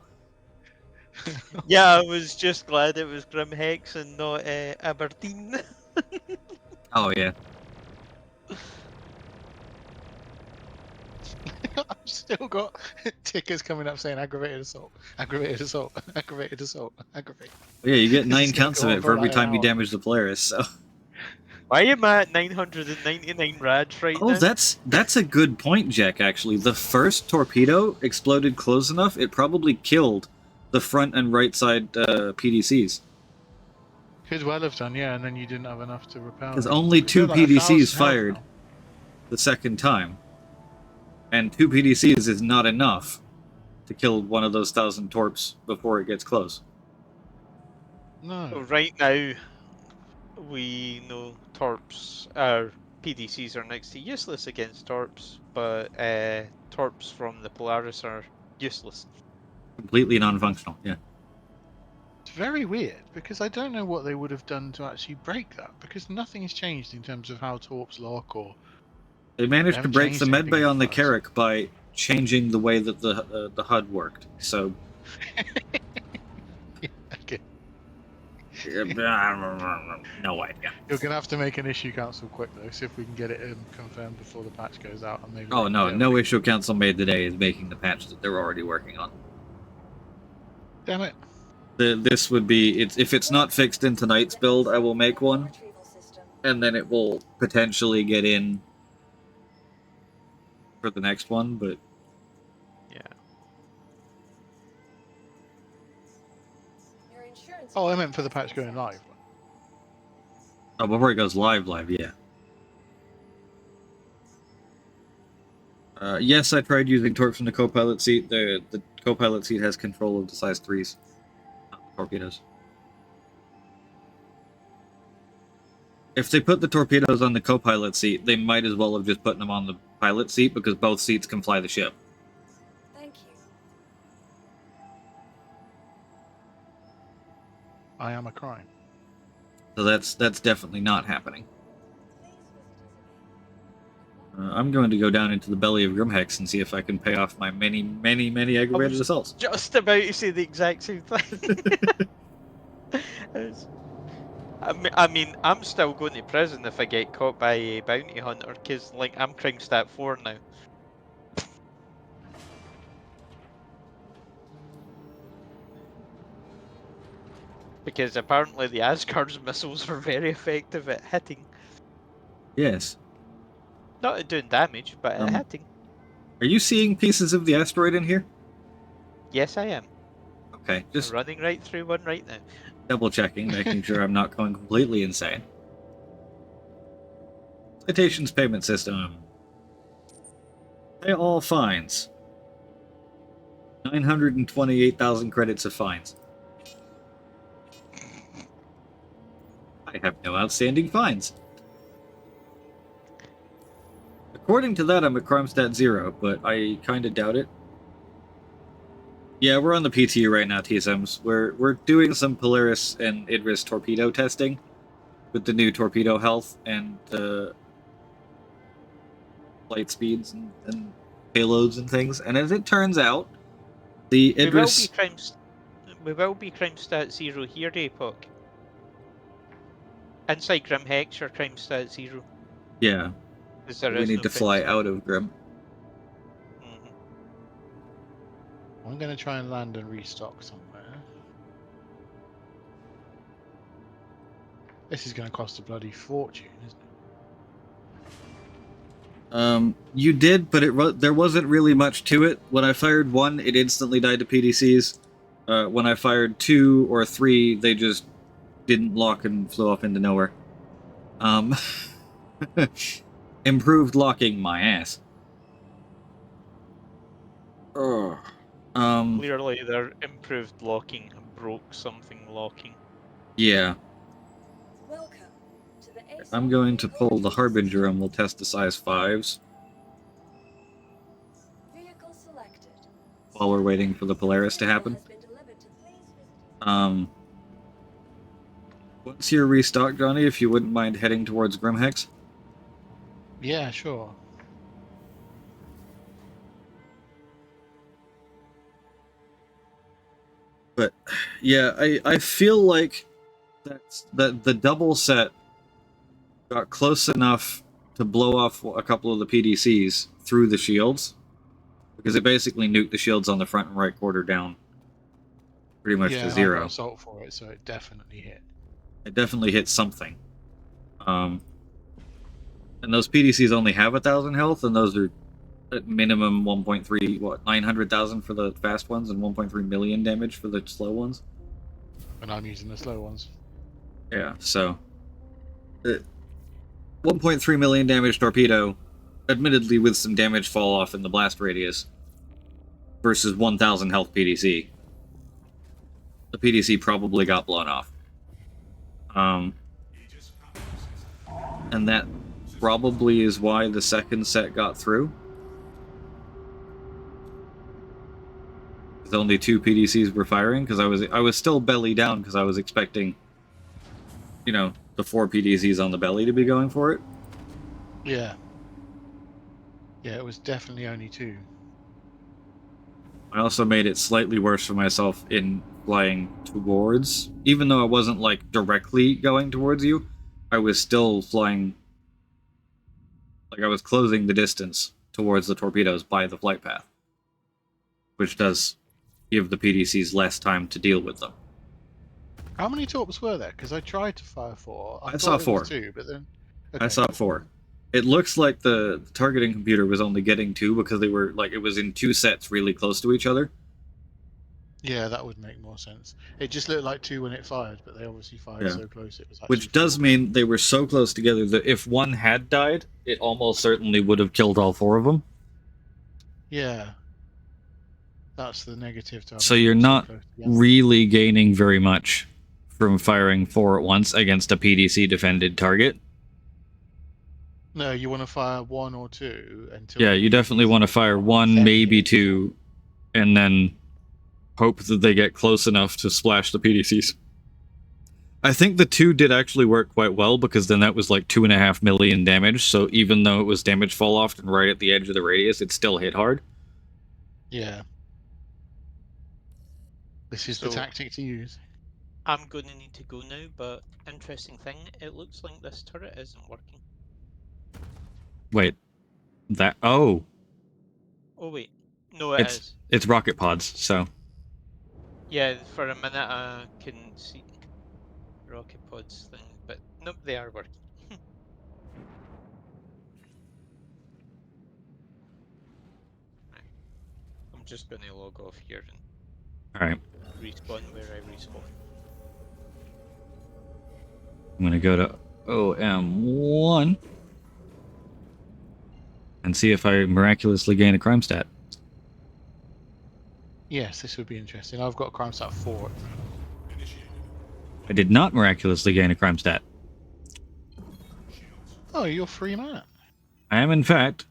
[SPEAKER 11] Yeah, I was just glad it was Grim Hex and not Aberdeen.
[SPEAKER 1] Oh, yeah.
[SPEAKER 12] I've still got tickers coming up saying aggravated assault, aggravated assault, aggravated assault, aggravated.
[SPEAKER 1] Yeah, you get
[SPEAKER 12] This
[SPEAKER 1] 9
[SPEAKER 12] is gonna
[SPEAKER 1] counts
[SPEAKER 12] go
[SPEAKER 1] of
[SPEAKER 12] on
[SPEAKER 1] it
[SPEAKER 12] for
[SPEAKER 1] for every
[SPEAKER 12] like an
[SPEAKER 1] time you
[SPEAKER 12] hour.
[SPEAKER 1] damage the Polaris, so...
[SPEAKER 11] Why am I at 999 rads right
[SPEAKER 1] Oh,
[SPEAKER 11] now?
[SPEAKER 1] that's a good point, Jack, actually. The first torpedo exploded close enough, it probably killed the front and right side PDCs.
[SPEAKER 12] Could well have done, yeah, and then you didn't have enough to repel.
[SPEAKER 1] Because
[SPEAKER 12] them.
[SPEAKER 1] only 2
[SPEAKER 12] You're like 1,000
[SPEAKER 1] PDCs
[SPEAKER 12] health
[SPEAKER 1] fired
[SPEAKER 12] now.
[SPEAKER 1] the second time. And 2 PDCs is not enough to kill one of those 1,000 torps before it gets close.
[SPEAKER 12] No.
[SPEAKER 11] So right now, we know torps are PDCs are next to useless against torps, but torps from the Polaris are useless.
[SPEAKER 1] Completely non-functional, yeah.
[SPEAKER 12] It's very weird, because I don't know what they would have done to actually break that, because nothing has changed in terms of how torps lock or...
[SPEAKER 1] They managed to
[SPEAKER 12] haven't
[SPEAKER 1] break the
[SPEAKER 12] changed anything
[SPEAKER 1] medbay on the
[SPEAKER 12] fast.
[SPEAKER 1] Carrack by changing the way that the HUD worked. So,
[SPEAKER 12] Okay.
[SPEAKER 1] no idea.
[SPEAKER 12] You're going to have to make an issue council quick, though, see if we can get it confirmed before the patch goes out. And maybe
[SPEAKER 1] Oh no,
[SPEAKER 12] yeah,
[SPEAKER 1] no issue council made today is making the patch that they're already working on.
[SPEAKER 12] Damn it.
[SPEAKER 1] This would be if it's not fixed in tonight's build, I will make one,
[SPEAKER 3] Retrieval system.
[SPEAKER 1] and then it will potentially get in for the next one. But
[SPEAKER 11] Yeah.
[SPEAKER 3] Your insurance.
[SPEAKER 12] Oh, I meant for the patch going live.
[SPEAKER 1] oh, before it goes live, yeah. Yes, I tried using torps from the co-pilot seat. The co-pilot seat has control of the size 3s, not the torpedoes. If they put the torpedoes on the co-pilot seat, they might as well have just put them on the pilot seat, because both seats can fly the ship.
[SPEAKER 3] Thank you.
[SPEAKER 12] I am a crime.
[SPEAKER 1] So that's definitely not happening.
[SPEAKER 3] Please visit us again.
[SPEAKER 1] I'm going to go down into the belly of Grimhex and see if I can pay off my many aggravated
[SPEAKER 11] was-
[SPEAKER 1] assaults.
[SPEAKER 11] Just about to say the exact same thing. I mean, I'm still going to prison if I get caught by a bounty hunter, because, like, I'm crime stat 4 now. Because apparently the Asgard's missiles are very effective at hitting.
[SPEAKER 1] Yes.
[SPEAKER 11] Not at doing damage, but at hitting.
[SPEAKER 1] Are you seeing pieces of the asteroid in here?
[SPEAKER 11] Yes, I am.
[SPEAKER 1] Okay, just
[SPEAKER 11] Running right through one right now.
[SPEAKER 1] Double checking, making sure I'm not going completely insane. Citations payment system. Pay all fines. 928,000 credits of fines. I have no outstanding fines. According to that, I'm at crime stat 0, but I kind of doubt it. Yeah, we're on the PTU right now, T-Sims. We're doing some Polaris and Idris torpedo testing with the new torpedo health and flight speeds and payloads and things. And as it turns out, the Idris...
[SPEAKER 11] We will be crime stat 0 here, Apoc. Inside Grim Hex, or crime stat 0.
[SPEAKER 1] Yeah. We need to fly out of Grim.
[SPEAKER 12] I'm going to try and land and restock somewhere. This is going to cost a bloody fortune, isn't it?
[SPEAKER 1] You did, but there wasn't really much to it. When I fired 1, it instantly died to PDCs. When I fired 2 or 3, they just didn't lock and flew off into nowhere. Improved locking my ass.
[SPEAKER 11] Clearly, their improved locking broke something locking.
[SPEAKER 1] Yeah. I'm going to pull the Harbinger and we'll test the size 5s. While we're waiting for the Polaris to happen. Once you're restocked, Johnny, if you wouldn't mind heading towards Grimhex.
[SPEAKER 12] Yeah, sure.
[SPEAKER 1] But yeah, I feel like that the double set got close enough to blow off a couple of the PDCs through the shields, because it basically nuked the shields on the front and right quarter down pretty much to 0.
[SPEAKER 12] I got assault for it, so it definitely hit.
[SPEAKER 1] It definitely hit something. And those PDCs only have 1,000 health, and those are at minimum 1.3, 900,000 for the fast ones, and 1.3 million damage for the slow ones.
[SPEAKER 12] And I'm using the slow ones.
[SPEAKER 1] Yeah, so 1.3 million damage torpedo, admittedly with some damage fall off in the blast radius, versus 1,000 health PDC. The PDC probably got blown off. And that probably is why the second set got through. Because only 2 PDCs were firing, because I was still belly down, because I was expecting, you know, the 4 PDCs on the belly to be going for it.
[SPEAKER 12] Yeah. Yeah, it was definitely only 2.
[SPEAKER 1] I also made it slightly worse for myself in flying towards, even though I wasn't, like, directly going towards you, I was still flying, like, I was closing the distance towards the torpedoes by the flight path, which does give the PDCs less time to deal with them.
[SPEAKER 12] How many torps were there? Because I tried to fire 4.
[SPEAKER 1] I saw 4.
[SPEAKER 12] 2, but then... Okay.
[SPEAKER 1] I saw 4. It looks like the targeting computer was only getting 2 because they were, like, it was in 2 sets really close to each other.
[SPEAKER 12] Yeah, that would make more sense. It just looked like 2 when it fired, but they obviously fired so close it was actually
[SPEAKER 1] Which does
[SPEAKER 12] 4.
[SPEAKER 1] mean they were so close together that if one had died, it almost certainly would have killed all 4 of them.
[SPEAKER 12] Yeah. That's the negative to
[SPEAKER 1] so you're not really gaining very much from firing 4 at once against a PDC defended target.
[SPEAKER 12] No, you want to fire 1 or 2 until...
[SPEAKER 1] Yeah, you definitely want to fire 1, maybe 2, and then hope that they get close enough to splash the PDCs. I think the 2 did actually work quite well, because then that was like 2.5 million damage, so even though it was damage fall off and right at the edge of the radius, it still hit hard.
[SPEAKER 12] Yeah. This is the tactic to use.
[SPEAKER 11] I'm going to need to go now, but interesting thing, it looks like this turret isn't working.
[SPEAKER 1] Wait. That... Oh!
[SPEAKER 11] Oh wait. No, it is.
[SPEAKER 1] It's rocket pods, so...
[SPEAKER 11] Yeah, for a minute I couldn't see rocket pods thing, but nope, they are working. Right. I'm just going to log off here and
[SPEAKER 1] Alright.
[SPEAKER 11] respawn where I respawn.
[SPEAKER 1] I'm going to go to OM1 and see if I miraculously gain a crime stat.
[SPEAKER 12] Yes, this would be interesting. I've got a crime stat 4 at the moment.
[SPEAKER 1] I did not miraculously gain a crime stat.
[SPEAKER 12] Oh, you're free man.
[SPEAKER 1] I am, in fact,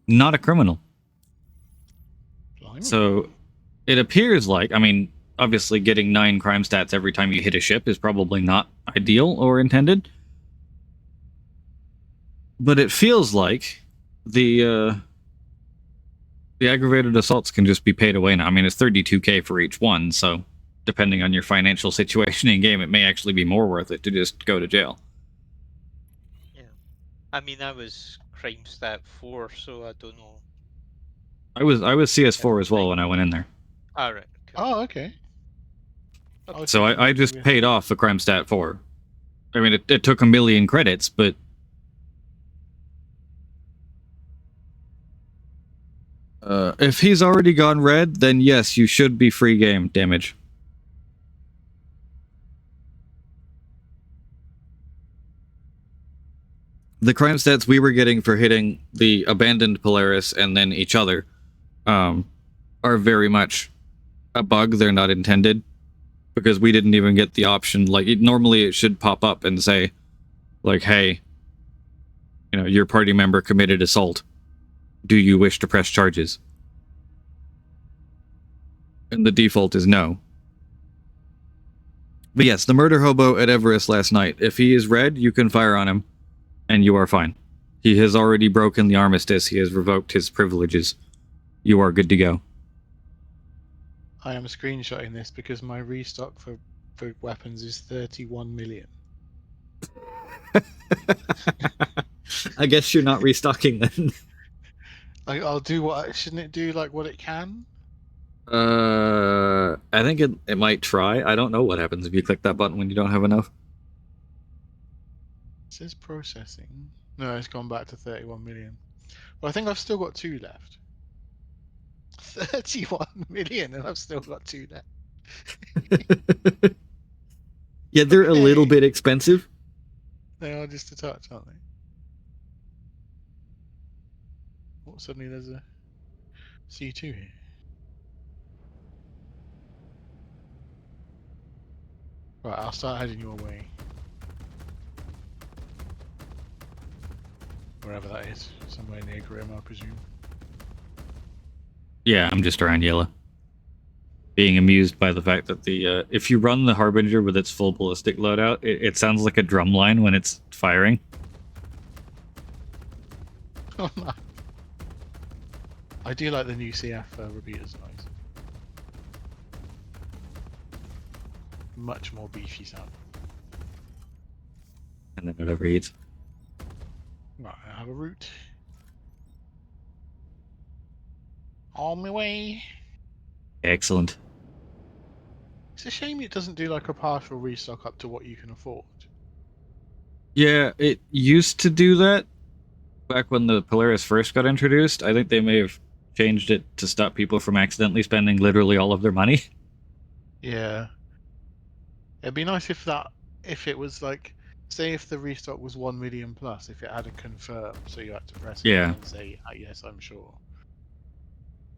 [SPEAKER 1] not a criminal.
[SPEAKER 12] Blimey.
[SPEAKER 1] So it appears like, I mean, obviously getting 9 crime stats every time you hit a ship is probably not ideal or intended. But it feels like the aggravated assaults can just be paid away now. I mean, it's 32k for each one, so depending on your financial situation in game, it may actually be more worth it to just go to jail.
[SPEAKER 11] Yeah. I mean, I was crime stat 4, so I don't know.
[SPEAKER 1] I was CS4 as well when I went in there.
[SPEAKER 11] Alright. Cool.
[SPEAKER 12] Oh, okay.
[SPEAKER 1] So I just paid off the crime stat 4. I mean, it took 1 million credits, but if he's already gone red, then yes, you should be free game damage. The crime stats we were getting for hitting the abandoned Polaris and then each other are very much a bug. They're not intended, because we didn't even get the option. Like, normally it should pop up and say, like, hey, you know, your party member committed assault. Do you wish to press charges? And the default is no. But yes, the murder hobo at Everest last night. If he is red, you can fire on him, and you are fine. He has already broken the armistice. He has revoked his privileges. You are good to go.
[SPEAKER 12] I am screenshotting this because my restock for weapons is 31 million.
[SPEAKER 1] I guess you're not restocking then.
[SPEAKER 12] Like, I'll do what... Shouldn't it do, like, what it can?
[SPEAKER 1] I think it might try. I don't know what happens if you click that button when you don't have enough.
[SPEAKER 12] It says processing. No, it's gone back to 31 million. Well, I think I've still got 2 left. 31 million, and I've still got 2 left.
[SPEAKER 1] Yeah, they're a little bit expensive.
[SPEAKER 12] They are just a touch, aren't they? Oh, suddenly there's a C2 here. Right, I'll start heading your way. Wherever that is. Somewhere near Grim, I presume.
[SPEAKER 1] Yeah, I'm just around yellow. Being amused by the fact that the if you run the Harbinger with its full ballistic loadout, it sounds like a drum line when it's firing.
[SPEAKER 12] Oh no. I do like the new CF repeaters, nice. Much more beefy sound.
[SPEAKER 1] And then it overheats.
[SPEAKER 12] Right, I have a route. On my way.
[SPEAKER 1] Excellent.
[SPEAKER 12] It's a shame it doesn't do like a partial restock up to what you can afford.
[SPEAKER 1] Yeah, it used to do that back when the Polaris first got introduced. I think they may have changed it to stop people from accidentally spending literally all of their money.
[SPEAKER 12] Yeah. It'd be nice if it was like, say if the restock was 1 million plus, if it had a confirm, so you had to press it and say, yes, I'm sure.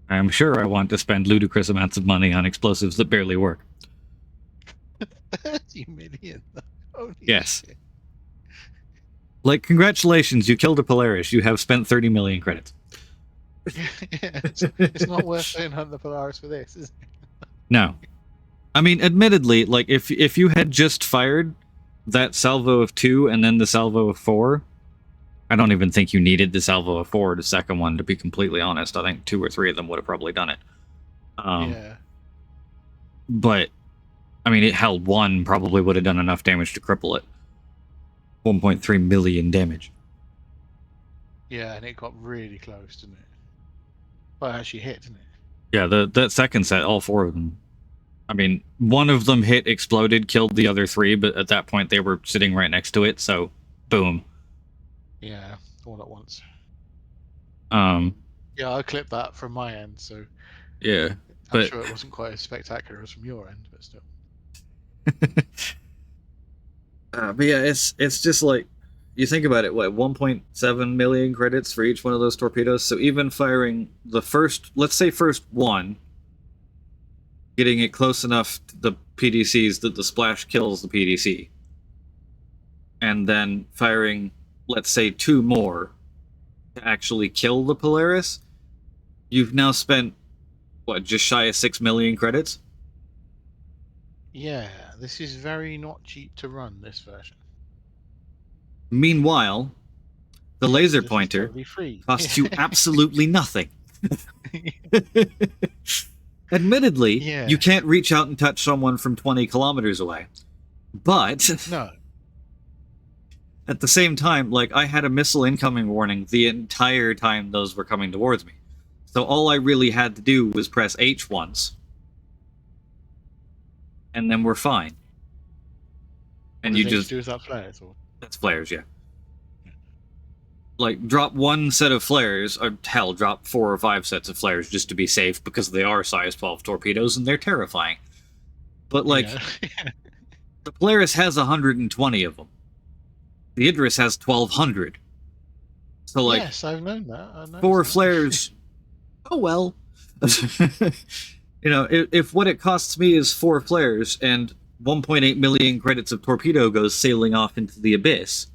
[SPEAKER 1] I'm sure I want to spend ludicrous amounts of money on explosives that barely work.
[SPEAKER 12] 30 million? Holy
[SPEAKER 1] yes.
[SPEAKER 12] shit.
[SPEAKER 1] Like, congratulations, you killed a Polaris. You have spent 30 million credits.
[SPEAKER 12] Yeah, it's not worth saying hunt the Polaris for this, is it?
[SPEAKER 1] No. I mean, admittedly, like, if you had just fired that salvo of 2 and then the salvo of 4, I don't even think you needed the salvo of 4, the second one, to be completely honest. I think 2 or 3 of them would have probably done it.
[SPEAKER 12] Yeah.
[SPEAKER 1] But, I mean, it held 1, probably would have done enough damage to cripple it. 1.3 million damage.
[SPEAKER 12] Yeah, and it got really close, didn't it? Well, it actually hit, didn't it?
[SPEAKER 1] Yeah, that second set, all 4 of them. I mean, one of them hit, exploded, killed the other 3, but at that point they were sitting right next to it, so boom.
[SPEAKER 12] Yeah, all at once.
[SPEAKER 1] Yeah,
[SPEAKER 12] I clipped that from my end, so
[SPEAKER 1] yeah,
[SPEAKER 12] I'm sure it wasn't quite as spectacular as from your end, but still.
[SPEAKER 1] But yeah, it's just like, you think about it, what, 1.7 million credits for each one of those torpedoes? So even firing the first, let's say first one, getting it close enough to the PDCs that the splash kills the PDC, and then firing, let's say, 2 more to actually kill the Polaris, you've now spent, what, just shy of 6 million credits?
[SPEAKER 12] Yeah, this is very not cheap to run, this version.
[SPEAKER 1] Meanwhile, the laser
[SPEAKER 12] This is
[SPEAKER 1] pointer
[SPEAKER 12] totally free.
[SPEAKER 1] costs you absolutely nothing. Admittedly,
[SPEAKER 12] Yeah.
[SPEAKER 1] you can't reach out and touch someone from 20 kilometers away. But
[SPEAKER 12] No.
[SPEAKER 1] at the same time, like, I had a missile incoming warning the entire time those were coming towards me. So all I really had to do was press H once. And then we're fine. And you just...
[SPEAKER 12] do is that flares? Or?
[SPEAKER 1] That's flares, yeah. Like, drop 1 set of flares, or hell, drop 4 or 5 sets of flares just to be safe, because they are size 12 torpedoes and they're terrifying. But, like, the Polaris has 120 of them. The Idris has 1,200. So, like,
[SPEAKER 12] yes, I've known that.
[SPEAKER 1] 4 flares. Oh well. You know, if what it costs me is 4 flares and 1.8 million credits of torpedo goes sailing off into the abyss,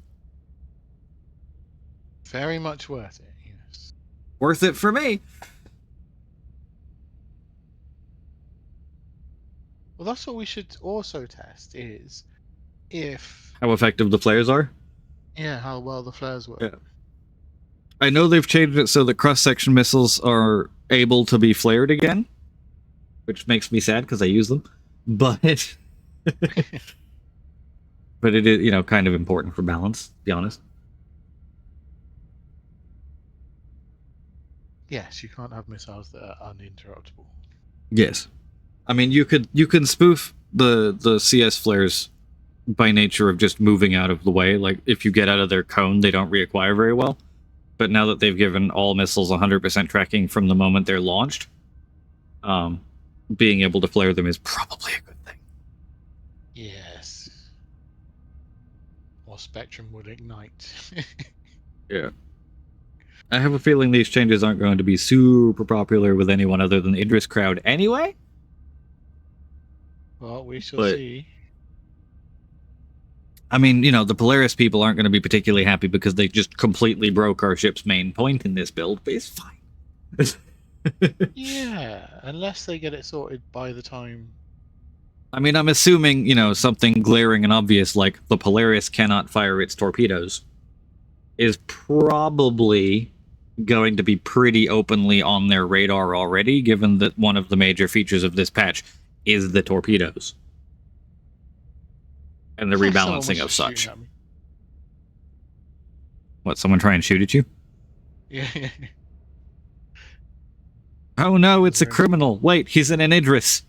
[SPEAKER 12] very much worth it. Yes.
[SPEAKER 1] Worth it for me.
[SPEAKER 12] Well, that's what we should also test, is if...
[SPEAKER 1] How effective the flares are?
[SPEAKER 12] Yeah, how well the flares work.
[SPEAKER 1] Yeah. I know they've changed it so that cross-section missiles are able to be flared again, which makes me sad because I use them. But but it is, you know, kind of important for balance, to be honest.
[SPEAKER 12] Yes, you can't have missiles that are uninterruptible.
[SPEAKER 1] Yes. I mean, you can spoof the CS flares by nature of just moving out of the way. Like, if you get out of their cone, they don't reacquire very well. But now that they've given all missiles 100% tracking from the moment they're launched, being able to flare them is probably a good thing.
[SPEAKER 12] Yes. Or Spectrum would ignite.
[SPEAKER 1] Yeah. I have a feeling these changes aren't going to be super popular with anyone other than the Idris crowd anyway.
[SPEAKER 12] Well, we shall see.
[SPEAKER 1] I mean, you know, the Polaris people aren't going to be particularly happy because they just completely broke our ship's main point in this build, but it's fine.
[SPEAKER 12] Yeah, unless they get it sorted by the time...
[SPEAKER 1] I mean, I'm assuming, you know, something glaring and obvious like the Polaris cannot fire its torpedoes is probably going to be pretty openly on their radar already, given that one of the major features of this patch is the torpedoes. And the rebalancing of such. What, someone try and shoot at you?
[SPEAKER 12] Yeah.
[SPEAKER 1] Oh no, it's a criminal. Wait, he's in an Idris.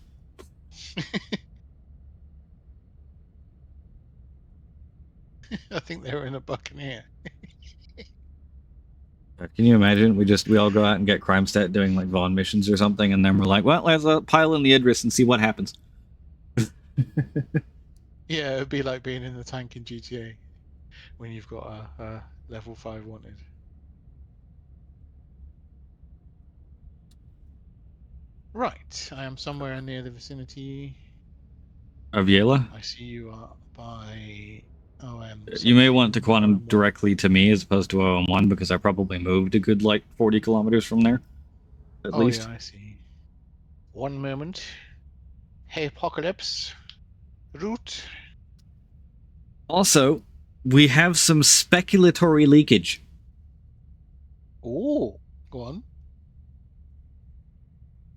[SPEAKER 12] I think they were in a Buccaneer.
[SPEAKER 1] Can you imagine? We all go out and get crime stat doing like VOD missions or something, and then we're like, well, let's pile in the Idris and see what happens.
[SPEAKER 12] Yeah, it'd be like being in the tank in GTA when you've got a level 5 wanted. Right, I am somewhere near the vicinity
[SPEAKER 1] of Yela.
[SPEAKER 12] I see you are by OM.
[SPEAKER 1] You may want to quantum directly to me as opposed to OM1 because I probably moved a good like 40 kilometers from there. At least.
[SPEAKER 12] Yeah, I see. One moment. Hey, Apocalypse. Route.
[SPEAKER 1] Also, we have some speculatory leakage.
[SPEAKER 12] Oh, go on.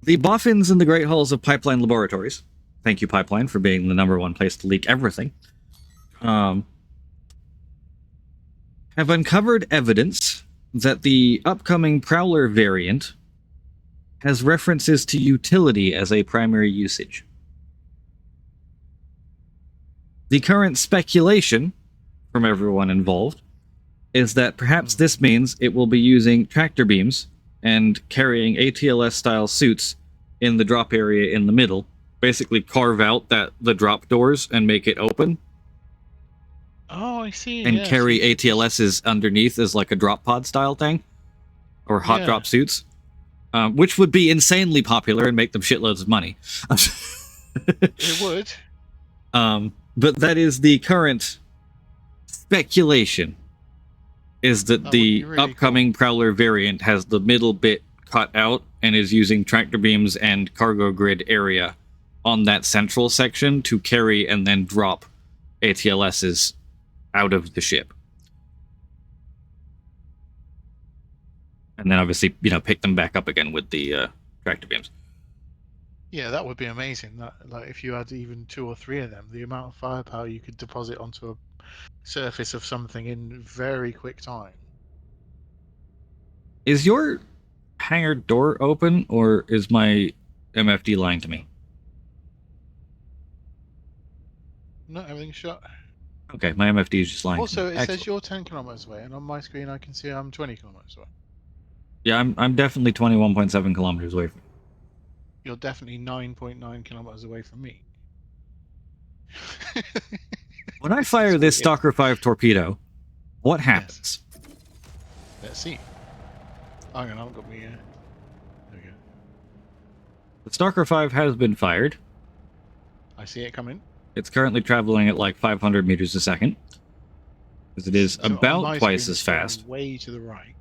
[SPEAKER 1] The boffins in the Great Halls of Pipeline Laboratories, thank you Pipeline for being the #1 place to leak everything, have uncovered evidence that the upcoming Prowler variant has references to utility as a primary usage. The current speculation from everyone involved is that perhaps this means it will be using tractor beams and carrying ATLS-style suits in the drop area in the middle, basically carve out the drop doors and make it open,
[SPEAKER 12] Oh, I see.
[SPEAKER 1] and
[SPEAKER 12] Yeah,
[SPEAKER 1] carry
[SPEAKER 12] so you could just-
[SPEAKER 1] ATLSs underneath as like a drop pod style thing, or hot
[SPEAKER 12] Yeah.
[SPEAKER 1] drop suits, which would be insanely popular and make them shitloads of money.
[SPEAKER 12] It would.
[SPEAKER 1] But that is the current speculation, is that
[SPEAKER 12] That would
[SPEAKER 1] the
[SPEAKER 12] be really
[SPEAKER 1] upcoming Prowler variant has the middle bit cut out and is using tractor beams and cargo grid area on that central section to carry and then drop ATLSs out of the ship. And then obviously, pick them back up again with the tractor beams.
[SPEAKER 12] Yeah, that would be amazing. That, like, if you had even 2 or 3 of them, the amount of firepower you could deposit onto a surface of something in very quick time.
[SPEAKER 1] Is your hangar door open, or is my MFD lying to me?
[SPEAKER 12] No, everything's shut.
[SPEAKER 1] Okay, my MFD is just lying
[SPEAKER 12] Also,
[SPEAKER 1] to me.
[SPEAKER 12] it says
[SPEAKER 1] Excellent.
[SPEAKER 12] you're 10 kilometers away, and on my screen I can see I'm 20 kilometers away.
[SPEAKER 1] Yeah, I'm definitely 21.7 kilometers away from you.
[SPEAKER 12] You're definitely 9.9 kilometers away from me.
[SPEAKER 1] When I fire this Stalker 5 torpedo, what happens?
[SPEAKER 12] Yes. Let's see. Hang on, I haven't got me. There we go.
[SPEAKER 1] The Stalker 5 has been fired.
[SPEAKER 12] I see it coming.
[SPEAKER 1] It's currently traveling at like 500 meters a second, because it is
[SPEAKER 12] So on
[SPEAKER 1] about
[SPEAKER 12] my
[SPEAKER 1] twice
[SPEAKER 12] screen,
[SPEAKER 1] as
[SPEAKER 12] it's going
[SPEAKER 1] fast.
[SPEAKER 12] Way to the right.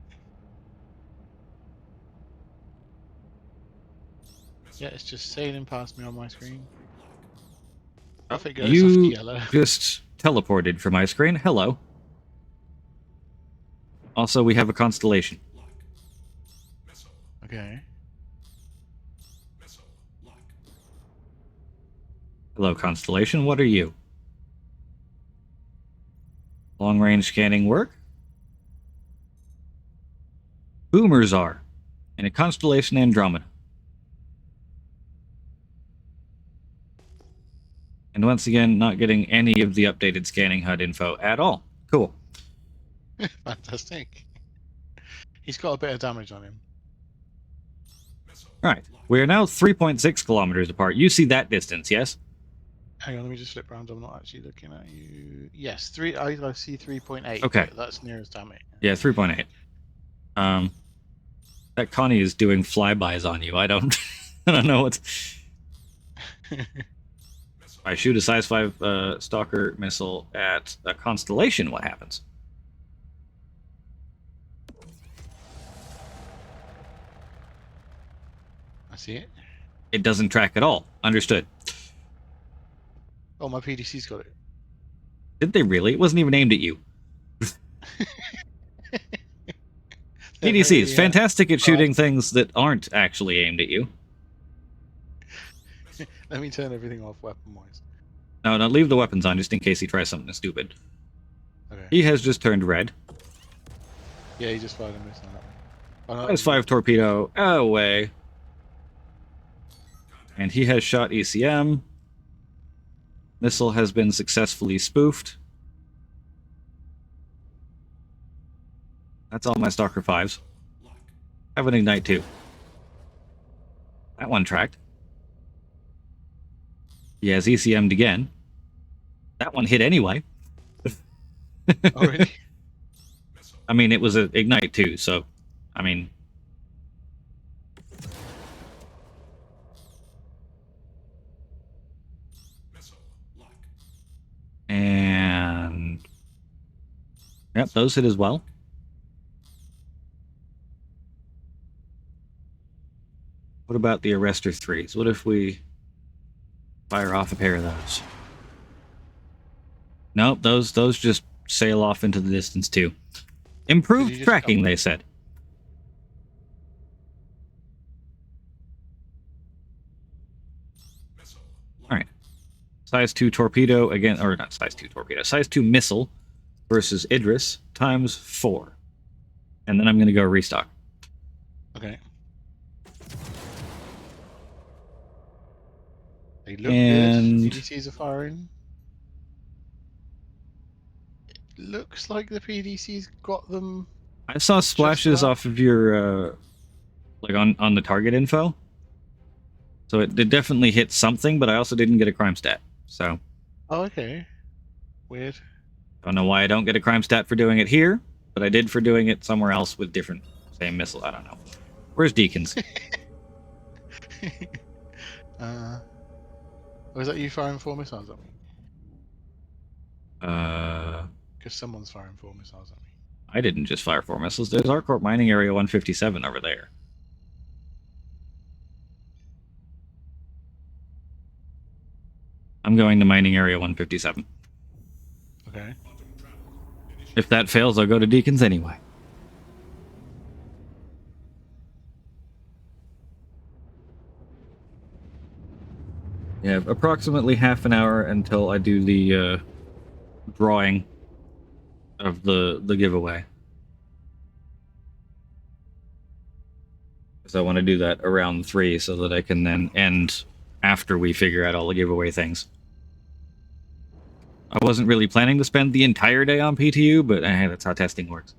[SPEAKER 12] Yeah, it's just sailing past me on my screen. Off it goes. Off
[SPEAKER 1] You
[SPEAKER 12] yellow.
[SPEAKER 1] just teleported from my screen. Hello. Also, we have a constellation.
[SPEAKER 12] Okay.
[SPEAKER 1] Hello, constellation. What are you? Long-range scanning work? Boomers are. In a constellation Andromeda. And once again, not getting any of the updated scanning HUD info at all. Cool.
[SPEAKER 12] Fantastic. He's got a bit of damage on him.
[SPEAKER 1] Right. We are now 3.6 kilometers apart. You see that distance, yes?
[SPEAKER 12] Hang on, let me just flip around. I'm not actually looking at you. Yes, I see 3.8.
[SPEAKER 1] Okay.
[SPEAKER 12] That's nearest damage.
[SPEAKER 1] Yeah, 3.8. That Connie is doing flybys on you. I don't know what's... I shoot a size 5 Stalker missile at a constellation. What happens?
[SPEAKER 12] I see it.
[SPEAKER 1] It doesn't track at all. Understood.
[SPEAKER 12] Oh, my PDC's got it.
[SPEAKER 1] Did they really? It wasn't even aimed at you. PDCs, fantastic at shooting things that aren't actually aimed at you.
[SPEAKER 12] Let me turn everything off weapon-wise.
[SPEAKER 1] No, leave the weapons on just in case he tries something stupid.
[SPEAKER 12] Okay.
[SPEAKER 1] He has just turned red.
[SPEAKER 12] Yeah, he just fired a missile at me. Oh, no,
[SPEAKER 1] Size 5 torpedo away. And he has shot ECM. Missile has been successfully spoofed. That's all my Stalker 5s. I have an Ignite too. That one tracked. He has ECM'd again. That one hit anyway.
[SPEAKER 12] Oh, really?
[SPEAKER 1] I mean, it was an Ignite too, so... I mean... And... Yep, those hit as well. What about the Arrestor 3s? What if we fire off a pair of those? Nope, those just sail off into the distance too. Improved tracking, they said. Alright. Size 2 torpedo again, or not size 2 torpedo, size 2 missile versus Idris times 4. And then I'm going to go restock.
[SPEAKER 12] Okay. They look
[SPEAKER 1] And...
[SPEAKER 12] good. PDCs are firing. It looks like the PDCs got them.
[SPEAKER 1] I saw splashes off of your, like on the target info. So it definitely hit something, but I also didn't get a crime stat. So.
[SPEAKER 12] Oh, okay. Weird.
[SPEAKER 1] Don't know why I don't get a crime stat for doing it here, but I did for doing it somewhere else with different same missile. I don't know. Where's Deacons?
[SPEAKER 12] Was that you firing 4 missiles at me?
[SPEAKER 1] Uh,
[SPEAKER 12] Because someone's firing 4 missiles at me.
[SPEAKER 1] I didn't just fire 4 missiles. There's Arcorp Mining Area 157 over there. I'm going to Mining Area 157.
[SPEAKER 12] Okay.
[SPEAKER 1] If that fails, I'll go to Deacons anyway. Yeah, approximately half an hour until I do the drawing of the giveaway. Because I want to do that around 3 so that I can then end after we figure out all the giveaway things. I wasn't really planning to spend the entire day on PTU, but hey, that's how testing works.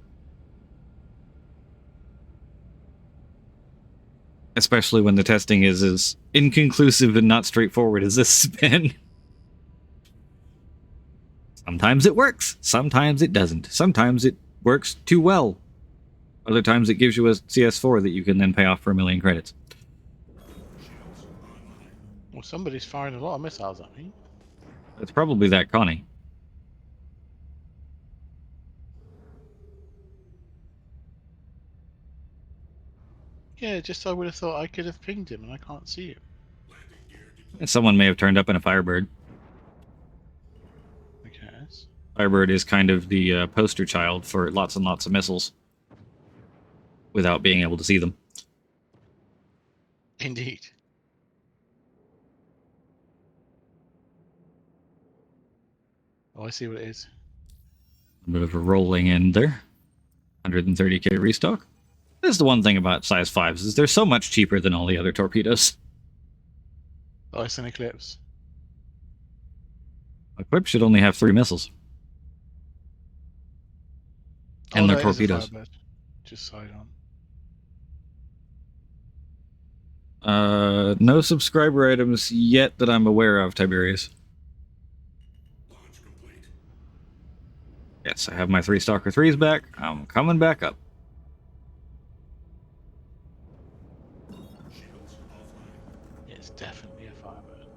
[SPEAKER 1] Especially when the testing is as inconclusive and not straightforward as this has been. Sometimes it works, sometimes it doesn't. Sometimes it works too well. Other times it gives you a CS4 that you can then pay off for 1,000,000 credits.
[SPEAKER 12] Well, somebody's firing a lot of missiles at me.
[SPEAKER 1] It's probably that Connie.
[SPEAKER 12] Yeah, just I would have thought I could have pinged him and I can't see him.
[SPEAKER 1] Someone may have turned up in a Firebird.
[SPEAKER 12] I guess.
[SPEAKER 1] Firebird is kind of the poster child for lots and lots of missiles without being able to see them.
[SPEAKER 12] Indeed. Oh, I see what it is.
[SPEAKER 1] A bit of a rolling end there. 130k restock. This is the one thing about size 5s, is they're so much cheaper than all the other torpedoes.
[SPEAKER 12] Oh, it's an Eclipse.
[SPEAKER 1] Eclipse should only have 3 missiles. And
[SPEAKER 12] no,
[SPEAKER 1] their torpedoes.
[SPEAKER 12] Firebird. Just side
[SPEAKER 1] on. No subscriber items yet that I'm aware of, Tiberius. Yes, I have my 3 Stalker 3s back. I'm coming back up.
[SPEAKER 12] It's definitely a Firebird.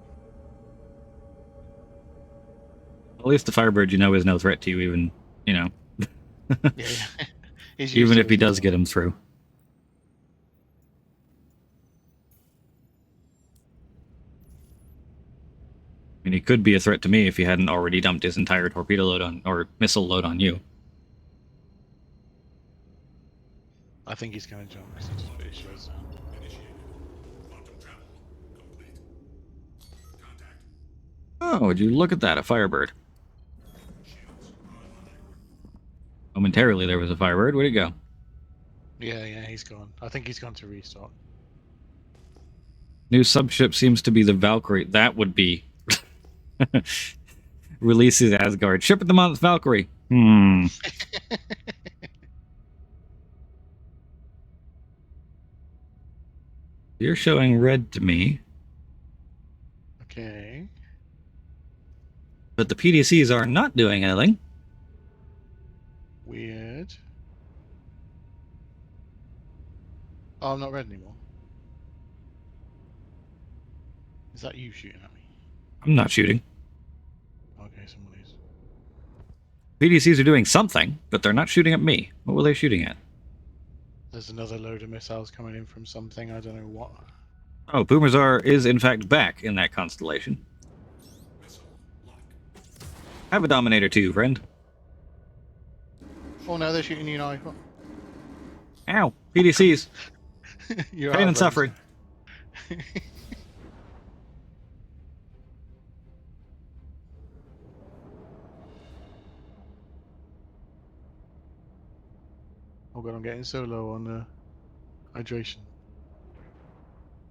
[SPEAKER 1] At least the Firebird, you know, is no threat to you, even, you know.
[SPEAKER 12] Yeah. He's
[SPEAKER 1] even
[SPEAKER 12] used
[SPEAKER 1] if
[SPEAKER 12] to
[SPEAKER 1] he
[SPEAKER 12] it
[SPEAKER 1] does
[SPEAKER 12] as
[SPEAKER 1] get
[SPEAKER 12] well.
[SPEAKER 1] him through. I mean, he could be a threat to me if he hadn't already dumped his entire torpedo load on, or missile load on you.
[SPEAKER 12] I think he's going to jump because he just put his shields down.
[SPEAKER 1] Oh, would you look at that, a Firebird. Momentarily there was a Firebird. Where'd it go?
[SPEAKER 12] Yeah, he's gone. I think he's gone to restock.
[SPEAKER 1] New subship seems to be the Valkyrie. That would be... Releases Asgard. Ship of the month, Valkyrie. You're showing red to me.
[SPEAKER 12] Okay.
[SPEAKER 1] But the PDCs are not doing anything.
[SPEAKER 12] Weird. Oh, I'm not red anymore. Is that you shooting at me?
[SPEAKER 1] I'm not shooting.
[SPEAKER 12] Okay, someone is.
[SPEAKER 1] PDCs are doing something, but they're not shooting at me. What were they shooting at?
[SPEAKER 12] There's another load of missiles coming in from something, I don't know what.
[SPEAKER 1] Oh, Boomerzar is in fact back in that constellation. Have a Dominator too, friend.
[SPEAKER 12] Oh no, they're shooting you now.
[SPEAKER 1] Ow! PDCs!
[SPEAKER 12] You're
[SPEAKER 1] Pain
[SPEAKER 12] out
[SPEAKER 1] and
[SPEAKER 12] of
[SPEAKER 1] suffering.
[SPEAKER 12] Oh god, I'm getting so low on hydration.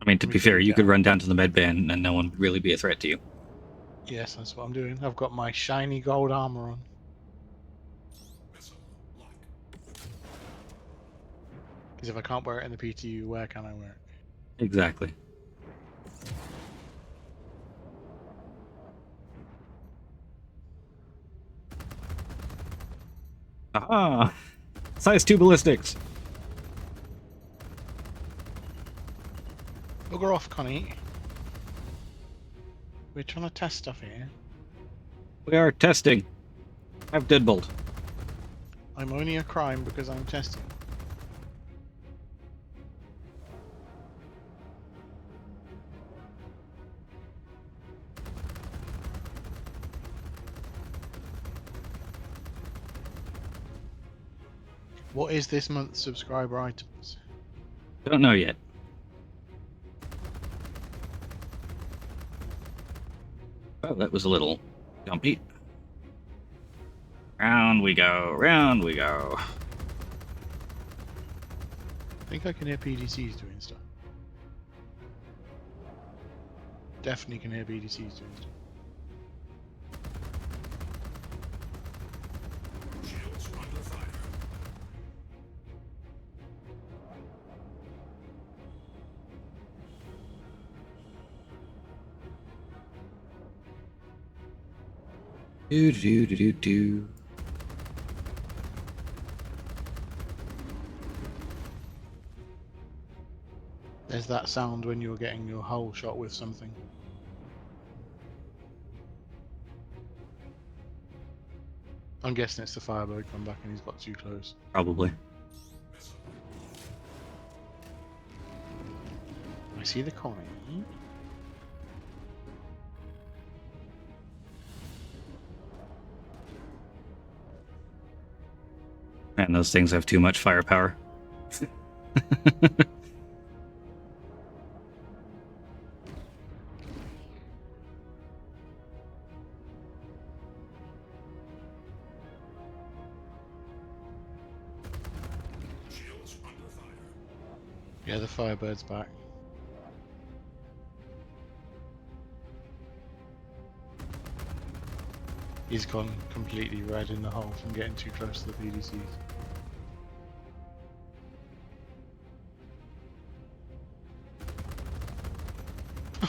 [SPEAKER 1] I mean, to be fair, you could run down to the med ban and no one would really be a threat to you.
[SPEAKER 12] Yes, that's what I'm doing. I've got my shiny gold armor on. Because if I can't wear it in the PTU, where can I wear it?
[SPEAKER 1] Exactly. Aha! Size 2 ballistics!
[SPEAKER 12] Bugger off, Connie. We're trying to test stuff here.
[SPEAKER 1] We are testing. Have deadbolt.
[SPEAKER 12] I'm only a crime because I'm testing. What is this month's subscriber items?
[SPEAKER 1] Don't know yet. Oh, that was a little jumpy. Round we go, round we go.
[SPEAKER 12] I think I can hear PDCs doing stuff. Definitely can hear PDCs doing stuff.
[SPEAKER 4] Shields under fire.
[SPEAKER 1] Do do do do do.
[SPEAKER 12] There's that sound when you're getting your hull shot with something. I'm guessing it's the Firebird come back and he's got too close.
[SPEAKER 1] Probably.
[SPEAKER 12] I see the Connie.
[SPEAKER 1] Man, those things have too much firepower.
[SPEAKER 4] Shields under fire.
[SPEAKER 12] Yeah, the Firebird's back. He's gone completely red in the hole from getting too close to the PDCs.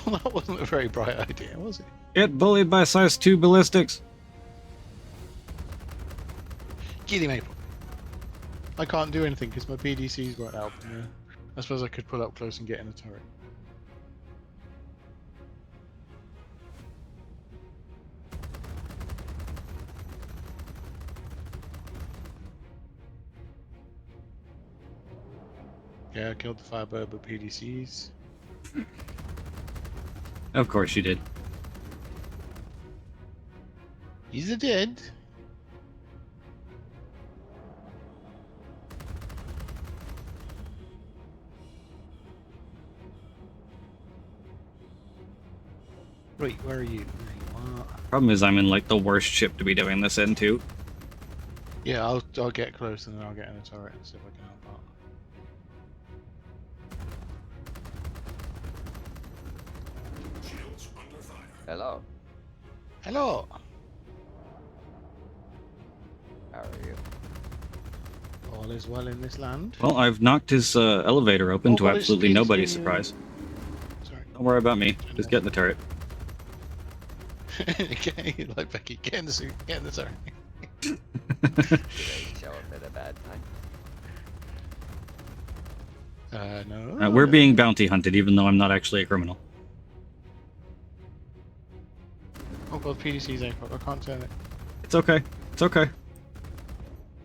[SPEAKER 12] Well, that wasn't a very bright idea, was it?
[SPEAKER 1] Get bullied by size 2 ballistics.
[SPEAKER 12] Get him, April. I can't do anything because my PDCs won't help me. I suppose I could pull up close and get in the turret. Yeah, I killed the Firebird with PDCs.
[SPEAKER 1] Of course you did.
[SPEAKER 12] He's a dead. Wait, where are you? There you are.
[SPEAKER 1] Problem is I'm in like the worst ship to be doing this in too.
[SPEAKER 12] Yeah, I'll get close and then I'll get in the turret and see if I can help out.
[SPEAKER 4] Shields under fire.
[SPEAKER 13] Hello.
[SPEAKER 12] Hello.
[SPEAKER 13] How are you?
[SPEAKER 12] All is well in this land.
[SPEAKER 1] Well, I've knocked his elevator open to
[SPEAKER 12] well, it's
[SPEAKER 1] absolutely
[SPEAKER 12] been-
[SPEAKER 1] nobody's
[SPEAKER 12] it's been,
[SPEAKER 1] surprise.
[SPEAKER 12] Sorry.
[SPEAKER 1] Don't worry about me. Just get in the turret.
[SPEAKER 12] Okay, like Becky, get in the suit, get in the turret.
[SPEAKER 13] Did I show up at a bad time?
[SPEAKER 12] No.
[SPEAKER 1] We're being bounty hunted, even though I'm not actually a criminal.
[SPEAKER 12] Oh god, PDC's April. I can't turn it.
[SPEAKER 1] It's okay. It's okay.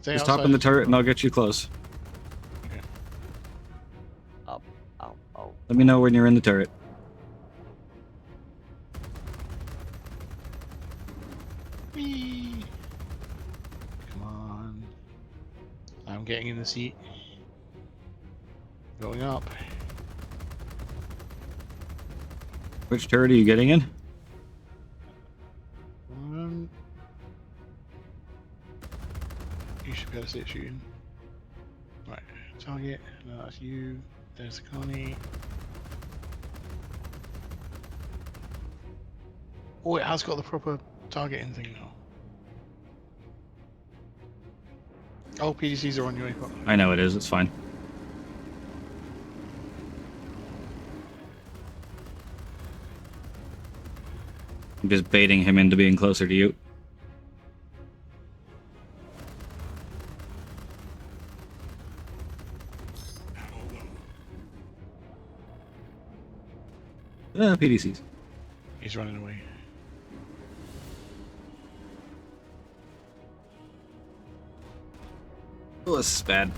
[SPEAKER 12] Stay
[SPEAKER 1] Just hop
[SPEAKER 12] outside
[SPEAKER 1] in the
[SPEAKER 12] the
[SPEAKER 1] turret and I'll get you close.
[SPEAKER 12] Okay.
[SPEAKER 13] Oh.
[SPEAKER 1] Let me know when you're in the turret.
[SPEAKER 12] Whee! Come on. I'm getting in the seat. Going up.
[SPEAKER 1] Which turret are you getting in?
[SPEAKER 12] You should be able to see it shooting. Right, target. No, that's you. There's the Connie. Oh, it has got the proper targeting thing now. Oh, PDCs are on your April.
[SPEAKER 1] I know it is. It's fine. I'm just baiting him into being closer to you. PDCs.
[SPEAKER 12] He's running away.
[SPEAKER 1] Oh, this is bad.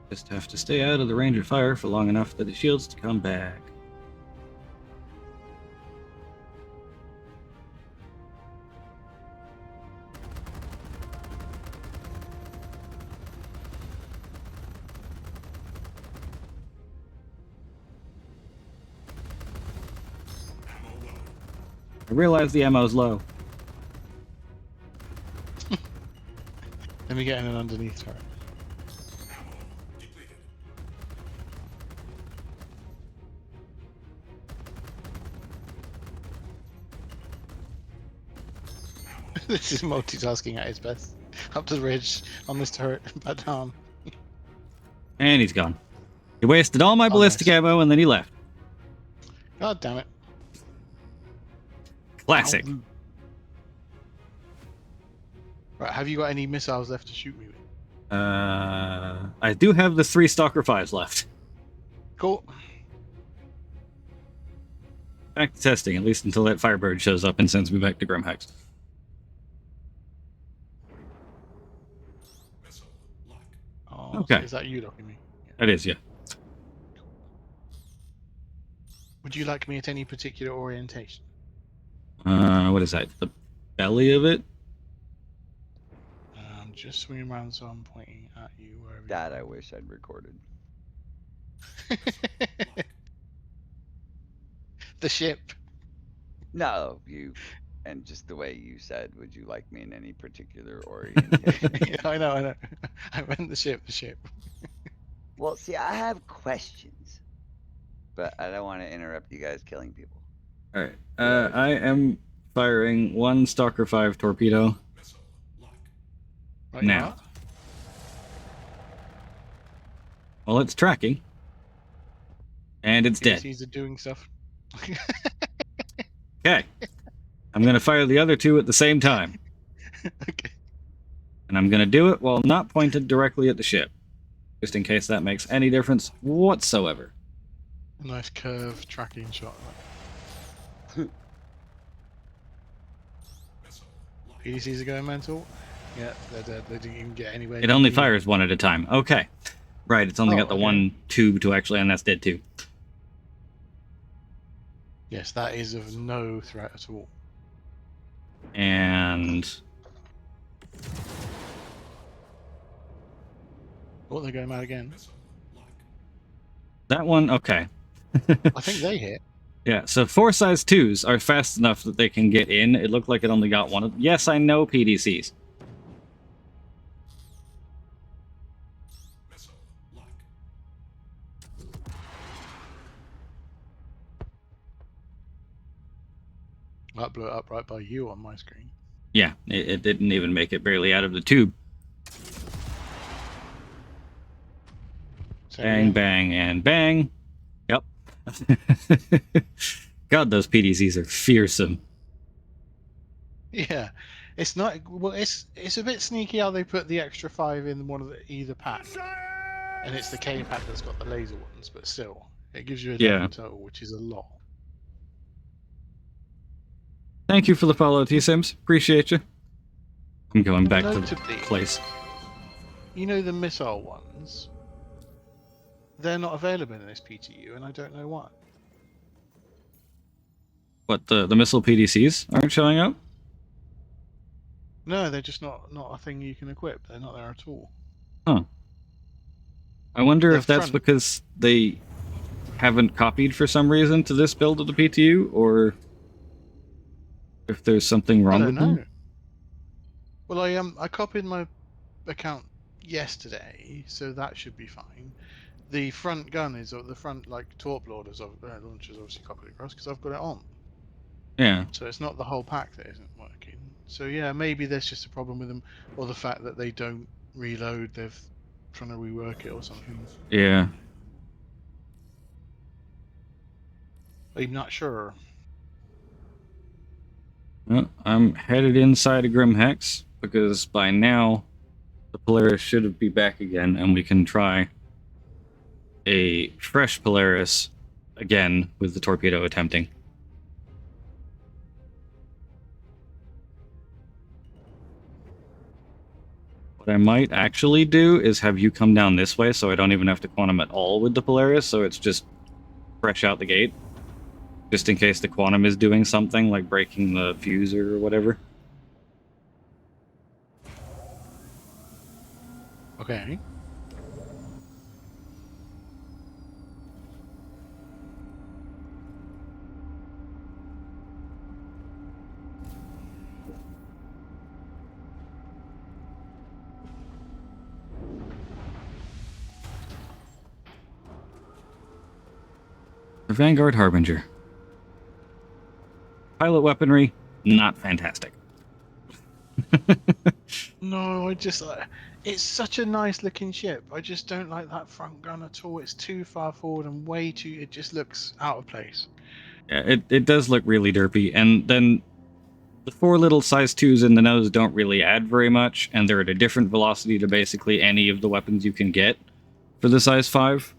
[SPEAKER 1] Just have to stay out of the range of fire for long enough for the shields to come back. I realize the ammo's low.
[SPEAKER 12] Let me get in an underneath turret. This is multitasking at its best. Up to the ridge, on this turret, back down.
[SPEAKER 1] And he's gone. He wasted all my ballistic ammo and then he left.
[SPEAKER 12] God damn it.
[SPEAKER 1] Classic.
[SPEAKER 12] Ow. Right, have you got any missiles left to shoot me with?
[SPEAKER 1] I do have the 3 Stalker 5s left.
[SPEAKER 12] Cool.
[SPEAKER 1] Back to testing, at least until that Firebird shows up and sends me back to Grimhex.
[SPEAKER 12] Oh,
[SPEAKER 1] okay.
[SPEAKER 12] So is that you locking me?
[SPEAKER 1] It is, yeah.
[SPEAKER 12] Would you like me at any particular orientation?
[SPEAKER 1] What is that? The belly of it?
[SPEAKER 12] I'm just swinging around, so I'm pointing at you. Wherever
[SPEAKER 13] That I wish I'd recorded.
[SPEAKER 12] The ship.
[SPEAKER 13] No, you, and just the way you said, would you like me in any particular orientation?
[SPEAKER 12] Yeah, I know. I meant the ship.
[SPEAKER 13] Well, see, I have questions, but I don't want to interrupt you guys killing people.
[SPEAKER 1] All right. I am firing 1 Stalker 5 torpedo.
[SPEAKER 12] Right
[SPEAKER 1] now. Well, it's tracking. And it's dead.
[SPEAKER 12] PCs are doing stuff.
[SPEAKER 1] Okay. I'm going to fire the other 2 at the same time.
[SPEAKER 12] Okay.
[SPEAKER 1] And I'm going to do it while not pointed directly at the ship. Just in case that makes any difference whatsoever.
[SPEAKER 12] A nice curve tracking shot. PDCs are going mental. Yeah, they're dead. They didn't even get anywhere.
[SPEAKER 1] It only fires 1 at a time. Okay. Right, it's only got the 1 tube to actually, and that's dead too.
[SPEAKER 12] Yes, that is of no threat at all.
[SPEAKER 1] And...
[SPEAKER 12] Oh, they're going mad again.
[SPEAKER 1] That one, okay.
[SPEAKER 12] I think they hit.
[SPEAKER 1] Yeah, so 4 size 2s are fast enough that they can get in. It looked like it only got 1 of them. Yes, I know PDCs.
[SPEAKER 12] That blew it up right by you on my screen.
[SPEAKER 1] Yeah, it didn't even make it barely out of the tube. Bang, bang, and bang. Yep. God, those PDCs are fearsome.
[SPEAKER 12] Yeah, it's not. Well, it's a bit sneaky how they put the extra 5 in one of either pack, and it's the K pack that's got the laser ones. But still, it gives you a 11 total, which is a lot.
[SPEAKER 1] Thank you for the follow, T-Sims. Appreciate you. I'm going back to the place.
[SPEAKER 12] You know the missile ones? They're not available in this PTU, and I don't know why.
[SPEAKER 1] What, the missile PDCs aren't showing up?
[SPEAKER 12] No, they're just not a thing you can equip. They're not there at all.
[SPEAKER 1] Huh. I wonder
[SPEAKER 12] They're
[SPEAKER 1] if that's
[SPEAKER 12] front.
[SPEAKER 1] because they haven't copied for some reason to this build of the PTU, or if there's something wrong with them.
[SPEAKER 12] Well, I copied my account yesterday, so that should be fine. The front gun is, or the front like torp launcher's obviously copied across because I've got it on.
[SPEAKER 1] Yeah.
[SPEAKER 12] So it's not the whole pack that isn't working. So yeah, maybe there's just a problem with them, or the fact that they don't reload. They're trying to rework it or something.
[SPEAKER 1] Yeah.
[SPEAKER 12] I'm not sure.
[SPEAKER 1] Well, I'm headed inside a Grim Hex because by now the Polaris should be back again, and we can try a fresh Polaris again with the Torpedo attempting. What I might actually do is have you come down this way so I don't even have to quantum at all with the Polaris, so it's just fresh out the gate. Just in case the quantum is doing something, like breaking the fuse or whatever.
[SPEAKER 12] Okay.
[SPEAKER 1] The Vanguard Harbinger. Pilot weaponry, not fantastic.
[SPEAKER 12] No, I just it's such a nice looking ship. I just don't like that front gun at all. It's too far forward and way too. It just looks out of place.
[SPEAKER 1] Yeah, it does look really derpy, and then the 4 little size 2s in the nose don't really add very much, and they're at a different velocity to basically any of the weapons you can get for the size 5.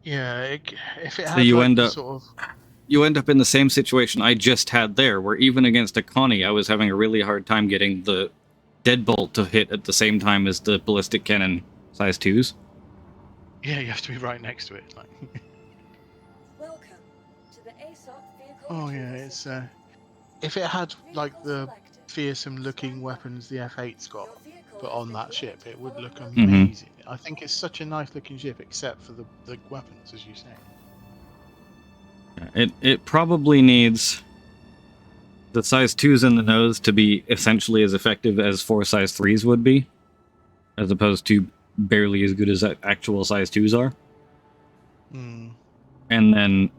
[SPEAKER 12] Yeah, if it had
[SPEAKER 1] So you
[SPEAKER 12] like
[SPEAKER 1] end
[SPEAKER 12] the
[SPEAKER 1] up
[SPEAKER 12] sort of
[SPEAKER 1] you end up in the same situation I just had there, where even against a Connie, I was having a really hard time getting the deadbolt to hit at the same time as the ballistic cannon size 2s.
[SPEAKER 12] Yeah, you have to be right next to it. Like.
[SPEAKER 3] Welcome to the ASOP vehicle.
[SPEAKER 12] Oh yeah, it's if it had like the fearsome looking weapons the F8's got, but on that ship, it would look amazing. I think it's such a nice looking ship, except for the weapons, as you say.
[SPEAKER 1] It probably needs the size 2s in the nose to be essentially as effective as 4 size 3s would be, as opposed to barely as good as actual size 2s are.
[SPEAKER 12] Mm.
[SPEAKER 1] And then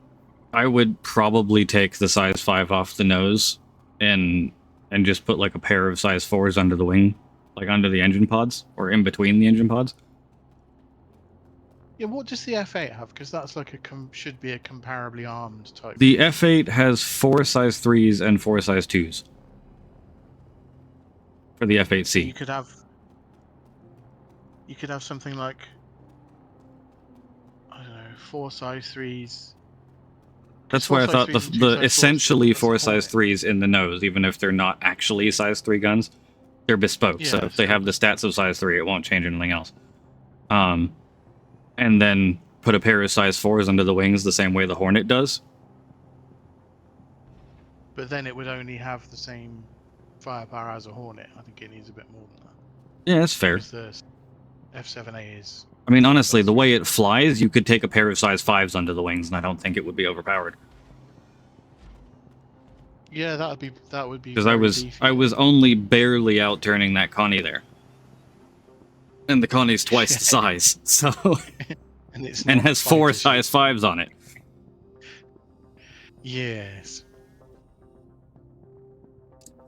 [SPEAKER 1] I would probably take the size 5 off the nose and just put like a pair of size 4s under the wing, like under the engine pods, or in between the engine pods.
[SPEAKER 12] Yeah, what does the F8 have? Because that's like should be a comparably armed type.
[SPEAKER 1] The F8 has 4 size 3s and 4 size 2s for the F8C.
[SPEAKER 12] You could have something like, I don't know, 4 size 3s.
[SPEAKER 1] That's why I thought the essentially 4 size 3s in the nose, even if they're not actually size 3 guns, they're bespoke.
[SPEAKER 12] Yeah,
[SPEAKER 1] so if they have the stats of size 3, it won't change anything else. And then put a pair of size 4s under the wings the same way the Hornet does.
[SPEAKER 12] But then it would only have the same firepower as a Hornet. I think it needs a bit more than that.
[SPEAKER 1] Yeah, that's fair.
[SPEAKER 12] The F7A is...
[SPEAKER 1] I mean, honestly, the way it flies, you could take a pair of size 5s under the wings, and I don't think it would be overpowered.
[SPEAKER 12] Yeah, that would be.
[SPEAKER 1] Because I was only barely outturning that Connie there. And the Connie's twice the size, so... and has 4 size 5s on it.
[SPEAKER 12] Yes.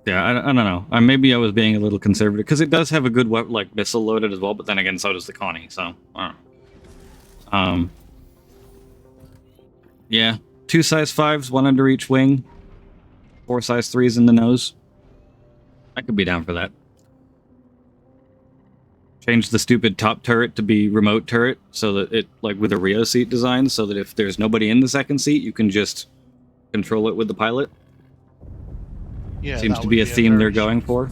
[SPEAKER 1] Yeah, I don't know. Maybe I was being a little conservative, because it does have a good missile loaded as well, but then again, so does the Connie, so... I don't know. Yeah, 2 size 5s, 1 under each wing. 4 size 3s in the nose. I could be down for that. Change the stupid top turret to be remote turret, so that it, like with a Rio seat design, so that if there's nobody in the second seat, you can just control it with the pilot.
[SPEAKER 12] Yeah,
[SPEAKER 1] seems to be a theme they're going for.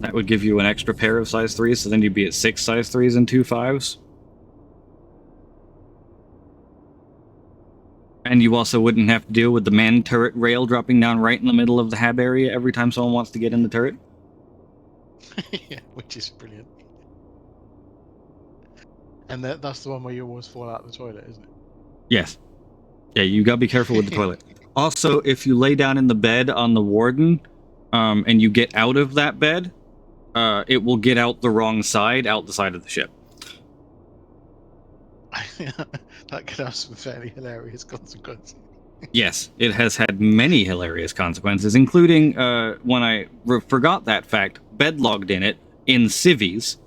[SPEAKER 1] That would give you an extra pair of size 3s, so then you'd be at 6 size 3s and 2 5s. And you also wouldn't have to deal with the man turret rail dropping down right in the middle of the hab area every time someone wants to get in the turret.
[SPEAKER 12] Yeah, which is brilliant. And that's the one where you always fall out of the toilet, isn't it?
[SPEAKER 1] Yes. Yeah, you gotta be careful with the toilet. Also, if you lay down in the bed on the Warden, and you get out of that bed, it will get out the wrong side, out the side of the ship.
[SPEAKER 12] That could have some fairly hilarious consequences.
[SPEAKER 1] Yes, it has had many hilarious consequences, including when I forgot that fact, bedlogged in it, in civvies,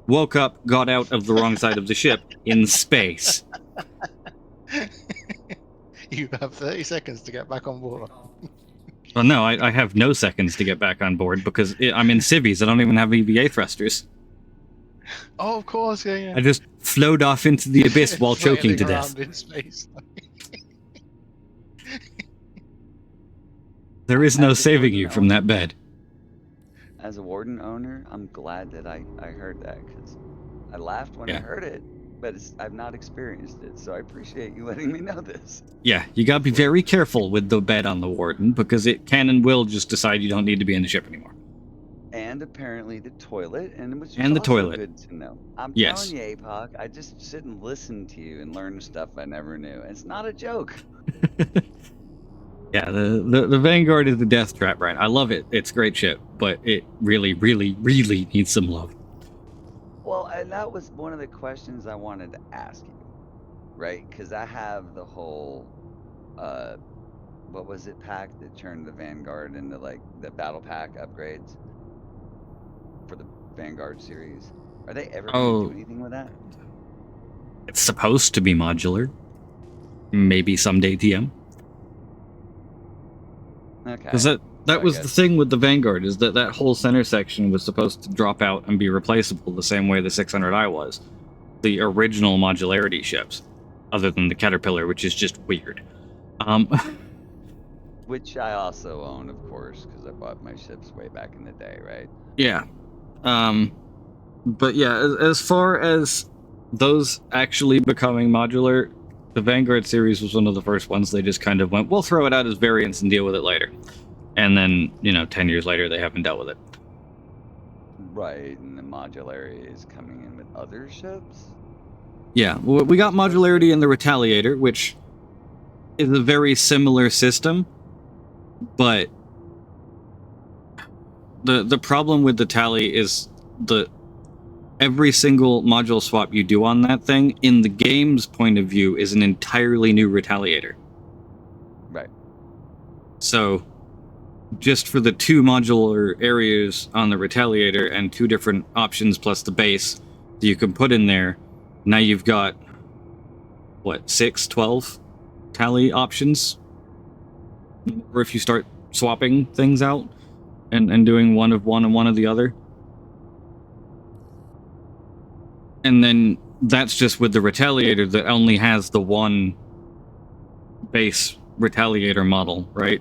[SPEAKER 1] woke up, got out of the wrong side of the ship, in space.
[SPEAKER 12] You have 30 seconds to get back on board.
[SPEAKER 1] Well, no, I have no seconds to get back on board because I'm in civvies. I don't even have EVA thrusters.
[SPEAKER 12] Oh, of course, yeah.
[SPEAKER 1] I just float off into the abyss while choking to death.
[SPEAKER 12] In space.
[SPEAKER 1] There is no saving you from that bed.
[SPEAKER 13] As a warden owner, I'm glad that I heard that, because I laughed when I heard it, but I've not experienced it, so I appreciate you letting me know this.
[SPEAKER 1] Yeah, you gotta be very careful with the bed on the warden, because it can and will just decide you don't need to be in the ship anymore.
[SPEAKER 13] And apparently the toilet, which
[SPEAKER 1] and
[SPEAKER 13] is
[SPEAKER 1] the
[SPEAKER 13] also
[SPEAKER 1] toilet.
[SPEAKER 13] good to know. I'm
[SPEAKER 1] Yes.
[SPEAKER 13] telling you, APOC, I just sit and listen to you and learn stuff I never knew. It's not a joke.
[SPEAKER 1] Yeah, the Vanguard is the death trap, right? I love it. It's a great ship, but it really, really, really needs some love.
[SPEAKER 13] Well, and that was one of the questions I wanted to ask you, right? Because I have the whole, what was it, pack that turned the Vanguard into, like, the battle pack upgrades for the Vanguard series. Are they ever going to do anything with that?
[SPEAKER 1] It's supposed to be modular. Maybe someday TM.
[SPEAKER 13] Okay.
[SPEAKER 1] Because that was the thing with the Vanguard, is that whole center section was supposed to drop out and be replaceable the same way the 600i was. The original modularity ships, other than the Caterpillar, which is just weird.
[SPEAKER 13] Which I also own, of course, because I bought my ships way back in the day, right?
[SPEAKER 1] Yeah. But yeah, as far as those actually becoming modular, the Vanguard series was one of the first ones they just kind of went, we'll throw it out as variants and deal with it later. And then, 10 years later, they haven't dealt with it.
[SPEAKER 13] Right, and the modularity is coming in with other ships?
[SPEAKER 1] Yeah, we got modularity in the Retaliator, which is a very similar system, but the problem with the Tally is every single module swap you do on that thing, in the game's point of view, is an entirely new Retaliator.
[SPEAKER 13] Right.
[SPEAKER 1] So, just for the 2 modular areas on the Retaliator and 2 different options plus the base that you can put in there, now you've got, 6, 12 Tally options? Or if you start swapping things out and doing one of one and one of the other. And then that's just with the Retaliator that only has the one base Retaliator model, right?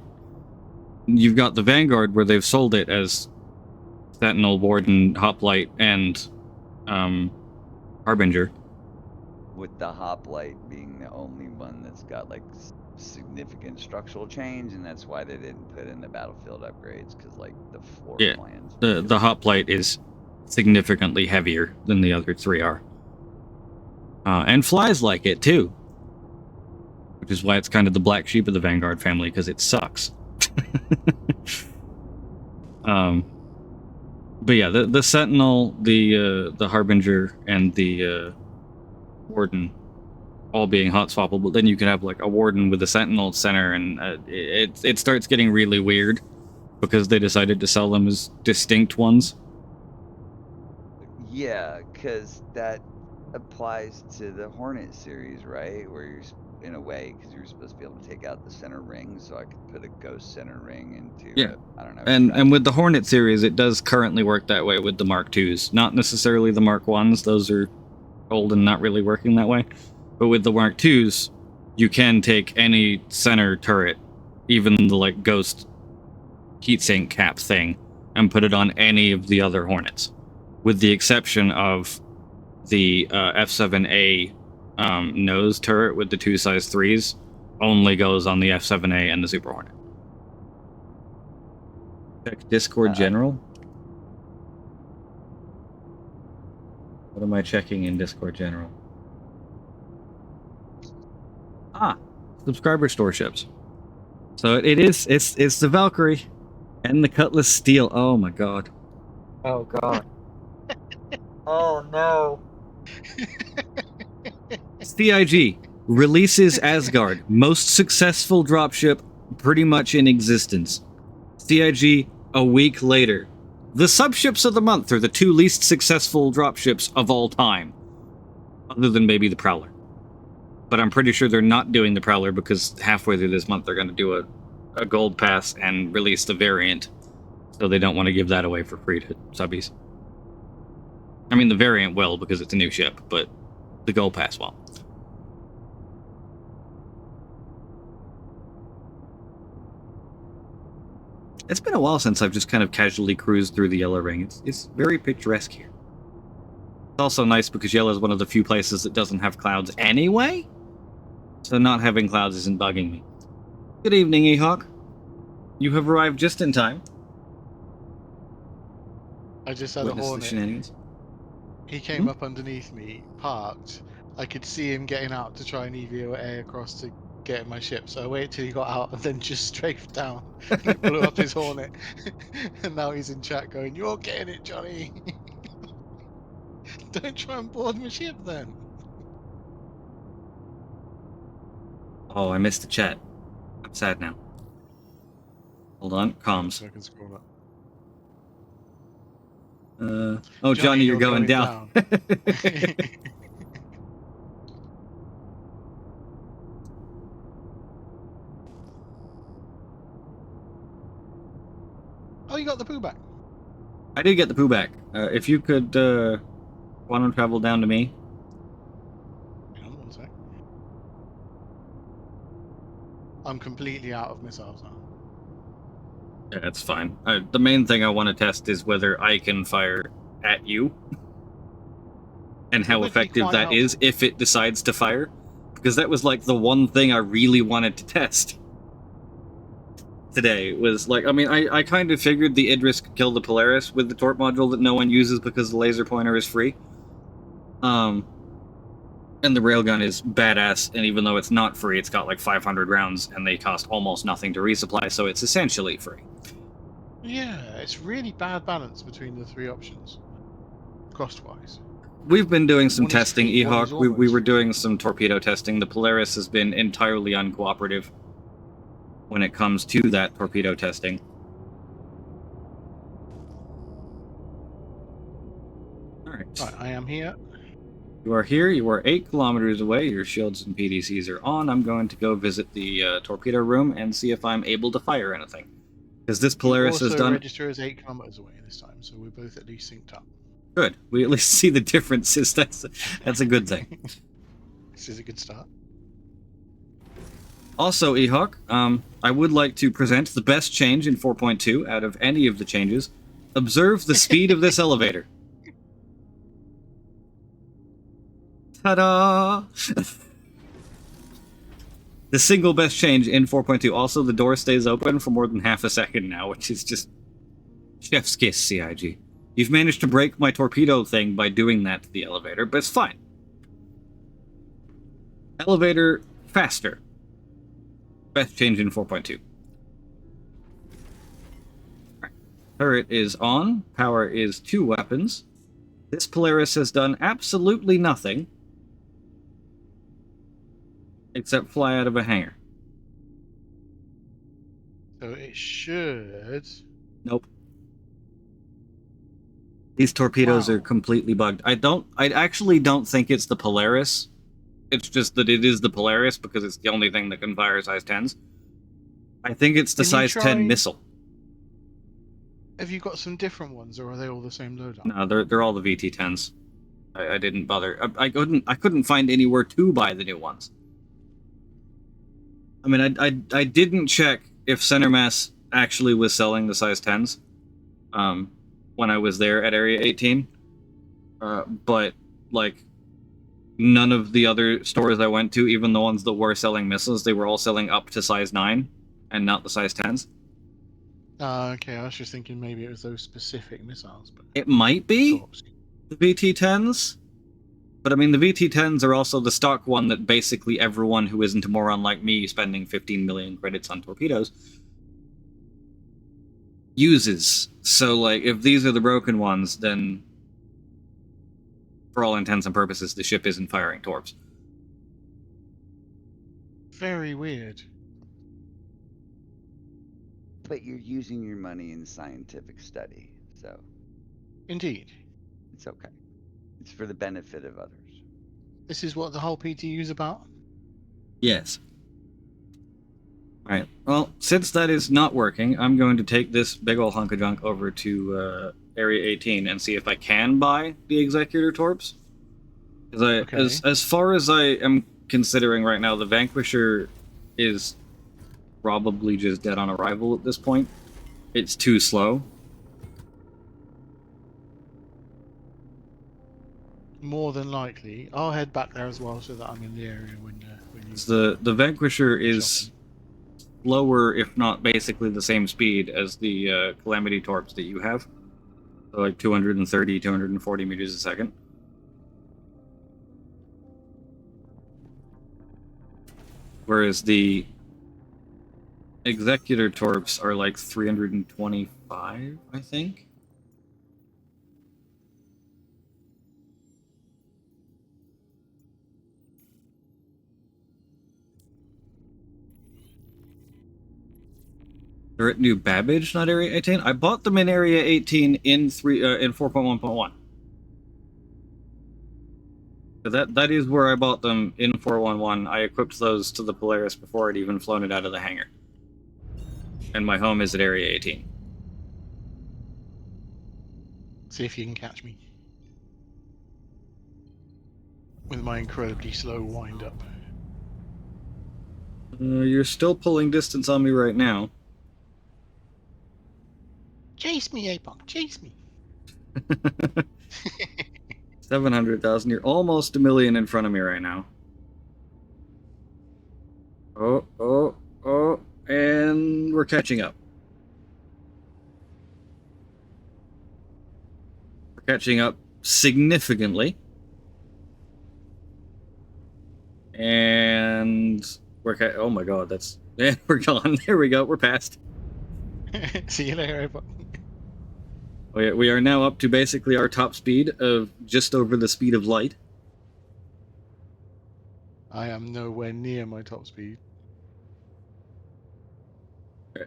[SPEAKER 1] You've got the Vanguard where they've sold it as Sentinel, Warden, Hoplite, and Harbinger.
[SPEAKER 13] With the Hoplite being the only one that's got, like, significant structural change, and that's why they didn't put in the battlefield upgrades, because, like, the floor plans.
[SPEAKER 1] The Hoplite is significantly heavier than the other 3 are. And flies like it, too. Which is why it's kind of the black sheep of the Vanguard family, because it sucks. But yeah, the Sentinel, the Harbinger, and the Warden all being hot swappable. Then you can have, like, a Warden with a Sentinel center, and it starts getting really weird because they decided to sell them as distinct ones.
[SPEAKER 13] Yeah, because that applies to the Hornet series, right? Where you're, in a way, because you're supposed to be able to take out the center ring, so I could put a ghost center ring into I don't know.
[SPEAKER 1] And with the Hornet series, it does currently work that way with the Mark IIs. Not necessarily the Mark Is. Those are old and not really working that way. But with the Mark IIs, you can take any center turret, even the, like, ghost heatsink cap thing, and put it on any of the other Hornets. With the exception of the F7A nose turret with the 2 size 3s, only goes on the F7A and the Super Hornet. Check Discord General. What am I checking in Discord General? Subscriber store ships. So it's the Valkyrie. And the Cutlass Steel. Oh my god. Oh god. Oh no. CIG releases Asgard, most successful dropship pretty much in existence. CIG a week later. The subships of the month are the 2 least successful dropships of all time. Other than maybe the Prowler. But I'm pretty sure they're not doing the Prowler because halfway through this month they're going to do a gold pass and release the variant. So they don't want to give that away for free to subbies. I mean, the variant will because it's a new ship, but the gold pass won't. It's been a while since I've just kind of casually cruised through the Yellow Ring. It's very picturesque here. It's also nice because Yellow is one of the few places that doesn't have clouds anyway. So not having clouds isn't bugging me. Good evening, Ehawk. You have arrived just in time.
[SPEAKER 12] I just had a
[SPEAKER 1] Witness the
[SPEAKER 12] Hornet.
[SPEAKER 1] Shenanigans.
[SPEAKER 12] He came up underneath me, parked. I could see him getting out to try and EVO A across to get in my ship. So I waited till he got out and then just strafed down and blew up his Hornet. And now he's in chat going, "You're getting it, Johnny." Don't try and board my ship then.
[SPEAKER 1] Oh, I missed the chat. I'm sad now. Hold on, comms.
[SPEAKER 12] So I can scroll up.
[SPEAKER 1] Oh, Johnny, you're going down.
[SPEAKER 12] Oh, you got the poo back.
[SPEAKER 1] I did get the poo back. If you could quantum travel down to me.
[SPEAKER 12] Hang on one sec. I'm completely out of missiles now.
[SPEAKER 1] Yeah, that's fine. The main thing I want to test is whether I can fire at you. And how effective that is if it decides to fire. Because that was like the one thing I really wanted to test today. Was like, I mean, I kind of figured the Idris could kill the Polaris with the torp module that no one uses because the laser pointer is free. And the railgun is badass, and even though it's not free, it's got like 500 rounds, and they cost almost nothing to resupply, so it's essentially free.
[SPEAKER 12] Yeah, it's really bad balance between the 3 options, cost-wise.
[SPEAKER 1] We've been doing some
[SPEAKER 12] One is
[SPEAKER 1] testing,
[SPEAKER 12] free, one is
[SPEAKER 1] Ehawk. We
[SPEAKER 12] always
[SPEAKER 1] were
[SPEAKER 12] free.
[SPEAKER 1] doing some torpedo testing. The Polaris has been entirely uncooperative when it comes to that torpedo testing. Alright.
[SPEAKER 12] Right, I am here.
[SPEAKER 1] You are here. You are 8 kilometers away. Your shields and PDCs are on. I'm going to go visit the torpedo room and see if I'm able to fire anything. Because this Polaris
[SPEAKER 12] you
[SPEAKER 1] has
[SPEAKER 12] also
[SPEAKER 1] done...
[SPEAKER 12] register as 8 kilometers away this time, so we're both at least synced up.
[SPEAKER 1] Good. We at least see the differences. That's a good thing.
[SPEAKER 12] This is a good start.
[SPEAKER 1] Also, Ehawk, I would like to present the best change in 4.2 out of any of the changes. Observe the speed of this elevator. Ta-da! The single best change in 4.2. Also, the door stays open for more than half a second now, which is just chef's kiss, CIG. You've managed to break my torpedo thing by doing that to the elevator, but it's fine. Elevator faster. Best change in 4.2. Right. Turret is on. Power is 2 weapons. This Polaris has done absolutely nothing except fly out of a hangar.
[SPEAKER 12] So it should...
[SPEAKER 1] Nope. These torpedoes are completely bugged. I actually don't think it's the Polaris. It's just that it is the Polaris because it's the only thing that can fire size 10s. I think it's the size 10 missile.
[SPEAKER 12] Have you got some different ones, or are they all the same loadout?
[SPEAKER 1] No, they're all the VT10s. I didn't bother. I couldn't find anywhere to buy the new ones. I mean, I didn't check if Center Mass actually was selling the size 10s. When I was there at Area 18. But, like, none of the other stores I went to, even the ones that were selling missiles, they were all selling up to size 9 and not the size 10s.
[SPEAKER 12] Okay, I was just thinking maybe it was those specific missiles. But
[SPEAKER 1] it might be the VT10s. But, I mean, the VT10s are also the stock one that basically everyone who isn't a moron like me spending 15 million credits on torpedoes uses. So, like, if these are the broken ones, then for all intents and purposes, the ship isn't firing torps.
[SPEAKER 12] Very weird.
[SPEAKER 13] But you're using your money in scientific study, so
[SPEAKER 12] Indeed.
[SPEAKER 13] it's okay. It's for the benefit of others.
[SPEAKER 12] This is what the whole PTU is about?
[SPEAKER 1] Yes. Alright, well, since that is not working, I'm going to take this big ol' hunk of junk over to Area 18 and see if I can buy the Executor Torps. Because as far as I am considering right now, the Vanquisher is probably just dead on arrival at this point. It's too slow.
[SPEAKER 12] More than likely. I'll head back there as well so that I'm in the area when you...
[SPEAKER 1] The Vanquisher is slower, if not basically the same speed as the Calamity Torps that you have. So like 230, 240 meters a second. Whereas the Executor Torps are like 325, I think. They're at New Babbage, not Area 18. I bought them in Area 18 in 4.1.1. So that is where I bought them in 4.1.1. I equipped those to the Polaris before I'd even flown it out of the hangar. And my home is at Area 18.
[SPEAKER 12] See if you can catch me. With my incredibly slow wind-up.
[SPEAKER 1] You're still pulling distance on me right now.
[SPEAKER 12] Chase me, Apok, chase me!
[SPEAKER 1] 700,000. You're almost a million in front of me right now. Oh, and we're catching up. We're catching up significantly. And oh my god, that's... Yeah, we're gone. There we go, we're past.
[SPEAKER 12] See you later, Apok.
[SPEAKER 1] We are now up to basically our top speed of just over the speed of light.
[SPEAKER 12] I am nowhere near my top speed.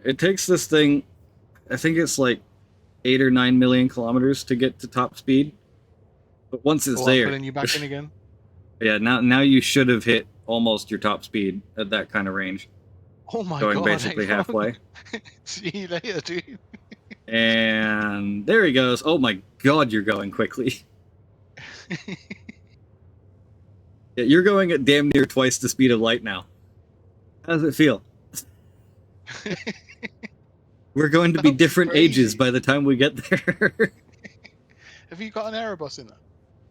[SPEAKER 1] It takes this thing, I think it's like 8 or 9 million kilometers to get to top speed. But once it's there...
[SPEAKER 12] I'm pulling you back in again?
[SPEAKER 1] Yeah, now you should have hit almost your top speed at that kind of range.
[SPEAKER 12] Oh my god.
[SPEAKER 1] Going basically halfway.
[SPEAKER 12] See you later, dude.
[SPEAKER 1] And there he goes. Oh my god, you're going quickly. Yeah, you're going at damn near twice the speed of light now. How does it feel? We're going to be different ages by the time we get there.
[SPEAKER 12] Have you got an Erebus in there?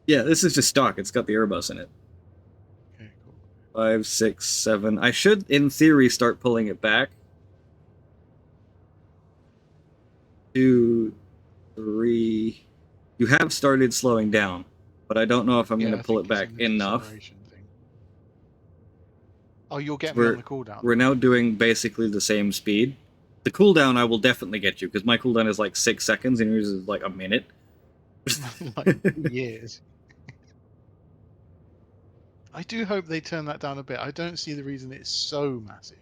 [SPEAKER 1] Yeah, this is just stock. It's got the Erebus in it.
[SPEAKER 12] Okay, cool.
[SPEAKER 1] 5, 6, 7. I should, in theory, start pulling it back. 2, 3. You have started slowing down, but I don't know if I'm going to pull it back enough.
[SPEAKER 12] Oh, you'll get me on the cooldown.
[SPEAKER 1] We're now doing basically the same speed. The cooldown I will definitely get you, because my cooldown is like 6 seconds and yours is like a minute.
[SPEAKER 12] Like years. I do hope they turn that down a bit. I don't see the reason it's so massive.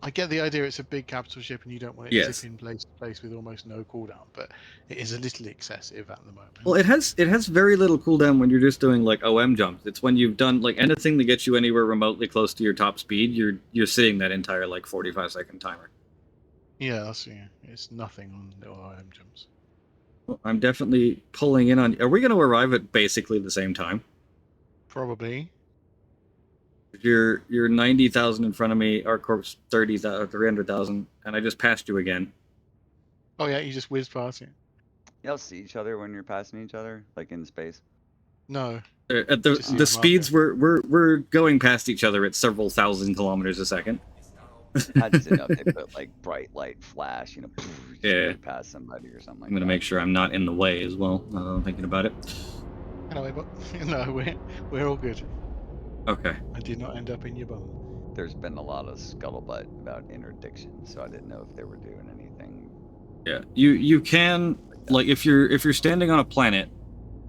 [SPEAKER 12] I get the idea it's a big capital ship and you don't want it to zip in place to place with almost no cooldown, but it is a little excessive at the moment.
[SPEAKER 1] Well, it has very little cooldown when you're just doing like OM jumps. It's when you've done like anything that gets you anywhere remotely close to your top speed, you're sitting that entire like 45-second timer.
[SPEAKER 12] Yeah, it's nothing on the OM jumps.
[SPEAKER 1] Well, I'm definitely pulling in on... Are we going to arrive at basically the same time?
[SPEAKER 12] Probably.
[SPEAKER 1] You're 90,000 in front of me, our corp's 300,000, and I just passed you again.
[SPEAKER 12] Oh yeah, you just whizzed past you.
[SPEAKER 13] Y'all see each other when you're passing each other, like in space?
[SPEAKER 12] No.
[SPEAKER 1] At the speeds we're going past each other at several thousand kilometers a second.
[SPEAKER 13] I just didn't know if they put like bright light flash,
[SPEAKER 1] yeah,
[SPEAKER 13] past somebody or something.
[SPEAKER 1] I'm gonna make sure I'm not in the way as well. I'm thinking about it.
[SPEAKER 12] Anyway, but no, we're all good.
[SPEAKER 1] Okay.
[SPEAKER 12] I did not end up in your bum.
[SPEAKER 13] There's been a lot of scuttlebutt about interdiction, so I didn't know if they were doing anything
[SPEAKER 1] Yeah, you can, like, if you're standing on a planet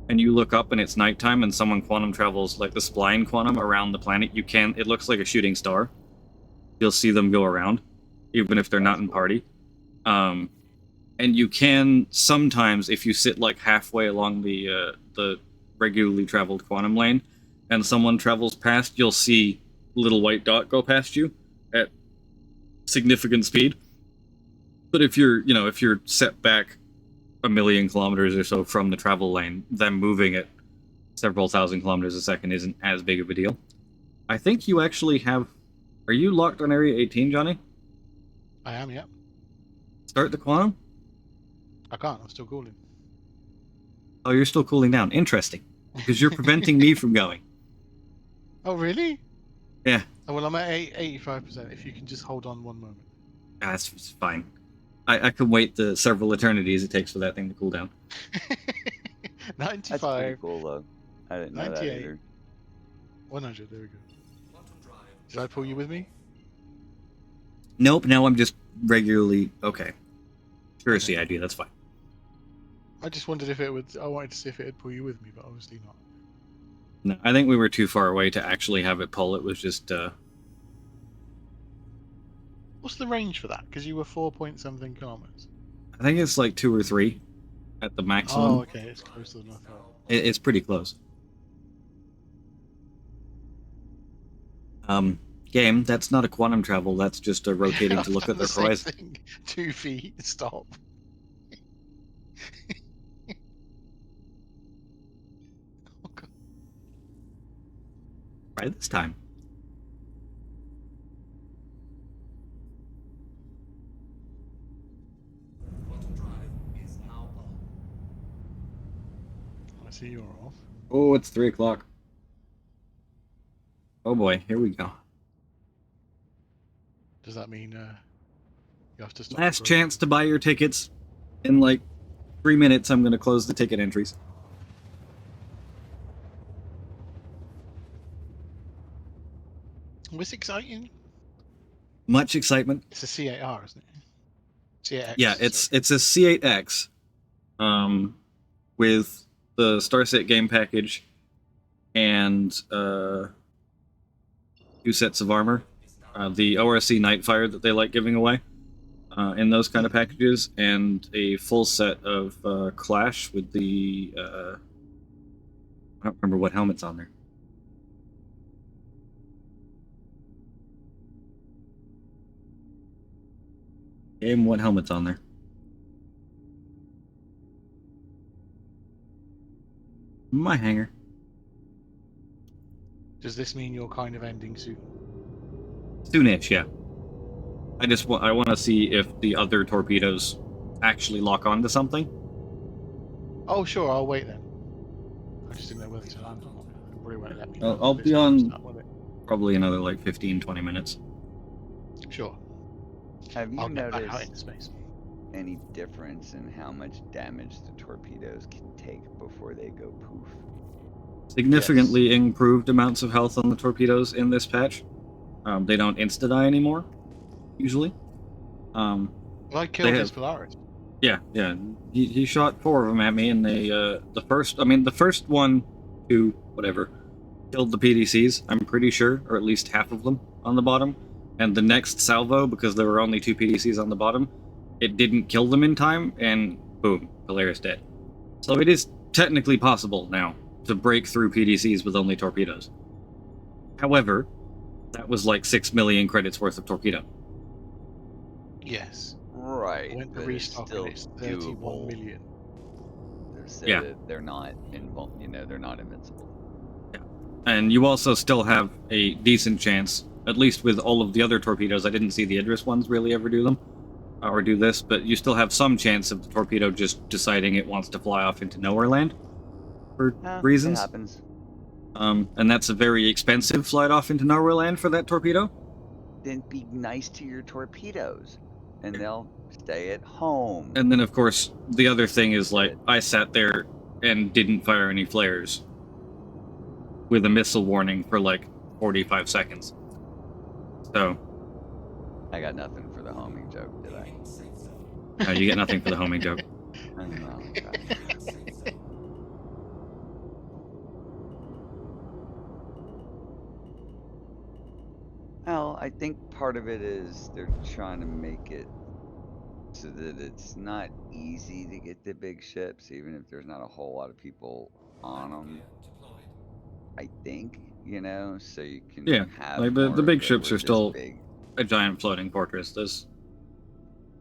[SPEAKER 1] and you look up and it's nighttime and someone quantum travels like the spline quantum around the planet, it looks like a shooting star. You'll see them go around, even if they're not in party. And you can sometimes, if you sit like halfway along the regularly traveled quantum lane, and someone travels past, you'll see little white dot go past you at significant speed. But if you're set back 1,000,000 kilometers or so from the travel lane, them moving at several thousand kilometers a second isn't as big of a deal. I think you actually have... Are you locked on Area 18, Johnny?
[SPEAKER 12] I am, yeah.
[SPEAKER 1] Start the quantum?
[SPEAKER 12] I can't, I'm still cooling.
[SPEAKER 1] Oh, you're still cooling down. Interesting. Because you're preventing me from going.
[SPEAKER 12] Oh, really?
[SPEAKER 1] Yeah.
[SPEAKER 12] Oh, well, I'm at 85%. If you can just hold on one moment.
[SPEAKER 1] That's fine. I can wait the several eternities it takes for that thing to cool down.
[SPEAKER 12] 95.
[SPEAKER 13] That's pretty cool, though. I didn't know that
[SPEAKER 12] 98.
[SPEAKER 13] either.
[SPEAKER 12] 100, there we go. Did I pull you with me?
[SPEAKER 1] Nope, now I'm just regularly... Okay. Sure, it's the idea, that's fine.
[SPEAKER 12] I just wondered if it would... I wanted to see if it would pull you with me, but obviously not.
[SPEAKER 1] No, I think we were too far away to actually have it pull. It was just...
[SPEAKER 12] What's the range for that? Because you were 4-point-something kilometers.
[SPEAKER 1] I think it's like 2 or 3 at the maximum.
[SPEAKER 12] Oh, okay, it's closer than I thought.
[SPEAKER 1] It's pretty close. Game, that's not a quantum travel, that's just a rotating to look at the horizon.
[SPEAKER 12] Thing. 2 feet, stop. Oh, God.
[SPEAKER 1] Right this time.
[SPEAKER 12] I see you're off.
[SPEAKER 1] Oh, it's 3 o'clock. Oh boy, here we go.
[SPEAKER 12] Does that mean you have to stop?
[SPEAKER 1] Last chance to buy your tickets. In like 3 minutes, I'm going to close the ticket entries.
[SPEAKER 12] Was exciting?
[SPEAKER 1] Much excitement.
[SPEAKER 12] It's a C8R, isn't it? C8X.
[SPEAKER 1] Yeah, it's a C8X, with the Starset game package and 2 sets of armor. The ORC Nightfire that they like giving away in those kind of packages, and a full set of Clash with the... I don't remember what helmet's on there. Game, what helmet's on there? My hanger.
[SPEAKER 12] Does this mean you're kind of ending soon?
[SPEAKER 1] Soonish, yeah. I want to see if the other torpedoes actually lock onto something.
[SPEAKER 12] Oh, sure, I'll wait then. I just didn't know whether to land or not. It probably won't let me.
[SPEAKER 1] I'll be on probably another like 15-20 minutes.
[SPEAKER 12] Sure.
[SPEAKER 13] Have you
[SPEAKER 12] I'll get back out
[SPEAKER 13] noticed
[SPEAKER 12] into space.
[SPEAKER 13] any difference in how much damage the torpedoes can take before they go poof?
[SPEAKER 1] Significantly improved amounts of health on the torpedoes in this patch. They don't insta-die anymore, usually.
[SPEAKER 12] Well, I killed his Polaris.
[SPEAKER 1] Yeah. He shot 4 of them at me, and they, the first one, 2, whatever, killed the PDCs, I'm pretty sure, or at least half of them on the bottom. And the next salvo, because there were only 2 PDCs on the bottom, it didn't kill them in time, and boom, Polaris dead. So it is technically possible now to break through PDCs with only torpedoes. However, that was like 6 million credits worth of torpedo.
[SPEAKER 12] Yes.
[SPEAKER 13] Right.
[SPEAKER 12] I went to
[SPEAKER 13] but
[SPEAKER 12] restock and it's 31
[SPEAKER 13] doable.
[SPEAKER 12] million.
[SPEAKER 13] So
[SPEAKER 1] Yeah.
[SPEAKER 13] that they're not they're not invincible.
[SPEAKER 1] Yeah. And you also still have a decent chance, at least with all of the other torpedoes. I didn't see the Idris ones really ever do them, or do this, but you still have some chance of the torpedo just deciding it wants to fly off into nowhere land for reasons.
[SPEAKER 13] It happens.
[SPEAKER 1] And that's a very expensive flight off into nowhere land for that torpedo.
[SPEAKER 13] Then be nice to your torpedoes, and they'll stay at home.
[SPEAKER 1] And then, of course, the other thing is, like, I sat there and didn't fire any flares with a missile warning for, like, 45 seconds. So...
[SPEAKER 13] I got nothing for the homing joke, did I?
[SPEAKER 1] No, you get nothing for the homing joke.
[SPEAKER 13] Oh, okay. Well, I think part of it is they're trying to make it so that it's not easy to get the big ships, even if there's not a whole lot of people on them. I think, so you can
[SPEAKER 1] Yeah,
[SPEAKER 13] have
[SPEAKER 1] like
[SPEAKER 13] more
[SPEAKER 1] the big
[SPEAKER 13] that
[SPEAKER 1] ships
[SPEAKER 13] were
[SPEAKER 1] are
[SPEAKER 13] this
[SPEAKER 1] still
[SPEAKER 13] big.
[SPEAKER 1] a giant floating fortress. There's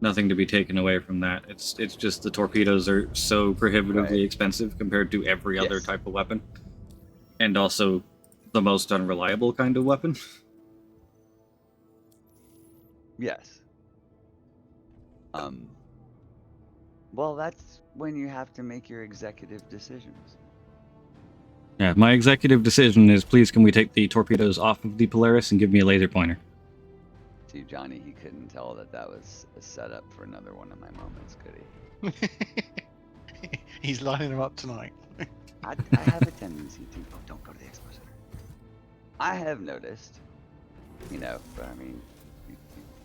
[SPEAKER 1] nothing to be taken away from that. It's just the torpedoes are so prohibitively
[SPEAKER 13] Right.
[SPEAKER 1] expensive compared to every other
[SPEAKER 13] Yes.
[SPEAKER 1] type of weapon, and also the most unreliable kind of weapon.
[SPEAKER 13] Yes. Well, that's when you have to make your executive decisions.
[SPEAKER 1] Yeah, my executive decision is, please can we take the torpedoes off of the Polaris and give me a laser pointer?
[SPEAKER 13] See, Johnny, he couldn't tell that that was a setup for another one of my moments, could he?
[SPEAKER 12] He's lining them up tonight.
[SPEAKER 13] I have a tendency to. Oh, don't go to the expo center. I have noticed, but I mean,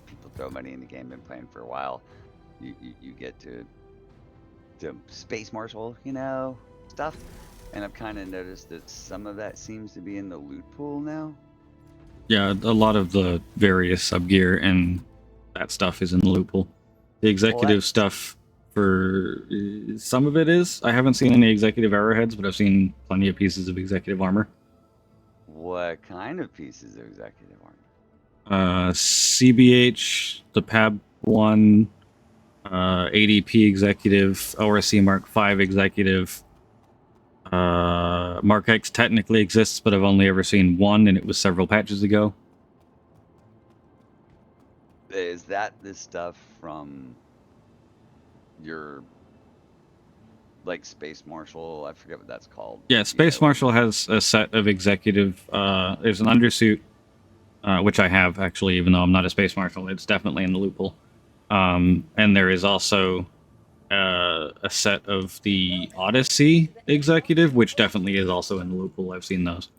[SPEAKER 13] people throw money in the game, been playing for a while. You get to Space Marshal, stuff. And I've kind of noticed that some of that seems to be in the loot pool now.
[SPEAKER 1] Yeah, a lot of the various sub-gear and that stuff is in the loot pool. The executive stuff, for some of it is. I haven't seen any executive arrowheads, but I've seen plenty of pieces of executive armor.
[SPEAKER 13] What kind of pieces of executive armor?
[SPEAKER 1] CBH, the PAB 1, ADP executive, ORC Mark 5 executive. Mark X technically exists, but I've only ever seen one, and it was several patches ago.
[SPEAKER 13] Is that the stuff from your, like, Space Marshal? I forget what that's called.
[SPEAKER 1] Yeah, Space Marshal has a set of executive. There's an undersuit, which I have, actually, even though I'm not a Space Marshal. It's definitely in the loophole. And there is also a set of the Odyssey executive, which definitely is also in the loophole. I've seen those.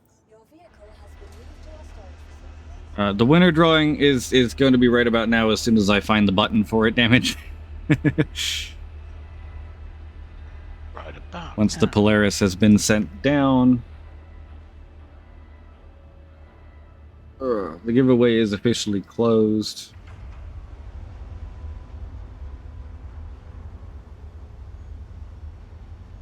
[SPEAKER 1] The winner drawing is going to be right about now as soon as I find the button for it, damage.
[SPEAKER 12] Right about
[SPEAKER 1] Once the Polaris has been sent down. The giveaway is officially closed.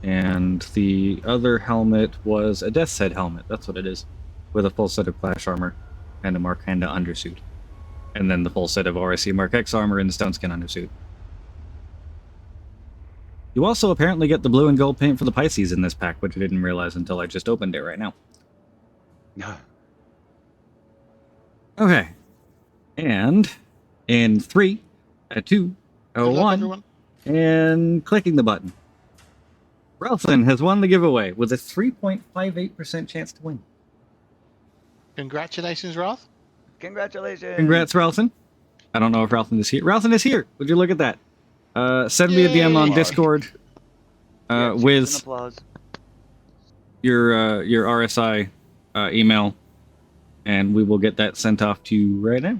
[SPEAKER 1] And the other helmet was a Death's Head helmet. That's what it is. With a full set of Clash armor and a Markanda undersuit. And then the full set of RSC Mark X armor and the Stone Skin undersuit. You also apparently get the blue and gold paint for the Pisces in this pack, which I didn't realize until I just opened it right now. Okay. And in 3, 2, 1, and clicking the button. Relson has won the giveaway with a 3.58% chance to win.
[SPEAKER 12] Congratulations, Ralph.
[SPEAKER 13] Congratulations.
[SPEAKER 1] Congrats, Relson. I don't know if Relson is here. Relson is here. Would you look at that? Send me a DM on Discord with your RSI email, and we will get that sent off to you right now.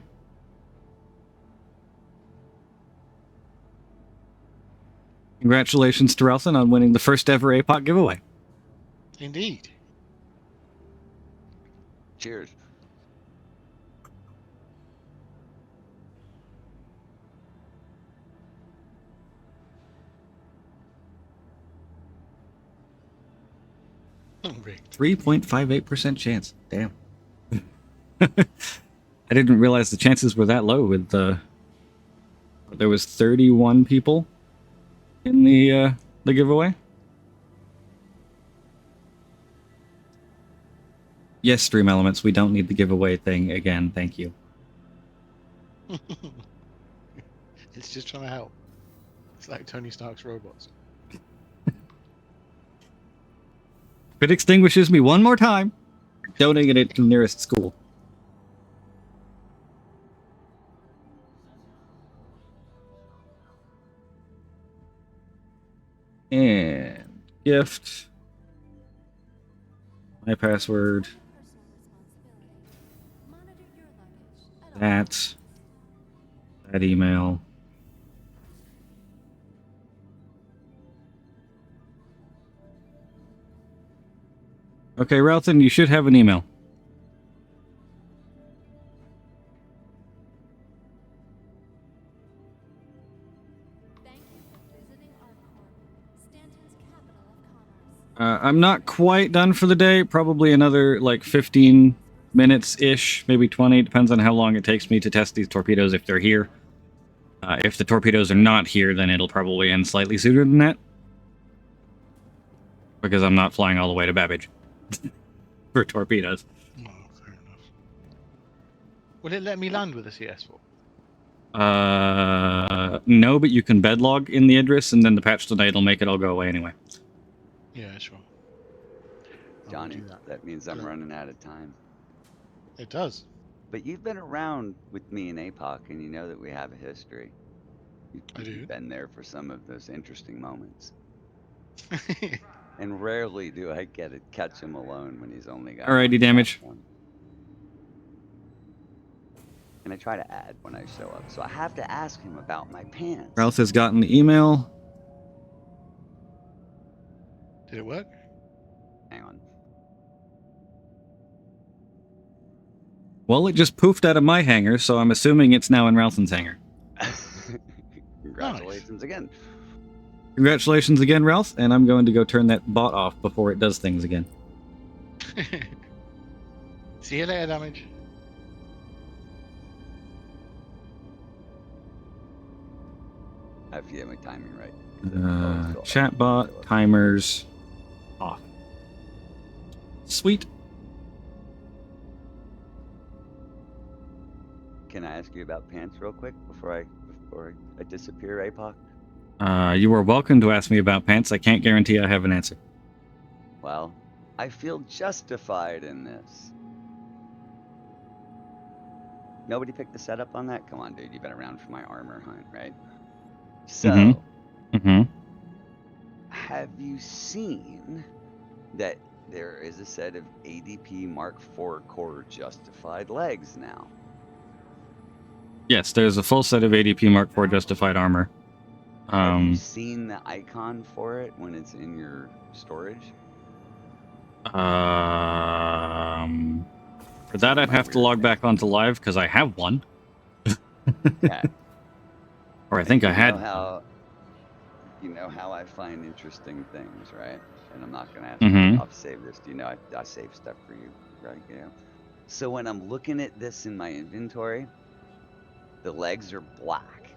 [SPEAKER 1] Congratulations to Relson on winning the first ever APOC giveaway.
[SPEAKER 12] Indeed.
[SPEAKER 13] Cheers.
[SPEAKER 12] Rigged.
[SPEAKER 1] 3.58% chance. Damn. I didn't realize the chances were that low. With there was 31 people in the giveaway. Yes, Stream Elements, we don't need the giveaway thing again. Thank you.
[SPEAKER 12] It's just trying to help. It's like Tony Stark's robots.
[SPEAKER 1] If it extinguishes me one more time, donating it to the nearest school. And gift. My password. That email. Okay, Ralston, you should have an email. I'm not quite done for the day. Probably another like 15 minutes-ish, maybe 20. Depends on how long it takes me to test these torpedoes if they're here. If the torpedoes are not here, then it'll probably end slightly sooner than that. Because I'm not flying all the way to Babbage for torpedoes.
[SPEAKER 12] Oh, fair enough. Will it let me land with a CS4?
[SPEAKER 1] No, but you can bedlog in the address, and then the patch tonight will make it all go away anyway.
[SPEAKER 12] Yeah, sure.
[SPEAKER 13] Johnny, that means I'm running out of time.
[SPEAKER 12] It does.
[SPEAKER 13] But you've been around with me and APOC, and you know that we have a history.
[SPEAKER 12] I do.
[SPEAKER 13] You've been there for some of those interesting moments. And rarely do I get to catch him alone when he's only got
[SPEAKER 1] Alrighty, damage.
[SPEAKER 13] one. And I try to add when I show up, so I have to ask him about my pants.
[SPEAKER 1] Ralph has gotten the email.
[SPEAKER 12] Did it work?
[SPEAKER 13] Hang on.
[SPEAKER 1] Well, it just poofed out of my hangar, so I'm assuming it's now in Ralston's hangar.
[SPEAKER 13] Congratulations again.
[SPEAKER 1] Congratulations again, Ralph, and I'm going to go turn that bot off before it does things again.
[SPEAKER 12] See you later, damage.
[SPEAKER 13] I have to get my timing right.
[SPEAKER 1] Chatbot timers off. Sweet.
[SPEAKER 13] Can I ask you about pants real quick before I disappear, APOC?
[SPEAKER 1] You are welcome to ask me about pants. I can't guarantee I have an answer.
[SPEAKER 13] Well, I feel justified in this. Nobody picked the setup on that? Come on, dude. You've been around for my armor hunt, right? So, have you seen that there is a set of ADP Mark IV core justified legs now?
[SPEAKER 1] Yes, there's a full set of ADP Mark IV justified armor.
[SPEAKER 13] Have you seen the icon for it when it's in your storage?
[SPEAKER 1] For that, I'd have to log back onto live because I have one.
[SPEAKER 13] Yeah.
[SPEAKER 1] Or I think I had.
[SPEAKER 13] You know how I find interesting things, right? And I'm not gonna ask
[SPEAKER 1] Mhm.
[SPEAKER 13] you to save this. Do you know I save stuff for you, right? You know. So when I'm looking at this in my inventory, the legs are black,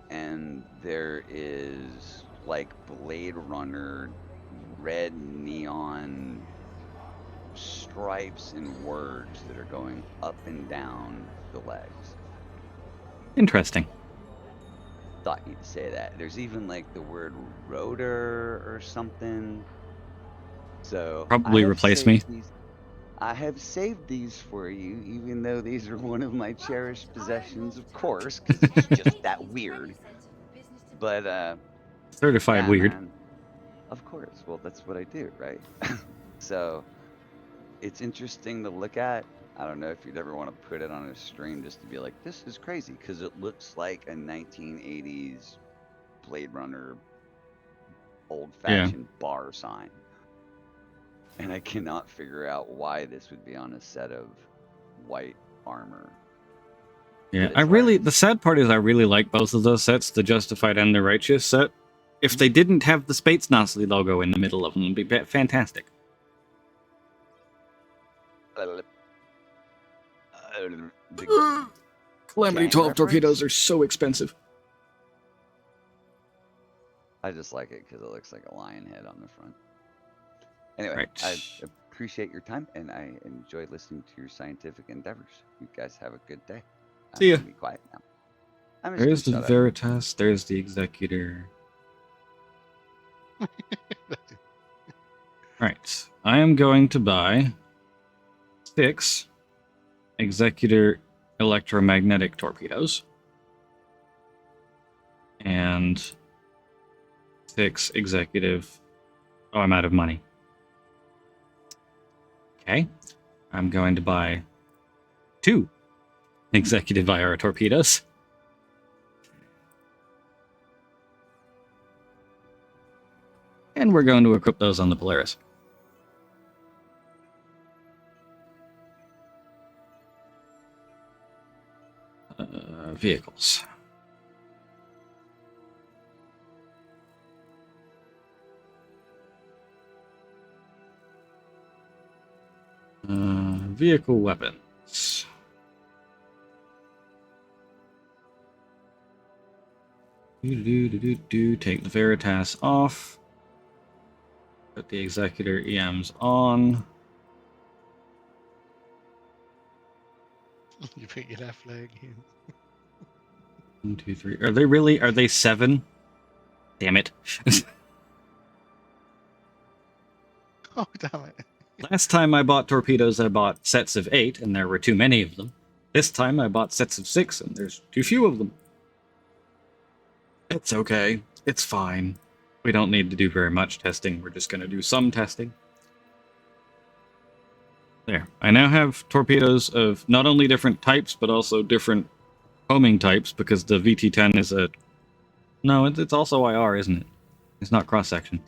[SPEAKER 13] and there is like Blade Runner red neon stripes and words that are going up and down the legs.
[SPEAKER 1] Interesting.
[SPEAKER 13] Thought you'd say that. There's even like the word rotor or something. So
[SPEAKER 1] Probably replace me.
[SPEAKER 13] I have saved these for you, even though these are one of my cherished possessions, of course, because it's just that weird. But
[SPEAKER 1] Certified
[SPEAKER 13] yeah,
[SPEAKER 1] weird.
[SPEAKER 13] man. Of course. Well, that's what I do, right? So it's interesting to look at. I don't know if you'd ever want to put it on a stream just to be like, this is crazy, because it looks like a 1980s Blade Runner old-fashioned bar sign. And I cannot figure out why this would be on a set of white armor.
[SPEAKER 1] Yeah, the sad part is I really like both of those sets, the Justified and the Righteous set. If they didn't have the Spatesnasli logo in the middle of them, it'd be fantastic. Calamity 12 torpedoes are so expensive.
[SPEAKER 13] I just like it because it looks like a lion head on the front. Anyway,
[SPEAKER 1] Right.
[SPEAKER 13] I appreciate your time, and I enjoy listening to your scientific endeavors. You guys have a good day.
[SPEAKER 1] See ya.
[SPEAKER 13] I'm gonna be quiet now.
[SPEAKER 1] There's the Veritas, there's the Executor. Right. I am going to buy 6 Executor electromagnetic torpedoes. And 6 executive... Oh, I'm out of money. Okay. I'm going to buy 2 executive IR torpedoes. And we're going to equip those on the Polaris. Vehicles. Vehicle weapons. Take the Veritas off. Put the Executor EMs on.
[SPEAKER 12] You put your left leg in.
[SPEAKER 1] 1, 2, 3. Are they really? Are they 7? Damn it.
[SPEAKER 12] Oh, damn it.
[SPEAKER 1] Last time I bought torpedoes, I bought sets of 8, and there were too many of them. This time I bought sets of 6, and there's too few of them. It's okay. It's fine. We don't need to do very much testing. We're just going to do some testing. There. I now have torpedoes of not only different types, but also different homing types, because the VT-10 is a... No, it's also IR, isn't it? It's not cross-section.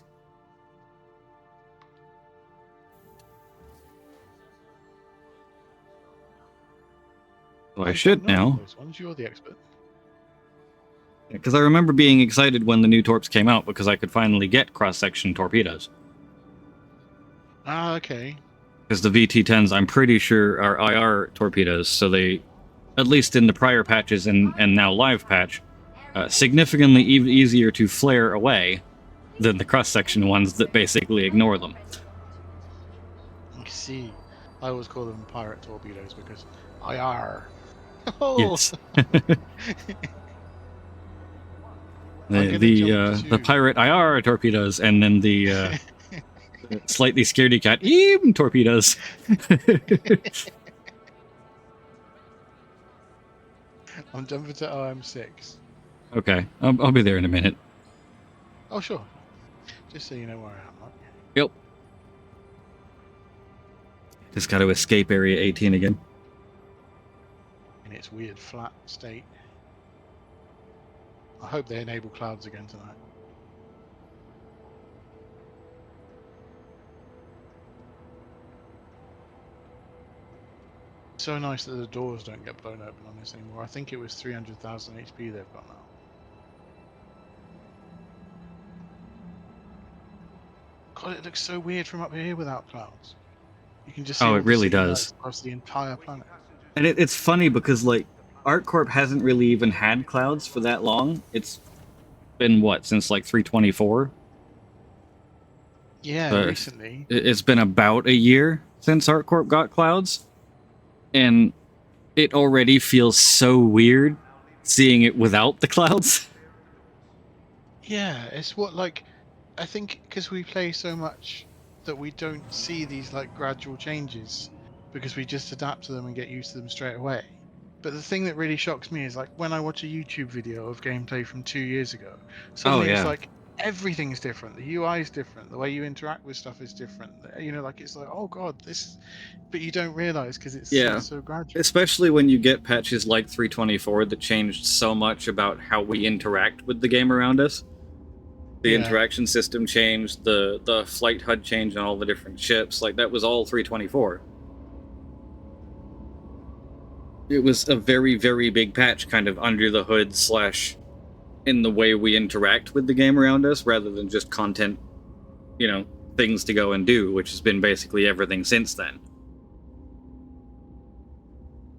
[SPEAKER 1] So I should now...
[SPEAKER 12] Those ones. You're the expert.
[SPEAKER 1] Because I remember being excited when the new torps came out, because I could finally get cross-section torpedoes.
[SPEAKER 12] Ah, okay.
[SPEAKER 1] Because the VT-10s, I'm pretty sure, are IR torpedoes, so they, at least in the prior patches and now live patch, significantly easier to flare away than the cross-section ones that basically ignore them.
[SPEAKER 12] I see. I always call them pirate torpedoes because IR. Oh.
[SPEAKER 1] Yes. the pirate IR torpedoes, and then the slightly scaredy cat EM torpedoes.
[SPEAKER 12] I'm jumping to OM6.
[SPEAKER 1] Okay, I'll be there in a minute.
[SPEAKER 12] Oh, sure. Just so you know where I am. Right?
[SPEAKER 1] Yep. Just got to escape Area 18 again.
[SPEAKER 12] In its weird flat state. I hope they enable clouds again tonight. So nice that the doors don't get blown open on this anymore. I think it was 300,000 HP they've got now. God, it looks so weird from up here without clouds. You can just see
[SPEAKER 1] it really does
[SPEAKER 12] across the entire planet.
[SPEAKER 1] And it's funny because like ArcCorp hasn't really even had clouds for that long. It's been what, since like 324?
[SPEAKER 12] Yeah, recently.
[SPEAKER 1] It's been about a year since ArcCorp got clouds, and it already feels so weird seeing it without the clouds.
[SPEAKER 12] Yeah, it's what, like, I think because we play so much that we don't see these like gradual changes because we just adapt to them and get used to them straight away. But the thing that really shocks me is like when I watch a YouTube video of gameplay from 2 years ago, suddenly it's like everything's different. The UI is different. The way you interact with stuff is different. You know, like it's like, oh god, this. But you don't realize because it's so gradual.
[SPEAKER 1] Especially when you get patches like 324 that changed so much about how we interact with the game around us. The interaction system changed, the flight HUD changed on all the different ships. Like that was all 324. It was a very, very big patch kind of under the hood / in the way we interact with the game around us rather than just content, you know, things to go and do, which has been basically everything since then.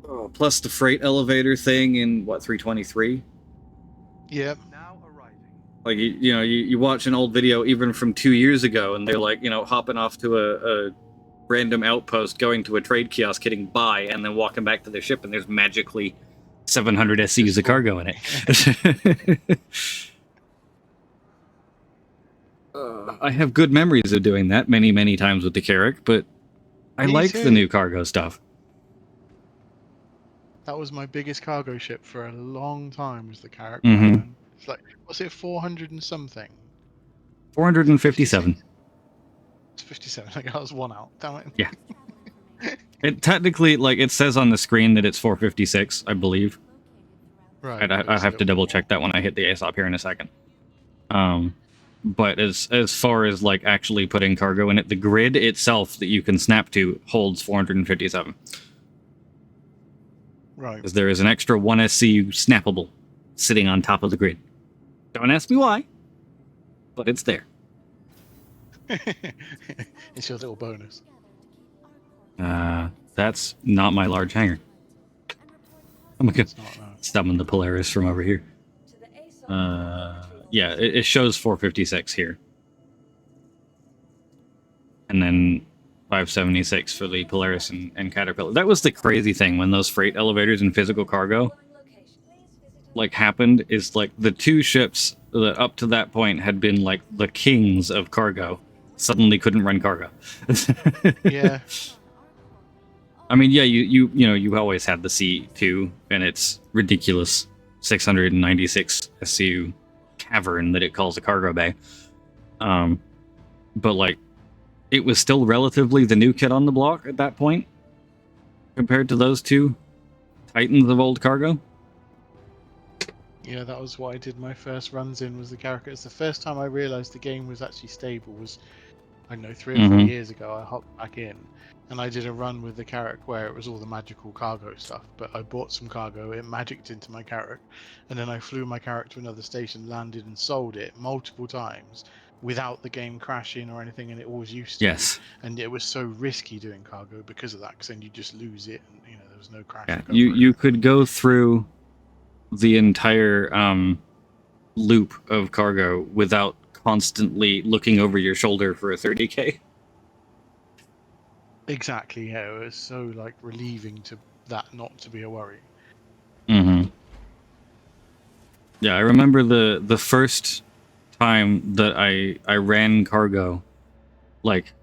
[SPEAKER 1] Oh, plus the freight elevator thing in, what, 323?
[SPEAKER 12] Yep.
[SPEAKER 1] Like, you know, you watch an old video even from 2 years ago, and they're like, you know, hopping off to a random outpost, going to a trade kiosk, hitting buy, and then walking back to their ship, and there's magically 700 SCs of cargo in it. I have good memories of doing that many, many times with the Carrack, but I like the new cargo stuff.
[SPEAKER 12] That was my biggest cargo ship for a long time, was the Carrack. It's like, was it 400 and something?
[SPEAKER 1] 457.
[SPEAKER 12] It's 57. I got one out. Damn it.
[SPEAKER 1] Yeah. It technically, like, it says on the screen that it's 456, I believe.
[SPEAKER 12] Right.
[SPEAKER 1] I have to double check that when I hit the ASOP here in a second. But as far as, like, actually putting cargo in it, the grid itself that you can snap to holds 457.
[SPEAKER 12] Right.
[SPEAKER 1] Because there is an extra 1 SCU snappable sitting on top of the grid. Don't ask me why, but it's there.
[SPEAKER 12] It's your little bonus.
[SPEAKER 1] That's not my large hangar. I'm gonna summon the Polaris from over here. Yeah, it shows 456 here. And then 576 for the Polaris and Caterpillar. That was the crazy thing when those freight elevators and physical cargo like happened, is like the two ships that up to that point had been like the kings of cargo suddenly couldn't run cargo.
[SPEAKER 12] Yeah.
[SPEAKER 1] I mean, yeah, you know, you always had the C2 and its ridiculous 696 SCU cavern that it calls a cargo bay. But like, it was still relatively the new kid on the block at that point compared to those two titans of old cargo.
[SPEAKER 12] Yeah, that was what I did my first runs in, was the Carrack. It's the first time I realised the game was actually stable was, I don't know, 3 or 4 years ago. I hopped back in and I did a run with the Carrack where it was all the magical cargo stuff, but I bought some cargo, it magicked into my Carrack, and then I flew my Carrack to another station, landed and sold it multiple times without the game crashing or anything, and it always used to.
[SPEAKER 1] Yes.
[SPEAKER 12] And it was so risky doing cargo because of that, because then you just lose it, and you know, there was no crash.
[SPEAKER 1] Yeah, you could go through the entire loop of cargo without constantly looking over your shoulder for a 30k.
[SPEAKER 12] Exactly, yeah. It was so like relieving to that not to be a worry.
[SPEAKER 1] Mm-hmm. Yeah, I remember the first time that I ran cargo, like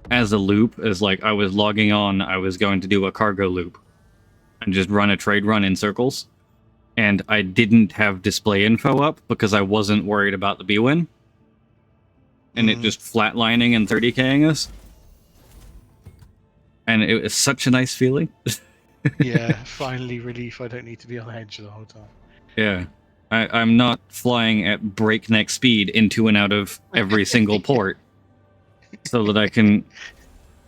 [SPEAKER 1] as a loop, as like I was logging on, I was going to do a cargo loop and just run a trade run in circles. And I didn't have display info up because I wasn't worried about the B-win. And it just flatlining and 30k'ing us. And it was such a nice feeling.
[SPEAKER 12] Yeah, finally relief. I don't need to be on edge the whole time.
[SPEAKER 1] Yeah. I'm not flying at breakneck speed into and out of every single port. So that I can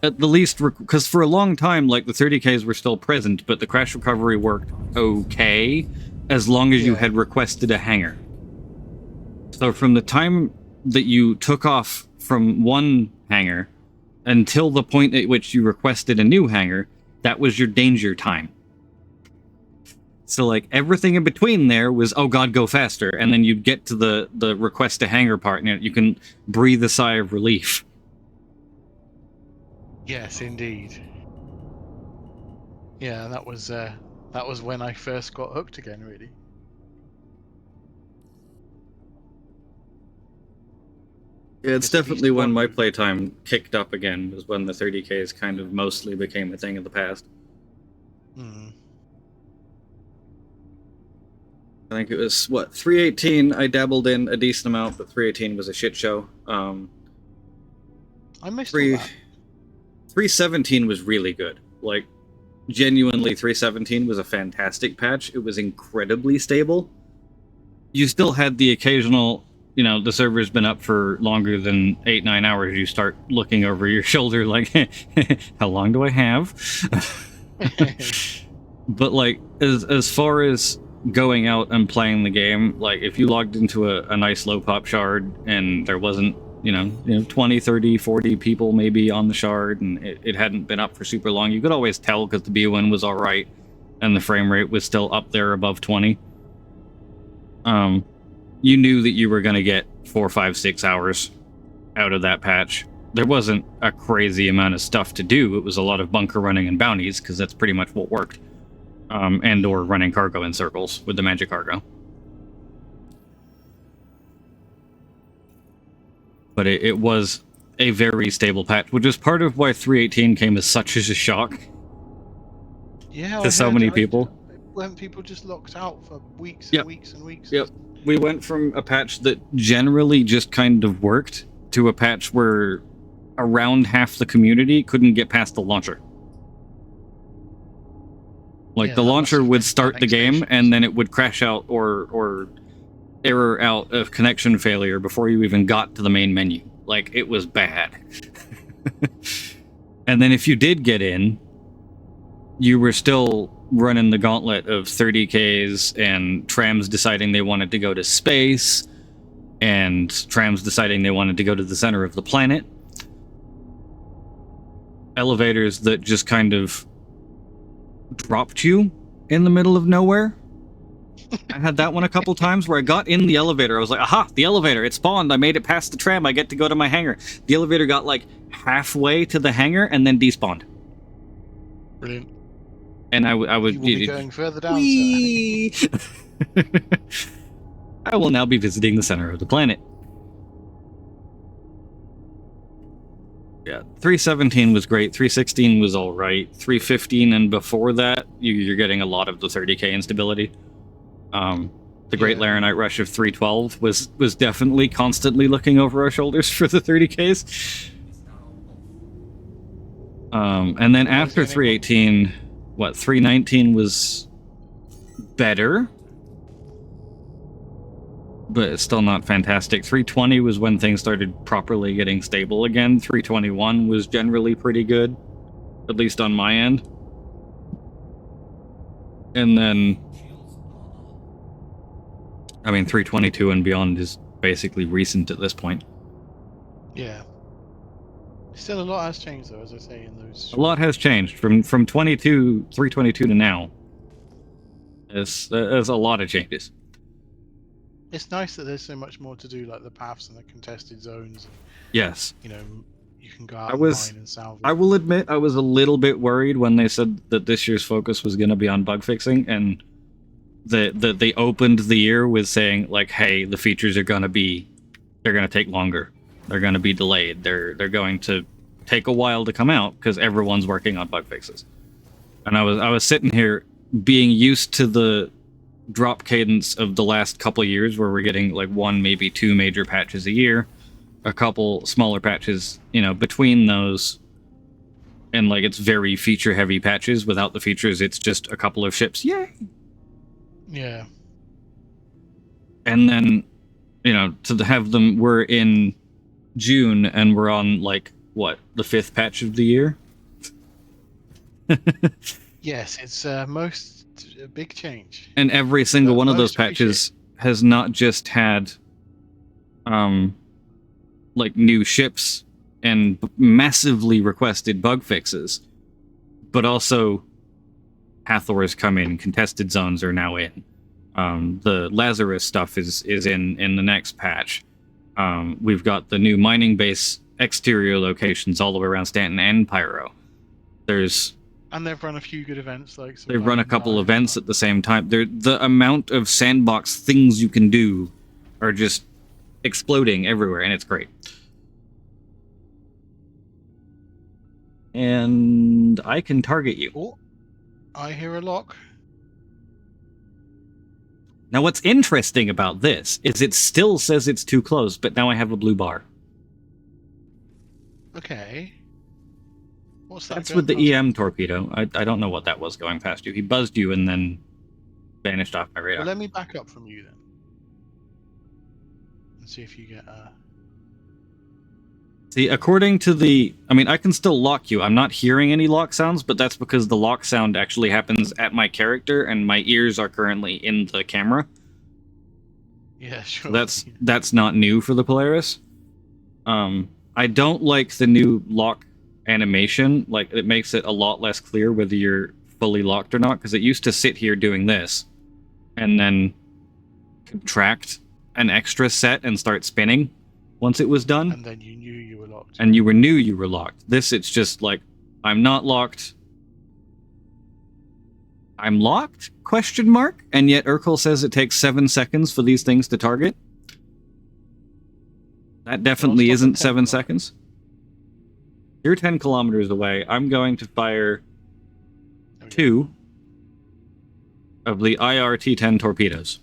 [SPEAKER 1] at the least... Because for a long time, like, the 30Ks were still present, but the crash recovery worked okay, as long as you had requested a hangar. So from the time that you took off from one hangar until the point at which you requested a new hangar, that was your danger time. So, like, everything in between there was, oh god, go faster, and then you'd get to the request a hangar part, and you can breathe a sigh of relief.
[SPEAKER 12] Yes, indeed. Yeah, that was when I first got hooked again, really.
[SPEAKER 1] Yeah, it's definitely when my playtime kicked up again, was when the 30Ks kind of mostly became a thing of the past. I think it was, 318 I dabbled in a decent amount, but 318 was a shit show.
[SPEAKER 12] I missed all that.
[SPEAKER 1] 317 was really good. Like, genuinely, 317 was a fantastic patch. It was incredibly stable. You still had the occasional, you know, the server's been up for longer than 8-9 hours. You start looking over your shoulder like, how long do I have? But, like, as far as going out and playing the game, like, if you logged into a nice low pop shard and there wasn't, you know, 20, 30, 40 people maybe on the shard, and it hadn't been up for super long, you could always tell because the B1 was alright and the frame rate was still up there above 20. You knew that you were going to get 4, 5, 6 hours out of that patch. There wasn't a crazy amount of stuff to do. It was a lot of bunker running and bounties, because that's pretty much what worked. And or running cargo in circles with the magic cargo. But it was a very stable patch, which is part of why 318 came as such as a shock to so many people.
[SPEAKER 12] Weren't people just locked out for weeks and weeks and weeks?
[SPEAKER 1] Yep. We went from a patch that generally just kind of worked to a patch where around half the community couldn't get past the launcher. Like, the launcher would start the game, and then it would crash out or error out of connection failure before you even got to the main menu. Like, it was bad. And then if you did get in, you were still running the gauntlet of 30Ks and trams deciding they wanted to go to space and trams deciding they wanted to go to the center of the planet. Elevators that just kind of dropped you in the middle of nowhere. I had that one a couple times where I got in the elevator. I was like, aha, the elevator, it spawned. I made it past the tram. I get to go to my hangar. The elevator got like halfway to the hangar and then despawned.
[SPEAKER 12] Brilliant.
[SPEAKER 1] And I would
[SPEAKER 12] you will be going further down,
[SPEAKER 1] sir. I will now be visiting the center of the planet. Yeah, 317 was great. 316 was all right. 315 and before that, you're getting a lot of the 30K instability. The Great Laranite Rush of 312 was definitely constantly looking over our shoulders for the 30Ks. And then after 318, 319 was better, but it's still not fantastic. 320 was when things started properly getting stable again. 321 was generally pretty good, at least on my end. And then, 322 and beyond is basically recent at this point.
[SPEAKER 12] Yeah. Still a lot has changed, though, as I say, in those...
[SPEAKER 1] A lot has changed from 322 to now. There's a lot of changes.
[SPEAKER 12] It's nice that there's so much more to do, like the paths and the contested zones. And,
[SPEAKER 1] yes.
[SPEAKER 12] You can go out and mine and salvage.
[SPEAKER 1] I will admit, I was a little bit worried when they said that this year's focus was going to be on bug fixing, and that they opened the year with saying, like, hey, the features are going to take longer. They're going to be delayed. They're going to take a while to come out because everyone's working on bug fixes. And I was sitting here being used to the drop cadence of the last couple years where we're getting like one, maybe two major patches a year, a couple smaller patches, between those. And like it's very feature heavy patches. Without the features, it's just a couple of ships. Yay!
[SPEAKER 12] Yeah.
[SPEAKER 1] And then, to have them, we're in June and we're on like the 5th patch of the year.
[SPEAKER 12] Yes, it's a big change.
[SPEAKER 1] And every single one of those patches has not just had like new ships and massively requested bug fixes, but also Hathor's come in, contested zones are now in. The Lazarus stuff is in the next patch. We've got the new mining base exterior locations all the way around Stanton and Pyro.
[SPEAKER 12] And they've run a few good events.
[SPEAKER 1] They've run a couple events at the same time. The amount of sandbox things you can do are just exploding everywhere, and it's great. And I can target you.
[SPEAKER 12] Oh, I hear a lock.
[SPEAKER 1] Now, what's interesting about this is it still says it's too close, but now I have a blue bar.
[SPEAKER 12] Okay. What's that?
[SPEAKER 1] That's with the EM torpedo. I don't know what that was going past you. He buzzed you and then vanished off my radar.
[SPEAKER 12] Well, let me back up from you then. And see if you get
[SPEAKER 1] See, according to I can still lock you. I'm not hearing any lock sounds, but that's because the lock sound actually happens at my character, and my ears are currently in the camera.
[SPEAKER 12] Yeah, sure.
[SPEAKER 1] So that's not new for the Polaris. I don't like the new lock animation. Like, it makes it a lot less clear whether you're fully locked or not, because it used to sit here doing this, and then contract an extra set and start spinning once it was done.
[SPEAKER 12] And then you knew you were locked.
[SPEAKER 1] And you knew you were locked. This, it's just like, I'm not locked. I'm locked? ? And yet Urkel says it takes 7 seconds for these things to target. That definitely isn't 7 seconds. You're 10 kilometers away. I'm going to fire 2 of the IRT-10 torpedoes.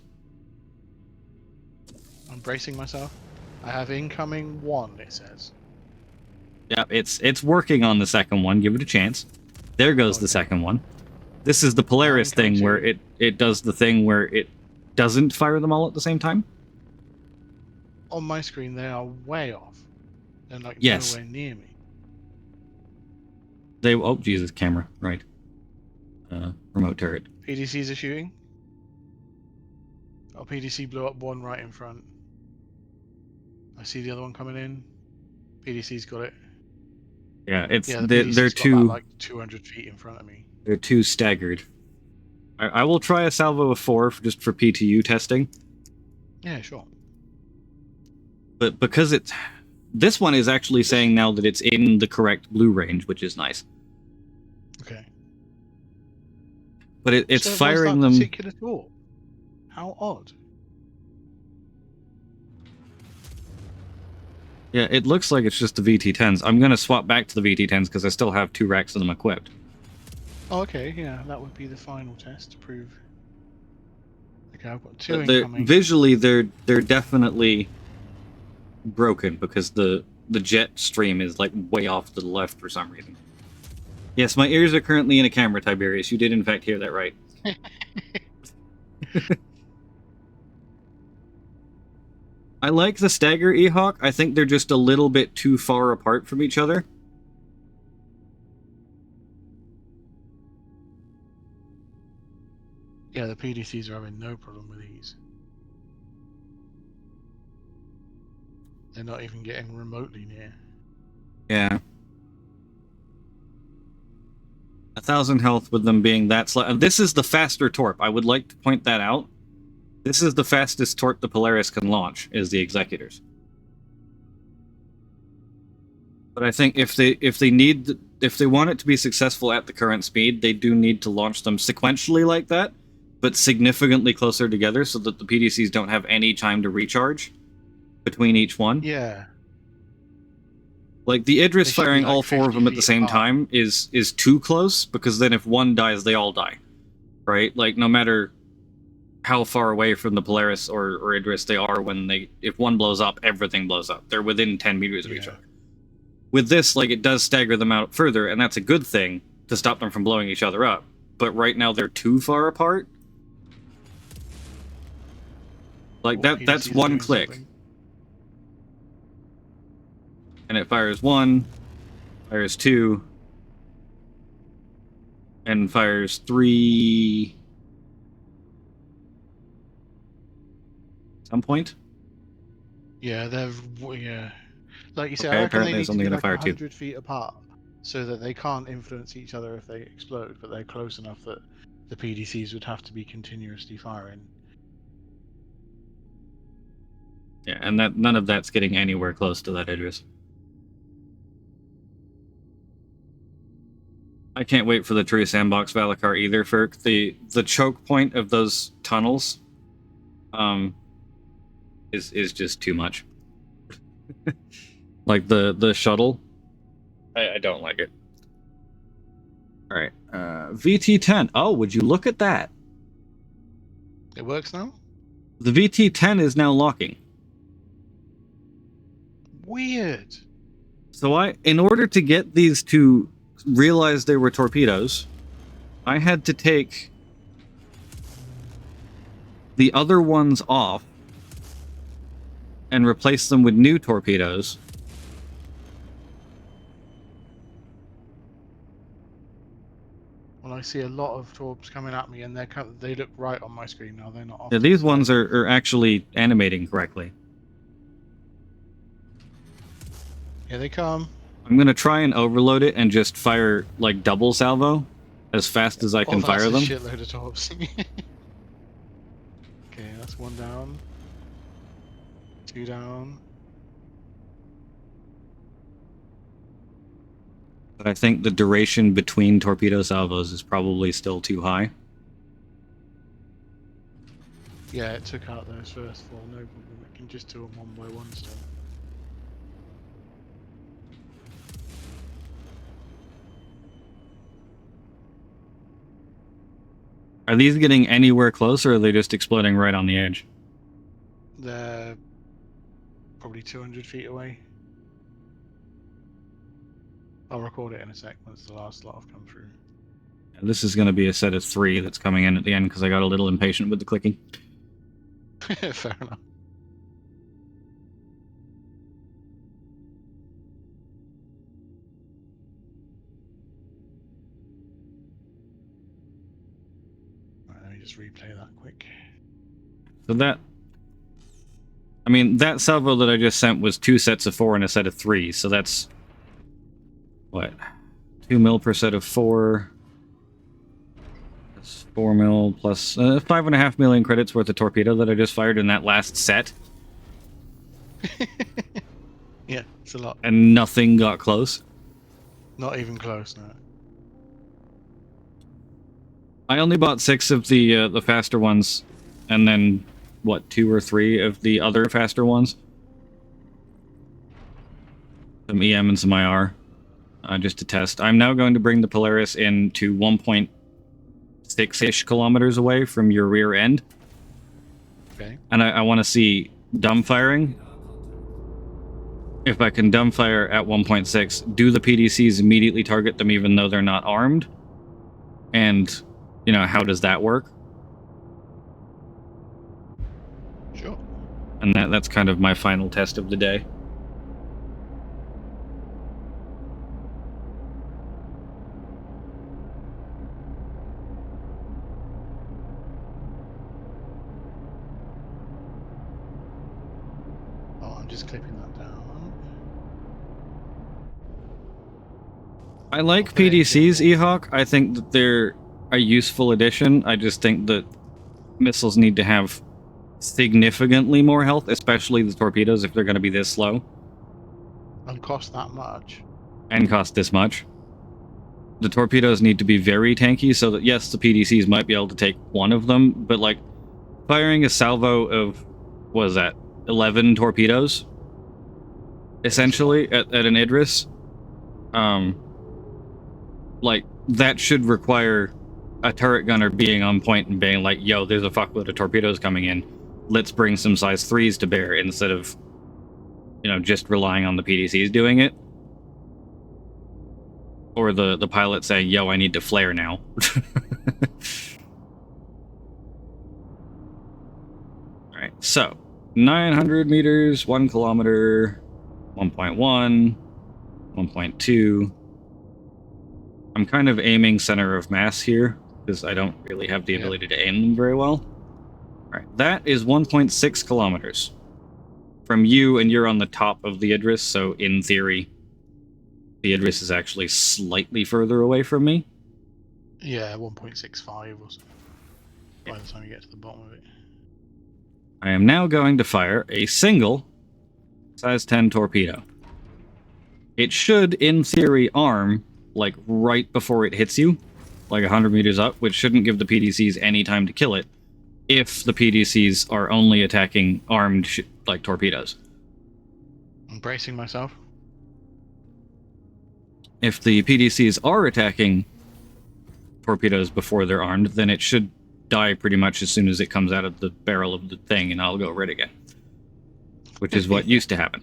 [SPEAKER 12] I'm bracing myself. I have incoming 1, it says.
[SPEAKER 1] Yeah, it's working on the second one. Give it a chance. There goes the second one. This is the Polaris thing where it does the thing where it doesn't fire them all at the same time.
[SPEAKER 12] On my screen, they are way off. They're like nowhere near me.
[SPEAKER 1] Oh, Jesus, camera. Right. remote turret.
[SPEAKER 12] PDCs are shooting. Oh, PDC blew up one right in front. I see the other one coming in. PDC's got it.
[SPEAKER 1] Yeah,
[SPEAKER 12] The
[SPEAKER 1] they're
[SPEAKER 12] PDC's got
[SPEAKER 1] too
[SPEAKER 12] that like 200 feet in front of me.
[SPEAKER 1] they're too staggered. I will try a salvo of 4 just for PTU testing.
[SPEAKER 12] Yeah, sure.
[SPEAKER 1] But because this one is actually saying now that it's in the correct blue range, which is nice.
[SPEAKER 12] Okay.
[SPEAKER 1] But it's
[SPEAKER 12] so
[SPEAKER 1] firing
[SPEAKER 12] that
[SPEAKER 1] them.
[SPEAKER 12] Particular thought. How odd.
[SPEAKER 1] Yeah, it looks like it's just the VT10s. I'm going to swap back to the VT10s because I still have 2 racks of them equipped.
[SPEAKER 12] Oh, okay, yeah, that would be the final test to prove. Okay, I've got 2 incoming.
[SPEAKER 1] Visually, they're definitely broken because the jet stream is like way off to the left for some reason. Yes, my ears are currently in a camera, Tiberius. You did in fact hear that right. I like the stagger E-Hawk. I think they're just a little bit too far apart from each other.
[SPEAKER 12] Yeah, the PDCs are having no problem with these. They're not even getting remotely near.
[SPEAKER 1] Yeah. 1,000 health with them being that slow. And this is the faster Torp. I would like to point that out. This is the fastest Torp the Polaris can launch, is the Executors. But I think if they want it to be successful at the current speed, they do need to launch them sequentially like that, but significantly closer together so that the PDCs don't have any time to recharge between each one.
[SPEAKER 12] Yeah.
[SPEAKER 1] Like the Idris firing all 4 of them at the same time is too close, because then if one dies, they all die. Right? Like no matter how far away from the Polaris or Idris they are, if one blows up, everything blows up. They're within 10 meters of each other. With this, like, it does stagger them out further, and that's a good thing to stop them from blowing each other up. But right now they're too far apart. Like, that's one click.
[SPEAKER 12] Something.
[SPEAKER 1] And it fires 1, fires 2, and fires 3... some point?
[SPEAKER 12] Yeah, yeah. Like you said,
[SPEAKER 1] Okay,
[SPEAKER 12] I reckon
[SPEAKER 1] apparently
[SPEAKER 12] they need
[SPEAKER 1] it's
[SPEAKER 12] to
[SPEAKER 1] only
[SPEAKER 12] be
[SPEAKER 1] gonna
[SPEAKER 12] like
[SPEAKER 1] fire
[SPEAKER 12] 100 feet apart, so that they can't influence each other if they explode, but they're close enough that the PDCs would have to be continuously firing.
[SPEAKER 1] Yeah, and none of that's getting anywhere close to that Idris. I can't wait for the True Sandbox Valacar either, Ferk. The choke point of those tunnels is just too much. Like the shuttle. I don't like it. Alright. VT10. Oh, would you look at that?
[SPEAKER 12] It works now?
[SPEAKER 1] The VT10 is now locking.
[SPEAKER 12] Weird.
[SPEAKER 1] So in order to get these to realize they were torpedoes, I had to take the other ones off and replace them with new torpedoes.
[SPEAKER 12] Well, I see a lot of torps coming at me, and they look right on my screen now. They're not off.
[SPEAKER 1] Yeah, these ones are actually animating correctly.
[SPEAKER 12] Here they come.
[SPEAKER 1] I'm gonna try and overload it and just fire like double salvo as fast as I can fire them.
[SPEAKER 12] That's a shitload of torps. Okay, that's 1 down. 2 down.
[SPEAKER 1] But I think the duration between torpedo salvos is probably still too high.
[SPEAKER 12] Yeah, it took out those first 4, no problem. It can just do them 1 by 1 still.
[SPEAKER 1] Are these getting anywhere close, or are they just exploding right on the edge?
[SPEAKER 12] They're probably 200 feet away. I'll record it in a sec once the last lot have come through.
[SPEAKER 1] This is going to be a set of 3 that's coming in at the end because I got a little impatient with the clicking.
[SPEAKER 12] Fair enough. just replay that quick.
[SPEAKER 1] So that... I mean, that salvo that I just sent was 2 sets of 4 and a set of 3, so that's... What? 2 mil per set of 4... That's 4 mil plus 5.5 million credits worth of torpedo that I just fired in that last set.
[SPEAKER 12] Yeah, it's a lot.
[SPEAKER 1] And nothing got close.
[SPEAKER 12] Not even close, no.
[SPEAKER 1] I only bought 6 of the faster ones, and then, what, 2 or 3 of the other faster ones? Some EM and some IR, just to test. I'm now going to bring the Polaris in to 1.6-ish kilometers away from your rear end.
[SPEAKER 12] Okay.
[SPEAKER 1] And I want to see dumb firing. If I can dumbfire at 1.6, do the PDCs immediately target them even though they're not armed? And, you know, how does that work?
[SPEAKER 12] Sure.
[SPEAKER 1] And that's kind of my final test of the day.
[SPEAKER 12] Oh, I'm just clipping that down.
[SPEAKER 1] I like PDCs, Ehawk. I think that they're a useful addition. I just think that missiles need to have significantly more health, especially the torpedoes if they're going to be this slow.
[SPEAKER 12] And cost that much.
[SPEAKER 1] And cost this much. The torpedoes need to be very tanky so that, yes, the PDCs might be able to take one of them, but, like, firing a salvo of, what is that, 11 torpedoes? Essentially, at an Idris. Like, that should require a turret gunner being on point and being like, yo, there's a fuckload of torpedoes coming in. Let's bring some size 3s to bear instead of, you know, just relying on the PDCs doing it. Or the pilot saying, yo, I need to flare now. Alright, so 900 meters, 1 kilometer, 1.1, 1.2. I'm kind of aiming center of mass here, because I don't really have the ability to aim them very well. Alright, that is 1.6 kilometers from you, and you're on the top of the Idris, so in theory, the Idris is actually slightly further away from me.
[SPEAKER 12] Yeah, 1.65 or something. By the time you get to the bottom of it.
[SPEAKER 1] I am now going to fire a single size 10 torpedo. It should, in theory, arm, like, right before it hits you, like 100 meters up, which shouldn't give the PDCs any time to kill it, if the PDCs are only attacking armed, like, torpedoes.
[SPEAKER 12] I'm bracing myself.
[SPEAKER 1] If the PDCs are attacking torpedoes before they're armed, then it should die pretty much as soon as it comes out of the barrel of the thing, and I'll go red again. Which is what used to happen.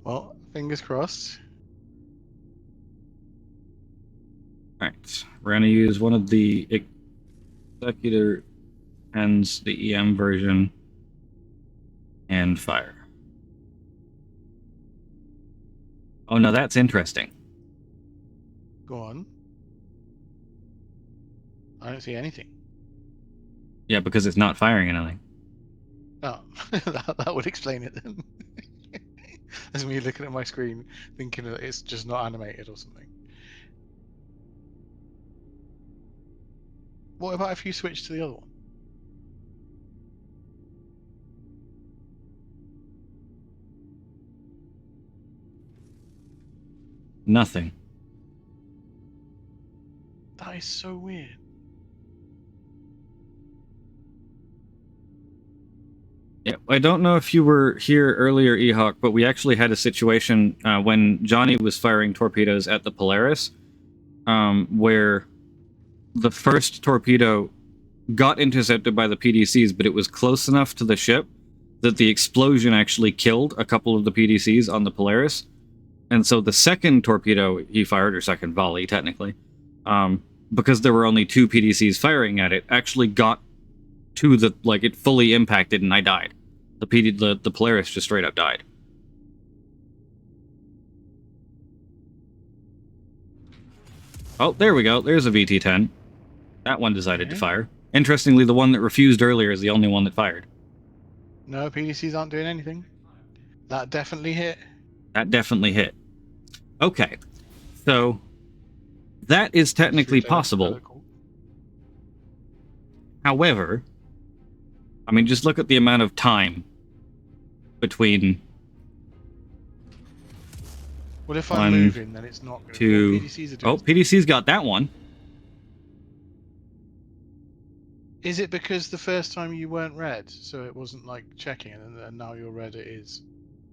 [SPEAKER 12] Well, fingers crossed.
[SPEAKER 1] Alright, we're going to use one of the executor pens, the EM version, and fire. Oh no, that's interesting.
[SPEAKER 12] Go on. I don't see anything.
[SPEAKER 1] Yeah, because it's not firing anything.
[SPEAKER 12] Oh, that would explain it then. That's me looking at my screen thinking that it's just not animated or something. What about if you switch to the other one?
[SPEAKER 1] Nothing.
[SPEAKER 12] That is so weird.
[SPEAKER 1] Yeah, I don't know if you were here earlier, Ehawk, but we actually had a situation when Johnny was firing torpedoes at the Polaris, where the first torpedo got intercepted by the PDCs, but it was close enough to the ship that the explosion actually killed a couple of the PDCs on the Polaris. And so the second torpedo he fired, or second volley, technically, because there were only 2 PDCs firing at it, actually got to the, like, it fully impacted and I died. The Polaris just straight up died. Oh, there we go. There's a VT-10. That one decided to
[SPEAKER 12] Okay.
[SPEAKER 1] fire. Interestingly, the one that refused earlier is the only one that fired.
[SPEAKER 12] No, PDCs aren't doing anything. That definitely hit.
[SPEAKER 1] That definitely hit. Okay. So, that is technically possible. However, I mean, just look at the amount of time between...
[SPEAKER 12] Well, if I'm moving, then it's not going to... PDCs are doing...
[SPEAKER 1] Oh, PDC's got that one.
[SPEAKER 12] Is it because the first time you weren't red, so it wasn't like checking, and now you're red, it is?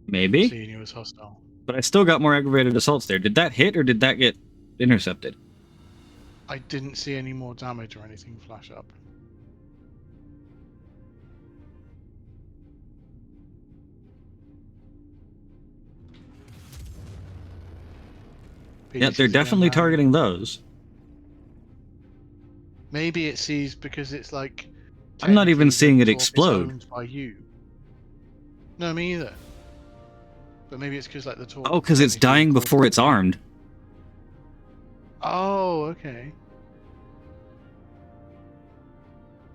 [SPEAKER 1] Maybe.
[SPEAKER 12] Seeing you as hostile.
[SPEAKER 1] But I still got more aggravated assaults there. Did that hit, or did that get intercepted?
[SPEAKER 12] I didn't see any more damage or anything flash up.
[SPEAKER 1] Yeah, they're definitely targeting those.
[SPEAKER 12] Maybe it sees because it's like...
[SPEAKER 1] I'm not even seeing it explode.
[SPEAKER 12] Owned by you. No, me either. But maybe it's because like the torp...
[SPEAKER 1] Oh, because it's dying before it's armed.
[SPEAKER 12] Oh, okay.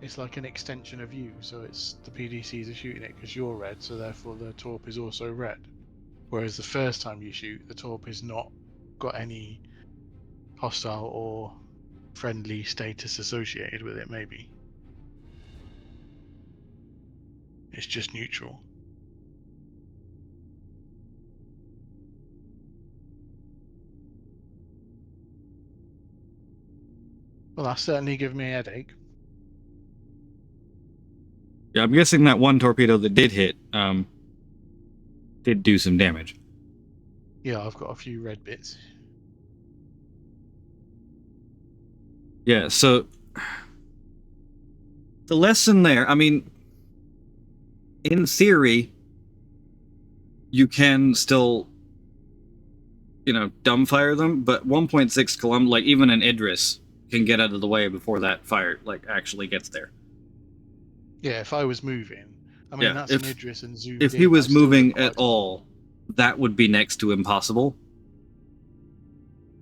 [SPEAKER 12] It's like an extension of you, so it's the PDCs are shooting it because you're red, so therefore the torp is also red. Whereas the first time you shoot, the torp is not got any hostile or friendly status associated with it, maybe. It's just neutral. Well, that's certainly given me a headache.
[SPEAKER 1] Yeah, I'm guessing that one torpedo that did hit did do some damage.
[SPEAKER 12] Yeah, I've got a few red bits.
[SPEAKER 1] Yeah, so the lesson there, I mean, in theory, you can still, you know, dumbfire them, but 1.6 kilometers, like even an Idris can get out of the way before that fire, like, actually gets there.
[SPEAKER 12] Yeah, if I was moving, I mean, that's an Idris and zoomed
[SPEAKER 1] If
[SPEAKER 12] in,
[SPEAKER 1] he was moving at all, that would be next to impossible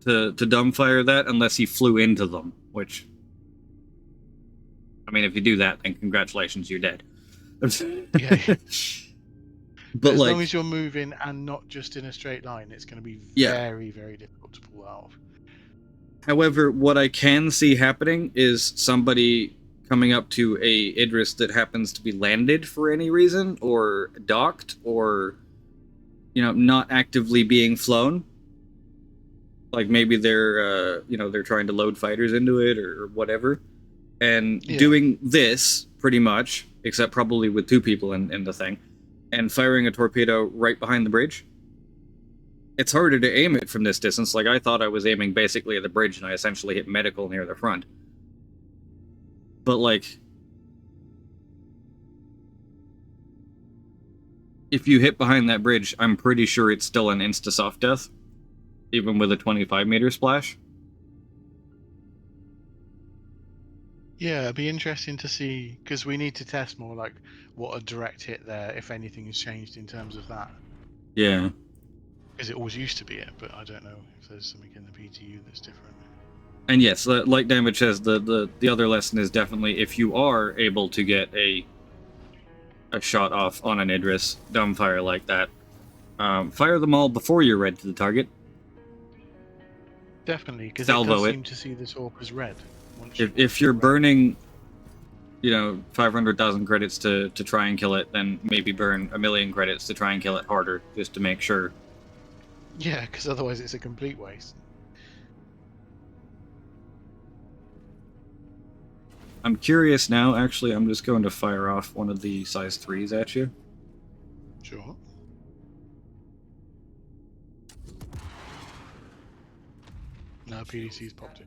[SPEAKER 1] to dumbfire that unless he flew into them, which, I mean, if you do that, then congratulations, you're dead.
[SPEAKER 12] Yeah.
[SPEAKER 1] But
[SPEAKER 12] as
[SPEAKER 1] like,
[SPEAKER 12] long as you're moving and not just in a straight line, it's going to be very, very difficult to pull out of.
[SPEAKER 1] However, what I can see happening is somebody coming up to a Idris that happens to be landed for any reason, or docked, or, you know, not actively being flown. Like maybe they're, you know, they're trying to load fighters into it or whatever. And doing this, pretty much, except probably with two people in the thing, and firing a torpedo right behind the bridge. It's harder to aim it from this distance. Like, I thought I was aiming basically at the bridge, and I essentially hit medical near the front. But, like, if you hit behind that bridge, I'm pretty sure it's still an insta-soft death, even with a 25-meter splash.
[SPEAKER 12] Yeah, it'd be interesting to see, because we need to test more, like, what a direct hit there, if anything has changed in terms of that.
[SPEAKER 1] Yeah.
[SPEAKER 12] Because it always used to be it, but I don't know if there's something in the PTU that's different.
[SPEAKER 1] And yes, like Damage says, the other lesson is definitely, if you are able to get a shot off on an Idris, dumbfire like that, fire them all before you're red to the target.
[SPEAKER 12] Definitely, because it does seem to see the torp as red.
[SPEAKER 1] If you're burning, you know, 500,000 credits to try and kill it, then maybe burn 1 million credits to try and kill it harder, just to make sure.
[SPEAKER 12] Yeah, because otherwise it's a complete waste.
[SPEAKER 1] I'm curious now, actually, I'm just going to fire off one of the size 3s at you.
[SPEAKER 12] Sure. No, PDC's popped it.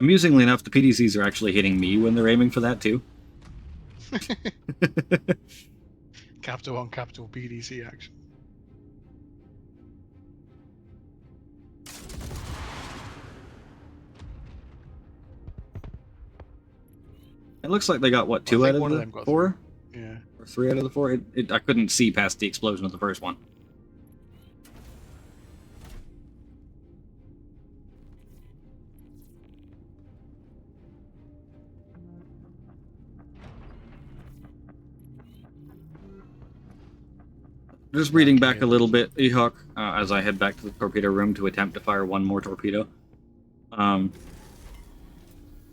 [SPEAKER 1] Amusingly enough, the PDCs are actually hitting me when they're aiming for that, too.
[SPEAKER 12] Capital on capital PDC action.
[SPEAKER 1] It looks like they got, what, 2 out of the 4?
[SPEAKER 12] Yeah.
[SPEAKER 1] Or 3 out of the 4? I couldn't see past the explosion of the first one. Just reading back a little bit, Ehawk, as I head back to the torpedo room to attempt to fire one more torpedo.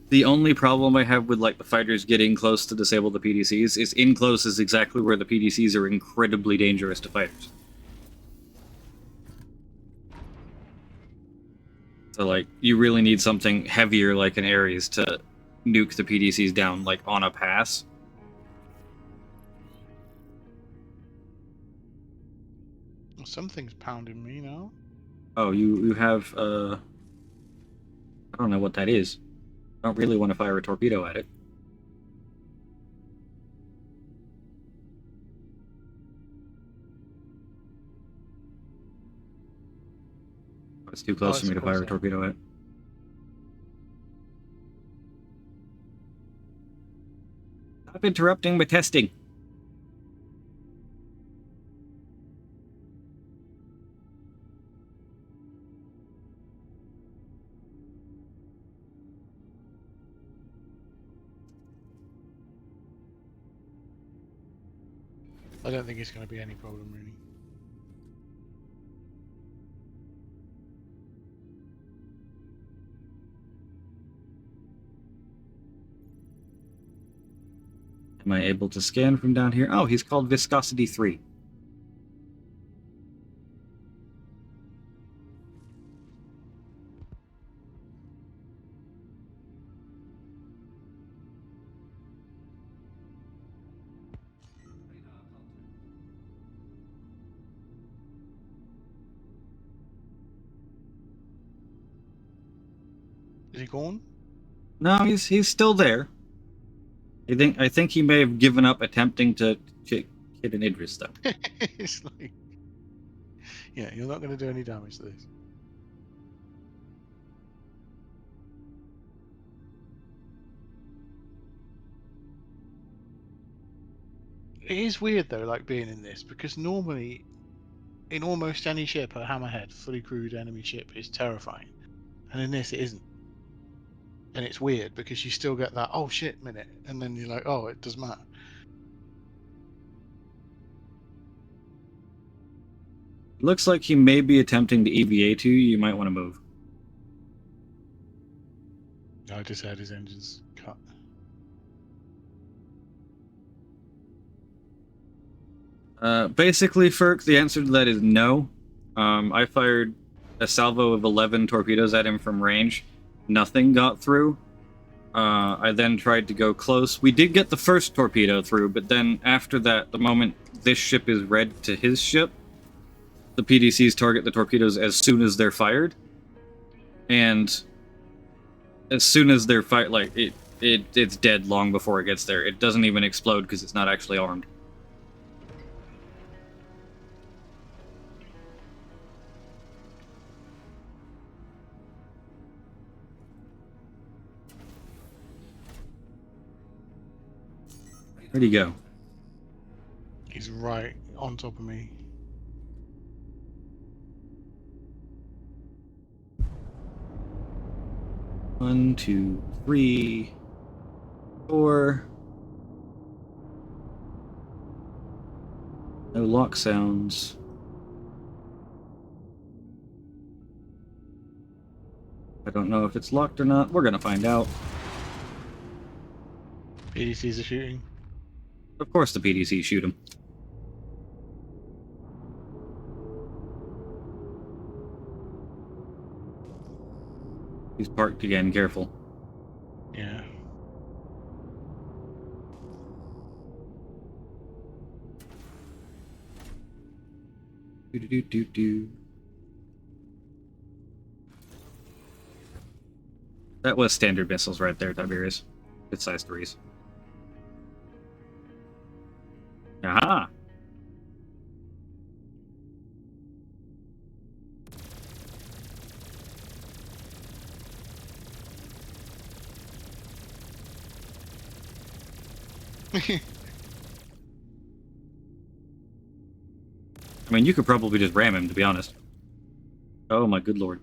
[SPEAKER 1] The only problem I have with like the fighters getting close to disable the PDCs is in close is exactly where the PDCs are incredibly dangerous to fighters. So like, you really need something heavier like an Ares to nuke the PDCs down, like on a pass.
[SPEAKER 12] Something's pounding me now.
[SPEAKER 1] Oh, you have, I don't know what that is. I don't really want to fire a torpedo at it. It's too close for me to fire a torpedo at. Stop interrupting my testing.
[SPEAKER 12] I don't think it's going to be any problem, really.
[SPEAKER 1] Am I able to scan from down here? Oh, he's called Viscosity 3.
[SPEAKER 12] Is he gone?
[SPEAKER 1] No, he's still there. I think he may have given up attempting to hit an Idris, though.
[SPEAKER 12] It's like, yeah, you're not going to do any damage to this. It is weird though, like being in this, because normally, in almost any ship, a hammerhead, fully crewed enemy ship is terrifying, and in this it isn't. And it's weird because you still get that oh shit minute, and then you're like, oh, it doesn't matter.
[SPEAKER 1] Looks like he may be attempting to EVA to you. You might want to move.
[SPEAKER 12] I just had his engines cut.
[SPEAKER 1] Basically, Ferk, the answer to that is no. I fired a salvo of 11 torpedoes at him from range. Nothing got through. I then tried to go close. We did get the first torpedo through, but then after that, the moment this ship is red to his ship, the PDCs target the torpedoes as soon as they're fired. And as soon as they're fired, like, it's dead long before it gets there. It doesn't even explode because it's not actually armed. Where'd he go?
[SPEAKER 12] He's right on top of me.
[SPEAKER 1] One, two, three, four. No lock sounds. I don't know if it's locked or not. We're gonna find out.
[SPEAKER 12] PDCs are shooting.
[SPEAKER 1] Of course the PDCs shoot him. He's parked again, careful.
[SPEAKER 12] Yeah.
[SPEAKER 1] Do. That was standard missiles right there, Tiberius. It's size 3s. Aha! I mean, you could probably just ram him, to be honest. Oh my good lord.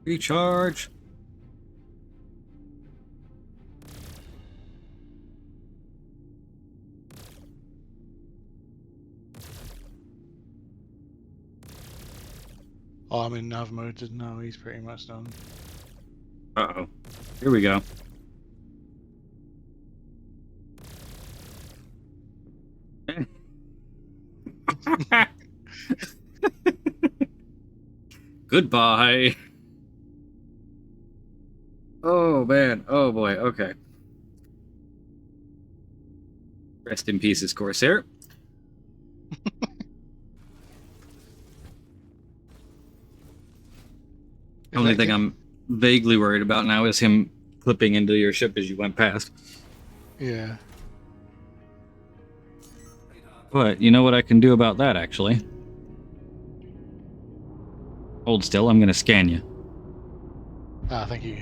[SPEAKER 1] Recharge.
[SPEAKER 12] Oh, I'm in nav mode now. He's pretty much done.
[SPEAKER 1] Uh-oh. Here we go. Goodbye. Oh, man. Oh, boy. Okay. Rest in pieces, Corsair. Only thing I'm vaguely worried about now is him clipping into your ship as you went past.
[SPEAKER 12] Yeah.
[SPEAKER 1] But you know what I can do about that, actually? Hold still, I'm going to scan you.
[SPEAKER 12] Ah, thank you.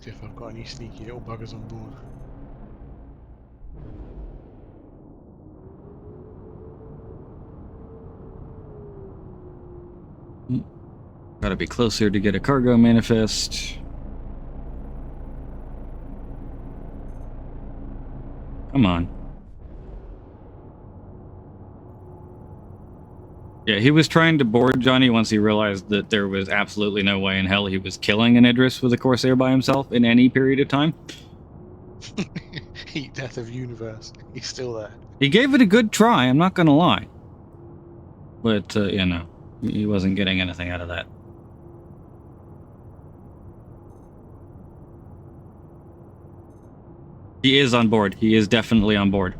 [SPEAKER 12] See if I've got any sneaky little buggers on board.
[SPEAKER 1] Gotta be closer to get a cargo manifest. Come on. Yeah, he was trying to board Johnny once he realized that there was absolutely no way in hell he was killing an Idris with a Corsair by himself in any period of time.
[SPEAKER 12] Heat death of universe. He's still there.
[SPEAKER 1] He gave it a good try, I'm not gonna lie. But, you know, he wasn't getting anything out of that. He is on board. He is definitely on board.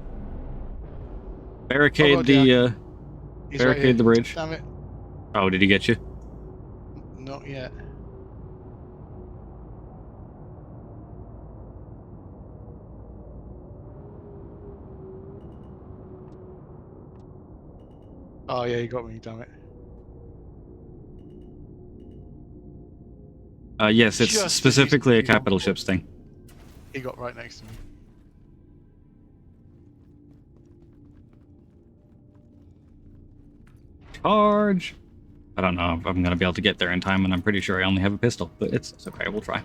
[SPEAKER 1] Barricade the barricade the bridge.
[SPEAKER 12] Damn it.
[SPEAKER 1] Oh, did he get you?
[SPEAKER 12] Not yet. Oh yeah, he got me, damn it.
[SPEAKER 1] Yes, it's
[SPEAKER 12] Just
[SPEAKER 1] specifically a
[SPEAKER 12] he got
[SPEAKER 1] capital
[SPEAKER 12] bored.
[SPEAKER 1] ships thing.
[SPEAKER 12] He got right next to me.
[SPEAKER 1] Charge! I don't know if I'm going to be able to get there in time, and I'm pretty sure I only have a pistol, but it's okay, we'll try.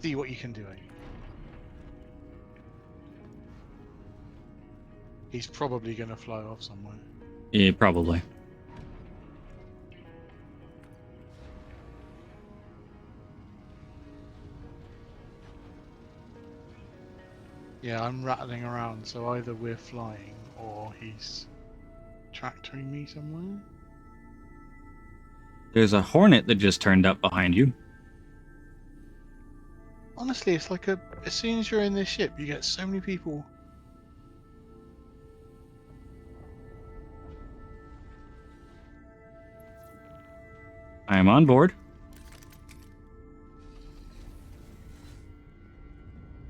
[SPEAKER 12] See what you can do, eh? He's probably going to fly off somewhere.
[SPEAKER 1] Yeah, probably.
[SPEAKER 12] Yeah, I'm rattling around, so either we're flying or he's tractoring me somewhere.
[SPEAKER 1] There's a Hornet that just turned up behind you.
[SPEAKER 12] Honestly, it's like as soon as you're in this ship, you get so many people.
[SPEAKER 1] I am on board.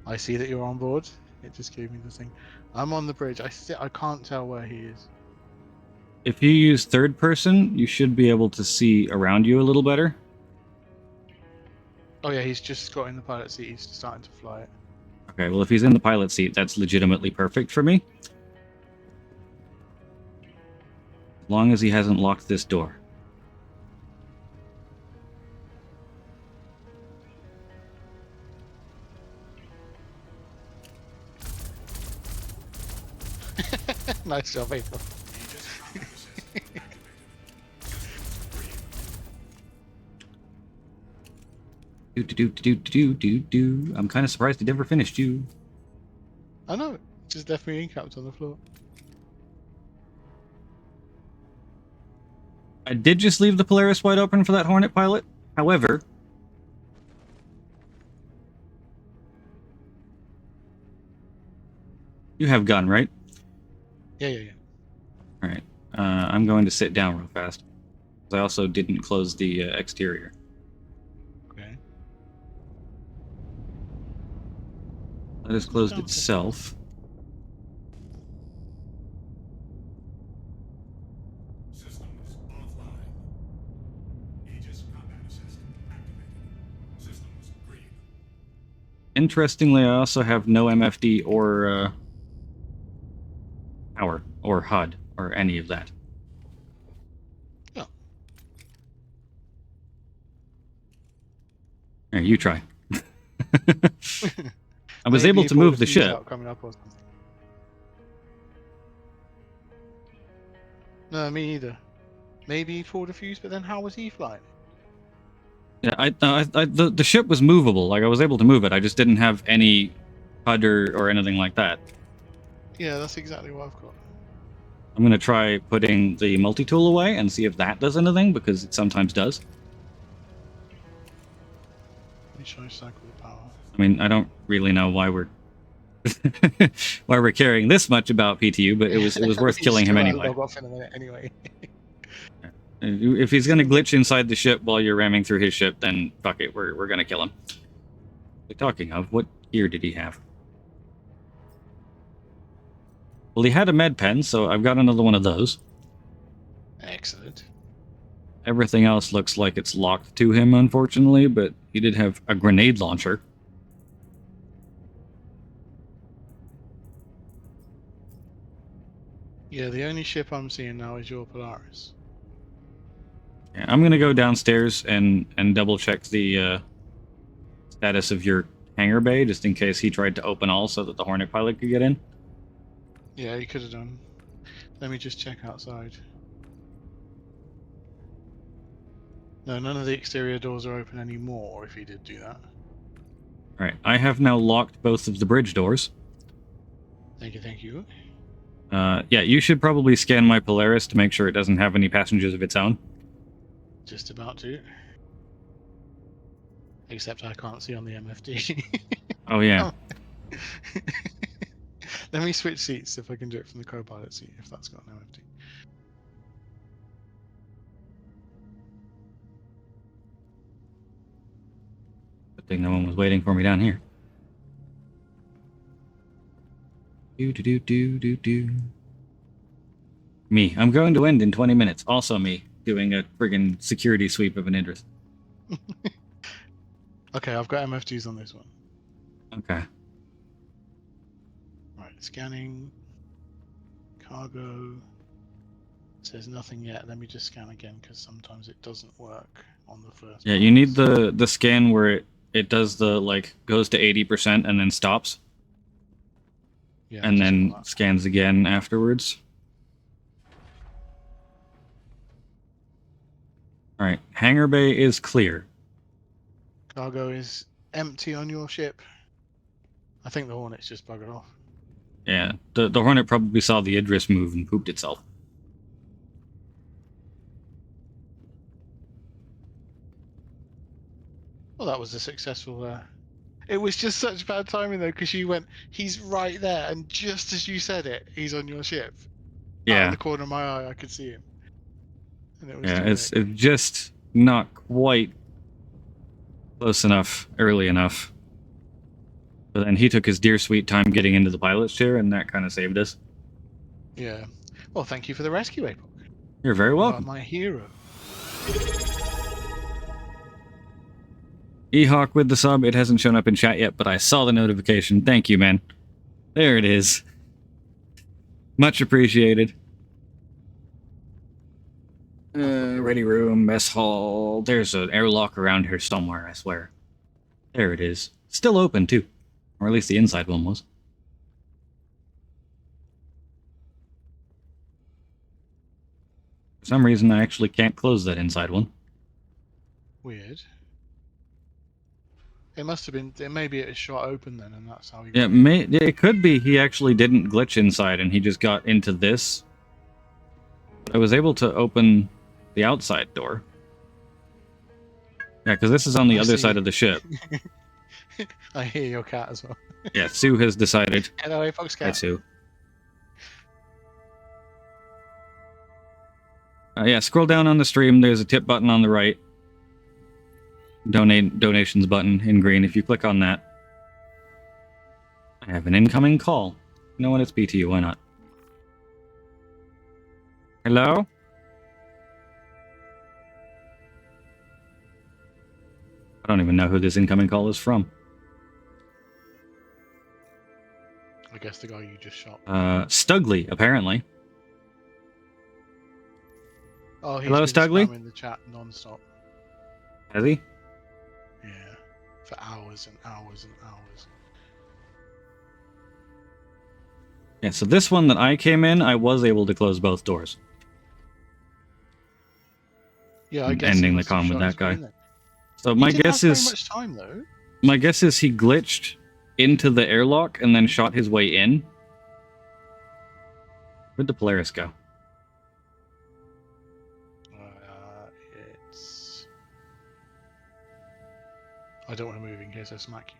[SPEAKER 12] I see that you're on board. It just gave me the thing. I'm on the bridge. I can't tell where he is.
[SPEAKER 1] If you use third person, you should be able to see around you a little better.
[SPEAKER 12] Oh yeah, he's just got in the pilot seat. He's starting to fly it.
[SPEAKER 1] Okay, well if he's in the pilot seat, that's legitimately perfect for me. As long as he hasn't locked this door.
[SPEAKER 12] Nice job, April.
[SPEAKER 1] I'm kind of surprised he never finished you.
[SPEAKER 12] I know. Just left me incapped on the floor.
[SPEAKER 1] I did just leave the Polaris wide open for that Hornet pilot. However, you have gun, right?
[SPEAKER 12] Yeah.
[SPEAKER 1] All right. I'm going to sit down real fast. I also didn't close the exterior.
[SPEAKER 12] Okay.
[SPEAKER 1] That is closed itself.
[SPEAKER 4] Systems offline. Aegis combat assist activated. Systems green.
[SPEAKER 1] Interestingly, I also have no MFD or power or HUD or any of that.
[SPEAKER 12] Oh.
[SPEAKER 1] Here, you try. I was
[SPEAKER 12] Maybe
[SPEAKER 1] able
[SPEAKER 12] he
[SPEAKER 1] to
[SPEAKER 12] pulled
[SPEAKER 1] move
[SPEAKER 12] a
[SPEAKER 1] the
[SPEAKER 12] fuse
[SPEAKER 1] ship.
[SPEAKER 12] out coming up or something. No, me either. Maybe he pulled a fuse, but then how was he flying?
[SPEAKER 1] Yeah, the ship was movable. Like I was able to move it. I just didn't have any HUD or anything like that.
[SPEAKER 12] Yeah, that's exactly what I've got.
[SPEAKER 1] I'm gonna try putting the multi-tool away and see if that does anything, because it sometimes does.
[SPEAKER 12] Let me try cycle the power.
[SPEAKER 1] I mean, I don't really know why we're why we're caring this much about PTU, but it was worth killing him anyway.
[SPEAKER 12] Log off in a minute anyway.
[SPEAKER 1] If he's gonna glitch inside the ship while you're ramming through his ship, then fuck it, we're gonna kill him. Talking of, what gear did he have? Well, he had a med pen, so I've got another one of those.
[SPEAKER 12] Excellent.
[SPEAKER 1] Everything else looks like it's locked to him, unfortunately, but he did have a grenade launcher.
[SPEAKER 12] Yeah, the only ship I'm seeing now is your Polaris.
[SPEAKER 1] Yeah, I'm gonna go downstairs and double check the status of your hangar bay, just in case he tried to open all so that the Hornet pilot could get in.
[SPEAKER 12] Yeah, you could have done. Let me just check outside. No, none of the exterior doors are open anymore, if he did do that.
[SPEAKER 1] Alright, I have now locked both of the bridge doors.
[SPEAKER 12] Thank you, thank you.
[SPEAKER 1] Yeah, you should probably scan my Polaris to make sure it doesn't have any passengers of its own.
[SPEAKER 12] Just about to. Except I can't see on the MFD.
[SPEAKER 1] Oh, yeah.
[SPEAKER 12] Let me switch seats if I can do it from the co-pilot seat, if that's got an MFD.
[SPEAKER 1] Good thing no one was waiting for me down here. Me. I'm going to end in 20 minutes. Also me, doing a friggin' security sweep of an Idris.
[SPEAKER 12] Okay, I've got MFDs on this one.
[SPEAKER 1] Okay.
[SPEAKER 12] Right, scanning. Cargo. Says nothing yet. Let me just scan again, because sometimes it doesn't work on the first.
[SPEAKER 1] Yeah, you need the scan where it does the, like, goes to 80% and then stops.
[SPEAKER 12] Yeah,
[SPEAKER 1] and then scans again afterwards. Alright, hangar bay is clear.
[SPEAKER 12] Cargo is empty on your ship. I think the Hornet's just buggered off.
[SPEAKER 1] Yeah, the Hornet probably saw the Idris move and pooped itself.
[SPEAKER 12] Well, that was a successful... It was just such bad timing, though, because you went, he's right there, and just as you said it, he's on your ship. Out
[SPEAKER 1] Yeah.
[SPEAKER 12] of the corner of my eye, I could see him. And it was
[SPEAKER 1] Yeah,
[SPEAKER 12] too
[SPEAKER 1] it's
[SPEAKER 12] late.
[SPEAKER 1] just not quite close enough, early enough. But then he took his dear sweet time getting into the pilot's chair, and that kind of saved us.
[SPEAKER 12] Yeah. Well, thank you for the rescue, April.
[SPEAKER 1] You're very welcome.
[SPEAKER 12] You are my hero.
[SPEAKER 1] Ehawk with the sub. It hasn't shown up in chat yet, but I saw the notification. Thank you, man. There it is. Much appreciated. Ready room, mess hall. There's an airlock around here somewhere, I swear. There it is. Still open, too. Or at least the inside one was. For some reason, I actually can't close that inside one.
[SPEAKER 12] Weird. It must have been... Maybe it was shot open then, and that's how he...
[SPEAKER 1] Yeah, it could be he actually didn't glitch inside and he just got into this. But I was able to open the outside door. Yeah, because this is on the other side of the ship.
[SPEAKER 12] I hear your cat as well.
[SPEAKER 1] Yeah, Sue has decided.
[SPEAKER 12] Hello, Fox Cat.
[SPEAKER 1] Hi, Sue. Yeah, scroll down on the stream. There's a tip button on the right. Donations button in green. If you click on that, I have an incoming call. You know what? It's PTU. Why not? Hello? I don't even know who this incoming call is from.
[SPEAKER 12] I guess the guy you just shot.
[SPEAKER 1] Stugly, apparently.
[SPEAKER 12] Oh, he's
[SPEAKER 1] Hello,
[SPEAKER 12] been
[SPEAKER 1] Stugly?
[SPEAKER 12] spamming the chat non-stop.
[SPEAKER 1] Has he?
[SPEAKER 12] Yeah, for hours and hours and hours.
[SPEAKER 1] Yeah, so this one that I came in, I was able to close both doors.
[SPEAKER 12] Yeah, I guess
[SPEAKER 1] ending
[SPEAKER 12] he
[SPEAKER 1] the
[SPEAKER 12] must have
[SPEAKER 1] con with
[SPEAKER 12] shot
[SPEAKER 1] that
[SPEAKER 12] his way
[SPEAKER 1] guy.
[SPEAKER 12] in there.
[SPEAKER 1] So
[SPEAKER 12] He
[SPEAKER 1] my
[SPEAKER 12] didn't
[SPEAKER 1] guess
[SPEAKER 12] have
[SPEAKER 1] is
[SPEAKER 12] very much time though.
[SPEAKER 1] my guess is he glitched into the airlock and then shot his way in. Where'd the Polaris go?
[SPEAKER 12] It's. I don't want to move in case I smack you.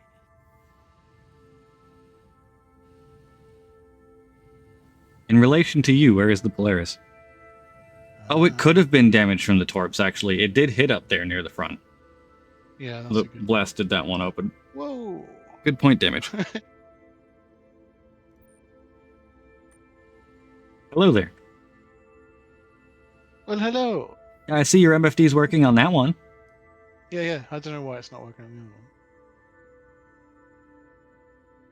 [SPEAKER 1] In relation to you, where is the Polaris? Oh, it could have been damage from the torps, actually. It did hit up there near the front.
[SPEAKER 12] Yeah, that's a good
[SPEAKER 1] blasted that one open.
[SPEAKER 12] Whoa.
[SPEAKER 1] Good point damage. Hello there.
[SPEAKER 12] Well, hello.
[SPEAKER 1] I see your MFD's working on that one.
[SPEAKER 12] Yeah. I don't know why it's not working on the other one.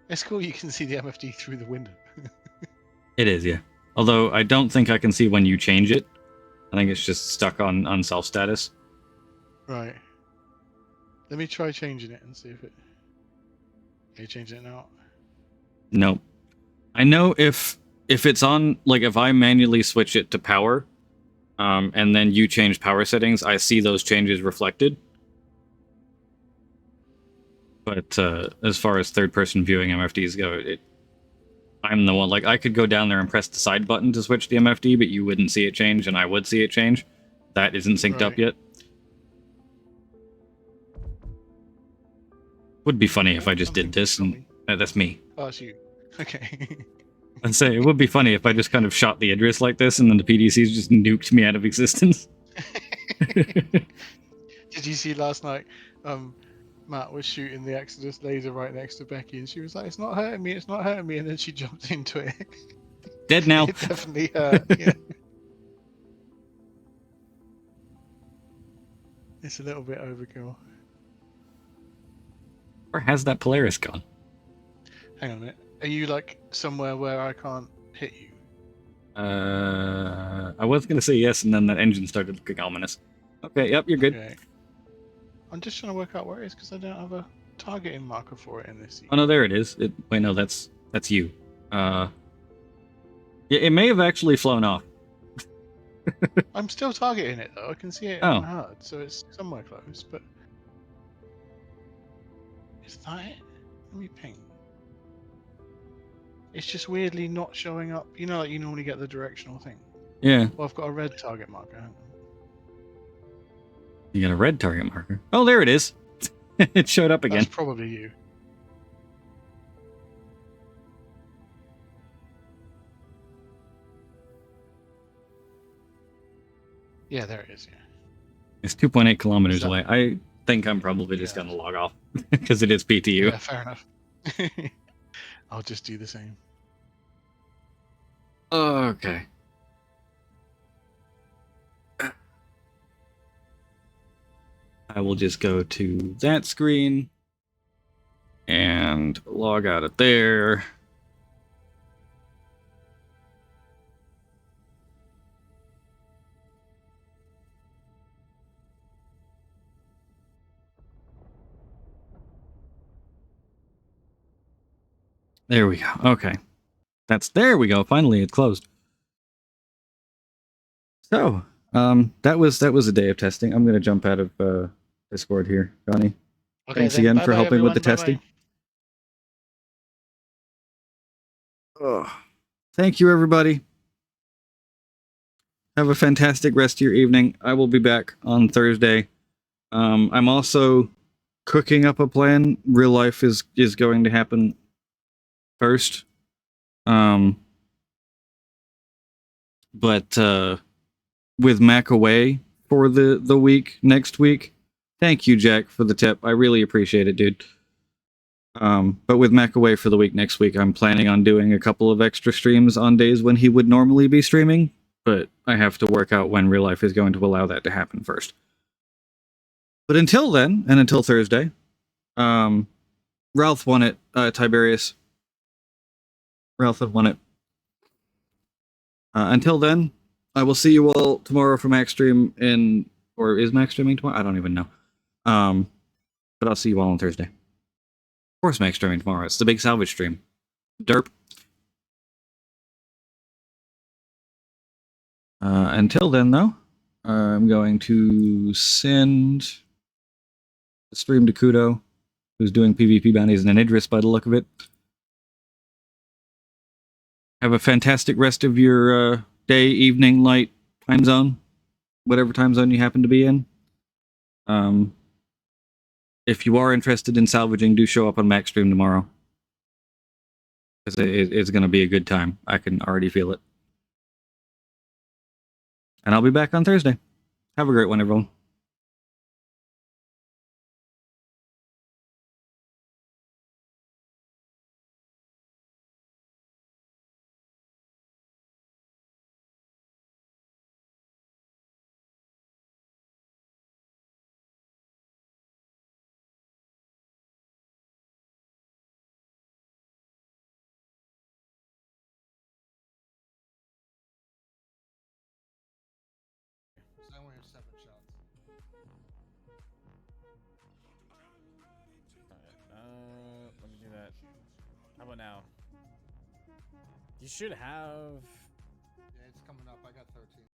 [SPEAKER 12] It's cool you can see the MFD through the window.
[SPEAKER 1] It is, yeah. Although I don't think I can see when you change it. I think it's just stuck on self status.
[SPEAKER 12] Right. Let me try changing it and see if it... Can you change it now?
[SPEAKER 1] Nope. I know if it's on, like if I manually switch it to power, and then you change power settings, I see those changes reflected. But as far as third-person viewing MFDs go, I'm the one, like, I could go down there and press the side button to switch the MFD, but you wouldn't see it change, and I would see it change. That isn't synced up yet. Would be funny if I just did this, and that's me.
[SPEAKER 12] Oh, it's you. Okay.
[SPEAKER 1] I'd say it would be funny if I just kind of shot the Idris like this, and then the PDCs just nuked me out of existence.
[SPEAKER 12] Did you see last night? Matt was shooting the Exodus laser right next to Becky, and she was like, "It's not hurting me, it's not hurting me," and then she jumped into it.
[SPEAKER 1] Dead now.
[SPEAKER 12] It definitely hurt. Yeah. It's a little bit overkill.
[SPEAKER 1] Where has that Polaris gone?
[SPEAKER 12] Hang on a minute. Are you like somewhere where I can't hit you?
[SPEAKER 1] I was gonna say yes, and then that engine started looking ominous. Okay, yep, you're good.
[SPEAKER 12] Okay. I'm just trying to work out where it is because I don't have a targeting marker for it in this.
[SPEAKER 1] Oh no, there it is. Wait, no, that's you. Yeah, it may have actually flown off.
[SPEAKER 12] I'm still targeting it though. I can see it on HUD, so it's somewhere close. But is that it? Let me ping. It's just weirdly not showing up. You know, like you normally get the directional thing.
[SPEAKER 1] Yeah.
[SPEAKER 12] Well, I've got a red target marker.
[SPEAKER 1] You got a red target marker. Oh, there it is. It showed up again.
[SPEAKER 12] That's probably you. Yeah, there it is. Yeah.
[SPEAKER 1] It's 2.8 kilometers away. I think I'm probably just gonna log off because it is PTU.
[SPEAKER 12] Yeah, fair enough. I'll just do the same.
[SPEAKER 1] Okay. I will just go to that screen and log out of there. There we go. Okay. There we go. Finally, it closed. So, that was a day of testing. I'm gonna jump out of Discord here, Johnny.
[SPEAKER 12] Okay,
[SPEAKER 1] thanks
[SPEAKER 12] then.
[SPEAKER 1] again
[SPEAKER 12] Bye
[SPEAKER 1] for
[SPEAKER 12] bye,
[SPEAKER 1] helping with the
[SPEAKER 12] everyone.
[SPEAKER 1] testing. Oh, thank you, everybody. Have a fantastic rest of your evening. I will be back on Thursday. I'm also cooking up a plan. Real life is going to happen first. But with Mac away for the week next week. Thank you, Jack, for the tip. I really appreciate it, dude. But with Mac away for the week next week, I'm planning on doing a couple of extra streams on days when he would normally be streaming, but I have to work out when real life is going to allow that to happen first. But until then, and until Thursday, Ralph won it, Tiberius. Ralph had won it. Until then, I will see you all tomorrow for Max Stream or is Max streaming tomorrow? I don't even know. But I'll see you all on Thursday. Of course Max streaming tomorrow. It's the big salvage stream. Derp. Until then, though, I'm going to send the stream to Kudo, who's doing PvP bounties and an Idris by the look of it. Have a fantastic rest of your day, evening, light, time zone, whatever time zone you happen to be in. If you are interested in salvaging, do show up on Max Stream tomorrow. Because it's going to be a good time. I can already feel it. And I'll be back on Thursday. Have a great one, everyone.
[SPEAKER 12] I only have 7 shots.
[SPEAKER 14] Let me do that. How about now? You should have...
[SPEAKER 12] Yeah, it's coming up. I got 13.